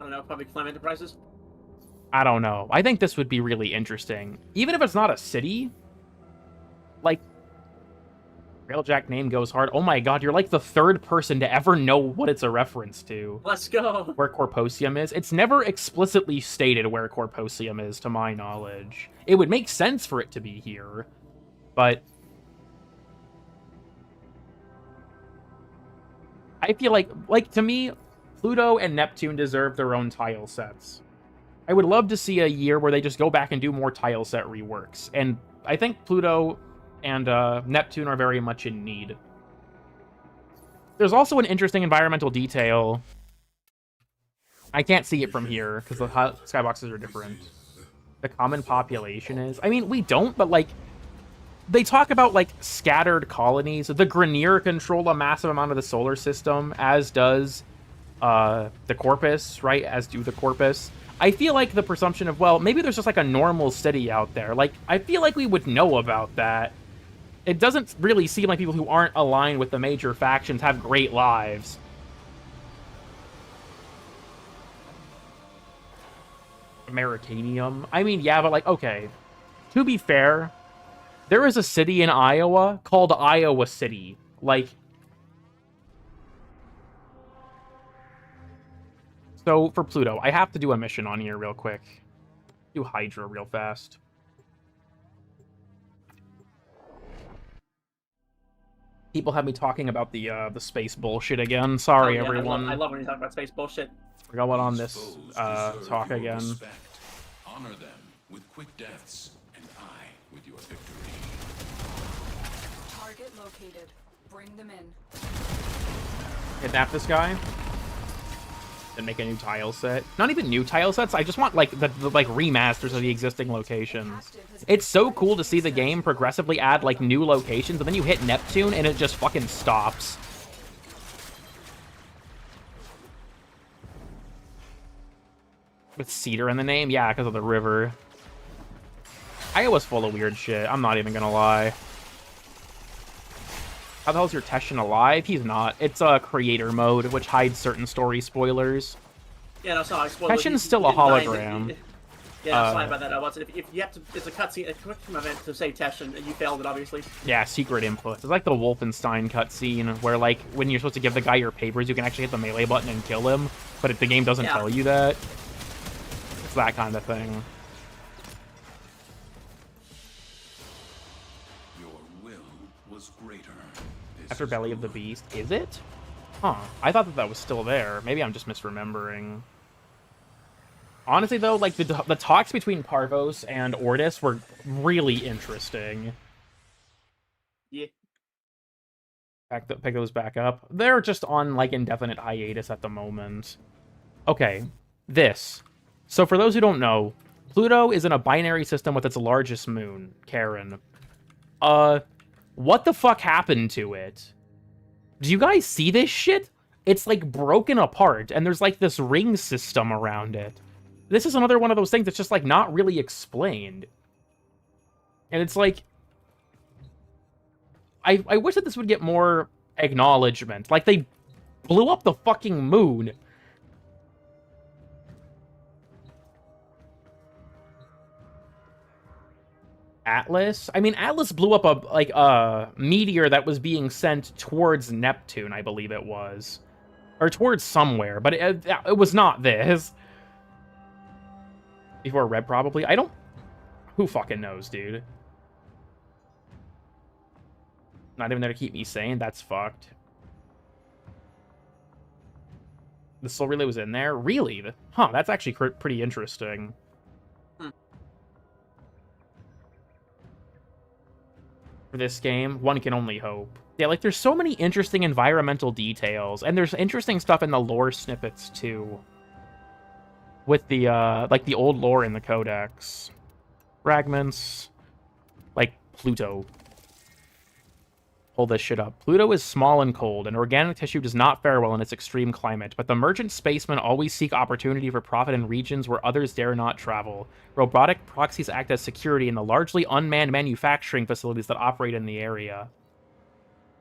I don't know, probably Climb Enterprises? I don't know. I think this would be really interesting. Even if it's not a city, like, Railjack name goes hard. Oh my god, you're like the third person to ever know what it's a reference to. Let's go! Where Corposium is. It's never explicitly stated where Corposium is, to my knowledge. It would make sense for it to be here, but I feel like to me, Pluto and Neptune deserve their own tile sets. I would love to see a year where they just go back and do more tile set reworks, and I think Pluto and Neptune are very much in need. There's also an interesting environmental detail. I can't see it from here, because the skyboxes are different. The common population is... I mean, we don't, but, like, they talk about, like, scattered colonies. The Grineer control a massive amount of the solar system, as does the Corpus, right? As do the Corpus. I feel like the presumption of, well, maybe there's just, like, a normal city out there. Like, I feel like we would know about that. It doesn't really seem like people who aren't aligned with the major factions have great lives. Americanium. I mean, yeah, but, like, okay. To be fair, there is a city in Iowa called Iowa City. Like, so for Pluto, I have to do a mission on here real quick. Do Hydra real fast. People have me talking about the space bullshit again. Sorry, Oh, yeah, everyone. I love when you talk about space bullshit. We're going on this Deserve talk your again. respect. Honor them with quick deaths, and I with your victory. Target located. Bring them in. Kidnap this guy. Then make a new tile set. Not even new tile sets. I just want like the like remasters of the existing locations. It's so cool to see the game progressively add like new locations, and then you hit Neptune and it just fucking stops. With cedar in the name? Yeah, because of the river. Iowa's full of weird shit. I'm not even gonna lie. How the hell is your Teshin alive? He's not. It's a creator mode, which hides certain story spoilers. Yeah, no, sorry, spoiler. Teshin's still a hologram. Yeah, sorry about that, Watson. If you have to, it's a cutscene, a quick time event to save Teshin, and you failed it, obviously. Yeah, secret inputs. It's like the Wolfenstein cutscene, where, like, when you're supposed to give the guy your papers, you can actually hit the melee button and kill him, but if the game doesn't tell you that, it's that kind of thing. Your will was greater. After Belly of the Beast, is it? Huh. I thought that was still there. Maybe I'm just misremembering. Honestly, though, like, the talks between Parvos and Ordis were really interesting. Yeah. Pick those back up. They're just on, like, indefinite hiatus at the moment. Okay, this. So for those who don't know, Pluto is in a binary system with its largest moon, Charon. What the fuck happened to it? Do you guys see this shit? It's, like, broken apart, and there's, like, this ring system around it. This is another one of those things that's just, like, not really explained. And it's like... I wish that this would get more acknowledgement. Like, they blew up the fucking moon. Atlas? I mean, Atlas blew up a meteor that was being sent towards Neptune, I believe it was. Or towards somewhere, but it was not this. Before Red, probably. I don't... Who fucking knows, dude? Not even there to keep me sane? That's fucked. The Soul Relay was in there? Really? Huh, that's actually pretty interesting. For this game, one can only hope. Yeah, like, there's so many interesting environmental details, and there's interesting stuff in the lore snippets, too. With the, like, the old lore in the Codex. Fragments. Like, Pluto. Hold this shit up. Pluto is small and cold, and organic tissue does not fare well in its extreme climate, but the merchant spacemen always seek opportunity for profit in regions where others dare not travel. Robotic proxies act as security in the largely unmanned manufacturing facilities that operate in the area.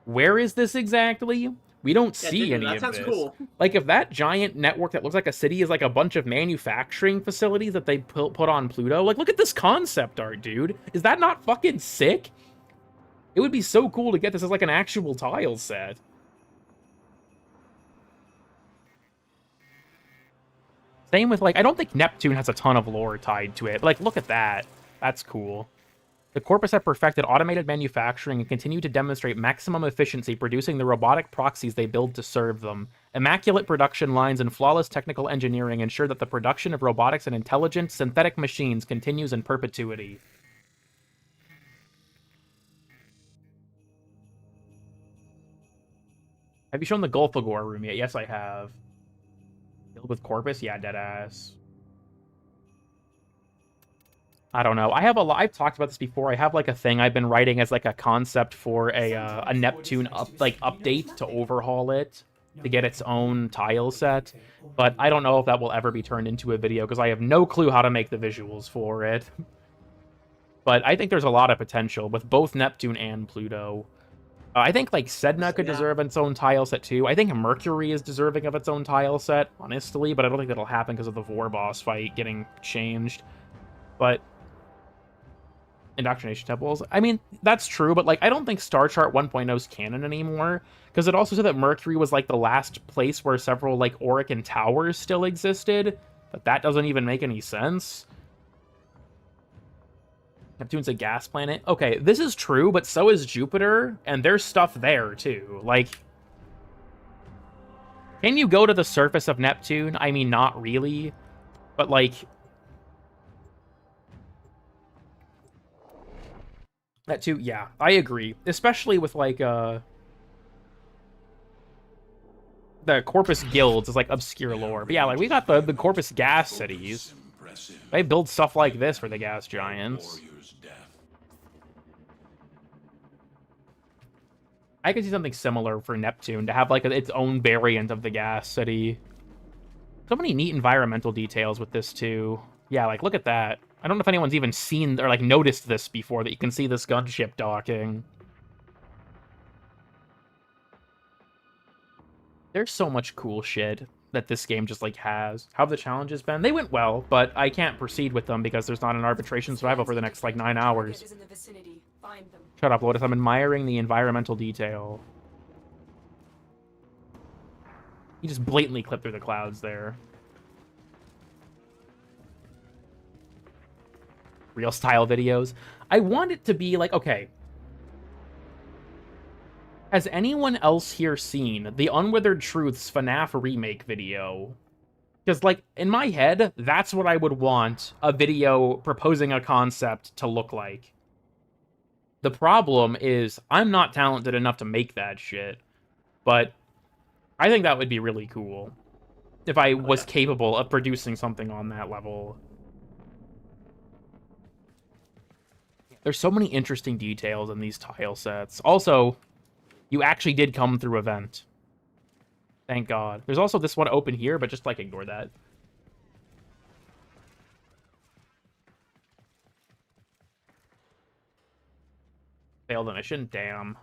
Where is this exactly? We don't see any of this. That sounds cool. Like, if that giant network that looks like a city is like a bunch of manufacturing facilities that they put on Pluto, like, look at this concept art, dude. Is that not fucking sick? It would be so cool to get this as, like, an actual tile set. Same with, like, I don't think Neptune has a ton of lore tied to it, but, like, look at that. That's cool. The Corpus have perfected automated manufacturing and continue to demonstrate maximum efficiency producing the robotic proxies they build to serve them. Immaculate production lines and flawless technical engineering ensure that the production of robotics and intelligent synthetic machines continues in perpetuity. Have you shown the Gulfagor room yet? Yes, I have. Filled with Corpus? Yeah, deadass. I don't know. I have I've talked about this before. I have, like, a thing I've been writing as, like, a concept for a Neptune update to overhaul it, to get its own tile set. But I don't know if that will ever be turned into a video, because I have no clue how to make the visuals for it. But I think there's a lot of potential with both Neptune and Pluto. I think, like, Sedna could deserve its own tile set, too. I think Mercury is deserving of its own tile set, honestly, but I don't think that'll happen because of the Vor boss fight getting changed. But Indoctrination Temples, I mean, that's true, but, like, I don't think Star Chart 1.0 is canon anymore, because it also said that Mercury was, like, the last place where several, like, Orican towers still existed, but that doesn't even make any sense. Neptune's a gas planet. Okay, this is true, but so is Jupiter, and there's stuff there, too. Like, can you go to the surface of Neptune? I mean, not really, but, like, that too, yeah, I agree. Especially with, like, the Corpus guilds is, like, obscure lore. But yeah, like, we got the Corpus gas cities. They build stuff like this for the gas giants. I could see something similar for Neptune, to have, like, its own variant of the gas city. So many neat environmental details with this, too. Yeah, like, look at that. I don't know if anyone's even seen or, like, noticed this before, that you can see this gunship docking. There's so much cool shit that this game just, like, has. How have the challenges been? They went well, but I can't proceed with them because there's not an arbitration survival for the next, like, 9 hours. Is in the vicinity. Find them. Shut up, Lotus. I'm admiring the environmental detail. You just blatantly clip through the clouds there. Real style videos. I want it to be like, okay. Has anyone else here seen the Unwithered Truths FNAF remake video? Because, like, in my head, that's what I would want a video proposing a concept to look like. The problem is, I'm not talented enough to make that shit. But I think that would be really cool. If I was capable of producing something on that level. There's so many interesting details in these tile sets. Also, you actually did come through a vent. Thank God. There's also this one open here, but just, like, ignore that. Failed the mission? Damn.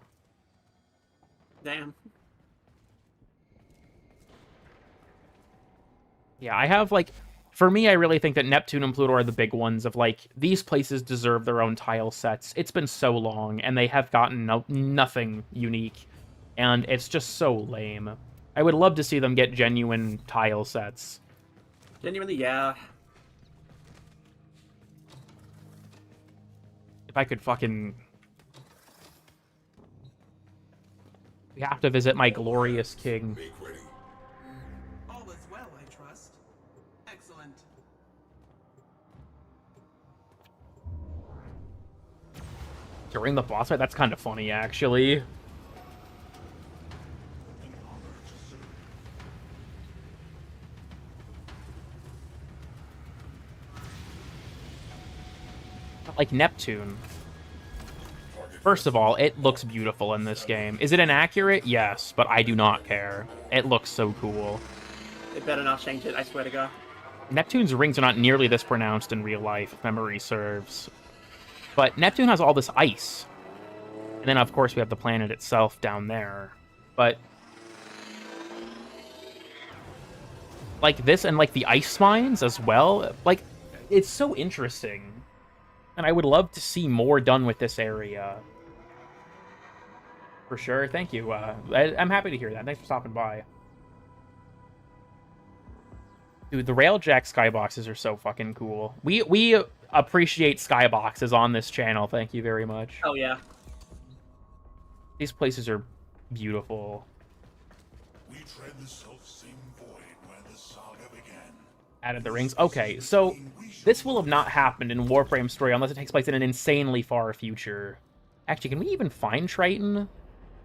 Damn. Yeah, I have, like... For me, I really think that Neptune and Pluto are the big ones of, like, these places deserve their own tile sets. It's been so long, and they have gotten nothing unique. And it's just so lame. I would love to see them get genuine tile sets. Genuinely, yeah. If I could fucking... We have to visit my glorious king. All is well, I trust. Excellent. During the boss fight? That's kind of funny, actually. Like Neptune. First of all, it looks beautiful in this game. Is it inaccurate? Yes, but I do not care. It looks so cool. They better not change it, I swear to God. Neptune's rings are not nearly this pronounced in real life, if memory serves. But Neptune has all this ice. And then, of course, we have the planet itself down there. But... like this and, like, the ice mines as well. Like, it's so interesting. And I would love to see more done with this area. For sure. Thank you. I'm happy to hear that. Thanks for stopping by. Dude, the Railjack skyboxes are so fucking cool. We appreciate skyboxes on this channel. Thank you very much. Oh, yeah. These places are beautiful. We tread the self-same void where the saga began. Added the rings. Okay, so this will have not happened in Warframe story unless it takes place in an insanely far future. Actually, can we even find Triton?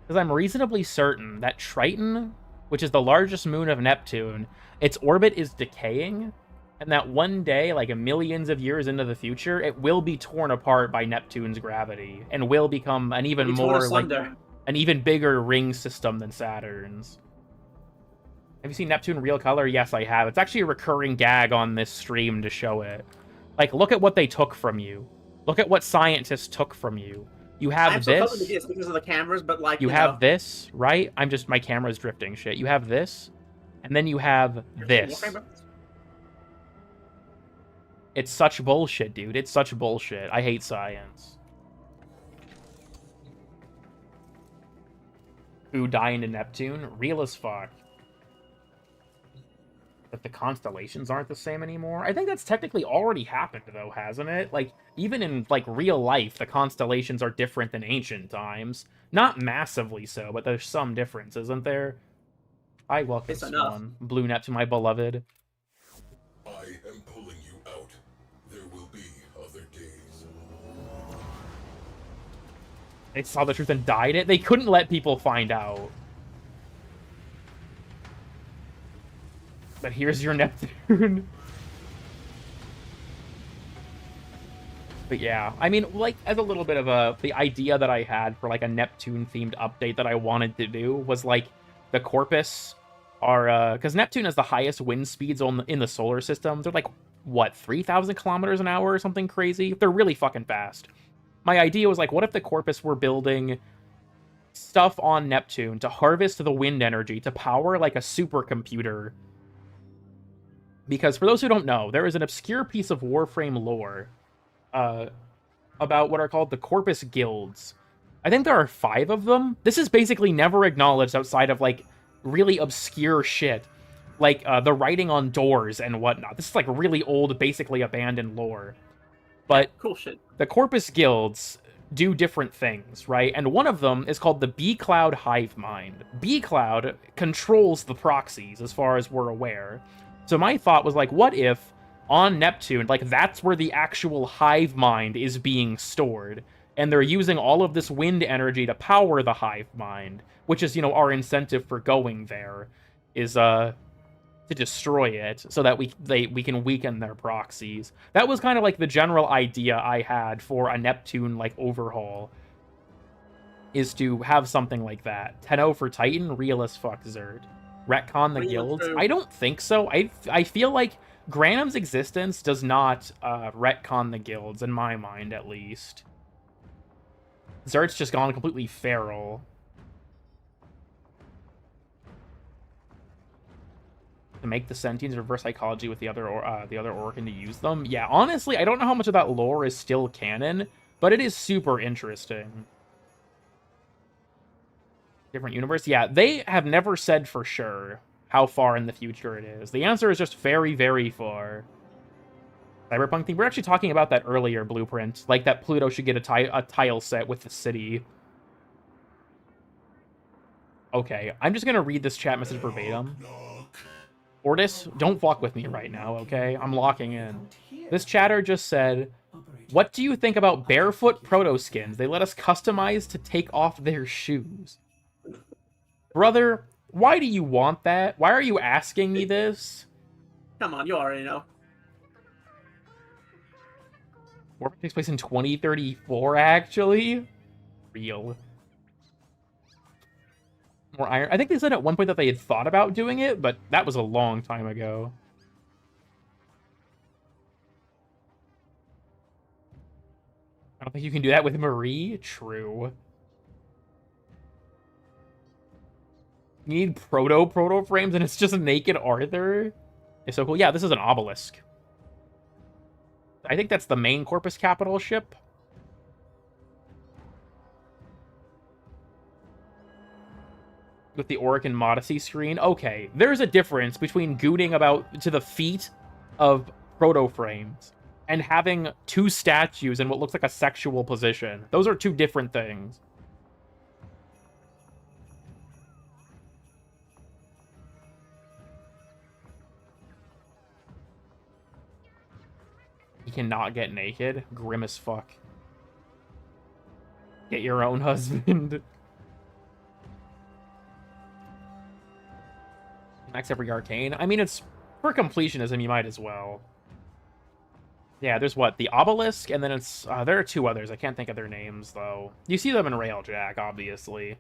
Because I'm reasonably certain that Triton, which is the largest moon of Neptune, its orbit is decaying, and that one day, like millions of years into the future, it will be torn apart by Neptune's gravity, and will become an even more, like, an even bigger ring system than Saturn's. Have you seen Neptune real color? Yes, I have. It's actually a recurring gag on this stream to show it. Like, look at what they took from you. Look at what scientists took from you. You have this. Because of the cameras, but like you have this, right? My camera's drifting shit. You have this, and then you have this. It's such bullshit, dude. It's such bullshit. I hate science. Who dying to Neptune? Real as fuck. That the constellations aren't the same anymore? I think that's technically already happened, though, hasn't it? Like, even in, like, real life, the constellations are different than ancient times. Not massively so, but there's some difference, isn't there? I welcome Swan. Blue Neptune, my beloved. I am pulling you out. There will be other days. They saw the truth and dyed it? They couldn't let people find out. But here's your Neptune. But yeah, I mean, like, as a little bit of the idea that I had for, like, a Neptune-themed update that I wanted to do was, like, the Corpus are, because Neptune has the highest wind speeds in the solar system. They're, like, what, 3,000 kilometers an hour or something crazy? They're really fucking fast. My idea was, like, what if the Corpus were building stuff on Neptune to harvest the wind energy to power like a supercomputer. Because for those who don't know, there is an obscure piece of Warframe lore about what are called the Corpus Guilds. I think there are 5 of them. This is basically never acknowledged outside of, like, really obscure shit. Like, the writing on doors and whatnot. This is, like, really old, basically abandoned lore. But cool shit. The Corpus Guilds do different things, right? And one of them is called the B-Cloud Hive Mind. B-Cloud controls the proxies, as far as we're aware. So my thought was, like, what if on Neptune, like, that's where the actual hive mind is being stored, and they're using all of this wind energy to power the hive mind, which is, you know, our incentive for going there, is to destroy it so that we can weaken their proxies. That was kind of like the general idea I had for a Neptune like overhaul, is to have something like that. 10-0 for Titan, real as fuck, Zerd. Retcon the guilds? I don't think so. I feel like Granum's existence does not retcon the guilds, in my mind, at least. Zerd's just gone completely feral. To make the sentients reverse psychology with the other organ to use them? Yeah, honestly, I don't know how much of that lore is still canon, but it is super interesting. Different universe? Yeah, they have never said for sure how far in the future it is. The answer is just very, very far. Cyberpunk thing. We were actually talking about that earlier, Blueprint. Like that Pluto should get a tile set with the city. Okay, I'm just gonna read this chat message verbatim. Ortis, don't fuck with me right now, okay? I'm locking in. This chatter just said, what do you think about barefoot proto skins? They let us customize to take off their shoes. Brother, why do you want that? Why are you asking me this? Come on, you already know. Warframe takes place in 2034, actually? Real. More iron. I think they said at one point that they had thought about doing it, but that was a long time ago. I don't think you can do that with Marie. True. You need proto frames, and it's just a naked Arthur. It's so cool. Yeah, this is an obelisk. I think that's the main Corpus Capital ship. With the Auric and Modesty screen. Okay, there's a difference between gooting about to the feet of proto frames and having 2 statues in what looks like a sexual position. Those are 2 different things. You cannot get naked. Grim as fuck. Get your own husband. Max every arcane. I mean, it's for completionism, you might as well. Yeah, there's what? The obelisk, and then it's... there are 2 others. I can't think of their names, though. You see them in Railjack, obviously.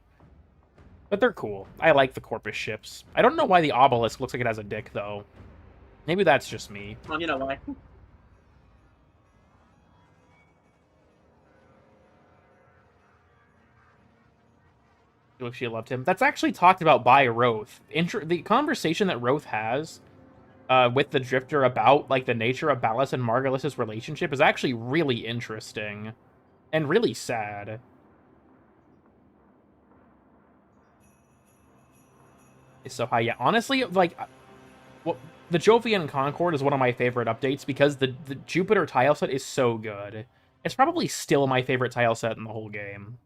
But they're cool. I like the Corpus ships. I don't know why the obelisk looks like it has a dick, though. Maybe that's just me. Well, you know why. If she loved him. That's actually talked about by Roth. The conversation that Roth has with the Drifter about like the nature of Ballas and Margulis's relationship is actually really interesting and really sad. It's so high. Yeah, honestly, like, well, the Jovian Concord is one of my favorite updates because the Jupiter tile set is so good. It's probably still my favorite tile set in the whole game.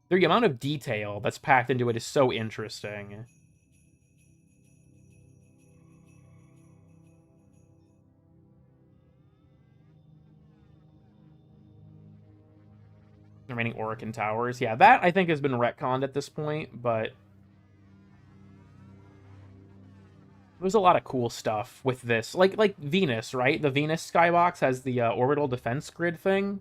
The amount of detail that's packed into it is so interesting. Remaining Aurican Towers. Yeah, that I think has been retconned at this point, but there's a lot of cool stuff with this. Like Venus, right? The Venus skybox has the orbital defense grid thing.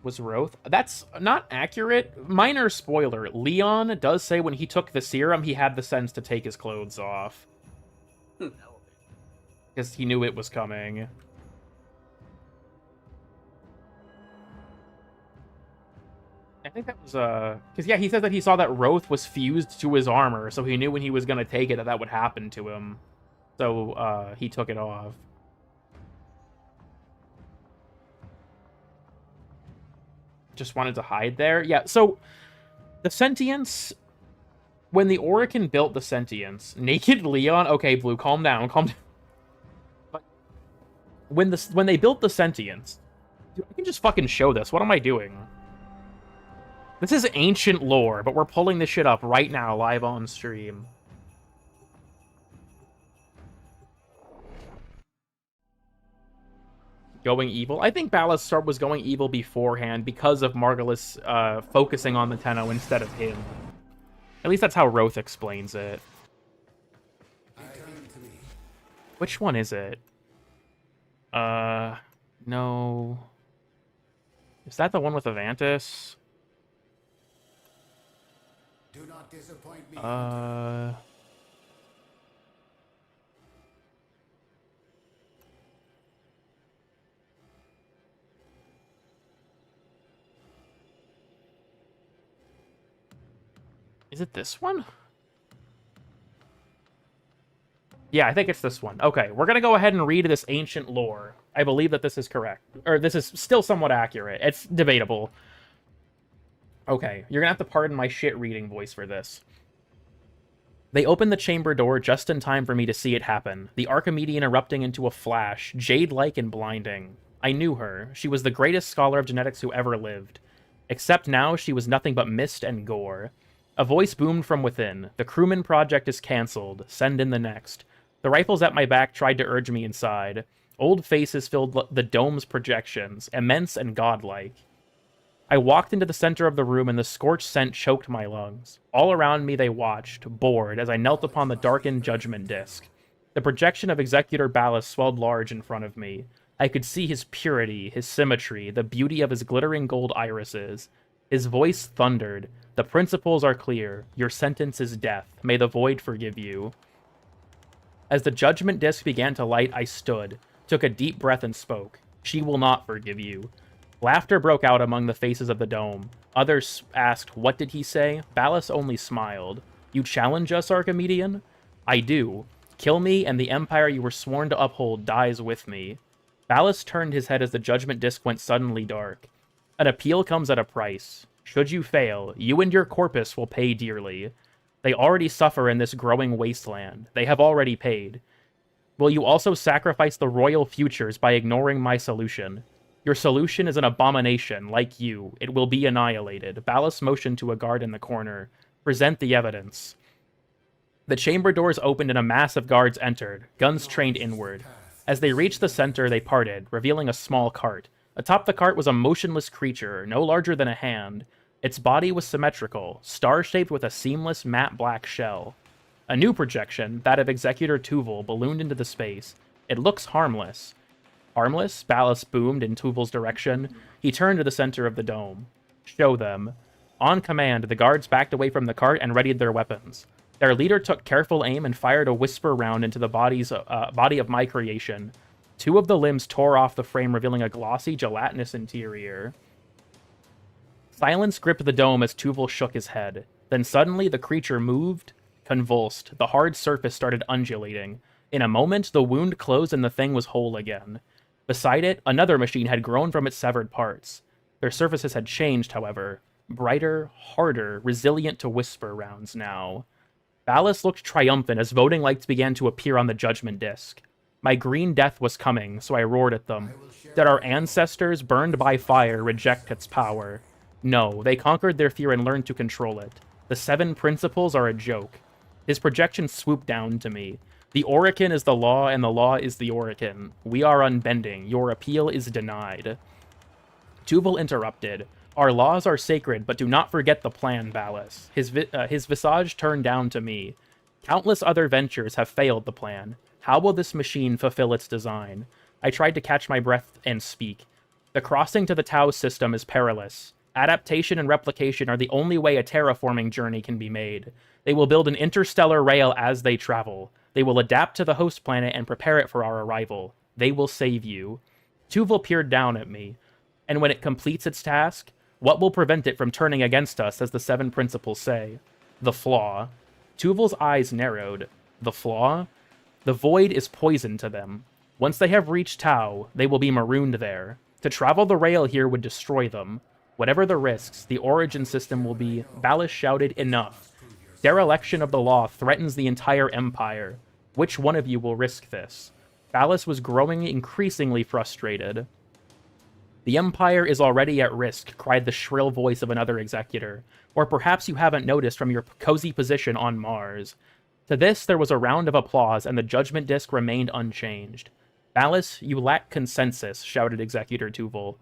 Was Roth. That's not accurate. Minor spoiler. Leon does say when he took the serum, he had the sense to take his clothes off. Because he knew it was coming. I think that was, because, yeah, he said that he saw that Roth was fused to his armor, so he knew when he was going to take it that would happen to him. So, he took it off. Just wanted to hide there. Yeah, so, the sentience... When the Orokin built the sentience, Naked Leon... Okay, Blue, calm down, calm down. But when they built the sentience... Dude, I can just fucking show this. What am I doing? This is ancient lore, but we're pulling this shit up right now, live on stream. Going evil? I think Balastar was going evil beforehand because of Margulis focusing on the Tenno instead of him. At least that's how Roth explains it. Which one is it? No. Is that the one with Avantis? Do not disappoint me. Is it this one? Yeah, I think it's this one. Okay, we're gonna go ahead and read this ancient lore. I believe that this is correct. Or this is still somewhat accurate. It's debatable. Okay, you're gonna have to pardon my shit reading voice for this. They opened the chamber door just in time for me to see it happen, the Archimedean erupting into a flash, jade-like and blinding. I knew her. She was the greatest scholar of genetics who ever lived. Except now she was nothing but mist and gore. A voice boomed from within. The crewman project is cancelled. Send in the next. The rifles at my back tried to urge me inside. Old faces filled the dome's projections, immense and godlike. I walked into the center of the room and the scorched scent choked my lungs. All around me they watched, bored, as I knelt upon the darkened judgment disc. The projection of Executor Ballas swelled large in front of me. I could see his purity, his symmetry, the beauty of his glittering gold irises. His voice thundered. The principles are clear. Your sentence is death. May the void forgive you. As the judgment disc began to light, I stood, took a deep breath and spoke. She will not forgive you. Laughter broke out among the faces of the dome. Others asked, what did he say? Ballas only smiled. You challenge us, Archimedean? I do. Kill me, and the empire you were sworn to uphold dies with me. Ballas turned his head as the judgment disc went suddenly dark. An appeal comes at a price. Should you fail, you and your corpus will pay dearly. They already suffer in this growing wasteland. They have already paid. Will you also sacrifice the royal futures by ignoring my solution? Your solution is an abomination, like you. It will be annihilated. Ballas motioned to a guard in the corner. Present the evidence. The chamber doors opened and a mass of guards entered, guns trained inward. As they reached the center, they parted, revealing a small cart. Atop the cart was a motionless creature, no larger than a hand. Its body was symmetrical, star-shaped with a seamless matte black shell. A new projection, that of Executor Tuval, ballooned into the space. It looks harmless. Harmless? Ballas boomed in Tuval's direction. He turned to the center of the dome. Show them. On command, the guards backed away from the cart and readied their weapons. Their leader took careful aim and fired a whisper round into the body of my creation. Two of the limbs tore off the frame, revealing a glossy, gelatinous interior. Silence gripped the dome as Tuval shook his head. Then suddenly the creature moved, convulsed. The hard surface started undulating. In a moment, the wound closed and the thing was whole again. Beside it, another machine had grown from its severed parts. Their surfaces had changed, however. Brighter, harder, resilient to whisper rounds now. Ballas looked triumphant as voting lights began to appear on the judgment disc. My green death was coming, so I roared at them. Did our ancestors, burned by fire, reject its power? No, they conquered their fear and learned to control it. The 7 principles are a joke. His projection swooped down to me. The Orokin is the law, and the law is the Orokin. We are unbending. Your appeal is denied. Tuval interrupted. Our laws are sacred, but do not forget the plan, Ballas. His visage turned down to me. Countless other ventures have failed the plan. How will this machine fulfill its design? I tried to catch my breath and speak. The crossing to the Tau system is perilous. Adaptation and replication are the only way a terraforming journey can be made. They will build an interstellar rail as they travel. They will adapt to the host planet and prepare it for our arrival. They will save you. Tuval peered down at me. And when it completes its task, What will prevent it from turning against us, as the 7 principles say? The flaw. Tuval's eyes narrowed. The flaw? The void is poison to them. Once they have reached Tau, they will be marooned there. To travel the rail here would destroy them. Whatever the risks, the origin system will be, Ballas shouted, enough. Dereliction of the law threatens the entire Empire. Which one of you will risk this? Ballas was growing increasingly frustrated. The Empire is already at risk, cried the shrill voice of another executor. Or perhaps you haven't noticed from your cozy position on Mars. To this, there was a round of applause, and the Judgment Disc remained unchanged. Ballas, you lack consensus, shouted Executor Tuval.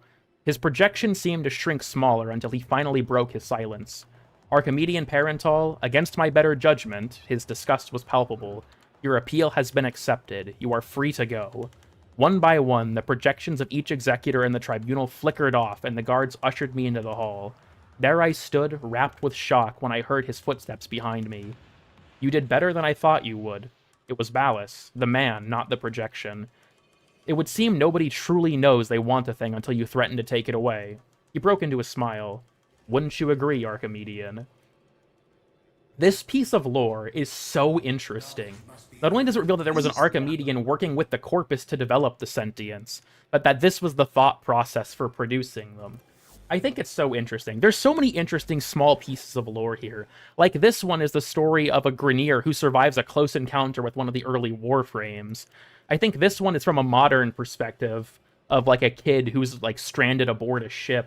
His projection seemed to shrink smaller until he finally broke his silence. Archimedean Parental, against my better judgment, his disgust was palpable. Your appeal has been accepted. You are free to go. One by one, the projections of each executor in the tribunal flickered off, and the guards ushered me into the hall. There I stood, wrapped with shock, when I heard his footsteps behind me. You did better than I thought you would. It was Ballas, the man, not the projection. It would seem nobody truly knows they want a thing until you threaten to take it away. He broke into a smile. Wouldn't you agree, Archimedean? This piece of lore is so interesting. Not only does it reveal that there was an Archimedean working with the Corpus to develop the sentience, but that this was the thought process for producing them. I think it's so interesting. There's so many interesting small pieces of lore here. Like this one is the story of a Grineer who survives a close encounter with one of the early Warframes. I think this one is from a modern perspective of like a kid who's like stranded aboard a ship.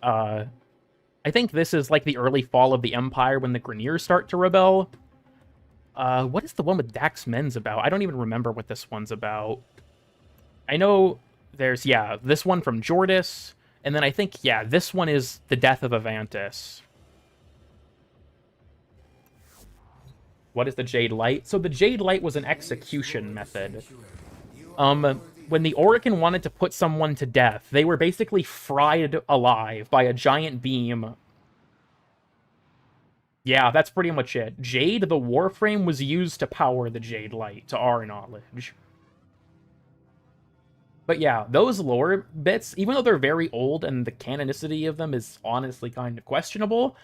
I think this is like the early fall of the Empire when the Grineers start to rebel. What is the one with Dax Men's about? I don't even remember what this one's about. I know there's, yeah, this one from Jordis, and then I think, yeah, this one is the death of Avantis. What is the Jade Light? So the Jade Light was an execution method. When the Orokin wanted to put someone to death, they were basically fried alive by a giant beam. Yeah, that's pretty much it. Jade, the Warframe, was used to power the Jade Light, to our knowledge. But yeah, those lore bits, even though they're very old and the canonicity of them is honestly kind of questionable,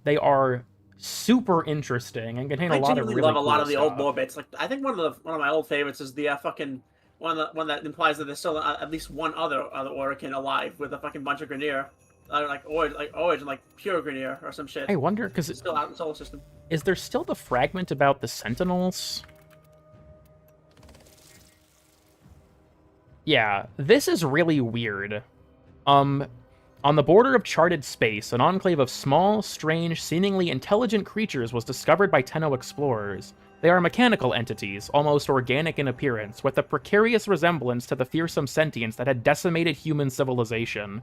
they are super interesting and contain a lot of really love a cool lot of the stuff. old lore bits. Like I think one of my old favorites is the fucking one that implies that there's still at least one other Orokin alive with a fucking bunch of Grineer, like Origin, like pure Grineer or some shit. I wonder because it's still out in the solar system. Is there still the fragment about the Sentinels? Yeah, this is really weird. On the border of charted space, an enclave of small, strange, seemingly intelligent creatures was discovered by Tenno explorers. They are mechanical entities, almost organic in appearance, with a precarious resemblance to the fearsome sentience that had decimated human civilization.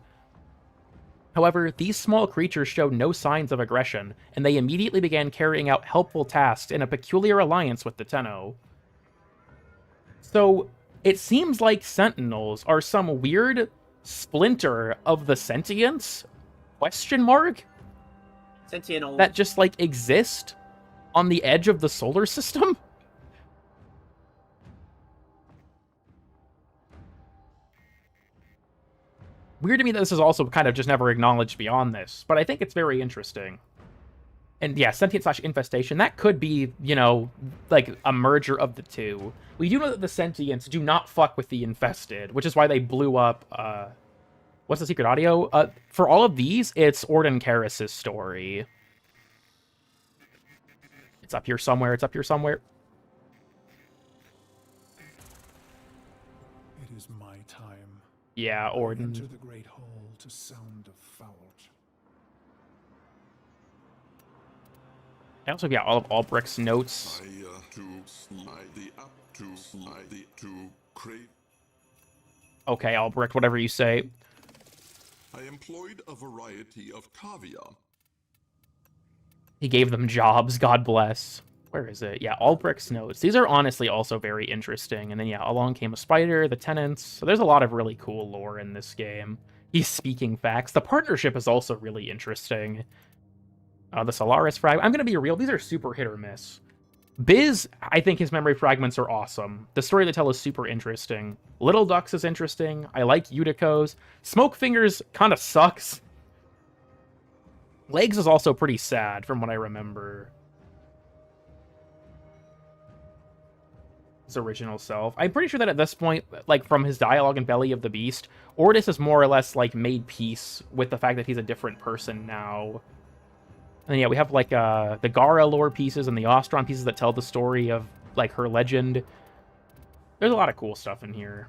However, these small creatures showed no signs of aggression, and they immediately began carrying out helpful tasks in a peculiar alliance with the Tenno. So, it seems like Sentinels are some weird splinter of the sentience? Question mark? Sentinels. That just, like, exist on the edge of the solar system? Weird to me that this is also kind of just never acknowledged beyond this, but I think it's very interesting. And yeah, sentient/infestation, that could be, you know, like a merger of the two. We do know that the sentients do not fuck with the infested, which is why they blew up, what's the secret audio? For all of these, it's Orden Karras' story. It's up here somewhere, it's up here somewhere. It is my time. Yeah, Orden. Enter the great hall to sound the foul. I also got all of Albrecht's notes. Okay, Albrecht, whatever you say. I employed a variety of caviar. He gave them jobs, God bless. Where is it? Yeah, Albrecht's notes. These are honestly also very interesting. And then, yeah, along came a spider, the tenants. So there's a lot of really cool lore in this game. He's speaking facts. The partnership is also really interesting. The Solaris frag. I'm going to be real. These are super hit or miss. Biz, I think his memory fragments are awesome. The story they tell is super interesting. Little Ducks is interesting. I like Utico's. Smoke Fingers kind of sucks. Legs is also pretty sad from what I remember. His original self. I'm pretty sure that at this point, like from his dialogue in Belly of the Beast, Ordis has more or less like made peace with the fact that he's a different person now. And yeah, we have like the Gara lore pieces and the Ostron pieces that tell the story of like her legend. There's a lot of cool stuff in here.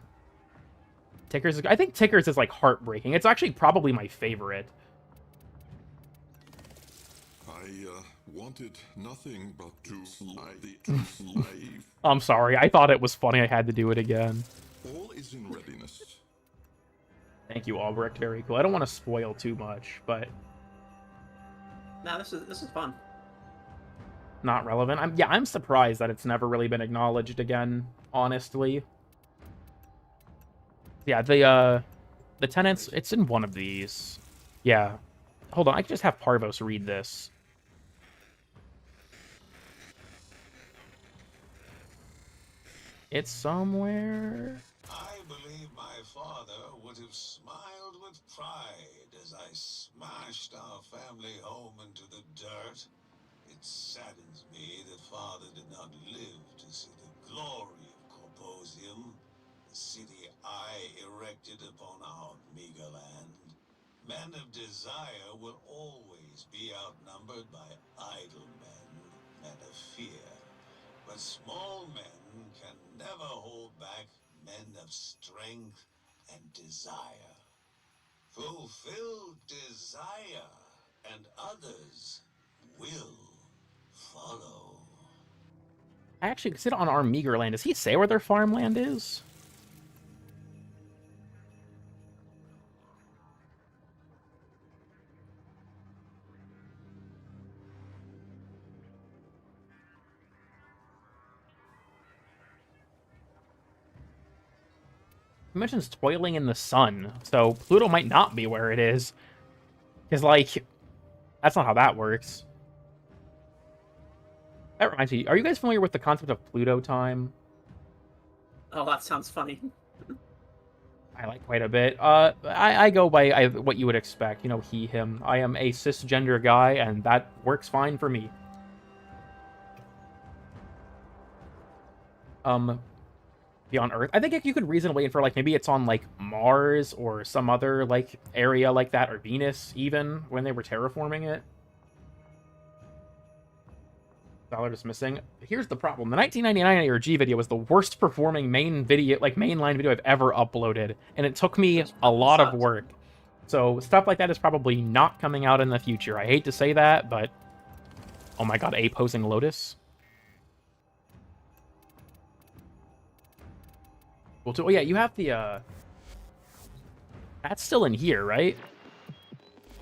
Tickers, I think Tickers is like heartbreaking. It's actually probably my favorite. I wanted nothing but to live. I'm sorry, I thought it was funny. I had to do it again. All is in readiness. Thank you, Albrecht. Very cool. I don't want to spoil too much, but Nah, this is fun. not relevant. I'm surprised that it's never really been acknowledged again, honestly. Yeah, the tenants, it's in one of these. Yeah. Hold on, I can just have Parvos read this. It's somewhere. I believe my father would have smiled with pride as I smashed our family home into the dirt. It saddens me that father did not live to see the glory of Corposium, the city I erected upon our meager land. Men of desire will always be outnumbered by idle men of fear. But small men can never hold back men of strength and desire. Fulfill desire, and others will follow. I actually sit on our meager land. Does he say where their farmland is? He mentions toiling in the sun, so Pluto might not be where it is. Because, like, that's not how that works. That reminds me, are you guys familiar with the concept of Pluto time? Oh, that sounds funny. I like quite a bit. I go by what you would expect. You know, he, him. I am a cisgender guy, and that works fine for me. Beyond Earth. I think you could reasonably infer, like, maybe it's on, like, Mars or some other, like, area like that, or Venus, even, when they were terraforming it. Dollar is missing. Here's the problem. The 1999 ARG video was the worst performing mainline video I've ever uploaded, and it took me a lot of work. So stuff like that is probably not coming out in the future. I hate to say that, but... Oh my god, posing Lotus. Well, oh yeah, you have the, That's still in here, right?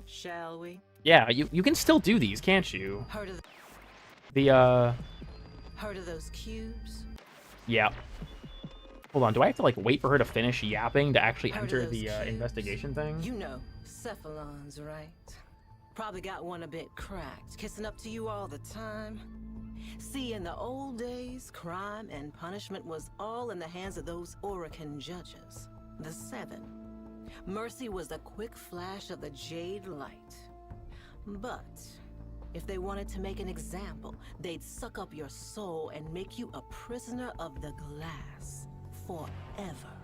Shall we? Yeah, you can still do these, can't you? Heard of Heard of those cubes? Yeah. Hold on, do I have to, like, wait for her to finish yapping to actually enter the, investigation thing? You know, cephalons, right? Probably got one a bit cracked, kissing up to you all the time. See, in the old days, crime and punishment was all in the hands of those Orican judges, the Seven. Mercy was the quick flash of the Jade Light. But if they wanted to make an example, they'd suck up your soul and make you a prisoner of the glass forever.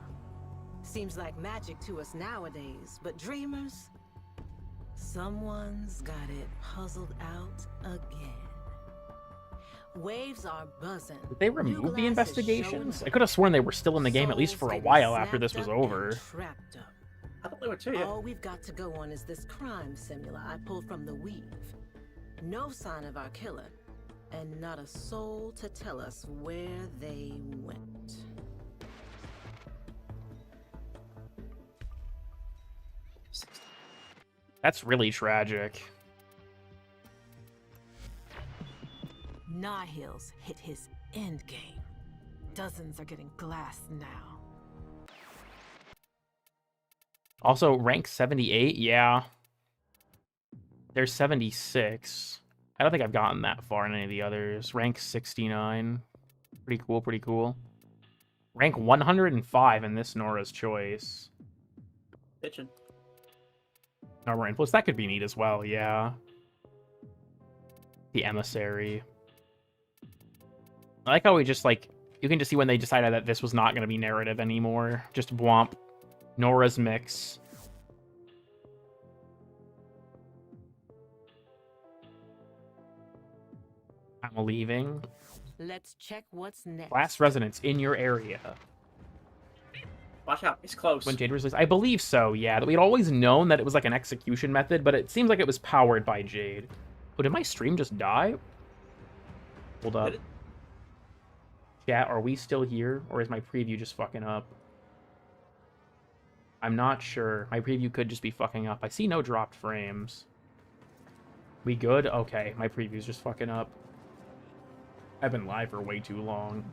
Seems like magic to us nowadays, but dreamers, someone's got it puzzled out again. Waves are buzzing. Did they remove the investigations? I could have sworn they were still in the game at least for a while after this was over. I thought they were too, yeah. All we've got to go on is this crime simula I pulled from the Weave. No sign of our killer, and not a soul to tell us where they went. That's really tragic. Nihil's hit his endgame. Dozens are getting glassed now. Also, rank 78, yeah. There's 76. I don't think I've gotten that far in any of the others. Rank 69. Pretty cool, pretty cool. Rank 105 in this Nora's Choice. Bitchin'. Armor Influence, that could be neat as well, yeah. The Emissary. I like how we just, like, you can just see when they decided that this was not going to be narrative anymore. Just womp. Nora's Mix. I'm leaving. Let's check what's next. Class residence in your area. Watch out, it's close. When Jade was released, I believe so, yeah. We'd always known that it was like an execution method, but it seems like it was powered by Jade. Oh, did my stream just die? Hold up. Chat, are we still here? Or is my preview just fucking up? I'm not sure. My preview could just be fucking up. I see no dropped frames. We good? Okay, my preview's just fucking up. I've been live for way too long.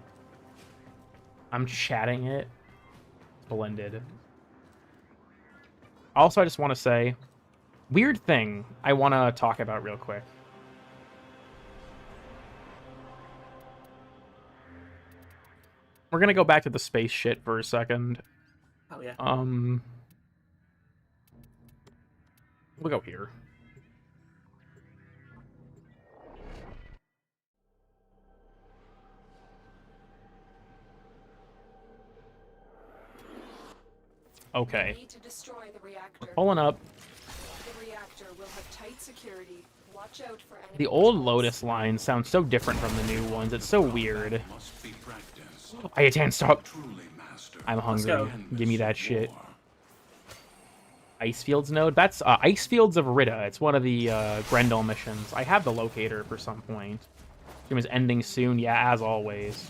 I'm chatting it. Blended. Also, I just want to say, weird thing I want to talk about real quick. We're gonna go back to the space shit for a second. Oh yeah. We'll go here. Okay. Need to destroy the reactor. We're pulling up. The reactor will have tight security. Watch out for enemy The old Lotus lines sound so different from the new ones. It's so weird. Ayatan, stop. I'm hungry. Give me that shit. Icefields node? That's Icefields of Rita. It's one of the Grendel missions. I have the locator for some point. Stream is ending soon. Yeah, as always.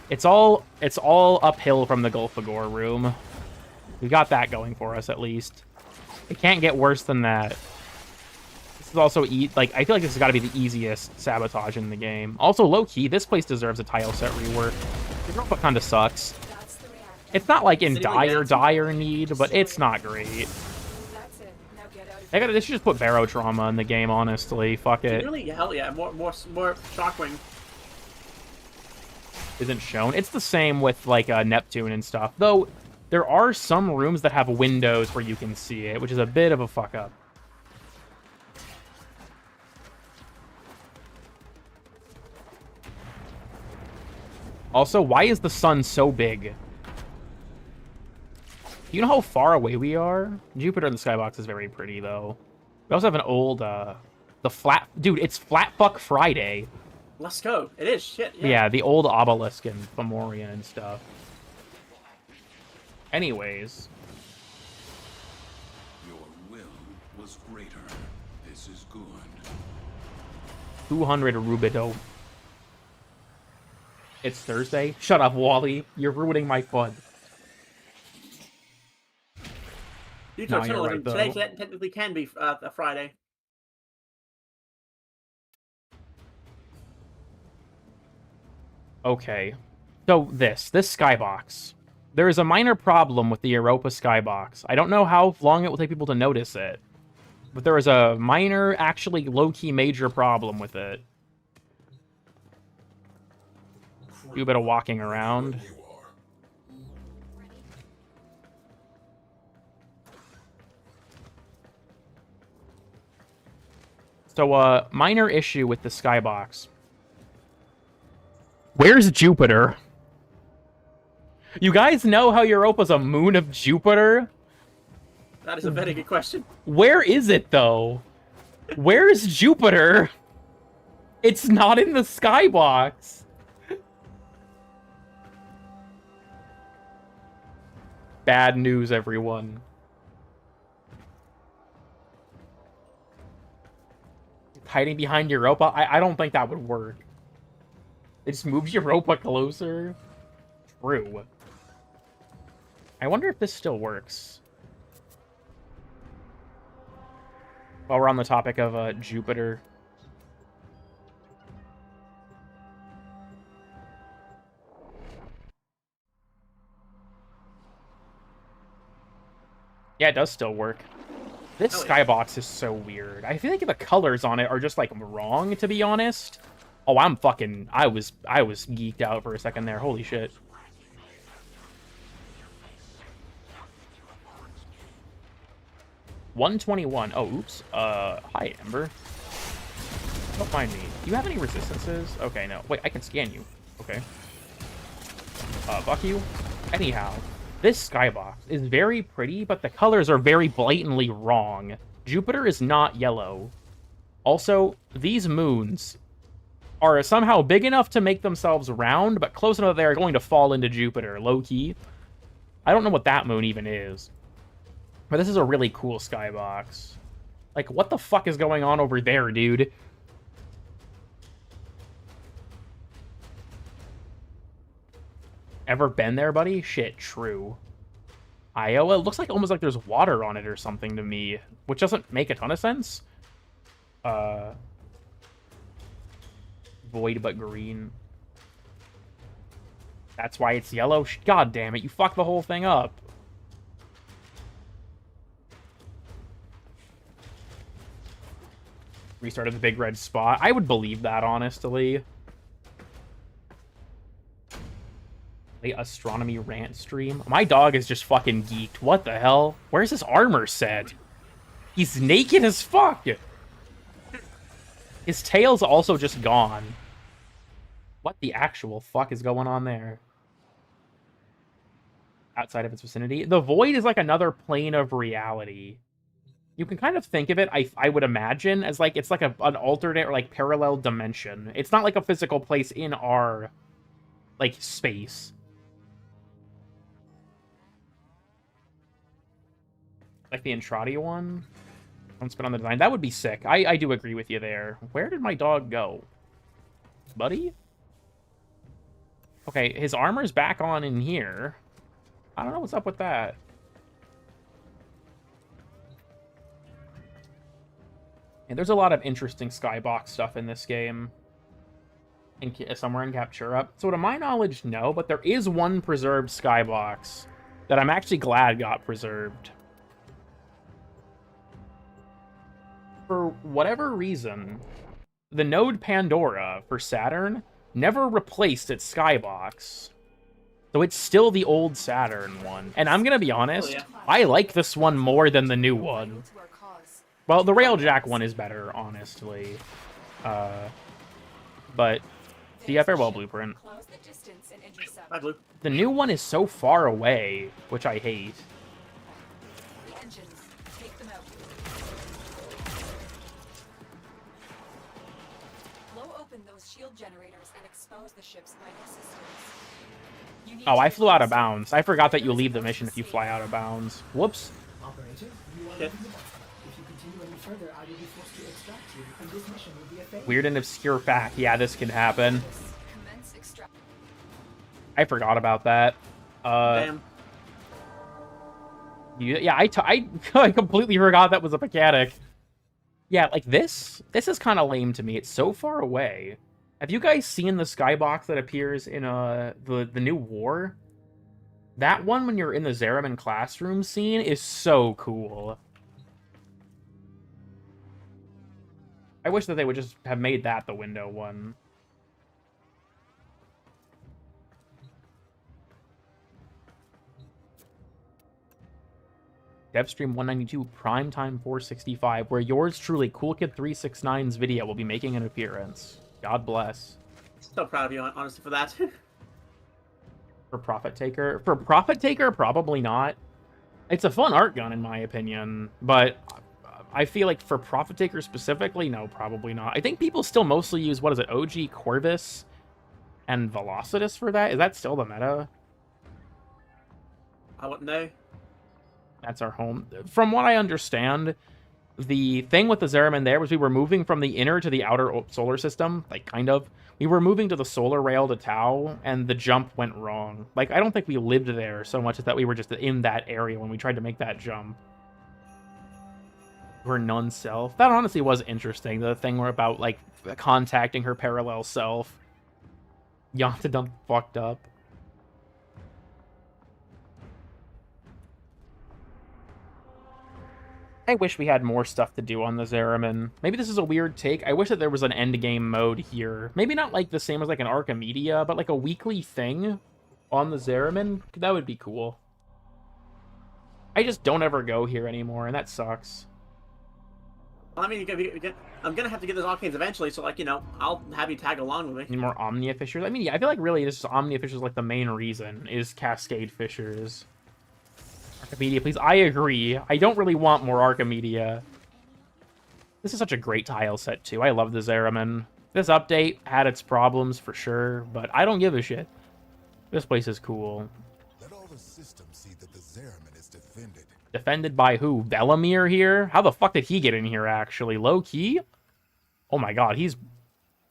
It's all uphill from the Gulfagor room. We got that going for us, at least. It can't get worse than that. This is also, like, I feel like this has got to be the easiest sabotage in the game. Also, low-key, this place deserves a tile set rework. Europa kind of sucks. It's not, like, in dire need, but it's not great. They should just put Barrow Trauma in the game, honestly. Fuck it. Really? Hell yeah. More Shockwing. Isn't shown. It's the same with, like, Neptune and stuff. Though, there are some rooms that have windows where you can see it, which is a bit of a fuck-up. Also, why is the sun so big? You know how far away we are? Jupiter in the skybox is very pretty, though. We also have an old, the flat... Dude, it's Flat Fuck Friday. Let's go. It is. Shit, yeah. Yeah, the old obelisk and Fomorian and stuff. Anyways. Your will was greater. This is good. 200 Rubido. It's Thursday? Shut up, Wally. You're ruining my fun. No, you're right, today though. technically can be a Friday. Okay. So this skybox. There is a minor problem with the Europa skybox. I don't know how long it will take people to notice it. But there is a minor, actually low-key major problem with it. Do a bit of walking around. So, minor issue with the skybox. Where's Jupiter? You guys know how Europa's a moon of Jupiter? That is a very good question. Where is it, though? Where's Jupiter? It's not in the skybox. Bad news, everyone. Hiding behind Europa? I don't think that would work. It just moves Europa closer. True. I wonder if this still works. While we're on the topic of Jupiter. Yeah, it does still work. This Hell yeah. skybox is so weird. I feel like the colors on it are just like wrong, to be honest. Oh, I was geeked out for a second there. Holy shit. $121. Oh, oops. Hi, Ember. Don't mind me. Do you have any resistances? Okay, no. Wait, I can scan you. Okay. Fuck you. Anyhow, this skybox is very pretty, but the colors are very blatantly wrong. Jupiter is not yellow. Also, these moons are somehow big enough to make themselves round, but close enough that they're going to fall into Jupiter, low-key. I don't know what that moon even is. But this is a really cool skybox. Like, what the fuck is going on over there, dude? Ever been there, buddy? Shit, true. Iowa? It looks like almost like there's water on it or something to me, which doesn't make a ton of sense. Void but green. That's why it's yellow? God damn it, you fucked the whole thing up. Restarted the big red spot. I would believe that, honestly. The astronomy rant stream. My dog is just fucking geeked. What the hell? Where's his armor set? He's naked as fuck. His tail's also just gone. What the actual fuck is going on there? Outside of its vicinity. The void is like another plane of reality. You can kind of think of it, I would imagine, as like, it's like an alternate or like parallel dimension. It's not like a physical place in our, like, space. Like the Entrati one? Don't spin on the design. That would be sick. I do agree with you there. Where did my dog go? Buddy? Okay, his armor's back on in here. I don't know what's up with that. And there's a lot of interesting skybox stuff in this game. Somewhere in Captura. So to my knowledge, no, but there is one preserved skybox that I'm actually glad got preserved. For whatever reason, the node Pandora for Saturn never replaced its skybox. So it's still the old Saturn one. And I'm gonna be honest, I like this one more than the new one. Well, the Railjack one is better, honestly. But the Farewell Blueprint. The new one is so far away, which I hate. Oh, I flew out of bounds. I forgot that you leave the mission if you fly out of bounds. Whoops. Operator, you are leaving the bot. If you continue any further, I will be forced to extract you, and this mission will be a failure. Weird and obscure fact. Yeah, this can happen. I forgot about that. Damn. Yeah, I completely forgot that was a mechanic. Yeah, like this is kind of lame to me. It's so far away. Have you guys seen the skybox that appears in the new War? That one, when you're in the Zeraman classroom scene, is so cool. I wish that they would just have made that the window one. Devstream 192, Primetime 465, where yours truly, CoolKid369's video will be making an appearance. God bless. So proud of you, honestly, for that. For Profit Taker? For Profit Taker, probably not. It's a fun art gun, in my opinion, but I feel like for Profit Taker specifically, no, probably not. I think people still mostly use, what is it, OG Corvus and Velocitus for that? Is that still the meta? I wouldn't know. That's our home. From what I understand, the thing with the Zeraman there was we were moving from the inner to the outer solar system, like, kind of. We were moving to the solar rail to Tau, and the jump went wrong. Like, I don't think we lived there so much as that we were just in that area when we tried to make that jump. Her non-self. That honestly was interesting. The thing were about, like, contacting her parallel self. Yonta done fucked up. I wish we had more stuff to do on the Zeraman. Maybe this is a weird take. I wish that there was an endgame mode here. Maybe not like the same as like an Archimedia, but like a weekly thing on the Zeraman. That would be cool. I just don't ever go here anymore, and that sucks. Well, I mean, I'm gonna have to get those arcanes eventually, so like, you know, I'll have you tag along with me. Need more Omnia Fissures? I mean, yeah, I feel like really this is Omnia Fissures like the main reason is Cascade Fissures. Archimedia, please. I agree. I don't really want more Archimedia. This is such a great tile set, too. I love the Zeraman. This update had its problems, for sure, but I don't give a shit. This place is cool. Let all the systems see that the Zeraman is defended. Defended by who? Velamir here? How the fuck did he get in here, actually? Low-key? Oh my god, he's...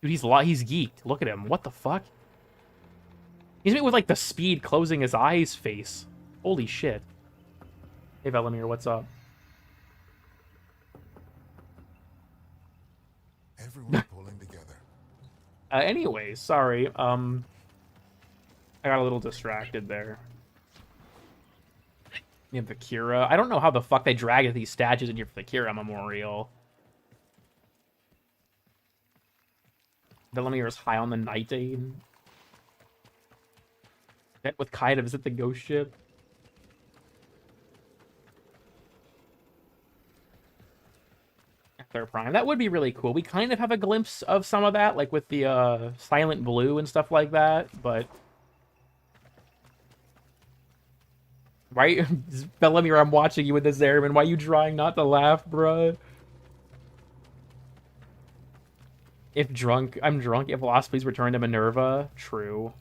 Dude, he's geeked. Look at him. What the fuck? He's made with, like, the speed closing his eyes face. Holy shit. Hey, Velamir, what's up? Everyone pulling together. Anyways, sorry. I got a little distracted there. You have Vakira. I don't know how the fuck they dragged these statues in here for the Vakira Memorial. Velamir is high on the Night Aid. Met with Kai to visit the ghost ship. Their Prime. That would be really cool. We kind of have a glimpse of some of that, like with the Silent Blue and stuff like that, but... Why, Velamir, I'm watching you with this Zeraman. Why are you trying not to laugh, bruh? If drunk, I'm drunk. If lost, please return to Minerva. True.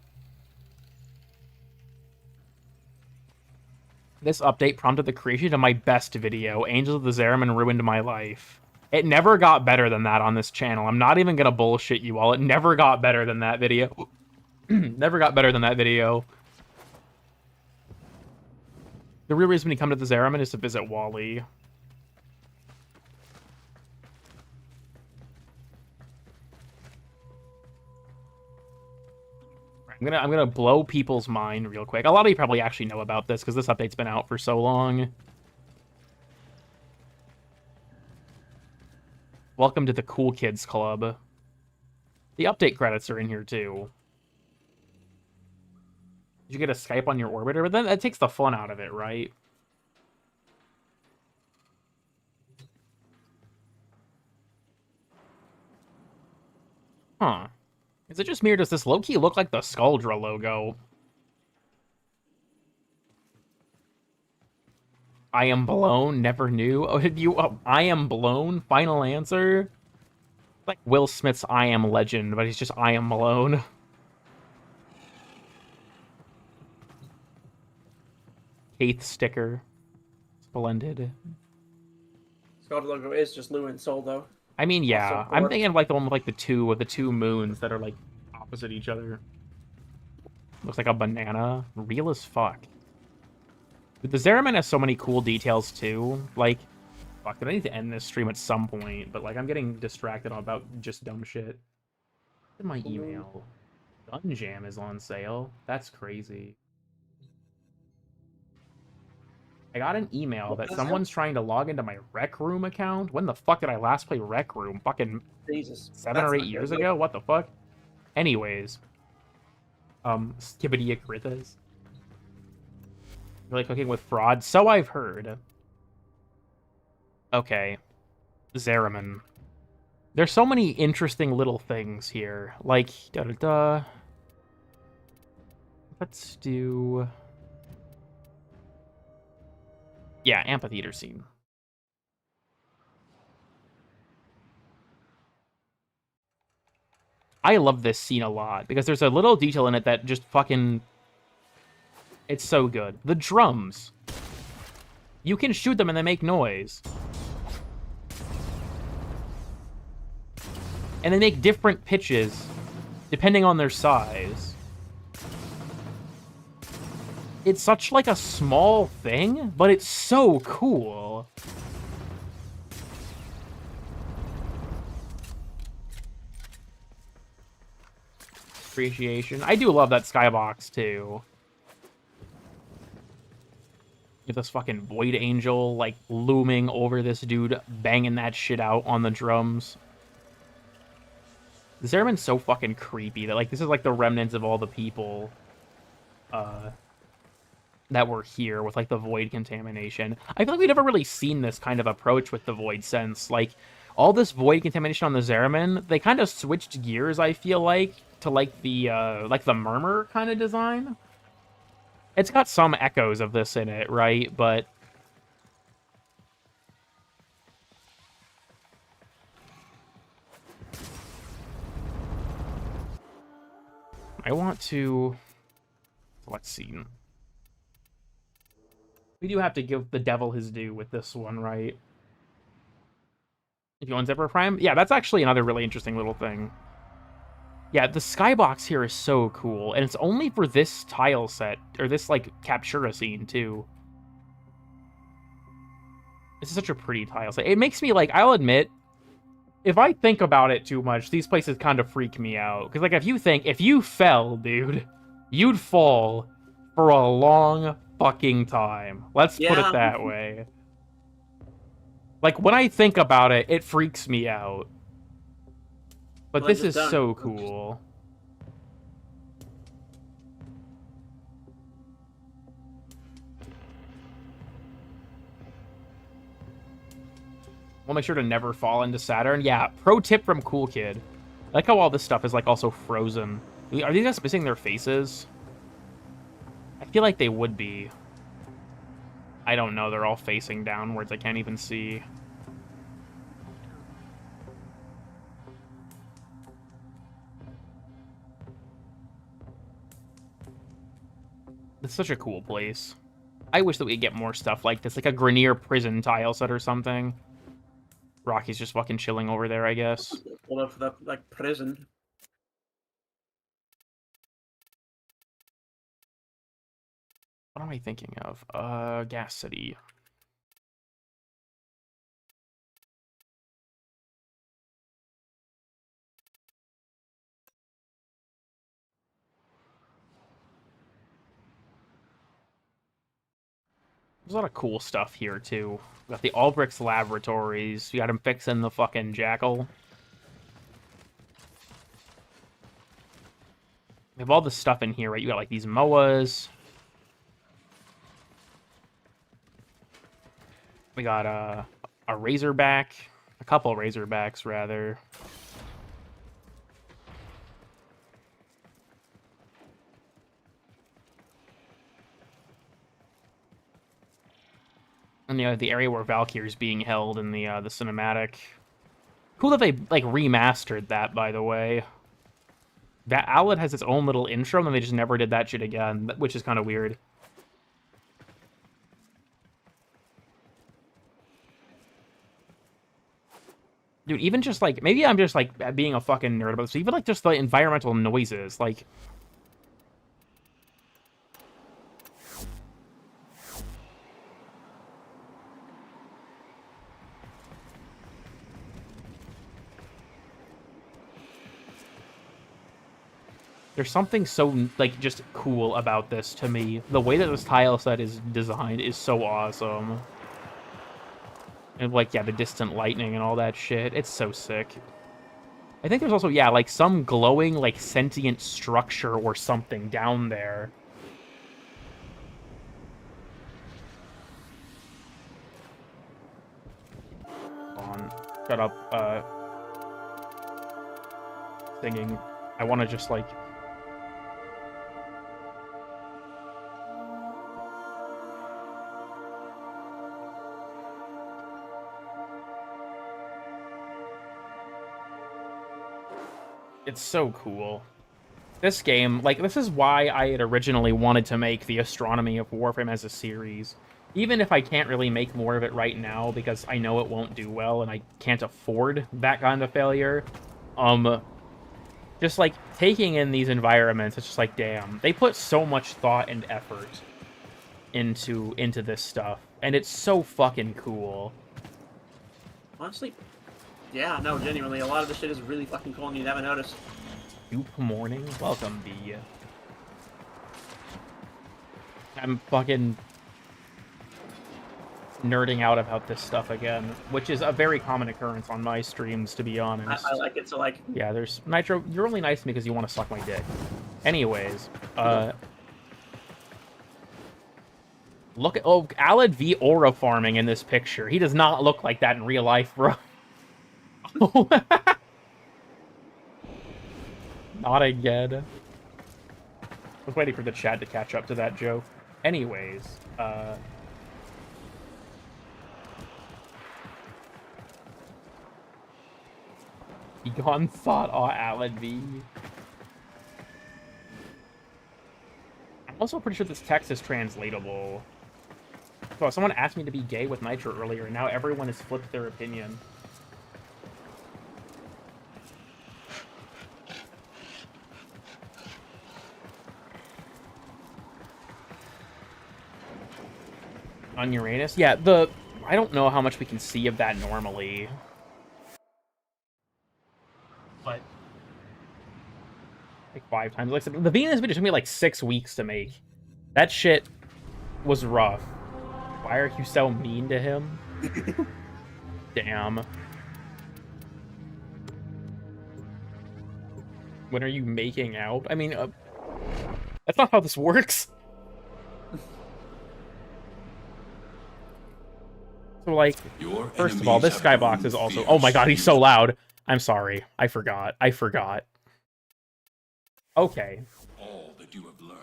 This update prompted the creation of my best video. Angels of the Zeraman ruined my life. It never got better than that on this channel. I'm not even gonna bullshit you all. It never got better than that video. Never got better than that video. The real reason when you come to the Zeraman is to visit Wally. I'm gonna blow people's mind real quick. A lot of you probably actually know about this because this update's been out for so long. Welcome to the Cool Kids Club. The update credits are in here, too. Did you get a Skype on your orbiter? But then that takes the fun out of it, right? Huh. Is it just me or does this low-key look like the Skuldra logo? I am blown, never knew. Oh, did you? Oh, I am blown. Final answer. Like Will Smith's I Am Legend, but he's just I am blown. Eighth sticker. Splendid. Skull logo is just Lou and Soul, though. I mean, yeah. I'm thinking of like the one with like the two moons that are like opposite each other. Looks like a banana. Real as fuck. The Zeraman has so many cool details, too. Like, fuck, I need to end this stream at some point, but, like, I'm getting distracted about just dumb shit. Look at my email. Gun Jam is on sale. That's crazy. I got an email that someone's trying to log into my Rec Room account. When the fuck did I last play Rec Room? Fucking Jesus. 7 or 8 years ago? What the fuck? Anyways. Skibbity Akrithas. Really cooking with fraud? So I've heard. Okay. Zeraman. There's so many interesting little things here. Like, da-da-da. Let's do... Yeah, amphitheater scene. I love this scene a lot, because there's a little detail in it that just fucking... It's so good. The drums. You can shoot them and they make noise. And they make different pitches depending on their size. It's such like a small thing, but it's so cool. Appreciation. I do love that skybox too. With this fucking Void Angel, like, looming over this dude, banging that shit out on the drums. The Zeraman's so fucking creepy that, like, this is, like, the remnants of all the people, that were here with, like, the Void contamination. I feel like we've never really seen this kind of approach with the Void since, like, all this Void contamination on the Zeraman, they kind of switched gears, I feel like, to, like, the Murmur kind of design. It's got some echoes of this in it, right? But I want to... Let's see. We do have to give the devil his due with this one, right? If you want Zipper Prime? Yeah, that's actually another really interesting little thing. Yeah, the skybox here is so cool, and it's only for this tile set, or this, like, Captura scene, too. This is such a pretty tile set. It makes me, like, I'll admit, if I think about it too much, these places kind of freak me out. Because, like, if you fell, dude, you'd fall for a long fucking time. Let's put it that way. Like, when I think about it, it freaks me out. But this is so cool. We'll make sure to never fall into Saturn. Yeah, pro tip from Cool Kid. I like how all this stuff is, like, also frozen. Are these guys missing their faces? I feel like they would be. I don't know. They're all facing downwards. I can't even see. It's such a cool place. I wish that we could get more stuff like this, like a Grenier prison tile set or something. Rocky's just fucking chilling over there, I guess. Well, for that, like, prison. What am I thinking of? Gas City. There's a lot of cool stuff here, too. We got the Albricks Laboratories. We got him fixing the fucking Jackal. We have all this stuff in here, right? You got, like, these MOAs. We got a Razorback. A couple Razorbacks, rather. And the area where Valkyrie's being held in the cinematic. Cool that they, like, remastered that, by the way. That outlet has its own little intro, and they just never did that shit again, which is kind of weird. Dude, even just, like, maybe I'm just, like, being a fucking nerd about this, even, like, just the environmental noises, like... There's something so, like, just cool about this to me. The way that this tile set is designed is so awesome. And, like, yeah, the distant lightning and all that shit. It's so sick. I think there's also, yeah, like, some glowing, like, sentient structure or something down there. Hold on. Shut up, singing. I want to just, like... It's so cool. This game, like, this is why I had originally wanted to make the Astronomy of Warframe as a series. Even if I can't really make more of it right now, because I know it won't do well, and I can't afford that kind of failure. Just, like, taking in these environments, it's just like, damn. They put so much thought and effort into this stuff, and it's so fucking cool. Honestly... Yeah, no, genuinely, a lot of this shit is really fucking cool and you never notice. Dupe morning? Welcome, B. I'm fucking... nerding out about this stuff again, which is a very common occurrence on my streams, to be honest. I like it, so like... Yeah, there's... Nitro, you're only nice to me because you want to suck my dick. Anyways, look at... Oh, Alad V aura farming in this picture. He does not look like that in real life, bro. Not again. I was waiting for the chat to catch up to that joke. Anyways, Egon thought Alan V. I'm also pretty sure this text is translatable. So someone asked me to be gay with Nitro earlier, and now everyone has flipped their opinion. On Uranus? Yeah, I don't know how much we can see of that normally. But... like 5 times. Like I said, the Venus video took me like 6 weeks to make. That shit was rough. Why are you so mean to him? Damn. When are you making out? I mean, that's not how this works. So, like, first of all, this skybox is also... Oh my god, he's so loud. I'm sorry. I forgot. Okay. All that you have learned.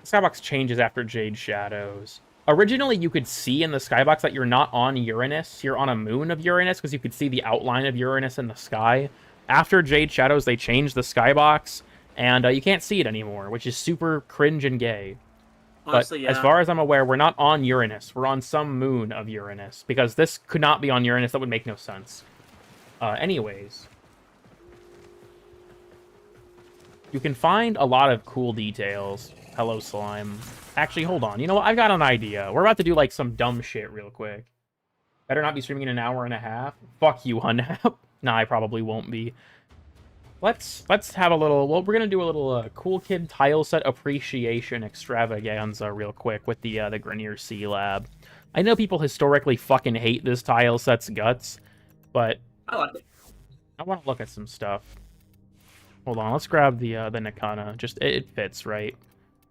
The skybox changes after Jade Shadows. Originally, you could see in the skybox that you're not on Uranus. You're on a moon of Uranus, because you could see the outline of Uranus in the sky. After Jade Shadows, they changed the skybox, and you can't see it anymore, which is super cringe and gay. Honestly, but yeah. As far as I'm aware, we're not on Uranus. We're on some moon of Uranus, because this could not be on Uranus. That would make no sense. Anyways. You can find a lot of cool details. Hello, slime. Actually, hold on. You know what? I've got an idea. We're about to do, like, some dumb shit real quick. Better not be streaming in an hour and a half. Fuck you, Hunnap. Nah, I probably won't be. Let's have a little... Well, we're gonna do a little Cool Kid tile set appreciation extravaganza real quick with the Grenier C Lab. I know people historically fucking hate this tile set's guts, but... I like it. I want to look at some stuff. Hold on, let's grab the Nakana. Just, it fits, right?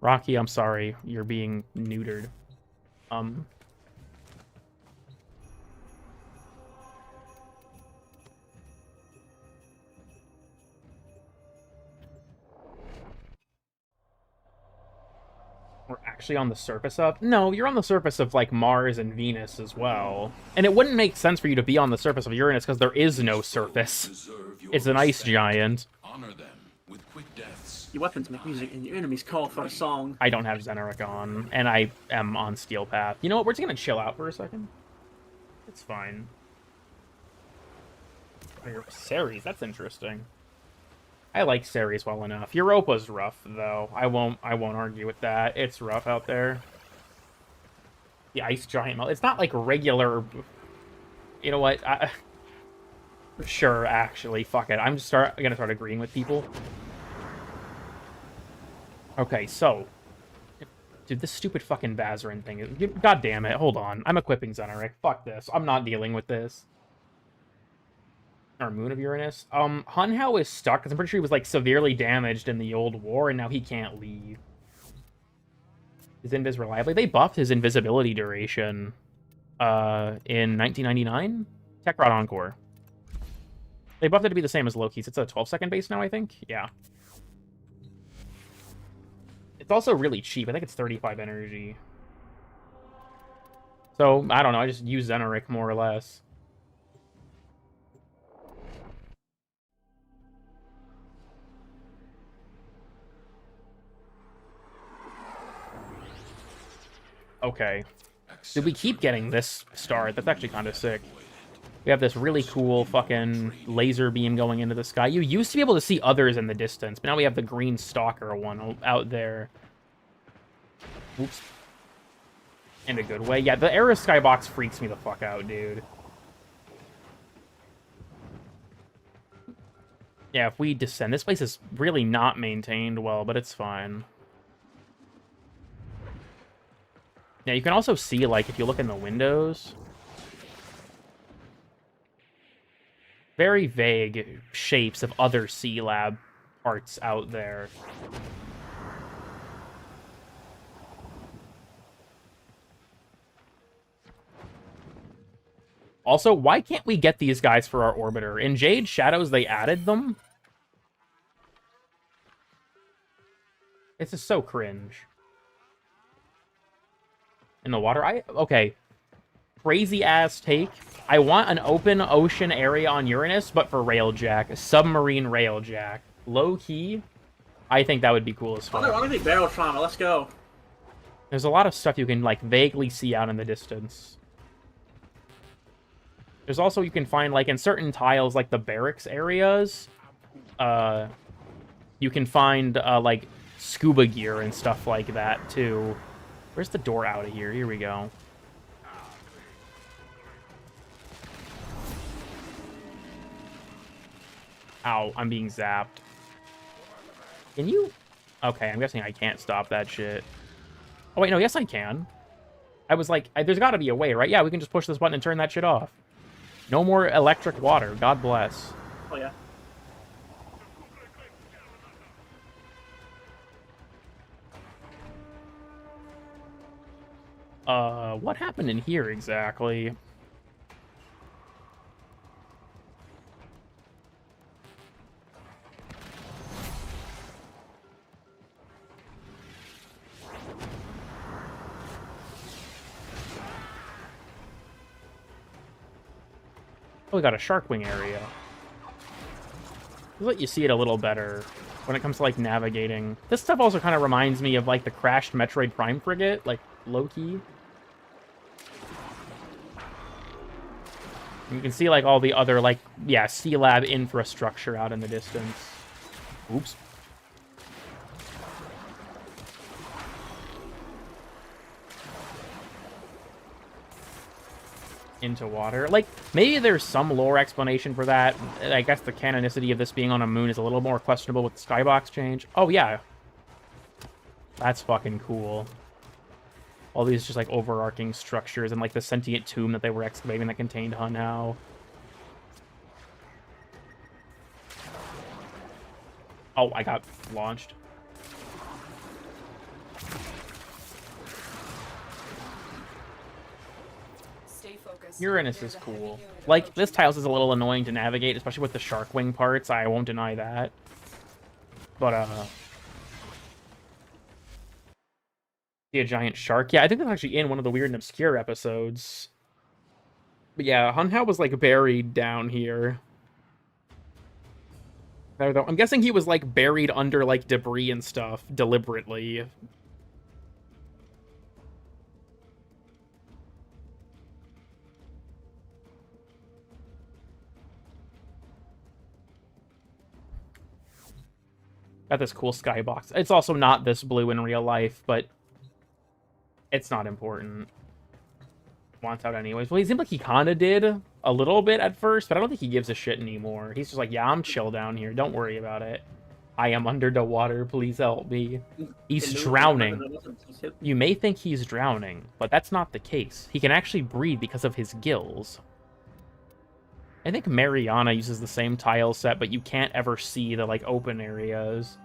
Rocky, I'm sorry. You're being neutered. We're actually on the surface of... No, you're on the surface of, like, Mars and Venus as well. And it wouldn't make sense for you to be on the surface of Uranus because there is no surface. It's an ice giant. Honor them with quick deaths. Your weapons make music and your enemies call for a song. I don't have Zeneric on, and I am on Steel Path. You know what? We're just gonna chill out for a second. It's fine. Ceres, that's interesting. I like Ceres well enough. Europa's rough, though. I won't argue with that. It's rough out there. The ice giant melt. It's not like regular... You know what? Sure, actually. Fuck it. I'm gonna start agreeing with people. Okay, so... Dude, this stupid fucking Bazarin thing is... God damn it. Hold on. I'm equipping Zeneric. Fuck this. I'm not dealing with this. Or Moon of Uranus. Hunhao is stuck, because I'm pretty sure he was, like, severely damaged in the old war, and now he can't leave. Is Invis reliably? They buffed his invisibility duration, in 1999? Tekrod Encore. They buffed it to be the same as Loki's. It's a 12-second base now, I think? Yeah. It's also really cheap. I think it's 35 energy. So, I don't know. I just use Zeneric, more or less. Okay. Did we keep getting this start? That's actually kind of sick. We have this really cool fucking laser beam going into the sky. You used to be able to see others in the distance, but now we have the green stalker one out there. Oops. In a good way. Yeah, the Era skybox freaks me the fuck out, dude. Yeah, if we descend... This place is really not maintained well, but it's fine. Yeah, you can also see, like, if you look in the windows, very vague shapes of other C-Lab parts out there. Also, why can't we get these guys for our orbiter? In Jade Shadows, they added them. This is so cringe. In the water? Okay. Crazy-ass take. I want an open ocean area on Uranus, but for Railjack. A submarine Railjack. Low-key, I think that would be cool as fuck. I want to be barrel trauma. Let's go. There's a lot of stuff you can, like, vaguely see out in the distance. There's also, you can find, like, in certain tiles, like the barracks areas, you can find, like, scuba gear and stuff like that, too. Where's the door out of here? Here we go. Ow, I'm being zapped. Can you... Okay, I'm guessing I can't stop that shit. Oh, wait, no, yes, I can. I was like, there's gotta be a way, right? Yeah, we can just push this button and turn that shit off. No more electric water. God bless. Oh, yeah. What happened in here exactly? Oh, we got a shark wing area. I'll let you see it a little better when it comes to, like, navigating. This stuff also kind of reminds me of, like, the crashed Metroid Prime frigate, like, low-key. You can see, like, all the other, like, yeah, C-Lab infrastructure out in the distance. Oops. Into water. Like, maybe there's some lore explanation for that. I guess the canonicity of this being on a moon is a little more questionable with the skybox change. Oh, yeah. That's fucking cool. All these just, like, overarching structures and, like, the sentient tomb that they were excavating that contained Hunhow. Oh, I got launched. Uranus is cool. Like, this tiles is a little annoying to navigate, especially with the shark wing parts. I won't deny that. But, see a giant shark? Yeah, I think that's actually in one of the Weird and Obscure episodes. But yeah, Hunhow was, like, buried down here. I'm guessing he was, like, buried under, like, debris and stuff, deliberately. Got this cool skybox. It's also not this blue in real life, but it's not important. Wants out anyways. Well, he seemed like he kind of did a little bit at first, but I don't think he gives a shit anymore. He's just like, yeah, I'm chill down here. Don't worry about it. I am under the water. Please help me. He's drowning. You may think he's drowning, but that's not the case. He can actually breathe because of his gills. I think Mariana uses the same tile set, but you can't ever see the, like, open areas.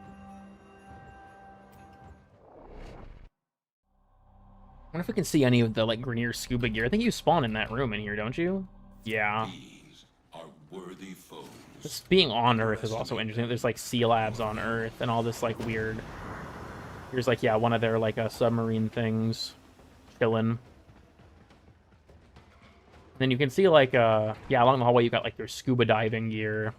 I wonder if we can see any of the, like, Grenier scuba gear. I think you spawn in that room in here, don't you? Yeah. This being on Earth is also interesting. There's, like, C-Labs on Earth and all this, like, weird... Here's, like, yeah, one of their, like, submarine things chilling. Then you can see, like, yeah, along the hallway you got, like, your scuba diving gear.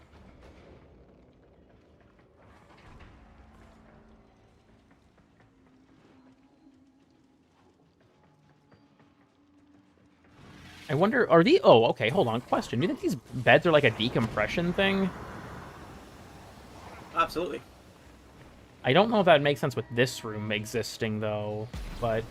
I wonder, are the... Oh, okay, hold on, question. Do you think these beds are, like, a decompression thing? Absolutely. I don't know if that makes sense with this room existing, though, but...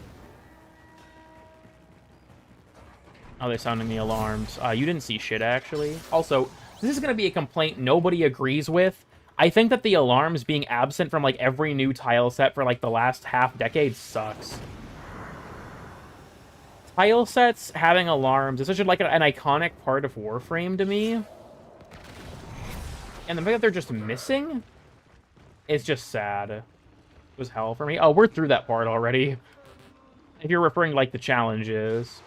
Oh, they're sounding the alarms. You didn't see shit, actually. Also, this is going to be a complaint nobody agrees with. I think that the alarms being absent from, like, every new tile set for, like, the last half-decade sucks. Tile sets having alarms is such like an iconic part of Warframe to me. And the fact that they're just missing is just sad. It was hell for me. Oh, we're through that part already. If you're referring to, like, the challenges.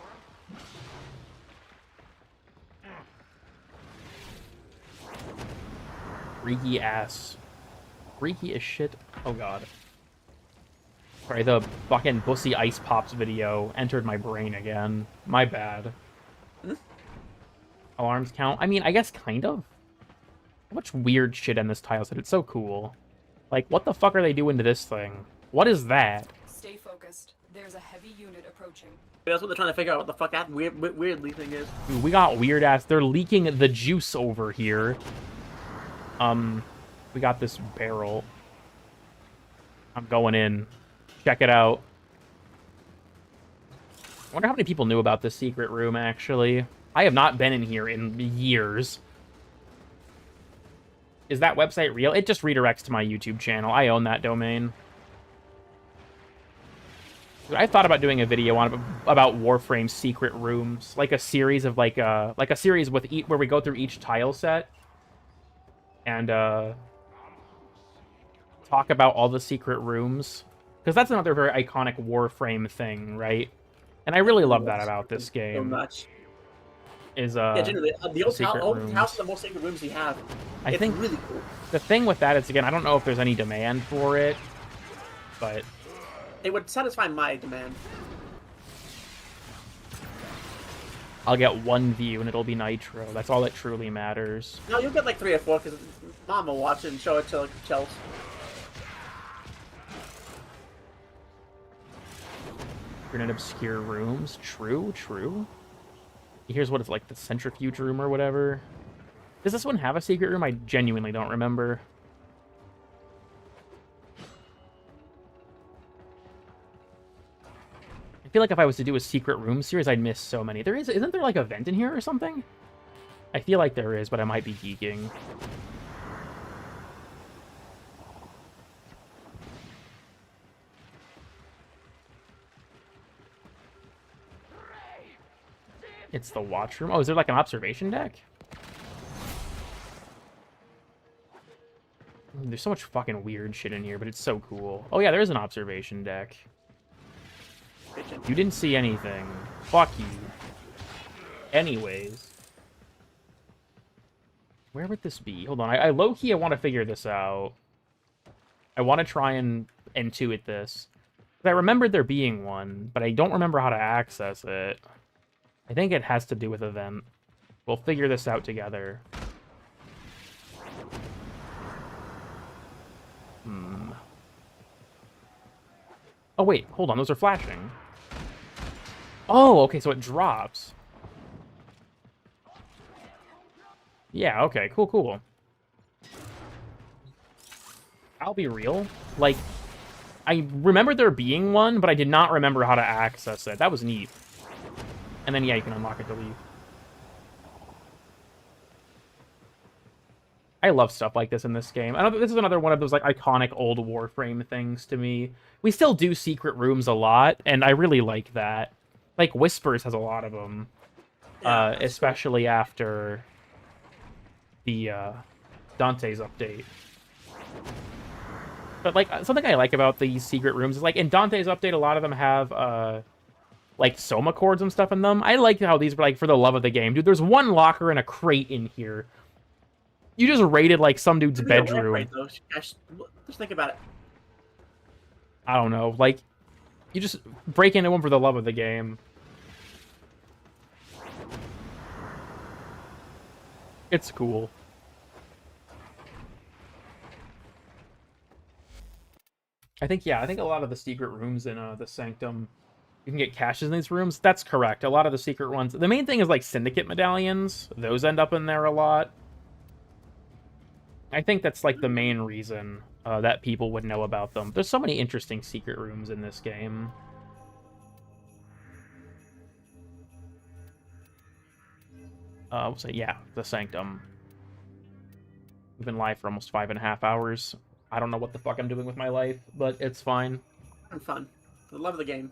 Freaky ass. Freaky as shit. Oh, God. Sorry, the fucking Bussy Ice Pops video entered my brain again. My bad. Alarms count? I mean, I guess kind of. How much weird shit in this tile set? It's so cool. Like, what the fuck are they doing to this thing? What is that? Stay focused. There's a heavy unit approaching. That's what they're trying to figure out. What the fuck that weirdly thing is. Dude, we got weird ass. They're leaking the juice over here. We got this barrel. I'm going in. Check it out. I wonder how many people knew about this secret room, actually. I have not been in here in years. Is that website real? It just redirects to my YouTube channel. I own that domain. I thought about doing a video on about Warframe secret rooms, like a series of like a series with where we go through each tile set and talk about all the secret rooms, because that's another very iconic Warframe thing, right? And I really love that about this game. So much. Is yeah, generally, the old house, the most secret rooms you have. I think really cool. The thing with that is, again, I don't know if there's any demand for it, but it would satisfy my demand. I'll get one view and it'll be Nitro. That's all that truly matters. No, you'll get like 3 or 4 because Mom will watch it and show it to like Chelsea. You're in obscure rooms. True, true. Here's what it's like, the centrifuge room or whatever. Does this one have a secret room? I genuinely don't remember. I feel like if I was to do a secret room series, I'd miss so many. Isn't there like a vent in here or something? I feel like there is, but I might be geeking. It's the watch room. Oh, is there like an observation deck? There's so much fucking weird shit in here, but it's so cool. Oh yeah, there is an observation deck. You didn't see anything. Fuck you. Anyways. Where would this be? Hold on. I low-key, I want to figure this out. I want to try and intuit this. I remembered there being one, but I don't remember how to access it. I think it has to do with event. We'll figure this out together. Oh, wait. Hold on. Those are flashing. Oh, okay. So it drops. Yeah, okay. Cool, cool. I'll be real. Like, I remember there being one, but I did not remember how to access it. That was neat. And then, yeah, you can unlock it to leave. I love stuff like this in this game. This is another one of those, like, iconic old Warframe things to me. We still do secret rooms a lot, and I really like that. Like, Whispers has a lot of them. Yeah, especially after the Dante's update. But, like, something I like about these secret rooms is, like, in Dante's update, a lot of them have, like, soma cords and stuff in them. I like how these were, like, for the love of the game. Dude, there's one locker and a crate in here. You just raided, like, some dude's bedroom. Right, though. Just think about it. I don't know. Like, you just break into one for the love of the game. It's cool. I think a lot of the secret rooms in the Sanctum, you can get caches in these rooms. That's correct. A lot of the secret ones. The main thing is, like, Syndicate medallions. Those end up in there a lot. I think that's, like, the main reason that people would know about them. There's so many interesting secret rooms in this game. So yeah, the Sanctum. We've been live for almost 5.5 hours. I don't know what the fuck I'm doing with my life, but it's fine. I'm fun. I love the game.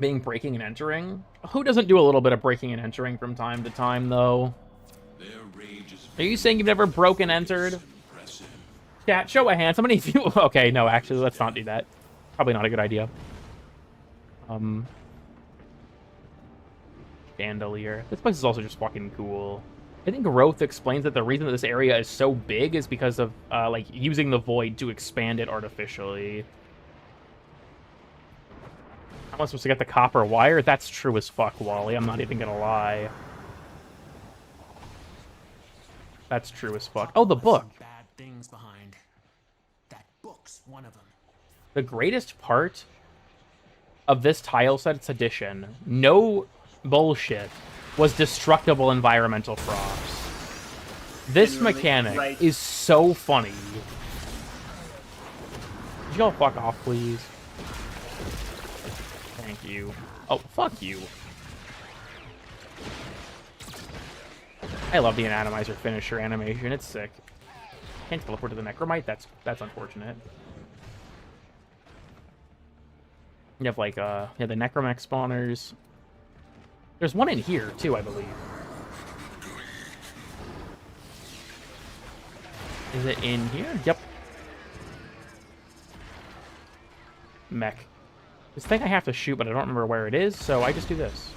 Being breaking and entering? Who doesn't do a little bit of breaking and entering from time to time, though? Are you saying you've never broken entered? Chat, show a hand. Somebody if you... Okay, no, actually, let's not do that. Probably not a good idea. Chandelier. This place is also just fucking cool. I think Roth explains that the reason that this area is so big is because of, like, using the void to expand it artificially. How am I supposed to get the copper wire? That's true as fuck, Wally. I'm not even gonna lie. That's true as fuck. Oh, the book. Bad things behind. That book's one of them. The greatest part of this tile set's addition, no bullshit, was destructible environmental props. This mechanic is so funny. Could you all fuck off, please? Thank you. Oh, fuck you. I love the Anatomizer finisher animation. It's sick. Can't teleport to the Necromite? That's unfortunate. You have, like, yeah, the Necromech spawners. There's one in here, too, I believe. Is it in here? Yep. Mech. This thing I have to shoot, but I don't remember where it is, so I just do this.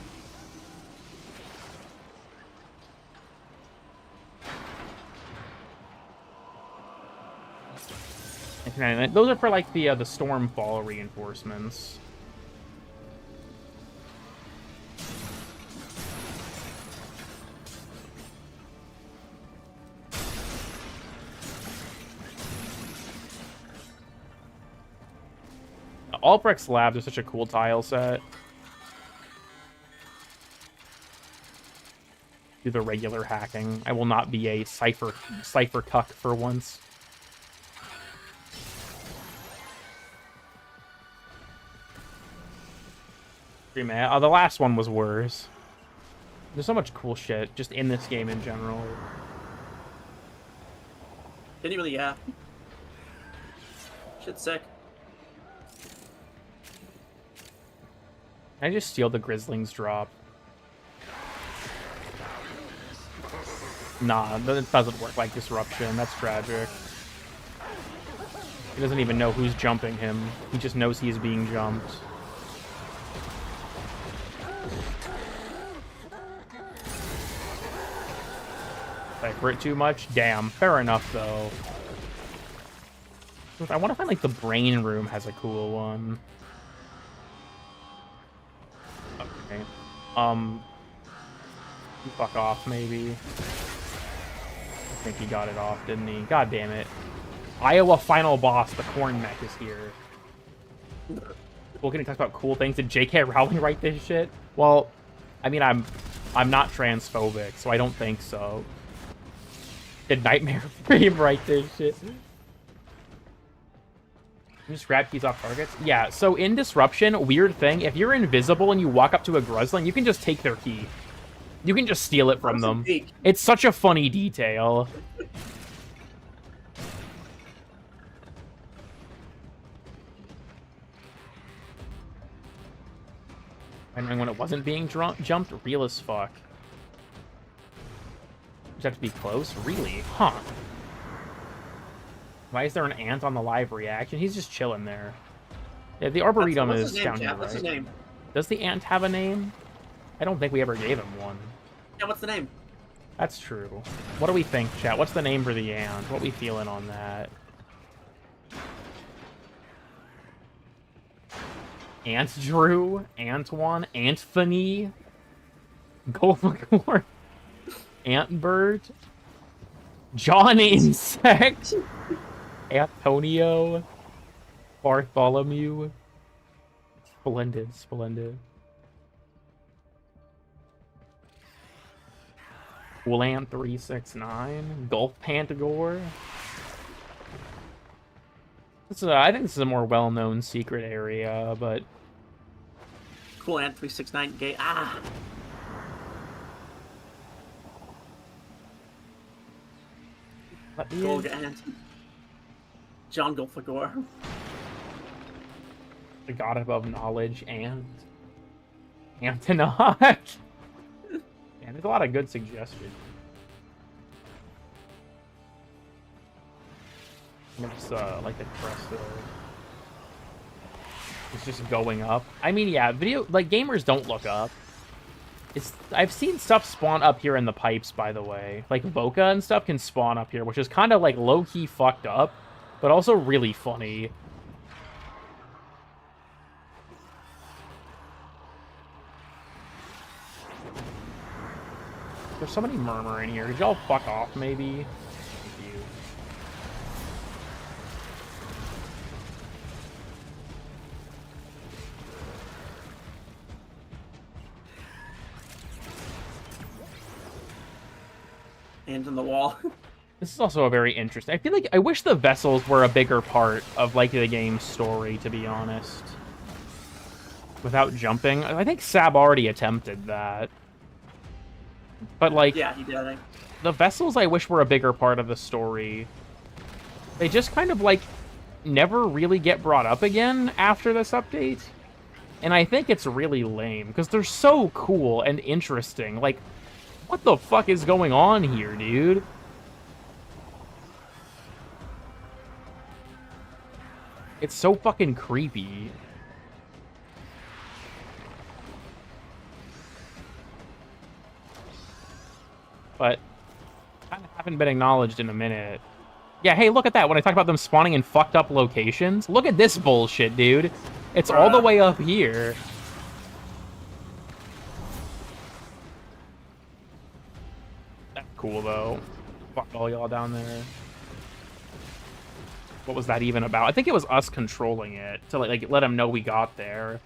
And those are for, like, the Stormfall reinforcements. Albrecht's Labs are such a cool tile set. Do the regular hacking. I will not be a cipher cuck for once. Man, the last one was worse. There's so much cool shit just in this game in general. Didn't really, yeah. Shit's sick. Can I just steal the Grizzling's drop? Nah, it doesn't work like Disruption. That's tragic. He doesn't even know who's jumping him. He just knows he's being jumped. Like, it too much? Damn. Fair enough, though. I want to find, like, the Brain Room has a cool one. Okay. Fuck off, maybe. I think he got it off, didn't he? God damn it. Iowa final boss, the corn mech, is here. We're gonna talk about cool things. Did J.K. Rowling write this shit? Well, I mean, I'm not transphobic, so I don't think so. Did Nightmare Frame write this shit? Just grab keys off targets? Yeah, so in Disruption, weird thing, if you're invisible and you walk up to a Gruzzling, you can just take their key. You can just steal it from them. It's such a funny detail. And when it wasn't being jumped, real as fuck. Just have to be close? Really? Huh. Why is there an ant on the live reaction? He's just chilling there. Yeah, the Arboretum is down here, right? What's his name? Does the ant have a name? I don't think we ever gave him one. Yeah, what's the name? That's true. What do we think, chat? What's the name for the ant? What we feeling on that? Ant Drew? Antoine? Anthony? Golfmore? Antbird? John Insect? Antonio? Bartholomew? Splendid, splendid. Woolant 369? Gulf Pantagore? I think this is a more well-known secret area, but... Cool Ant 369 gay. Ah! Gold Ant. John Gulfagore. The god above knowledge and... Antonaut. Yeah, there's a lot of good suggestions. It's like the crest there. It's just going up. I mean, yeah, gamers don't look up. I've seen stuff spawn up here in the pipes, by the way. Like Voca and stuff can spawn up here, which is kind of like low-key fucked up, but also really funny. There's somebody murmuring here. Could y'all fuck off, maybe? Thank you. Hands on the wall. This is also a very interesting... I feel like I wish the vessels were a bigger part of, like, the game's story, to be honest. Without jumping. I think Sab already attempted that. But, like... Yeah, he did, I think. The vessels I wish were a bigger part of the story. They just kind of, like, never really get brought up again after this update. And I think it's really lame, because they're so cool and interesting. Like, what the fuck is going on here, dude? It's so fucking creepy. But kind of haven't been acknowledged in a minute. Yeah, hey, look at that. When I talk about them spawning in fucked up locations, look at this bullshit, dude. It's all the way up here. That's cool, though. Fuck all y'all down there. What was that even about? I think it was us controlling it to like let them know we got there.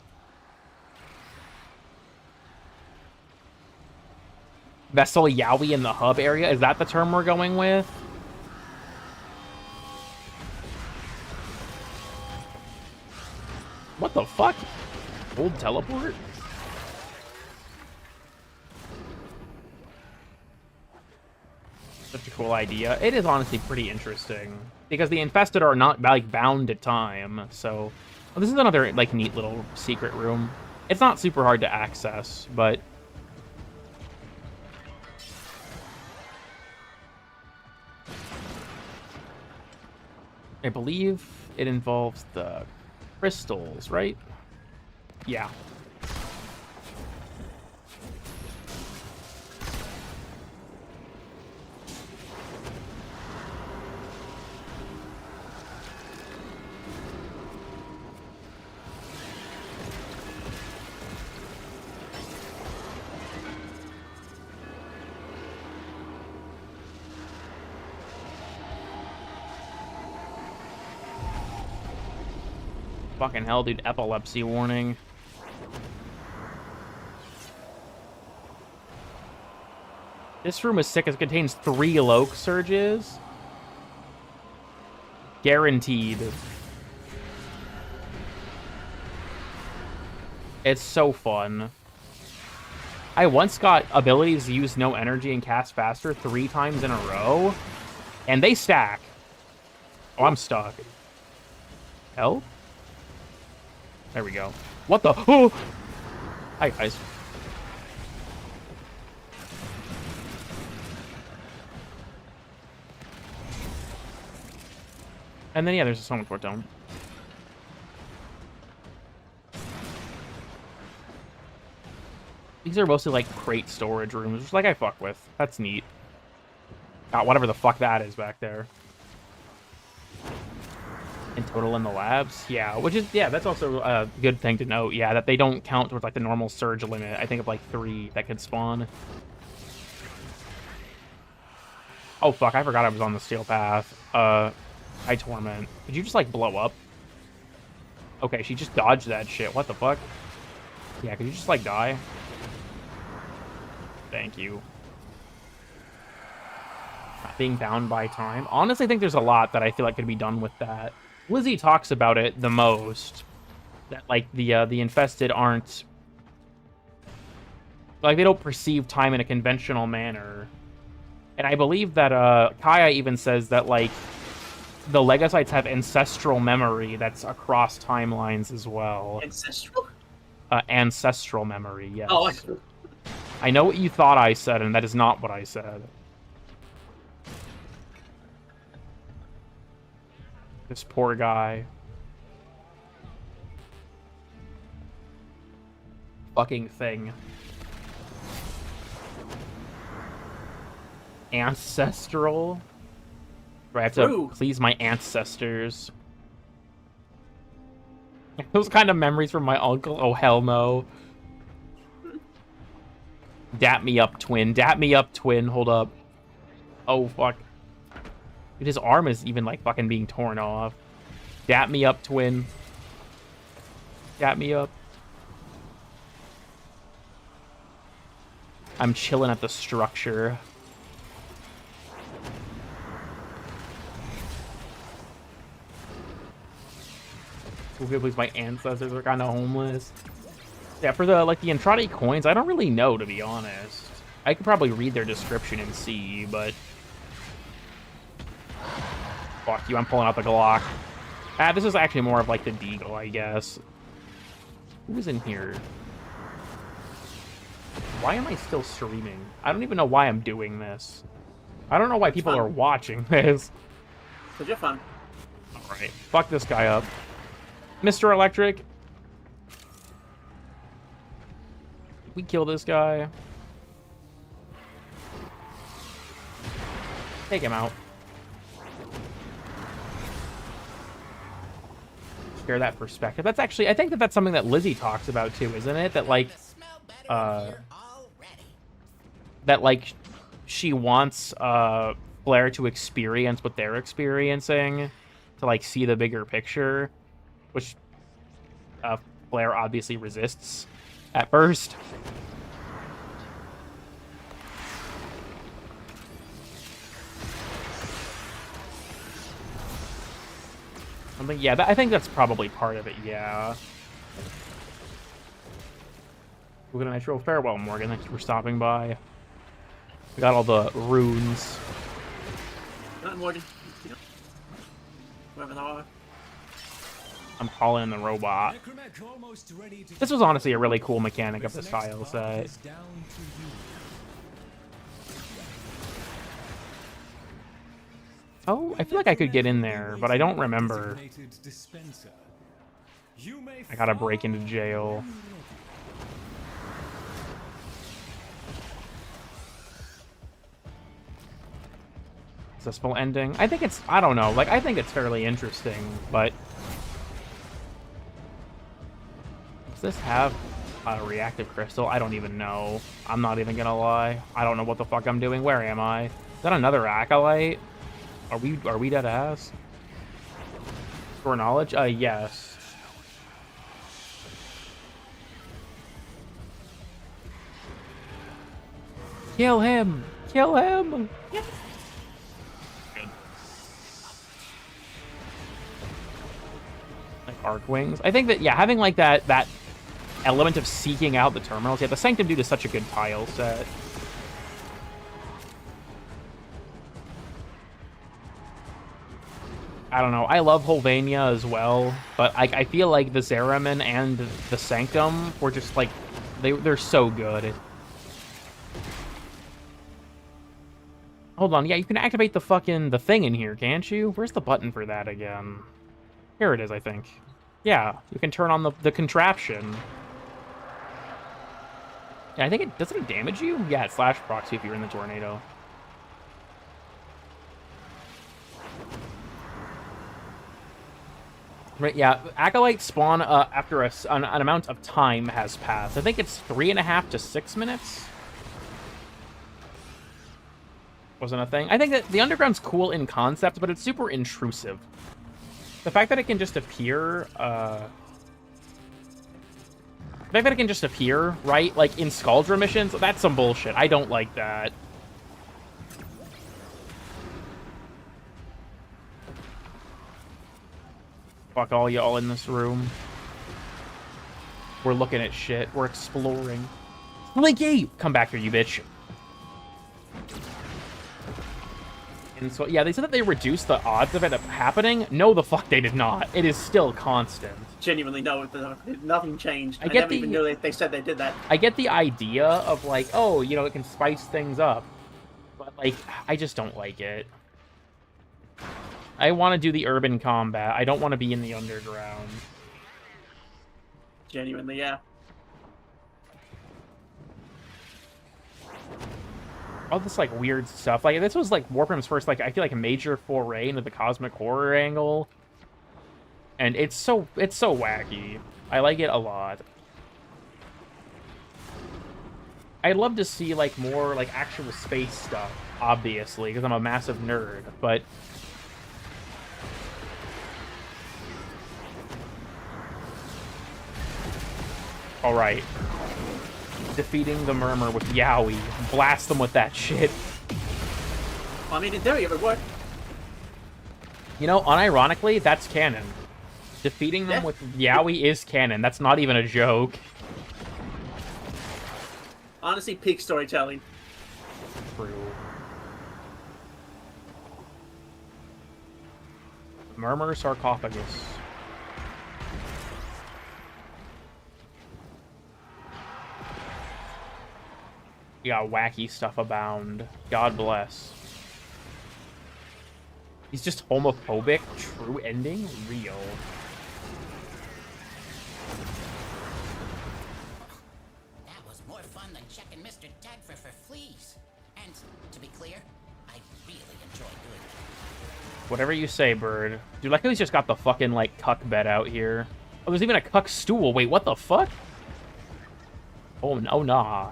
Vessel Yowie in the hub area? Is that the term we're going with? What the fuck? Old teleport? Such a cool idea. It is honestly pretty interesting. Because the infested are not, like, bound to time, so... Well, this is another, like, neat little secret room. It's not super hard to access, but... I believe it involves the crystals, right? Yeah. Fucking hell, dude. Epilepsy warning. This room is sick as it contains 3 Loke surges. Guaranteed. It's so fun. I once got abilities to use no energy and cast faster 3 times in a row. And they stack. Oh, I'm stuck. Help? There we go. What the? Oh! Hi, guys. And then, yeah, there's a summon fort dome. These are mostly, like, crate storage rooms, which, like, I fuck with. That's neat. Whatever the fuck that is back there. In total in the labs? Yeah, which is, yeah, that's also a good thing to note. Yeah, that they don't count towards, like, the normal surge limit. I think of, like, 3 that could spawn. Oh, fuck, I forgot I was on the steel path. High Torment. Did you just, like, blow up? Okay, she just dodged that shit. What the fuck? Yeah, could you just, like, die? Thank you. Not being bound by time. Honestly, I think there's a lot that I feel like could be done with that. Lizzie talks about it the most. That, like, the infested aren't... Like, they don't perceive time in a conventional manner. And I believe that, Kaya even says that, like, the Legocytes have ancestral memory that's across timelines as well. Ancestral? Ancestral memory, yes. Oh, I know what you thought I said, and that is not what I said. This poor guy. Fucking thing. Ancestral? Do I have to please my ancestors? Those kind of memories from my uncle? Oh, hell no. Dap me up, twin. Dap me up, twin. Hold up. Oh, fuck. Dude, his arm is even, like, fucking being torn off. Dap me up, twin. Dap me up. I'm chilling at the structure. Okay, please, my ancestors are kind of homeless. Yeah, for the, like, the Andrade coins, I don't really know, to be honest. I could probably read their description and see, but... Fuck you, I'm pulling out the Glock. This is actually more of, like, the Deagle, I guess. Who's in here? Why am I still streaming? I don't even know why I'm doing this. I don't know why people are watching this. Cause you're fun. Alright, fuck this guy up. Mr. Electric. We kill this guy. Take him out. Share that perspective. That's actually, I think that that's something that Lizzie talks about too, isn't it? That like, that like, she wants Blair to experience what they're experiencing, to like see the bigger picture, which Blair obviously resists at first. Yeah, I think that's probably part of it, yeah. We're gonna Nitro. Farewell, Morgan. Thanks for stopping by. We got all the runes. Not Morgan. Whoever they are. I'm calling in the robot. This was honestly a really cool mechanic of this tile set. Oh, I feel like I could get in there, but I don't remember. I gotta break into jail. Successful ending. I think it's, I don't know, like, I think it's fairly interesting, but... Does this have a reactive crystal? I don't even know. I'm not even gonna lie. I don't know what the fuck I'm doing. Where am I? Is that another acolyte? Are we dead ass? For knowledge? Yes. Kill him! Kill him! Yes. Good. Like arc wings. I think that, yeah, having like that element of seeking out the terminals. Yeah, the Sanctum Dude is such a good tile set. I don't know. I love Holvania as well, but I feel like the Zeraman and the Sanctum were just like, they're so good. Hold on, yeah, you can activate the thing in here, can't you? Where's the button for that again? Here it is, I think. Yeah, you can turn on the contraption. Yeah, I think doesn't it damage you? Yeah, it slash procs you if you're in the tornado. Right, yeah, Acolytes spawn after an amount of time has passed. I think it's 3.5 to 6 minutes. Wasn't a thing. I think that the Underground's cool in concept, but it's super intrusive. The fact that it can just appear, right? Like in Scaldra missions, that's some bullshit. I don't like that. Fuck all y'all in this room. We're looking at shit. We're exploring. Blinky! Come back here, you bitch. And so, yeah, they said that they reduced the odds of it happening. No, the fuck they did not. It is still constant. Genuinely, no, nothing changed. I get never even knew they said they did that. I get the idea of, like, oh, you know, it can spice things up. But, like, I just don't like it. I want to do the urban combat. I don't want to be in the underground. Genuinely, yeah. All this, like, weird stuff. Like, this was, like, Warframe's first, like, I feel like a major foray into the cosmic horror angle. And it's so wacky. I like it a lot. I'd love to see, like, more, like, actual space stuff, obviously, because I'm a massive nerd, but... Alright. Defeating the Murmur with Yowie. Blast them with that shit. I mean, in theory, it would work. You know, unironically, that's canon. Defeating them with Yowie is canon. That's not even a joke. Honestly, peak storytelling. True. Murmur sarcophagus. Yeah, wacky stuff abound. God bless. He's just homophobic? True ending? Real. That was more fun than checking Mr. Dagfer for fleas. And, to be clear, I really enjoyed doing it. Whatever you say, Bird. Dude, like how he's just got the fucking, like, cuck bed out here. Oh, there's even a cuck stool. Wait, what the fuck? Oh, no, nah.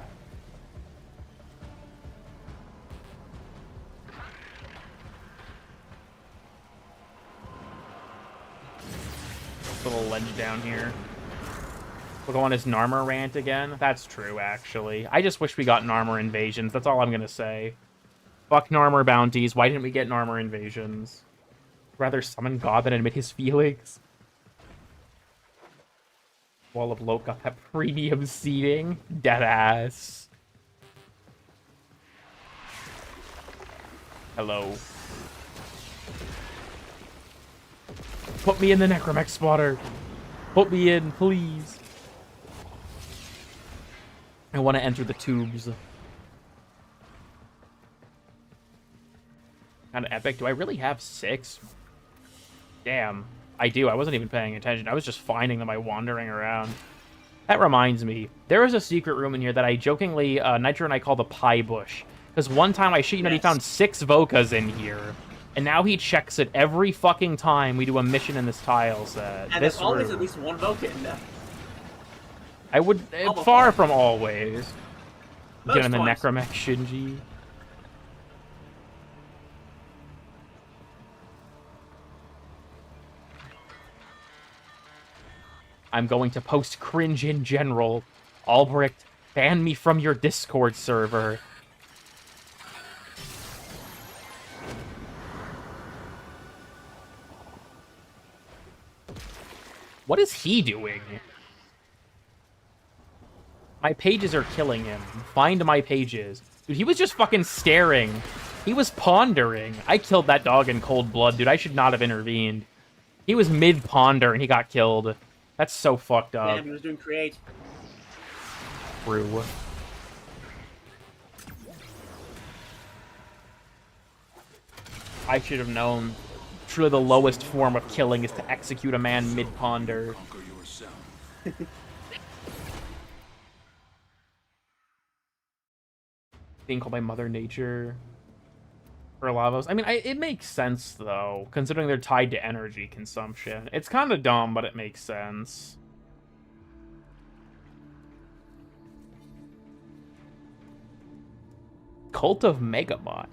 Little ledge down here. We'll go on his Narmer rant again. That's true, actually. I just wish we got Narmer invasions. That's all I'm gonna say. Fuck Narmer bounties. Why didn't we get Narmer invasions? Rather summon God than admit his feelings. Wall of Loke got that premium seating. Deadass. Hello. Put me in the Necromech spotter. Put me in, please. I want to enter the tubes. Kind of epic. Do I really have 6? Damn. I do. I wasn't even paying attention. I was just finding them by wandering around. That reminds me. There is a secret room in here that I jokingly, Nitro and I call the Pie Bush. Because one time I shit you not, he found 6 Vokas in here. And now he checks it every fucking time we do a mission in this tile set. And there's always at least one Voka in there. I would... far from always. Most Get in the times. Necromech Shinji. I'm going to post cringe in general. Albrecht, ban me from your Discord server. What is he doing? My pages are killing him. Find my pages. Dude, he was just fucking staring. He was pondering. I killed that dog in cold blood, dude. I should not have intervened. He was mid-ponder and he got killed. That's so fucked up. Damn, he was doing create. True. I should have known. Truly the lowest form of killing is to execute a man mid-ponder. Being called by Mother Nature. For lavos. I mean, it makes sense, though, considering they're tied to energy consumption. It's kind of dumb, but it makes sense. Cult of Megabot.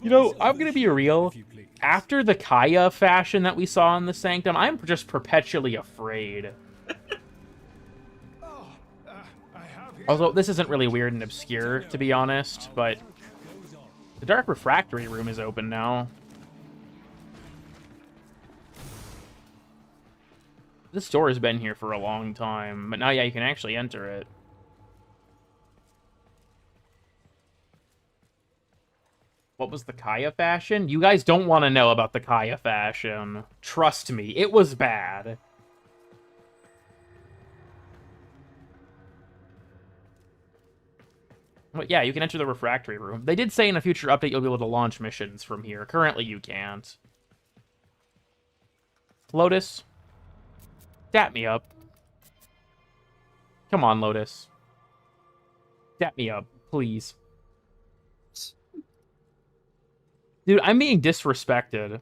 You know, I'm gonna be real. After the Kaya fashion that we saw in the Sanctum, I'm just perpetually afraid. Although, this isn't really weird and obscure, to be honest, but... The Dark Refractory room is open now. This door has been here for a long time, but now, yeah, you can actually enter it. What was the Kaya fashion? You guys don't want to know about the Kaya fashion. Trust me, it was bad. But yeah, you can enter the refractory room. They did say in a future update you'll be able to launch missions from here. Currently, you can't. Lotus, dap me up. Come on, Lotus. Dap me up, please. Dude, I'm being disrespected.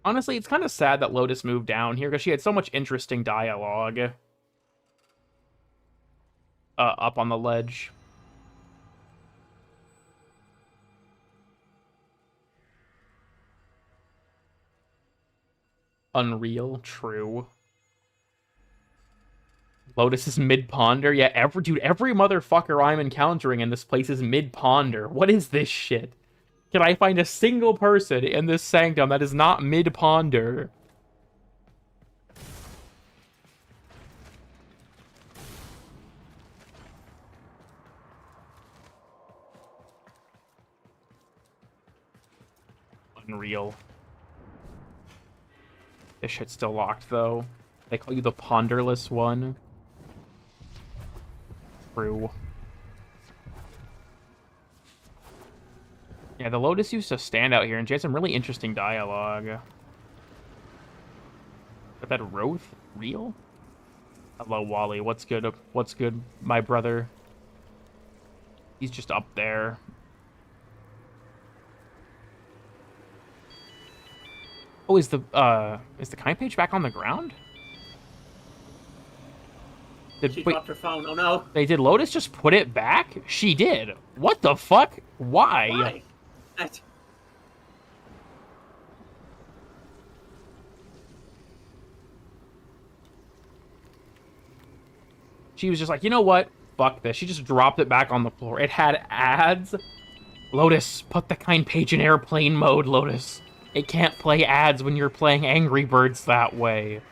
Honestly, it's kind of sad that Lotus moved down here because she had so much interesting dialogue. Up on the ledge. Unreal, true. Lotus is mid-ponder? Yeah, every motherfucker I'm encountering in this place is mid-ponder. What is this shit? Can I find a single person in this sanctum that is not mid-ponder? Unreal. This shit's still locked, though. They call you the ponderless one. True. Yeah, the Lotus used to stand out here, and she had some really interesting dialogue. But that Roth? Real? Hello, Wally. What's good? What's good, my brother? He's just up there. Oh, is the kind page back on the ground? She dropped her phone. Oh no. Did Lotus just put it back? She did. What the fuck? Why? Why? She was just like, you know what? Fuck this. She just dropped it back on the floor. It had ads. Lotus, put the kind page in airplane mode, Lotus. It can't play ads when you're playing Angry Birds that way.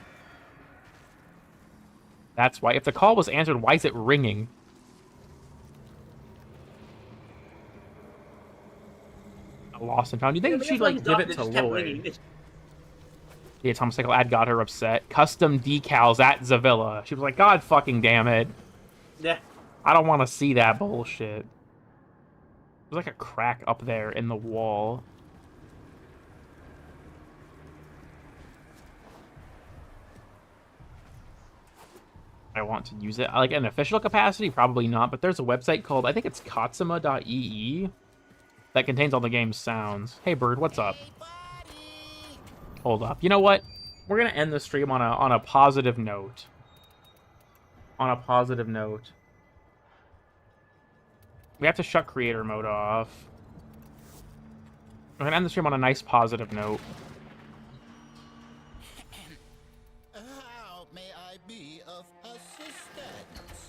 That's why. If the call was answered, why is it ringing? Lost and found. You think she'd like give it to Lloyd? The Atomic Cycle ad got her upset. Custom decals at Zavilla. She was like, God fucking damn it. Yeah. I don't want to see that bullshit. There's like a crack up there in the wall. I want to use it. Like, in official capacity, probably not, but there's a website called, I think it's katsuma.ee, that contains all the game's sounds. Hey, Bird, what's up? Hold up. You know what? We're gonna end the stream on a positive note. On a positive note. We have to shut creator mode off. We're gonna end the stream on a nice positive note. How may I be of assistance?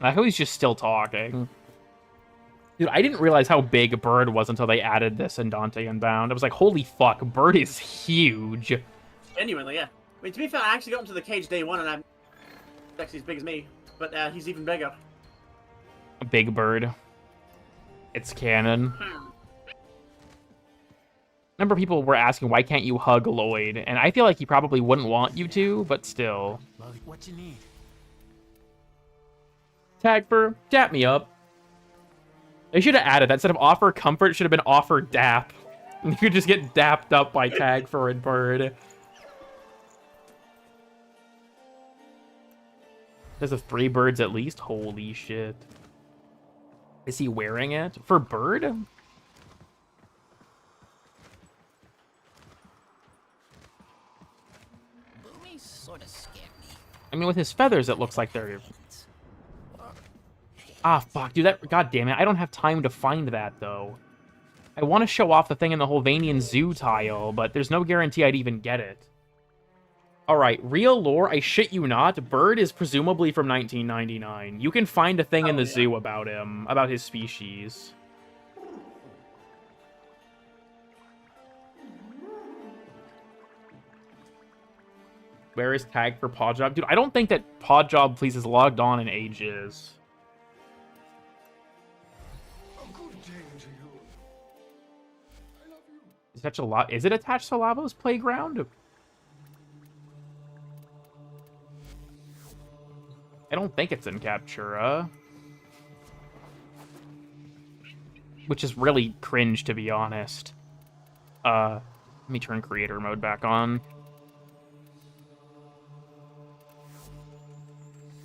I hope he's just still talking. Dude, I didn't realize how big Bird was until they added this in Dante Unbound. I was like, holy fuck, Bird is huge. Genuinely, yeah. I mean, to be fair, I actually got into the cage day one, and I'm actually as big as me, but he's even bigger. Big Bird. It's canon. Remember, people were asking, why can't you hug Lloyd? And I feel like he probably wouldn't want you to, but still. What you need? Tagfer, dap me up. They should have added that. Instead of offer comfort, it should have been offer dap. You could just get dapped up by Tagfer and Bird. There's a 3 birds at least? Holy shit. Is he wearing it? For Bird? Boomy sort of scared me. I mean, with his feathers, it looks like they're... Ah, fuck, dude, that... God damn it, I don't have time to find that, though. I want to show off the thing in the Holvanian Zoo tile, but there's no guarantee I'd even get it. Alright, real lore, I shit you not, Bird is presumably from 1999. You can find a thing in the zoo about him, about his species. Where is tag for Pawjob? Dude, I don't think that Pawjob, please, is logged on in ages. Good day to you. I love you. Is it attached to Lavo's playground? I don't think it's in Captura. Which is really cringe, to be honest. Let me turn creator mode back on.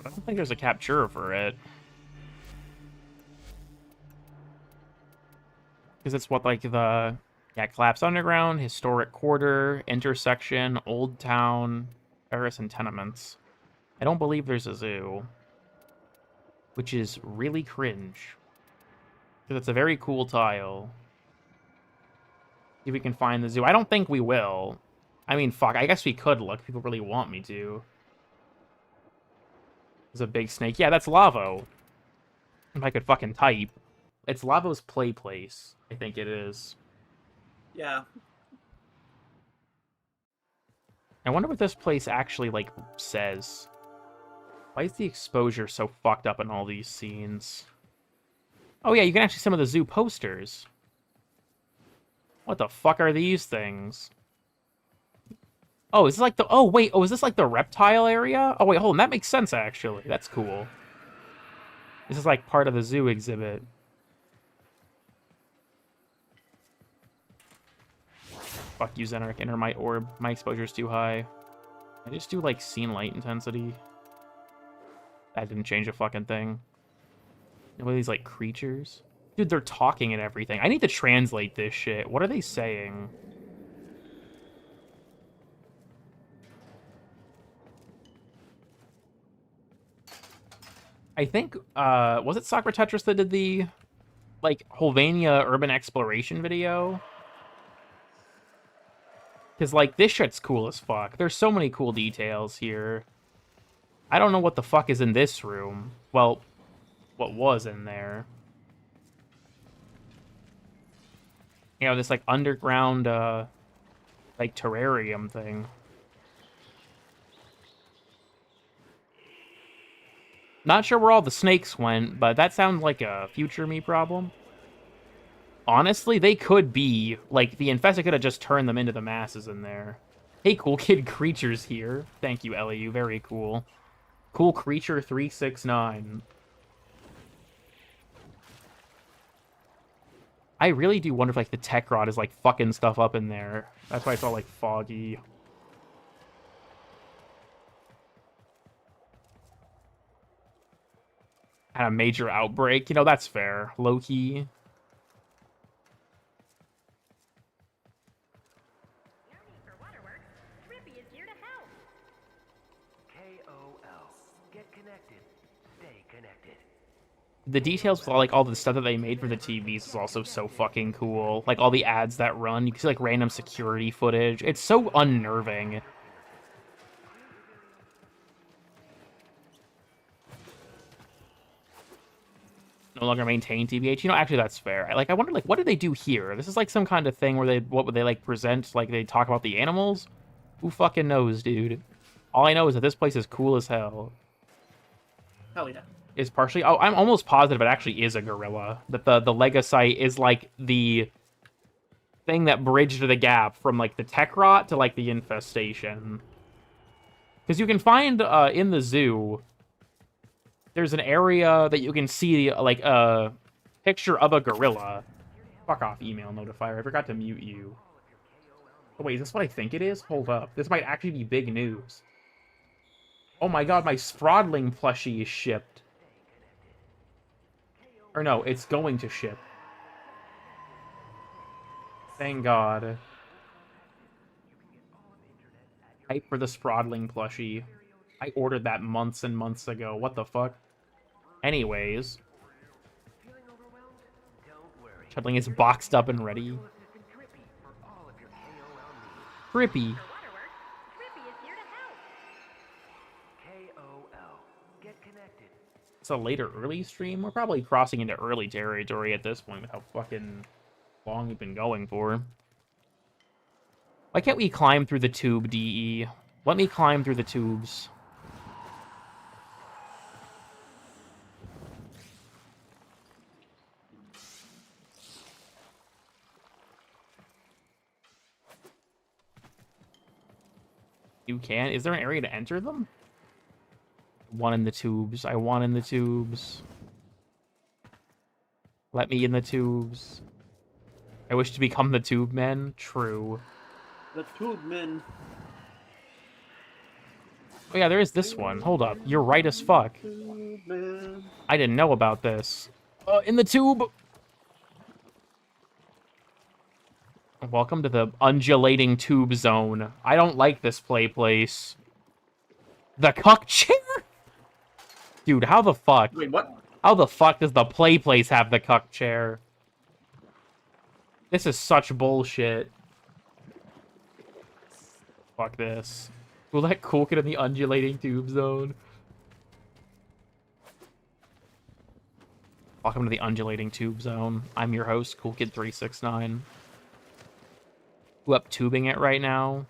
I don't think there's a Captura for it. Because it's what, like, Collapse Underground, Historic Quarter, Intersection, Old Town, Terrace, and Tenements. I don't believe there's a zoo. Which is really cringe. Because it's a very cool tile. See if we can find the zoo. I don't think we will. I mean, fuck, I guess we could look. People really want me to. There's a big snake. Yeah, that's Lavo. If I could fucking type. It's Lavo's play place. I think it is. Yeah. I wonder what this place actually, like, says. Why is the exposure so fucked up in all these scenes? Oh yeah, you can actually see some of the zoo posters. What the fuck are these things? Oh, is this like the... Oh, wait. Oh, is this like the reptile area? Oh, wait, hold on. That makes sense, actually. That's cool. This is like part of the zoo exhibit. Fuck you, Zenark. Enter my orb. My exposure's too high. I just do, like, scene light intensity. That didn't change a fucking thing. What are these, like, creatures? Dude, they're talking and everything. I need to translate this shit. What are they saying? I think, was it Sakura Tetris that did the, like, Holvania urban exploration video? Because, like, this shit's cool as fuck. There's so many cool details here. I don't know what the fuck is in this room. Well, what was in there. You know, this, like, underground, like, terrarium thing. Not sure where all the snakes went, but that sounds like a future me problem. Honestly, they could be, like, the infested could have just turned them into the masses in there. Hey, cool kid creatures here. Thank you, LAU. Very cool. Cool creature 369. I really do wonder if, like, the tech rod is, like, fucking stuff up in there. That's why it's all, like, foggy. Had a major outbreak. You know, that's fair. Low-key. The details with all, like, all the stuff that they made for the TVs is also so fucking cool. Like, all the ads that run. You can see, like, random security footage. It's so unnerving. No longer maintain TBH. You know, actually, that's fair. I wonder, like, what did they do here? This is, like, some kind of thing where they... What would they, like, present? Like, they talk about the animals? Who fucking knows, dude? All I know is that this place is cool as hell. Hell yeah. Is partially... Oh, I'm almost positive it actually is a gorilla. That the Legosite is, like, the thing that bridged the gap from, like, the tech rot to, like, the infestation. Because you can find, in the zoo, there's an area that you can see, like, a picture of a gorilla. Fuck off, email notifier. I forgot to mute you. Oh, wait, is this what I think it is? Hold up. This might actually be big news. Oh my god, my Sprodling plushie is shipped. Or no, it's going to ship. Thank God. Hype for the Sprodling plushie. I ordered that months and months ago. What the fuck? Anyways. Chudling is boxed up and ready. Trippy. It's a later early stream. We're probably crossing into early territory at this point with how fucking long we've been going for. Why can't we climb through the tube, DE? Let me climb through the tubes. You can? Is there an area to enter them? One in the tubes. I want in the tubes. Let me in the tubes. I wish to become the tube men. True. The tube men. Oh yeah, there is this one. Hold up. You're right as fuck. I didn't know about this. In the tube! Welcome to the undulating tube zone. I don't like this place. The cuck chair? Dude, how the fuck? Wait, what? How the fuck does the place have the cuck chair? This is such bullshit. Fuck this. Will that cool kid in the undulating tube zone? Welcome to the undulating tube zone. I'm your host, CoolKid369. Who up tubing it right now?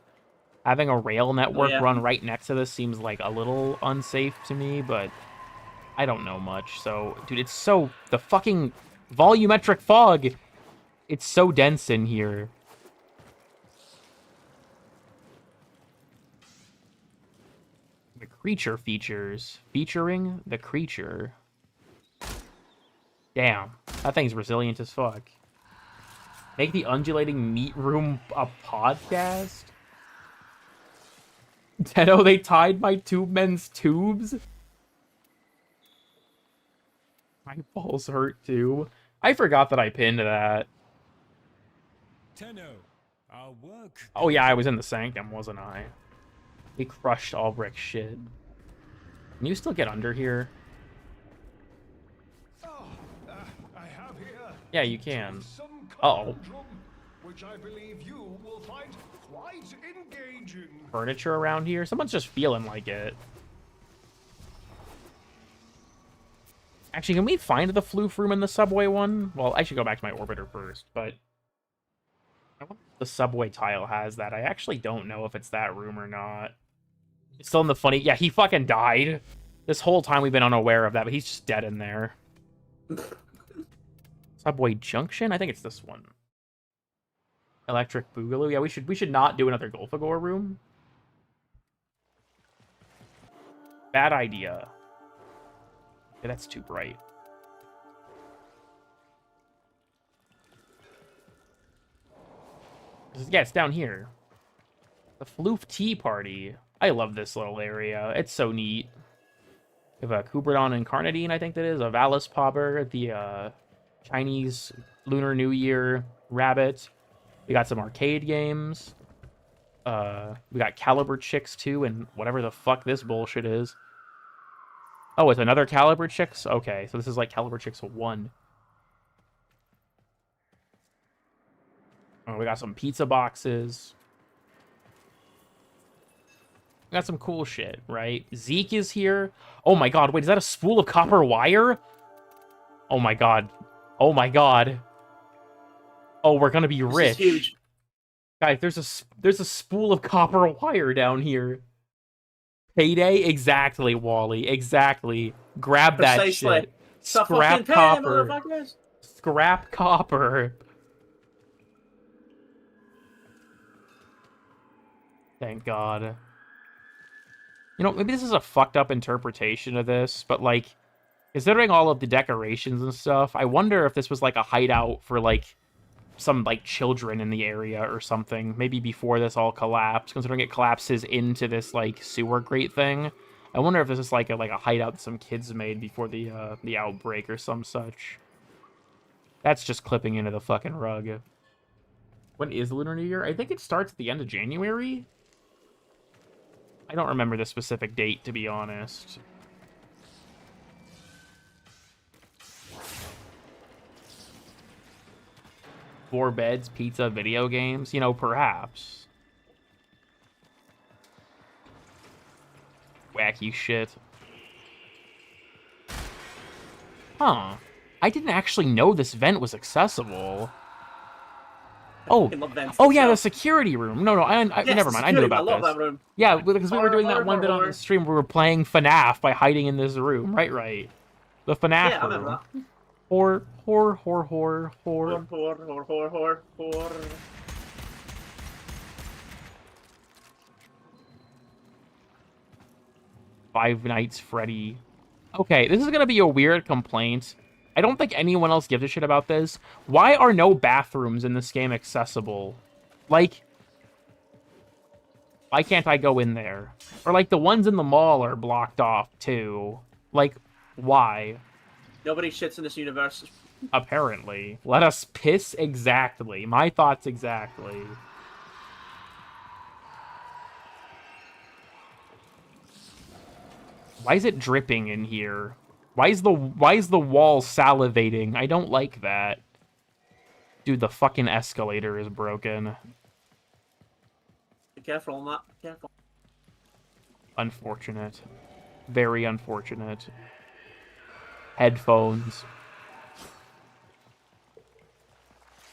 Having a rail network run right next to this seems like a little unsafe to me, but I don't know much. So, dude, it's so... The fucking volumetric fog! It's so dense in here. The creature features. Featuring the creature. Damn. That thing's resilient as fuck. Make the undulating meat room a podcast? Tenno, they tied my tube men's tubes? My balls hurt too. I forgot that I pinned that. Tenno, our work. Oh yeah, I was in the sanctum, wasn't I? We crushed Albrecht shit. Can you still get under here? I have here Yeah, you can. some Uh-oh. conundrum, which I believe you will find quite engaging. Furniture around here? Someone's just feeling like it. Actually, can we find the floof room in the subway one? Well, I should go back to my orbiter first, but... I wonder if the subway tile has that. I actually don't know if it's that room or not. It's still in the funny... Yeah, he fucking died. This whole time we've been unaware of that, but he's just dead in there. Subway Junction? I think it's this one. Electric Boogaloo? Yeah, we should not do another Golfagor room. Bad idea. Yeah, that's too bright. Yeah, it's down here. The Floof Tea Party. I love this little area. It's so neat. We have a Kuberdon and Carnadine, I think that is. A Valis Pauper, the Chinese Lunar New Year Rabbit. We got some arcade games. We got Caliber Chicks too, and whatever the fuck this bullshit is. Oh, it's another Caliber Chicks? Okay, so this is like Caliber Chicks 1. Oh, we got some pizza boxes. We got some cool shit, right? Zeke is here. Oh my god, wait, is that a spool of copper wire? Oh my god. Oh my god. Oh, we're gonna be rich. This is huge. Guys, there's a spool of copper wire down here. Payday? Exactly, Wally. Exactly. Grab that Precisely. shit. So Scrap fucking copper. motherfuckers. Scrap copper. Thank God. You know, maybe this is a fucked up interpretation of this, but like, considering all of the decorations and stuff, I wonder if this was like a hideout for like some like children in the area or something. Maybe before this all collapsed, considering it collapses into this like sewer grate thing. I wonder if this is like a hideout that some kids made before the outbreak or some such. That's just clipping into the fucking rug. When is Lunar New Year? I think it starts at the end of January. I don't remember the specific date, to be honest. Four beds, pizza, video games? You know, perhaps. Wacky shit. Huh. I didn't actually know this vent was accessible. Oh, oh yeah, the security room. No, Yes, never mind. I knew about I love this. that room. Yeah, because we were doing that one bit on the stream. We were playing FNAF by hiding in this room. Right. The FNAF Yeah, I remember room. that. Whore. Five Nights Freddy. Okay, this is gonna be a weird complaint. I don't think anyone else gives a shit about this. Why are no bathrooms in this game accessible? Like, why can't I go in there? Or, like, the ones in the mall are blocked off, too. Like, why? Nobody shits in this universe. Apparently. Let us piss exactly. My thoughts exactly. Why is it dripping in here? Why is the wall salivating? I don't like that. Dude, the fucking escalator is broken. Be careful on that. Be careful. Unfortunate. Very unfortunate. Headphones.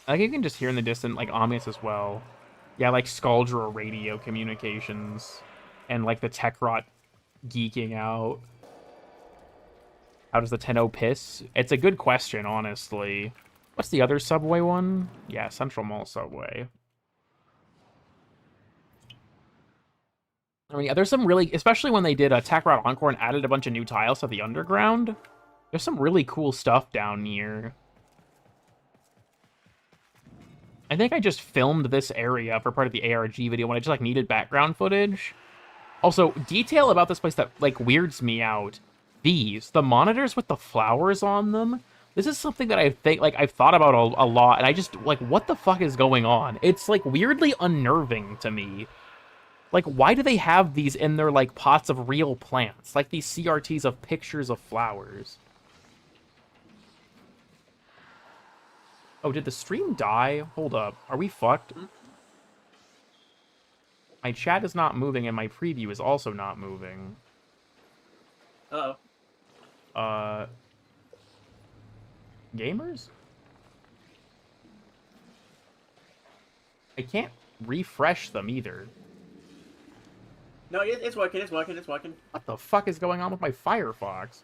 Like, you can just hear in the distance, like, ominous as well. Yeah, like, Scaldra radio communications. And, like, the tech rot geeking out. How does the 10-0 piss? It's a good question, honestly. What's the other subway one? Yeah, Central Mall subway. I mean, there's some really... Especially when they did a Tech Rot Encore and added a bunch of new tiles to the underground. There's some really cool stuff down here. I think I just filmed this area for part of the ARG video when I just, like, needed background footage. Also, detail about this place that, like, weirds me out. The monitors with the flowers on them. This is something that I think, like, I've thought about a lot, and I just, like, what the fuck is going on? It's, like, weirdly unnerving to me. Like, why do they have these in their, like, pots of real plants? Like these CRTs of pictures of flowers. Oh, did the stream die? Hold up. Are we fucked? My chat is not moving, and my preview is also not moving. Uh-oh. Gamers? I can't refresh them either. No, it's working, it's working, it's working. What the fuck is going on with my Firefox?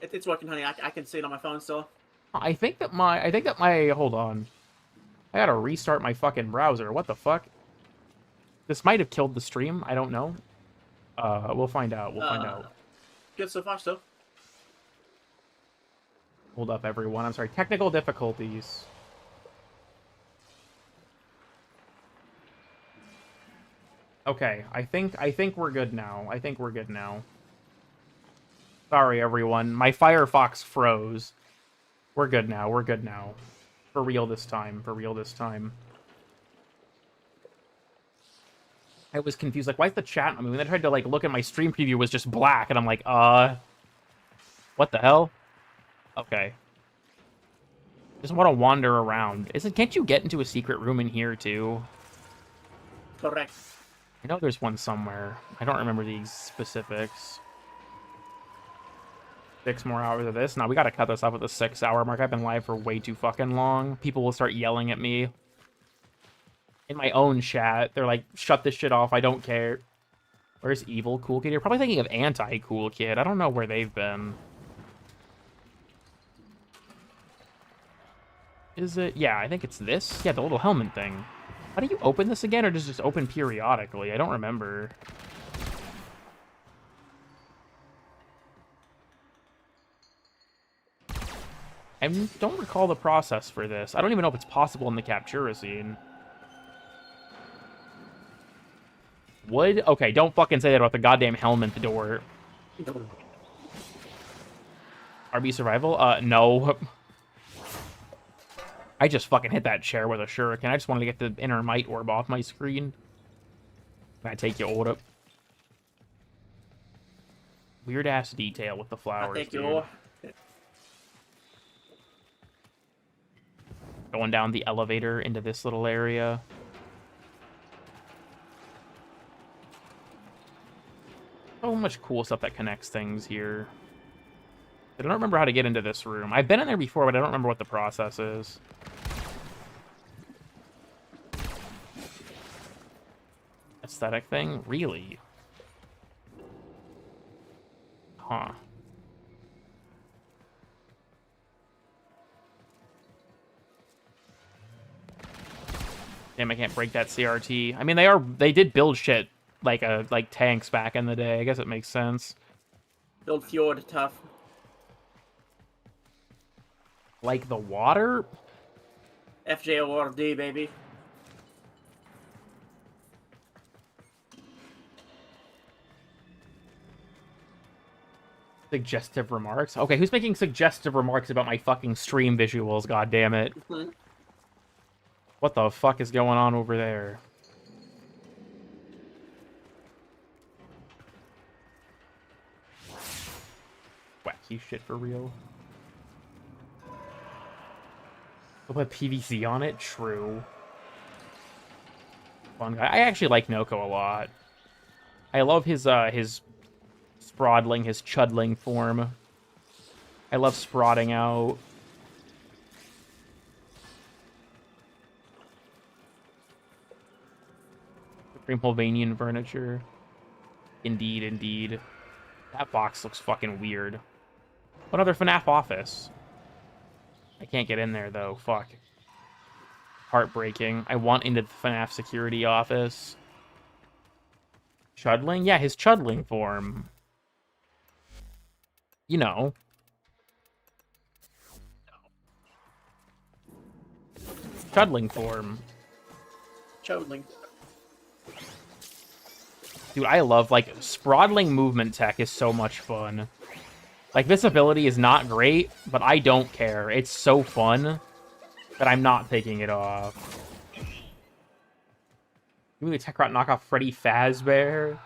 It's working, honey. I can see it on my phone still. I think that my... Hold on. I gotta restart my fucking browser. What the fuck? This might have killed the stream. I don't know. We'll find out. We'll find out. Good so far, still. Hold up, everyone. I'm sorry. Technical difficulties. Okay, I think we're good now. I think we're good now. Sorry, everyone. My Firefox froze. We're good now. We're good now. For real this time. For real this time. I was confused. Like, why is the chat not moving? I tried to, like, look at my stream preview. It was just black, and I'm like, what the hell? Okay. Just want to wander around. Can't you get into a secret room in here, too? Correct. I know there's one somewhere. I don't remember the specifics. 6 more hours of this. Now we gotta cut this off at the 6-hour mark. I've been live for way too fucking long. People will start yelling at me. In my own chat, they're like, shut this shit off, I don't care. Where's Evil Cool Kid? You're probably thinking of Anti-Cool Kid. I don't know where they've been. Is it? Yeah, I think it's this. Yeah, the little helmet thing. How do you open this again, or does it just open periodically? I don't remember. I don't recall the process for this. I don't even know if it's possible in the Captura scene. Wood? Okay, don't fucking say that about the goddamn helmet door. RB survival? No. I just fucking hit that chair with a shuriken. I just wanted to get the inner might orb off my screen. Can I take your orb? Weird ass detail with the flowers. I take dude. your... Going down the elevator into this little area. So much cool stuff that connects things here. I don't remember how to get into this room. I've been in there before, but I don't remember what the process is. Aesthetic thing? Really? Huh. Damn, I can't break that CRT. I mean, they did build shit like tanks back in the day. I guess it makes sense. Build Fjord tough. Like the water? FJORD, baby. Suggestive remarks? Okay, who's making suggestive remarks about my fucking stream visuals, god damn it. What the fuck is going on over there? Wacky shit for real. We'll put PVC on it? True. Fun guy. I actually like Noko a lot. I love his Sprodling, his Chudling form. I love sprodding out. Supreme Holvanian furniture. Indeed, indeed. That box looks fucking weird. What other FNAF office? I can't get in there, though. Fuck. Heartbreaking. I want into the FNAF security office. Chudling? Yeah, his Chudling form. You know. Chudling form. Chudling. Dude, I love, like, Sprodling movement tech is so much fun. Like, this ability is not great, but I don't care. It's so fun that I'm not taking it off. You mean the Techrot knockoff Freddy Fazbear?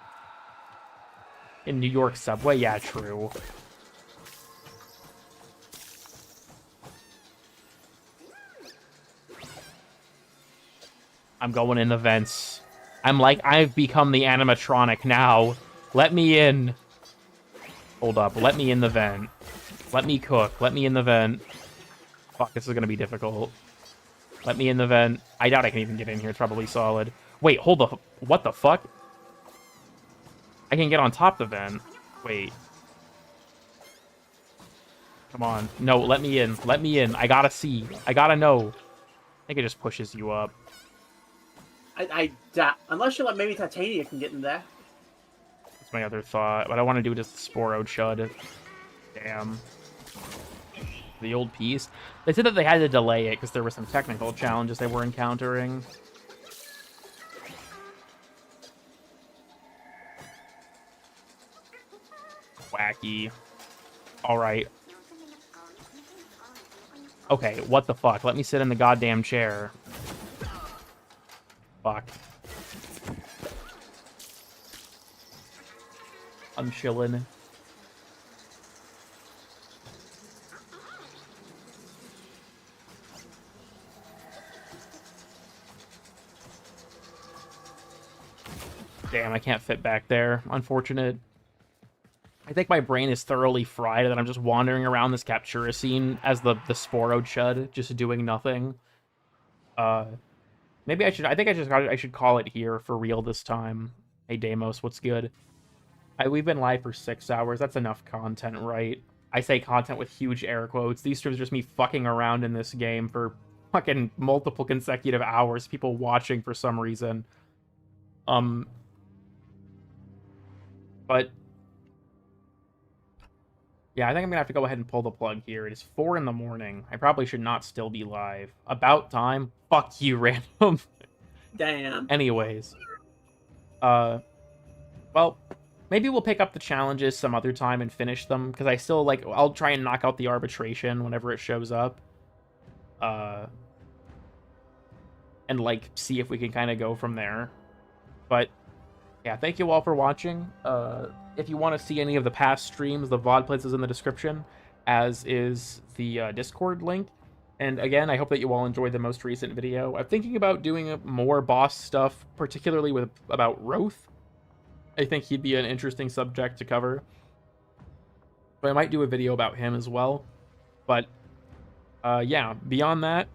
In New York subway? Yeah, true. I'm going in the vents. I'm like, I've become the animatronic now. Let me in. Hold up. Let me in the vent. Let me cook. Let me in the vent. Fuck, this is going to be difficult. Let me in the vent. I doubt I can even get in here. It's probably solid. Wait, hold up. What the fuck? I can get on top of the vent. Wait. Come on. No, let me in. Let me in. I gotta see. I gotta know. I think it just pushes you up. I doubt. Unless you're like maybe Titania can get in there. That's my other thought. What I want to do is just Sporo Chud. Damn. The old piece. They said that they had to delay it because there were some technical challenges they were encountering. Wacky. Alright. Okay, what the fuck? Let me sit in the goddamn chair. Fuck. I'm chilling. Damn, I can't fit back there. Unfortunate. I think my brain is thoroughly fried that I'm just wandering around this Captura scene as the Sporo Chud, just doing nothing. Maybe I should call it here for real this time. Hey Deimos, what's good? We've been live for 6 hours. That's enough content, right? I say content with huge air quotes. These streams are just me fucking around in this game for fucking multiple consecutive hours. People watching for some reason. But yeah, I think I'm gonna have to go ahead and pull the plug here. It is 4 in the morning. I probably should not still be live. About time. Fuck you, random. Damn. Anyways. Well, maybe we'll pick up the challenges some other time and finish them, because I still, like, I'll try and knock out the arbitration whenever it shows up. And, like, see if we can kind of go from there. But, yeah, thank you all for watching. If you want to see any of the past streams, the VOD playlist is in the description, as is the Discord link. And again, I hope that you all enjoyed the most recent video. I'm thinking about doing more boss stuff, particularly about Roth. I think he'd be an interesting subject to cover. But I might do a video about him as well. But, yeah, beyond that,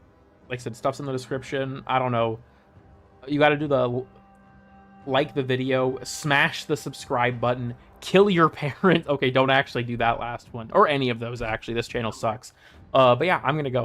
like I said, stuff's in the description. I don't know. You gotta do the like the video, smash the subscribe button, kill your parent. Okay, don't actually do that last one. Or any of those, actually. This channel sucks. But yeah, I'm gonna go.